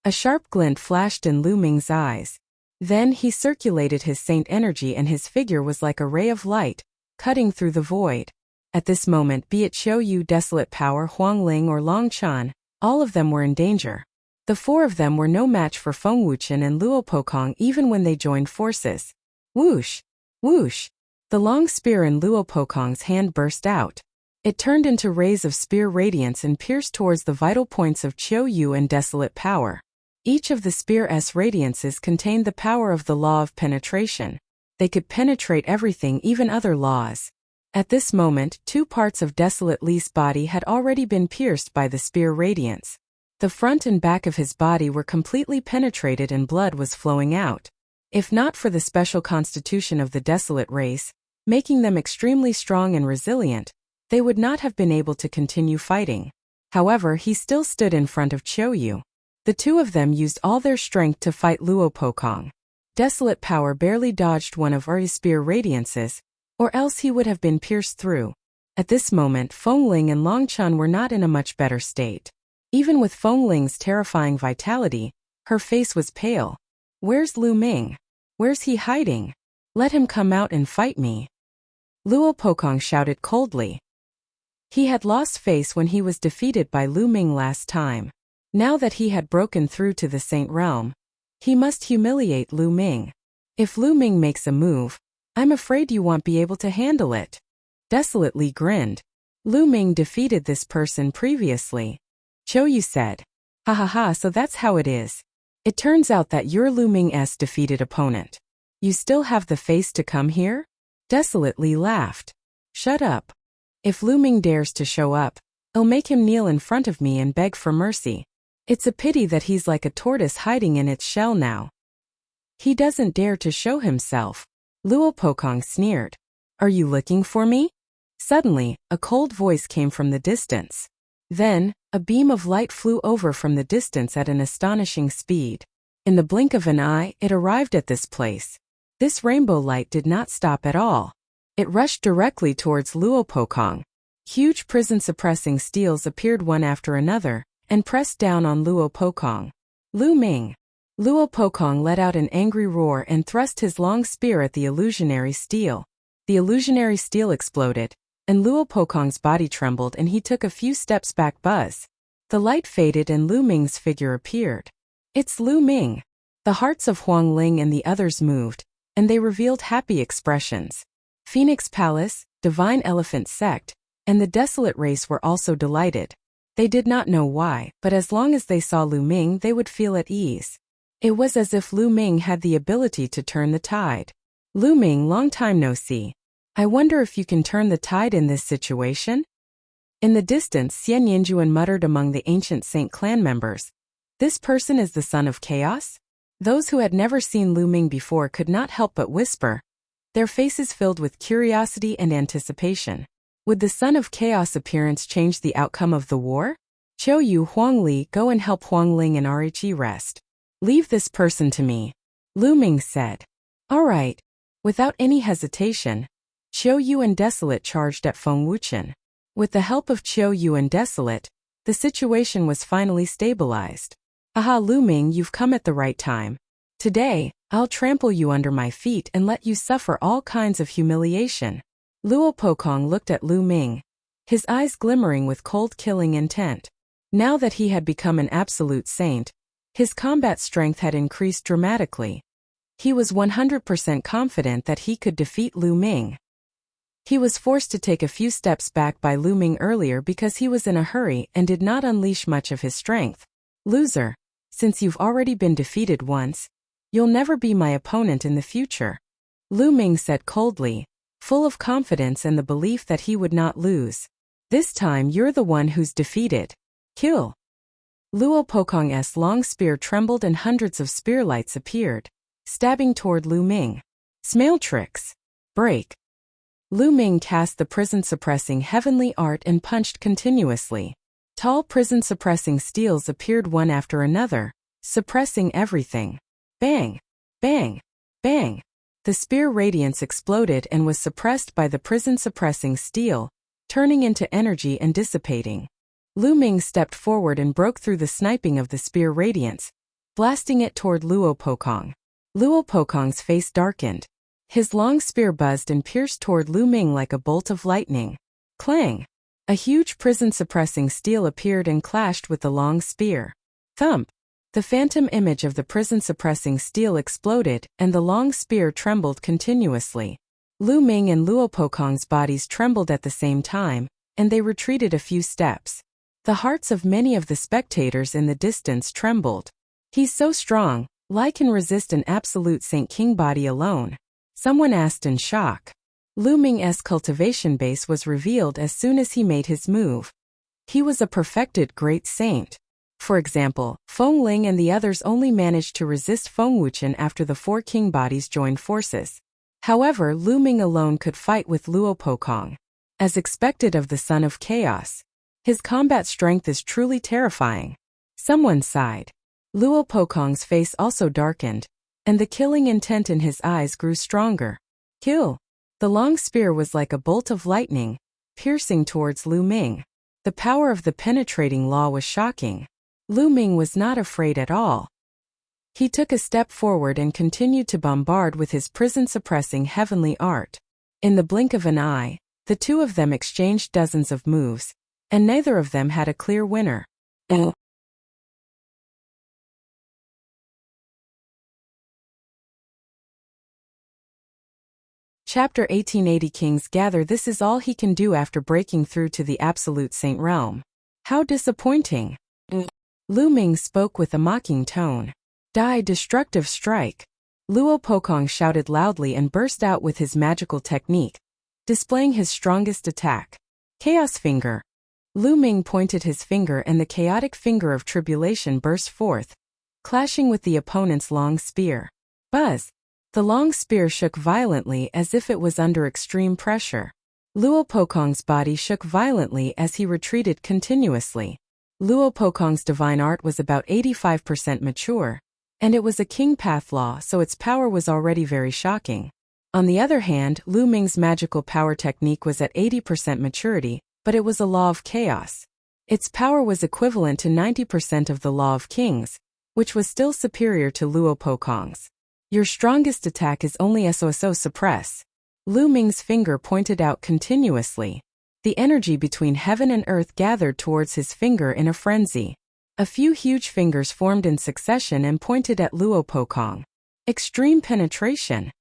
[SPEAKER 1] A sharp glint flashed in Lu Ming's eyes. Then he circulated his saint energy and his figure was like a ray of light, cutting through the void. At this moment, be it Qiu Yu, Desolate Power, Huang Ling or Long Chan, all of them were in danger. The four of them were no match for Feng Wuchen and Luo Pokong even when they joined forces. Whoosh! Whoosh! The long spear in Luo Pokong's hand burst out. It turned into rays of spear radiance and pierced towards the vital points of Qiu Yu and Desolate Power. Each of the spear's radiances contained the power of the law of penetration. They could penetrate everything, even other laws. At this moment, 2 parts of Desolate Li's body had already been pierced by the spear radiance. The front and back of his body were completely penetrated and blood was flowing out. If not for the special constitution of the Desolate race, making them extremely strong and resilient, they would not have been able to continue fighting. However, he still stood in front of Qiu Yu. The two of them used all their strength to fight Luo Pokong. Desolate Power barely dodged one of Uri's spear radiances, or else he would have been pierced through. At this moment, Feng Ling and Long Chan were not in a much better state. Even with Feng Ling's terrifying vitality, her face was pale. Where's Lu Ming? Where's he hiding? Let him come out and fight me. Luo Pokong shouted coldly. He had lost face when he was defeated by Lu Ming last time. Now that he had broken through to the Saint Realm, he must humiliate Lu Ming. If Lu Ming makes a move, I'm afraid you won't be able to handle it. Desolate Li grinned. Lu Ming defeated this person previously. Qiu Yu said. Ha ha ha, so that's how it is. It turns out that you're Lu Ming's defeated opponent. You still have the face to come here? Desolate Li laughed. Shut up. If Lu Ming dares to show up, I'll make him kneel in front of me and beg for mercy. It's a pity that he's like a tortoise hiding in its shell now. He doesn't dare to show himself. Luo Pokong sneered. Are you looking for me? Suddenly, a cold voice came from the distance. Then, a beam of light flew over from the distance at an astonishing speed. In the blink of an eye, it arrived at this place. This rainbow light did not stop at all. It rushed directly towards Luo Pokong. Huge prison-suppressing steels appeared one after another, and pressed down on Luo Pokong. Lu Ming. Luo Pokong let out an angry roar and thrust his long spear at the illusionary steel. The illusionary steel exploded, and Luo Pokong's body trembled and he took a few steps back. Buzz. The light faded and Lu Ming's figure appeared. It's Lu Ming. The hearts of Huang Ling and the others moved, and they revealed happy expressions. Phoenix Palace, Divine Elephant Sect, and the Desolate race were also delighted. They did not know why, but as long as they saw Lu Ming they would feel at ease. It was as if Lu Ming had the ability to turn the tide. Lu Ming, long time no see. I wonder if you can turn the tide in this situation? In the distance, Xian Yinjuan muttered among the ancient Saint clan members. This person is the son of chaos? Those who had never seen Lu Ming before could not help but whisper, their faces filled with curiosity and anticipation. Would the son of chaos appearance change the outcome of the war? Qiu Yu, Huang Li, go and help Huang Ling and Rhi rest. Leave this person to me. Lu Ming said. All right. Without any hesitation, Qiu and Desolate charged at Feng Wuchen. With the help of Qiu and Desolate, the situation was finally stabilized. Aha, Lu Ming, you've come at the right time. Today, I'll trample you under my feet and let you suffer all kinds of humiliation. Luo Pokong looked at Lu Ming, his eyes glimmering with cold killing intent. Now that he had become an absolute saint, his combat strength had increased dramatically. He was 100% confident that he could defeat Lu Ming. He was forced to take a few steps back by Lu Ming earlier because he was in a hurry and did not unleash much of his strength. Loser, since you've already been defeated once, you'll never be my opponent in the future. Lu Ming said coldly, full of confidence and the belief that he would not lose. This time you're the one who's defeated. Kill. Luo Pokong's long spear trembled and hundreds of spearlights appeared, stabbing toward Lu Ming. Smail tricks. Break. Lu Ming cast the prison-suppressing heavenly art and punched continuously. Tall prison-suppressing steels appeared one after another, suppressing everything. Bang! Bang! Bang! The spear radiance exploded and was suppressed by the prison-suppressing steel, turning into energy and dissipating. Lu Ming stepped forward and broke through the sniping of the spear radiance, blasting it toward Luo Pokong. Luo Pokong's face darkened. His long spear buzzed and pierced toward Lu Ming like a bolt of lightning. Clang! A huge prison-suppressing steel appeared and clashed with the long spear. Thump! The phantom image of the prison-suppressing steel exploded and the long spear trembled continuously. Lu Ming and Luo Pokong's bodies trembled at the same time, and they retreated a few steps. The hearts of many of the spectators in the distance trembled. He's so strong, Lai can resist an absolute Saint King body alone. Someone asked in shock. Lu Ming's cultivation base was revealed as soon as he made his move. He was a perfected great saint. For example, Feng Ling and the others only managed to resist Feng Wuchen after the 4 king bodies joined forces. However, Lu Ming alone could fight with Luo Pokong. As expected of the Son of Chaos, his combat strength is truly terrifying. Someone sighed. Luo Pokong's face also darkened, and the killing intent in his eyes grew stronger. Kill! The long spear was like a bolt of lightning, piercing towards Lu Ming. The power of the penetrating law was shocking. Lu Ming was not afraid at all. He took a step forward and continued to bombard with his prison-suppressing heavenly art. In the blink of an eye, the two of them exchanged dozens of moves, and neither of them had a clear winner. Chapter 1880 Kings gather. This is all he can do after breaking through to the absolute saint realm. How disappointing. Lu Ming spoke with a mocking tone. Die, destructive strike. Luo Pokong shouted loudly and burst out with his magical technique, displaying his strongest attack. Chaos Finger. Lu Ming pointed his finger and the chaotic finger of tribulation burst forth, clashing with the opponent's long spear. Buzz. The long spear shook violently as if it was under extreme pressure. Luo Pokong's body shook violently as he retreated continuously. Luo Pokong's divine art was about 85% mature, and it was a king path law, so its power was already very shocking. On the other hand, Lu Ming's magical power technique was at 80% maturity, but it was a law of chaos. Its power was equivalent to 90% of the law of kings, which was still superior to Luo Pokong's. Your strongest attack is only SOSO suppress. Lu Ming's finger pointed out continuously. The energy between heaven and earth gathered towards his finger in a frenzy. A few huge fingers formed in succession and pointed at Luo Pokong. Extreme penetration.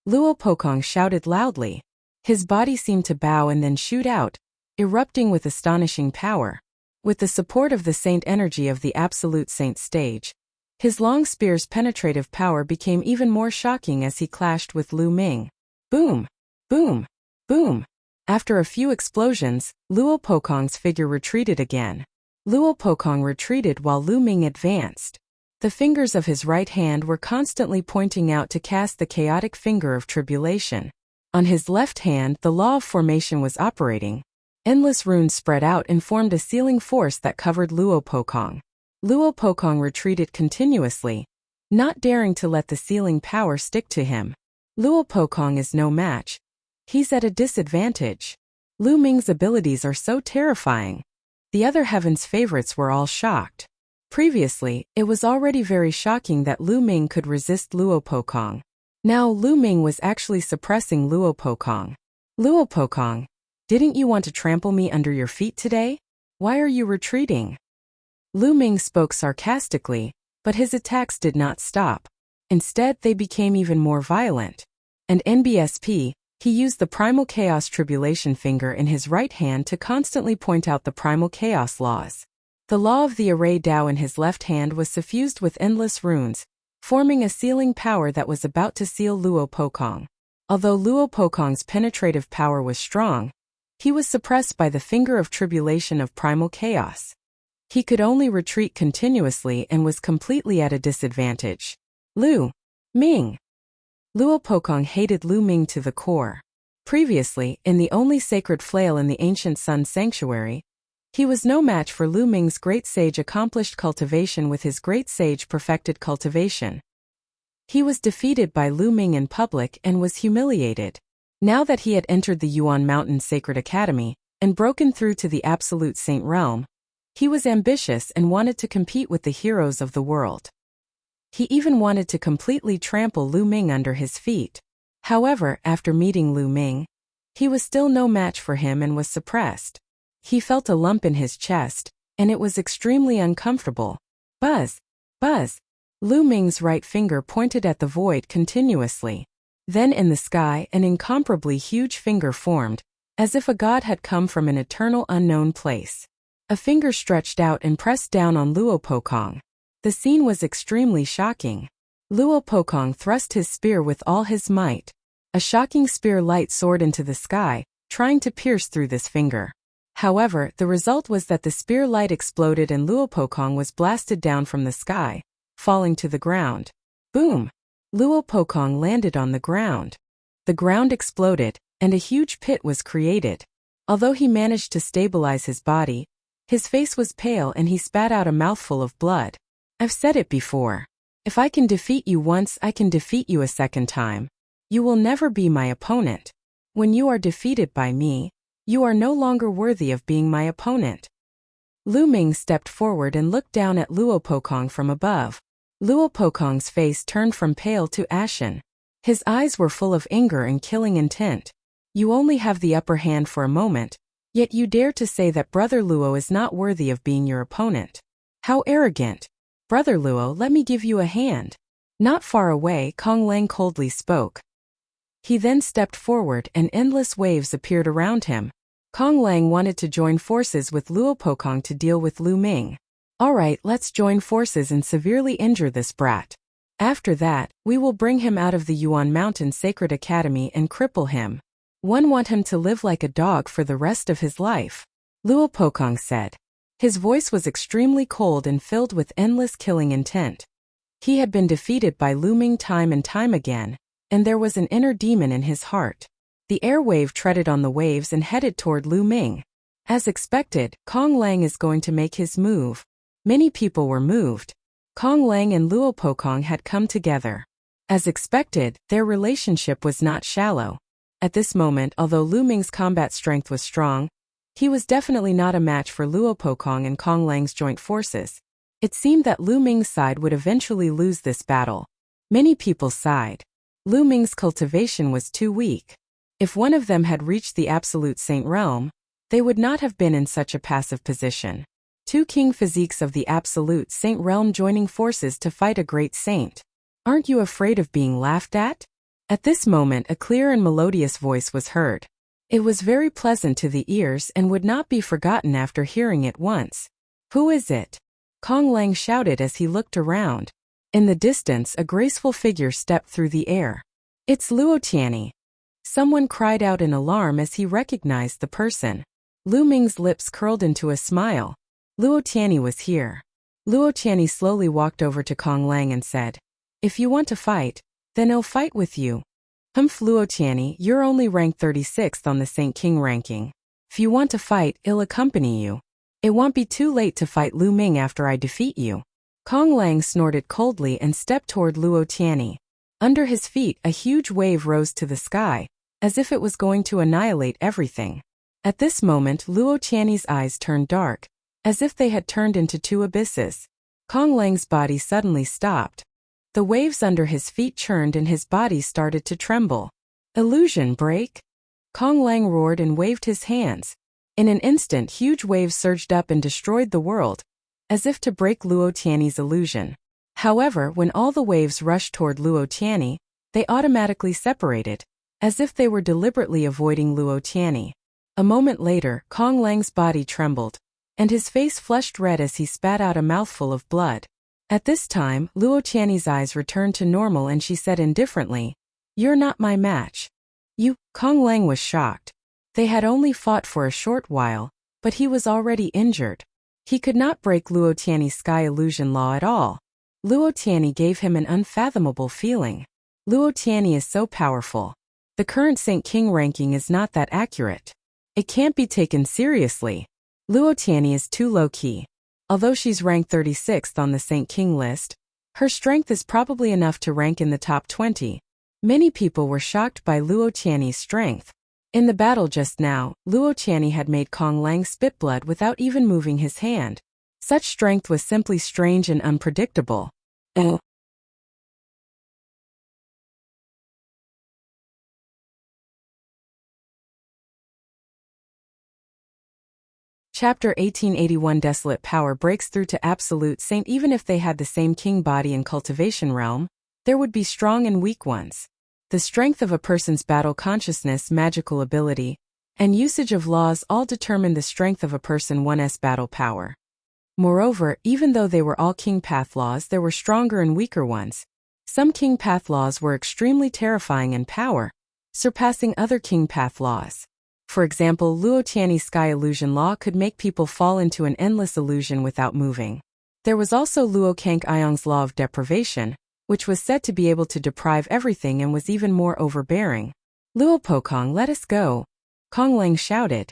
[SPEAKER 1] Luo Pokong shouted loudly. His body seemed to bow and then shoot out, erupting with astonishing power. With the support of the saint energy of the absolute saint stage, his long spear's penetrative power became even more shocking as he clashed with Lu Ming. Boom! Boom! Boom! After a few explosions, Luo Pokong's figure retreated again. Luo Pokong retreated while Lu Ming advanced. The fingers of his right hand were constantly pointing out to cast the chaotic finger of tribulation. On his left hand, the law of formation was operating. Endless runes spread out and formed a sealing force that covered Luo Pokong. Luo Pokong retreated continuously, not daring to let the sealing power stick to him. Luo Pokong is no match. He's at a disadvantage. Lu Ming's abilities are so terrifying. The other heaven's favorites were all shocked. Previously, it was already very shocking that Lu Ming could resist Luo Pokong. Now Lu Ming was actually suppressing Luo Pokong. Luo Pokong, didn't you want to trample me under your feet today? Why are you retreating? Lu Ming spoke sarcastically, but his attacks did not stop. Instead, they became even more violent. And NBSP, he used the primal chaos tribulation finger in his right hand to constantly point out the primal chaos laws. The law of the array Dao in his left hand was suffused with endless runes, forming a sealing power that was about to seal Luo Pokong. Although Luo Pokong's penetrative power was strong, he was suppressed by the finger of tribulation of primal chaos. He could only retreat continuously and was completely at a disadvantage. Lu Ming. Luo Pokong hated Lu Ming to the core. Previously, in the only sacred flail in the ancient sun sanctuary, he was no match for Lu Ming's great sage accomplished cultivation with his great sage perfected cultivation. He was defeated by Lu Ming in public and was humiliated. Now that he had entered the Yuan Mountain Sacred Academy and broken through to the Absolute Saint Realm, he was ambitious and wanted to compete with the heroes of the world. He even wanted to completely trample Lu Ming under his feet. However, after meeting Lu Ming, he was still no match for him and was suppressed. He felt a lump in his chest, and it was extremely uncomfortable. Buzz! Buzz! Lu Ming's right finger pointed at the void continuously. Then in the sky an incomparably huge finger formed, as if a god had come from an eternal unknown place. A finger stretched out and pressed down on Luo Pokong. The scene was extremely shocking. Luo Pokong thrust his spear with all his might. A shocking spear light soared into the sky, trying to pierce through this finger. However, the result was that the spear light exploded and Luo Pokong was blasted down from the sky, falling to the ground. Boom! Luo Pokong landed on the ground. The ground exploded, and a huge pit was created. Although he managed to stabilize his body, his face was pale and he spat out a mouthful of blood. I've said it before. If I can defeat you once, I can defeat you a second time. You will never be my opponent. When you are defeated by me, you are no longer worthy of being my opponent. Lu Ming stepped forward and looked down at Luo Pokong from above. Luo Pokong's face turned from pale to ashen. His eyes were full of anger and killing intent. You only have the upper hand for a moment, yet you dare to say that Brother Luo is not worthy of being your opponent. How arrogant! Brother Luo, let me give you a hand. Not far away, Kong Lang coldly spoke. He then stepped forward and endless waves appeared around him. Kong Lang wanted to join forces with Luo Pokong to deal with Lu Ming. Alright, let's join forces and severely injure this brat. After that, we will bring him out of the Yuan Mountain Sacred Academy and cripple him. Want him to live like a dog for the rest of his life. Luo Pokong said. His voice was extremely cold and filled with endless killing intent. He had been defeated by Lu Ming time and time again, and there was an inner demon in his heart. The air wave treaded on the waves and headed toward Lu Ming. As expected, Kong Lang is going to make his move. Many people were moved. Kong Lang and Luo Pokong had come together. As expected, their relationship was not shallow. At this moment, although Lu Ming's combat strength was strong, he was definitely not a match for Luo Pokong and Kong Lang's joint forces. It seemed that Lu Ming's side would eventually lose this battle. Many people sighed. Lu Ming's cultivation was too weak. If one of them had reached the Absolute Saint Realm, they would not have been in such a passive position. Two king physiques of the Absolute Saint Realm joining forces to fight a great saint. Aren't you afraid of being laughed at? At this moment a clear and melodious voice was heard. It was very pleasant to the ears and would not be forgotten after hearing it once. Who is it? Kong Lang shouted as he looked around. In the distance a graceful figure stepped through the air. It's Luo Tianyi. Someone cried out in alarm as he recognized the person. Lu Ming's lips curled into a smile. Luo Tianyi was here. Luo Tianyi slowly walked over to Kong Lang and said, "If you want to fight, then I'll fight with you." Humph, Luo Tianyi, you're only ranked 36th on the Saint King ranking. If you want to fight, I'll accompany you. It won't be too late to fight Lu Ming after I defeat you. Kong Lang snorted coldly and stepped toward Luo Tianyi. Under his feet, a huge wave rose to the sky, as if it was going to annihilate everything. At this moment, Luo Tiany's eyes turned dark, as if they had turned into two abysses. Kong Lang's body suddenly stopped. The waves under his feet churned and his body started to tremble. Illusion break? Kong Lang roared and waved his hands. In an instant, huge waves surged up and destroyed the world, as if to break Luo Tiany's illusion. However, when all the waves rushed toward Luo Tiany, they automatically separated, as if they were deliberately avoiding Luo Tiany. A moment later, Kong Lang's body trembled, and his face flushed red as he spat out a mouthful of blood. At this time, Luo Tiany's eyes returned to normal and she said indifferently, "You're not my match." Kong Lang was shocked. They had only fought for a short while, but he was already injured. He could not break Luo Tiany's sky illusion law at all. Luo Tiany gave him an unfathomable feeling. Luo Tiany is so powerful. The current Saint King ranking is not that accurate. It can't be taken seriously. Luo Tiany is too low-key. Although she's ranked 36th on the Saint King list, her strength is probably enough to rank in the top 20. Many people were shocked by Luo Tiany's strength. In the battle just now, Luo Tiany had made Kong Lang spit blood without even moving his hand. Such strength was simply strange and unpredictable. Chapter 1881 Desolate power breaks through to absolute saint. Even if they had the same king body and cultivation realm, there would be strong and weak ones. The strength of a person's battle consciousness, magical ability, and usage of laws all determine the strength of a one's battle power. Moreover, even though they were all king path laws, there were stronger and weaker ones. Some king path laws were extremely terrifying in power, surpassing other king path laws. For example, Luo Tiany's sky illusion law could make people fall into an endless illusion without moving. There was also Luo Kank Iong's law of deprivation, which was said to be able to deprive everything and was even more overbearing. "Luo Pokong, let us go," Kong Lang shouted.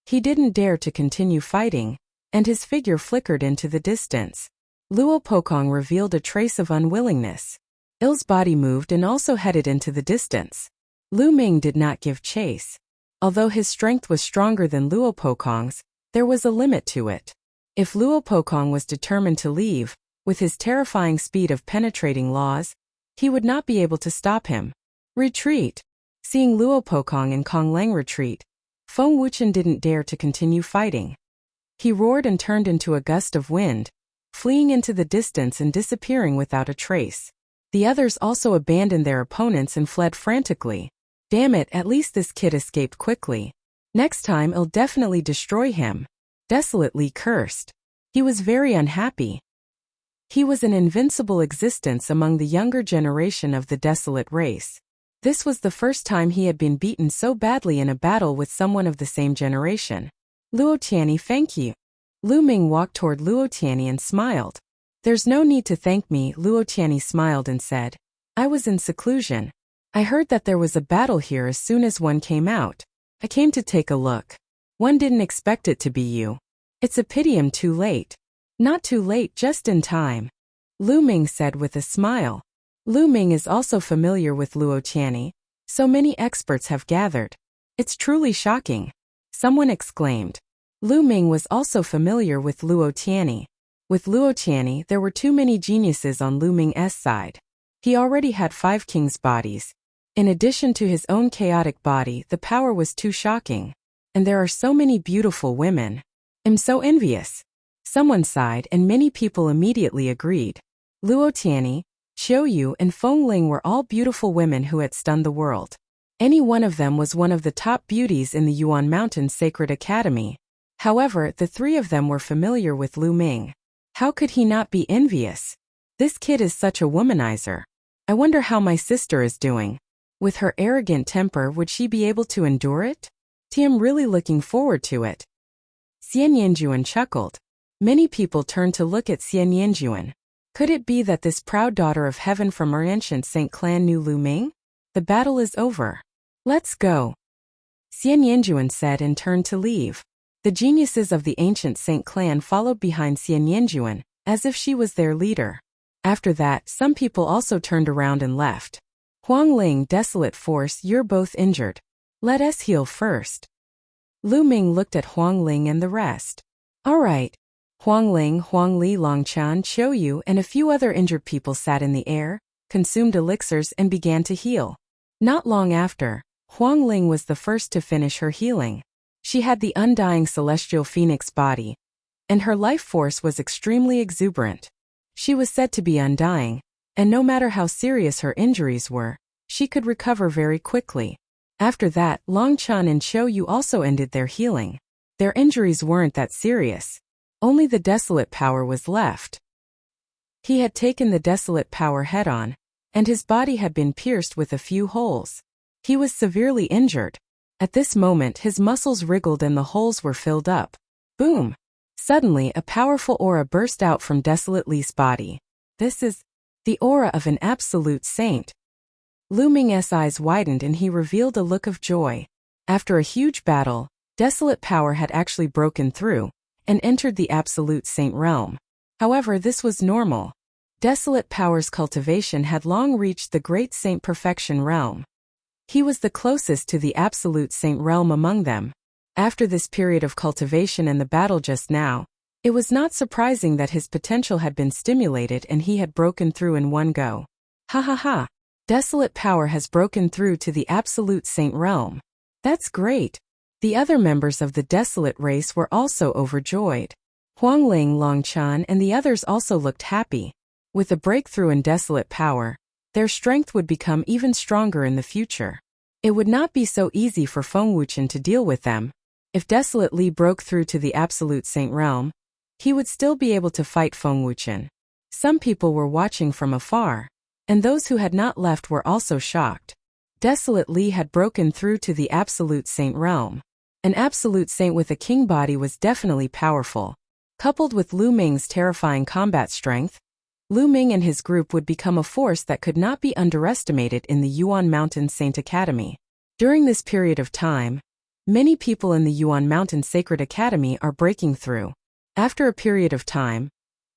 [SPEAKER 1] He didn't dare to continue fighting, and his figure flickered into the distance. Luo Pokong revealed a trace of unwillingness. Il's body moved and also headed into the distance. Lu Ming did not give chase. Although his strength was stronger than Luo Pokong's, there was a limit to it. If Luo Pokong was determined to leave, with his terrifying speed of penetrating laws, he would not be able to stop him. Retreat! Seeing Luo Pokong and Kong Lang retreat, Feng Wuchen didn't dare to continue fighting. He roared and turned into a gust of wind, fleeing into the distance and disappearing without a trace. The others also abandoned their opponents and fled frantically. Damn it, at least this kid escaped quickly. Next time I'll definitely destroy him. Desolately cursed. He was very unhappy. He was an invincible existence among the younger generation of the Desolate race. This was the first time he had been beaten so badly in a battle with someone of the same generation. "Luo Tiany, thank you." Lu Ming walked toward Luo Tiany and smiled. "There's no need to thank me," Luo Tiany smiled and said. "I was in seclusion. I heard that there was a battle here as soon as one came out. I came to take a look. One didn't expect it to be you. It's a pity I'm too late." "Not too late, just in time," Lu Ming said with a smile. Lu Ming is also familiar with Luo Tiany. So many experts have gathered. "It's truly shocking," someone exclaimed. Lu Ming was also familiar with Luo Tiany. With Luo Tiany, there were too many geniuses on Lu Ming's side. He already had 5 kings' bodies. In addition to his own chaotic body, the power was too shocking. And there are so many beautiful women. "I'm so envious," someone sighed, and many people immediately agreed. Luo Tiany, Xiao Yu, and Feng Ling were all beautiful women who had stunned the world. Any one of them was one of the top beauties in the Yuan Mountain Sacred Academy. However, the 3 of them were familiar with Lu Ming. How could he not be envious? This kid is such a womanizer. I wonder how my sister is doing. With her arrogant temper, would she be able to endure it? I'm really looking forward to it. Xian Yanjuan chuckled. Many people turned to look at Xian Yanjuan. Could it be that this proud daughter of heaven from our ancient Saint clan knew Lu Ming? The battle is over. Let's go, Xian Yanjuan said and turned to leave. The geniuses of the ancient Saint clan followed behind Xian Yanjuan, as if she was their leader. After that, some people also turned around and left. Huangling, Desolate Force, you're both injured. Let us heal first. Lu Ming looked at Huangling and the rest. Alright. Huangling, Huangli, Longchan, Qiuyu, and a few other injured people sat in the air, consumed elixirs and began to heal. Not long after, Huangling was the first to finish her healing. She had the undying celestial phoenix body, and her life force was extremely exuberant. She was said to be undying, and no matter how serious her injuries were, she could recover very quickly. After that, Longchan and Qiuyu also ended their healing. Their injuries weren't that serious. Only the Desolate power was left. He had taken the Desolate power head-on, and his body had been pierced with a few holes. He was severely injured. At this moment his muscles wriggled and the holes were filled up. Boom! Suddenly a powerful aura burst out from Desolate Li's body. This is the aura of an absolute saint. Lu Ming's eyes widened and he revealed a look of joy. After a huge battle, Desolate power had actually broken through and entered the absolute saint realm. However, this was normal. Desolate power's cultivation had long reached the great saint perfection realm. He was the closest to the absolute saint realm among them. After this period of cultivation and the battle just now, it was not surprising that his potential had been stimulated and he had broken through in one go. Ha ha ha! Desolate power has broken through to the absolute saint realm. That's great! The other members of the Desolate race were also overjoyed. Huangling, Longchan, and the others also looked happy. With a breakthrough in Desolate power, their strength would become even stronger in the future. It would not be so easy for Feng Wuchen to deal with them. If Desolate Li broke through to the absolute saint realm, he would still be able to fight Feng Wuchen. Some people were watching from afar, and those who had not left were also shocked. Desolate Li had broken through to the absolute saint realm. An absolute saint with a king body was definitely powerful. Coupled with Lu Ming's terrifying combat strength, Lu Ming and his group would become a force that could not be underestimated in the Yuan Mountain Saint Academy. During this period of time, many people in the Yuan Mountain Sacred Academy are breaking through. After a period of time,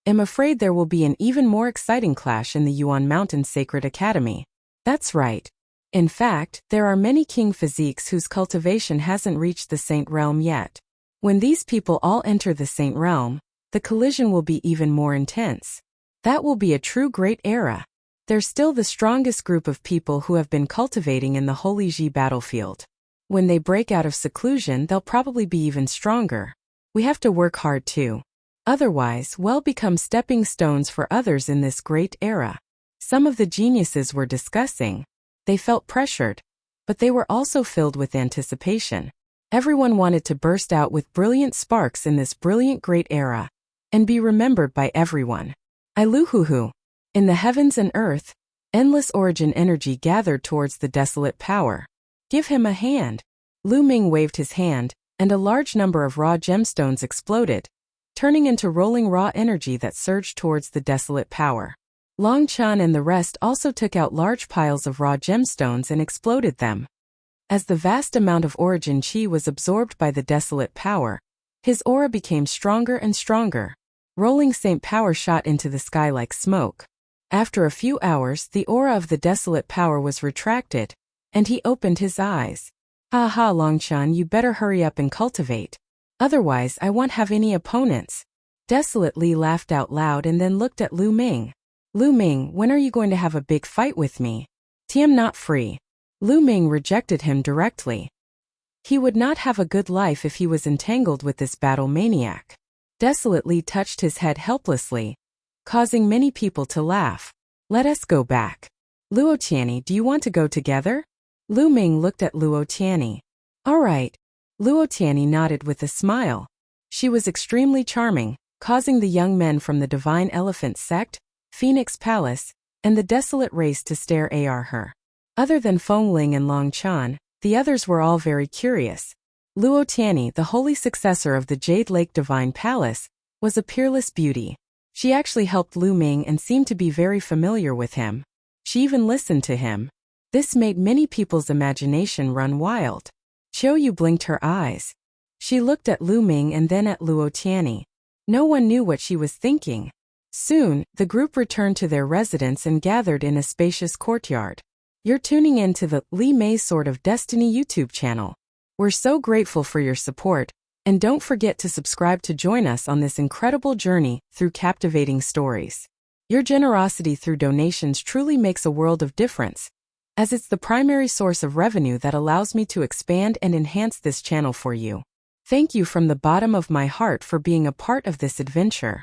[SPEAKER 1] I'm afraid there will be an even more exciting clash in the Yuan Mountain Sacred Academy. That's right. In fact, there are many king physiques whose cultivation hasn't reached the saint realm yet. When these people all enter the saint realm, the collision will be even more intense. That will be a true great era. They're still the strongest group of people who have been cultivating in the Holy Ji battlefield. When they break out of seclusion, they'll probably be even stronger. We have to work hard too. Otherwise, we'll become stepping stones for others in this great era. Some of the geniuses were discussing. They felt pressured, but they were also filled with anticipation. Everyone wanted to burst out with brilliant sparks in this brilliant great era, and be remembered by everyone. Iluhuhu. In the heavens and earth, endless origin energy gathered towards the Desolate power. Give him a hand. Lu Ming waved his hand, and a large number of raw gemstones exploded, turning into rolling raw energy that surged towards the Desolate power. Longchan and the rest also took out large piles of raw gemstones and exploded them. As the vast amount of origin chi was absorbed by the Desolate power, his aura became stronger and stronger. Rolling saint power shot into the sky like smoke. After a few hours, the aura of the Desolate power was retracted, and he opened his eyes. Ha ha, Longchan, you better hurry up and cultivate. Otherwise, I won't have any opponents. Desolate Li laughed out loud and then looked at Lu Ming. Lu Ming, when are you going to have a big fight with me? I'm not free. Lu Ming rejected him directly. He would not have a good life if he was entangled with this battle maniac. Desolate Li touched his head helplessly, causing many people to laugh. Let us go back. Luotianni, do you want to go together? Lu Ming looked at Luotianni. All right. Luotianni nodded with a smile. She was extremely charming, causing the young men from the Divine Elephant Sect, Phoenix Palace, and the Desolate race to stare at her. Other than Fengling and Longchan, the others were all very curious. Luotianni, the holy successor of the Jade Lake Divine Palace, was a peerless beauty. She actually helped Lu Ming and seemed to be very familiar with him. She even listened to him. This made many people's imagination run wild. Qiuyu blinked her eyes. She looked at Lu Ming and then at Luotianni. No one knew what she was thinking. Soon, the group returned to their residence and gathered in a spacious courtyard. You're tuning in to the Li Mei Sword of Destiny YouTube channel. We're so grateful for your support, and don't forget to subscribe to join us on this incredible journey through captivating stories. Your generosity through donations truly makes a world of difference, as it's the primary source of revenue that allows me to expand and enhance this channel for you. Thank you from the bottom of my heart for being a part of this adventure.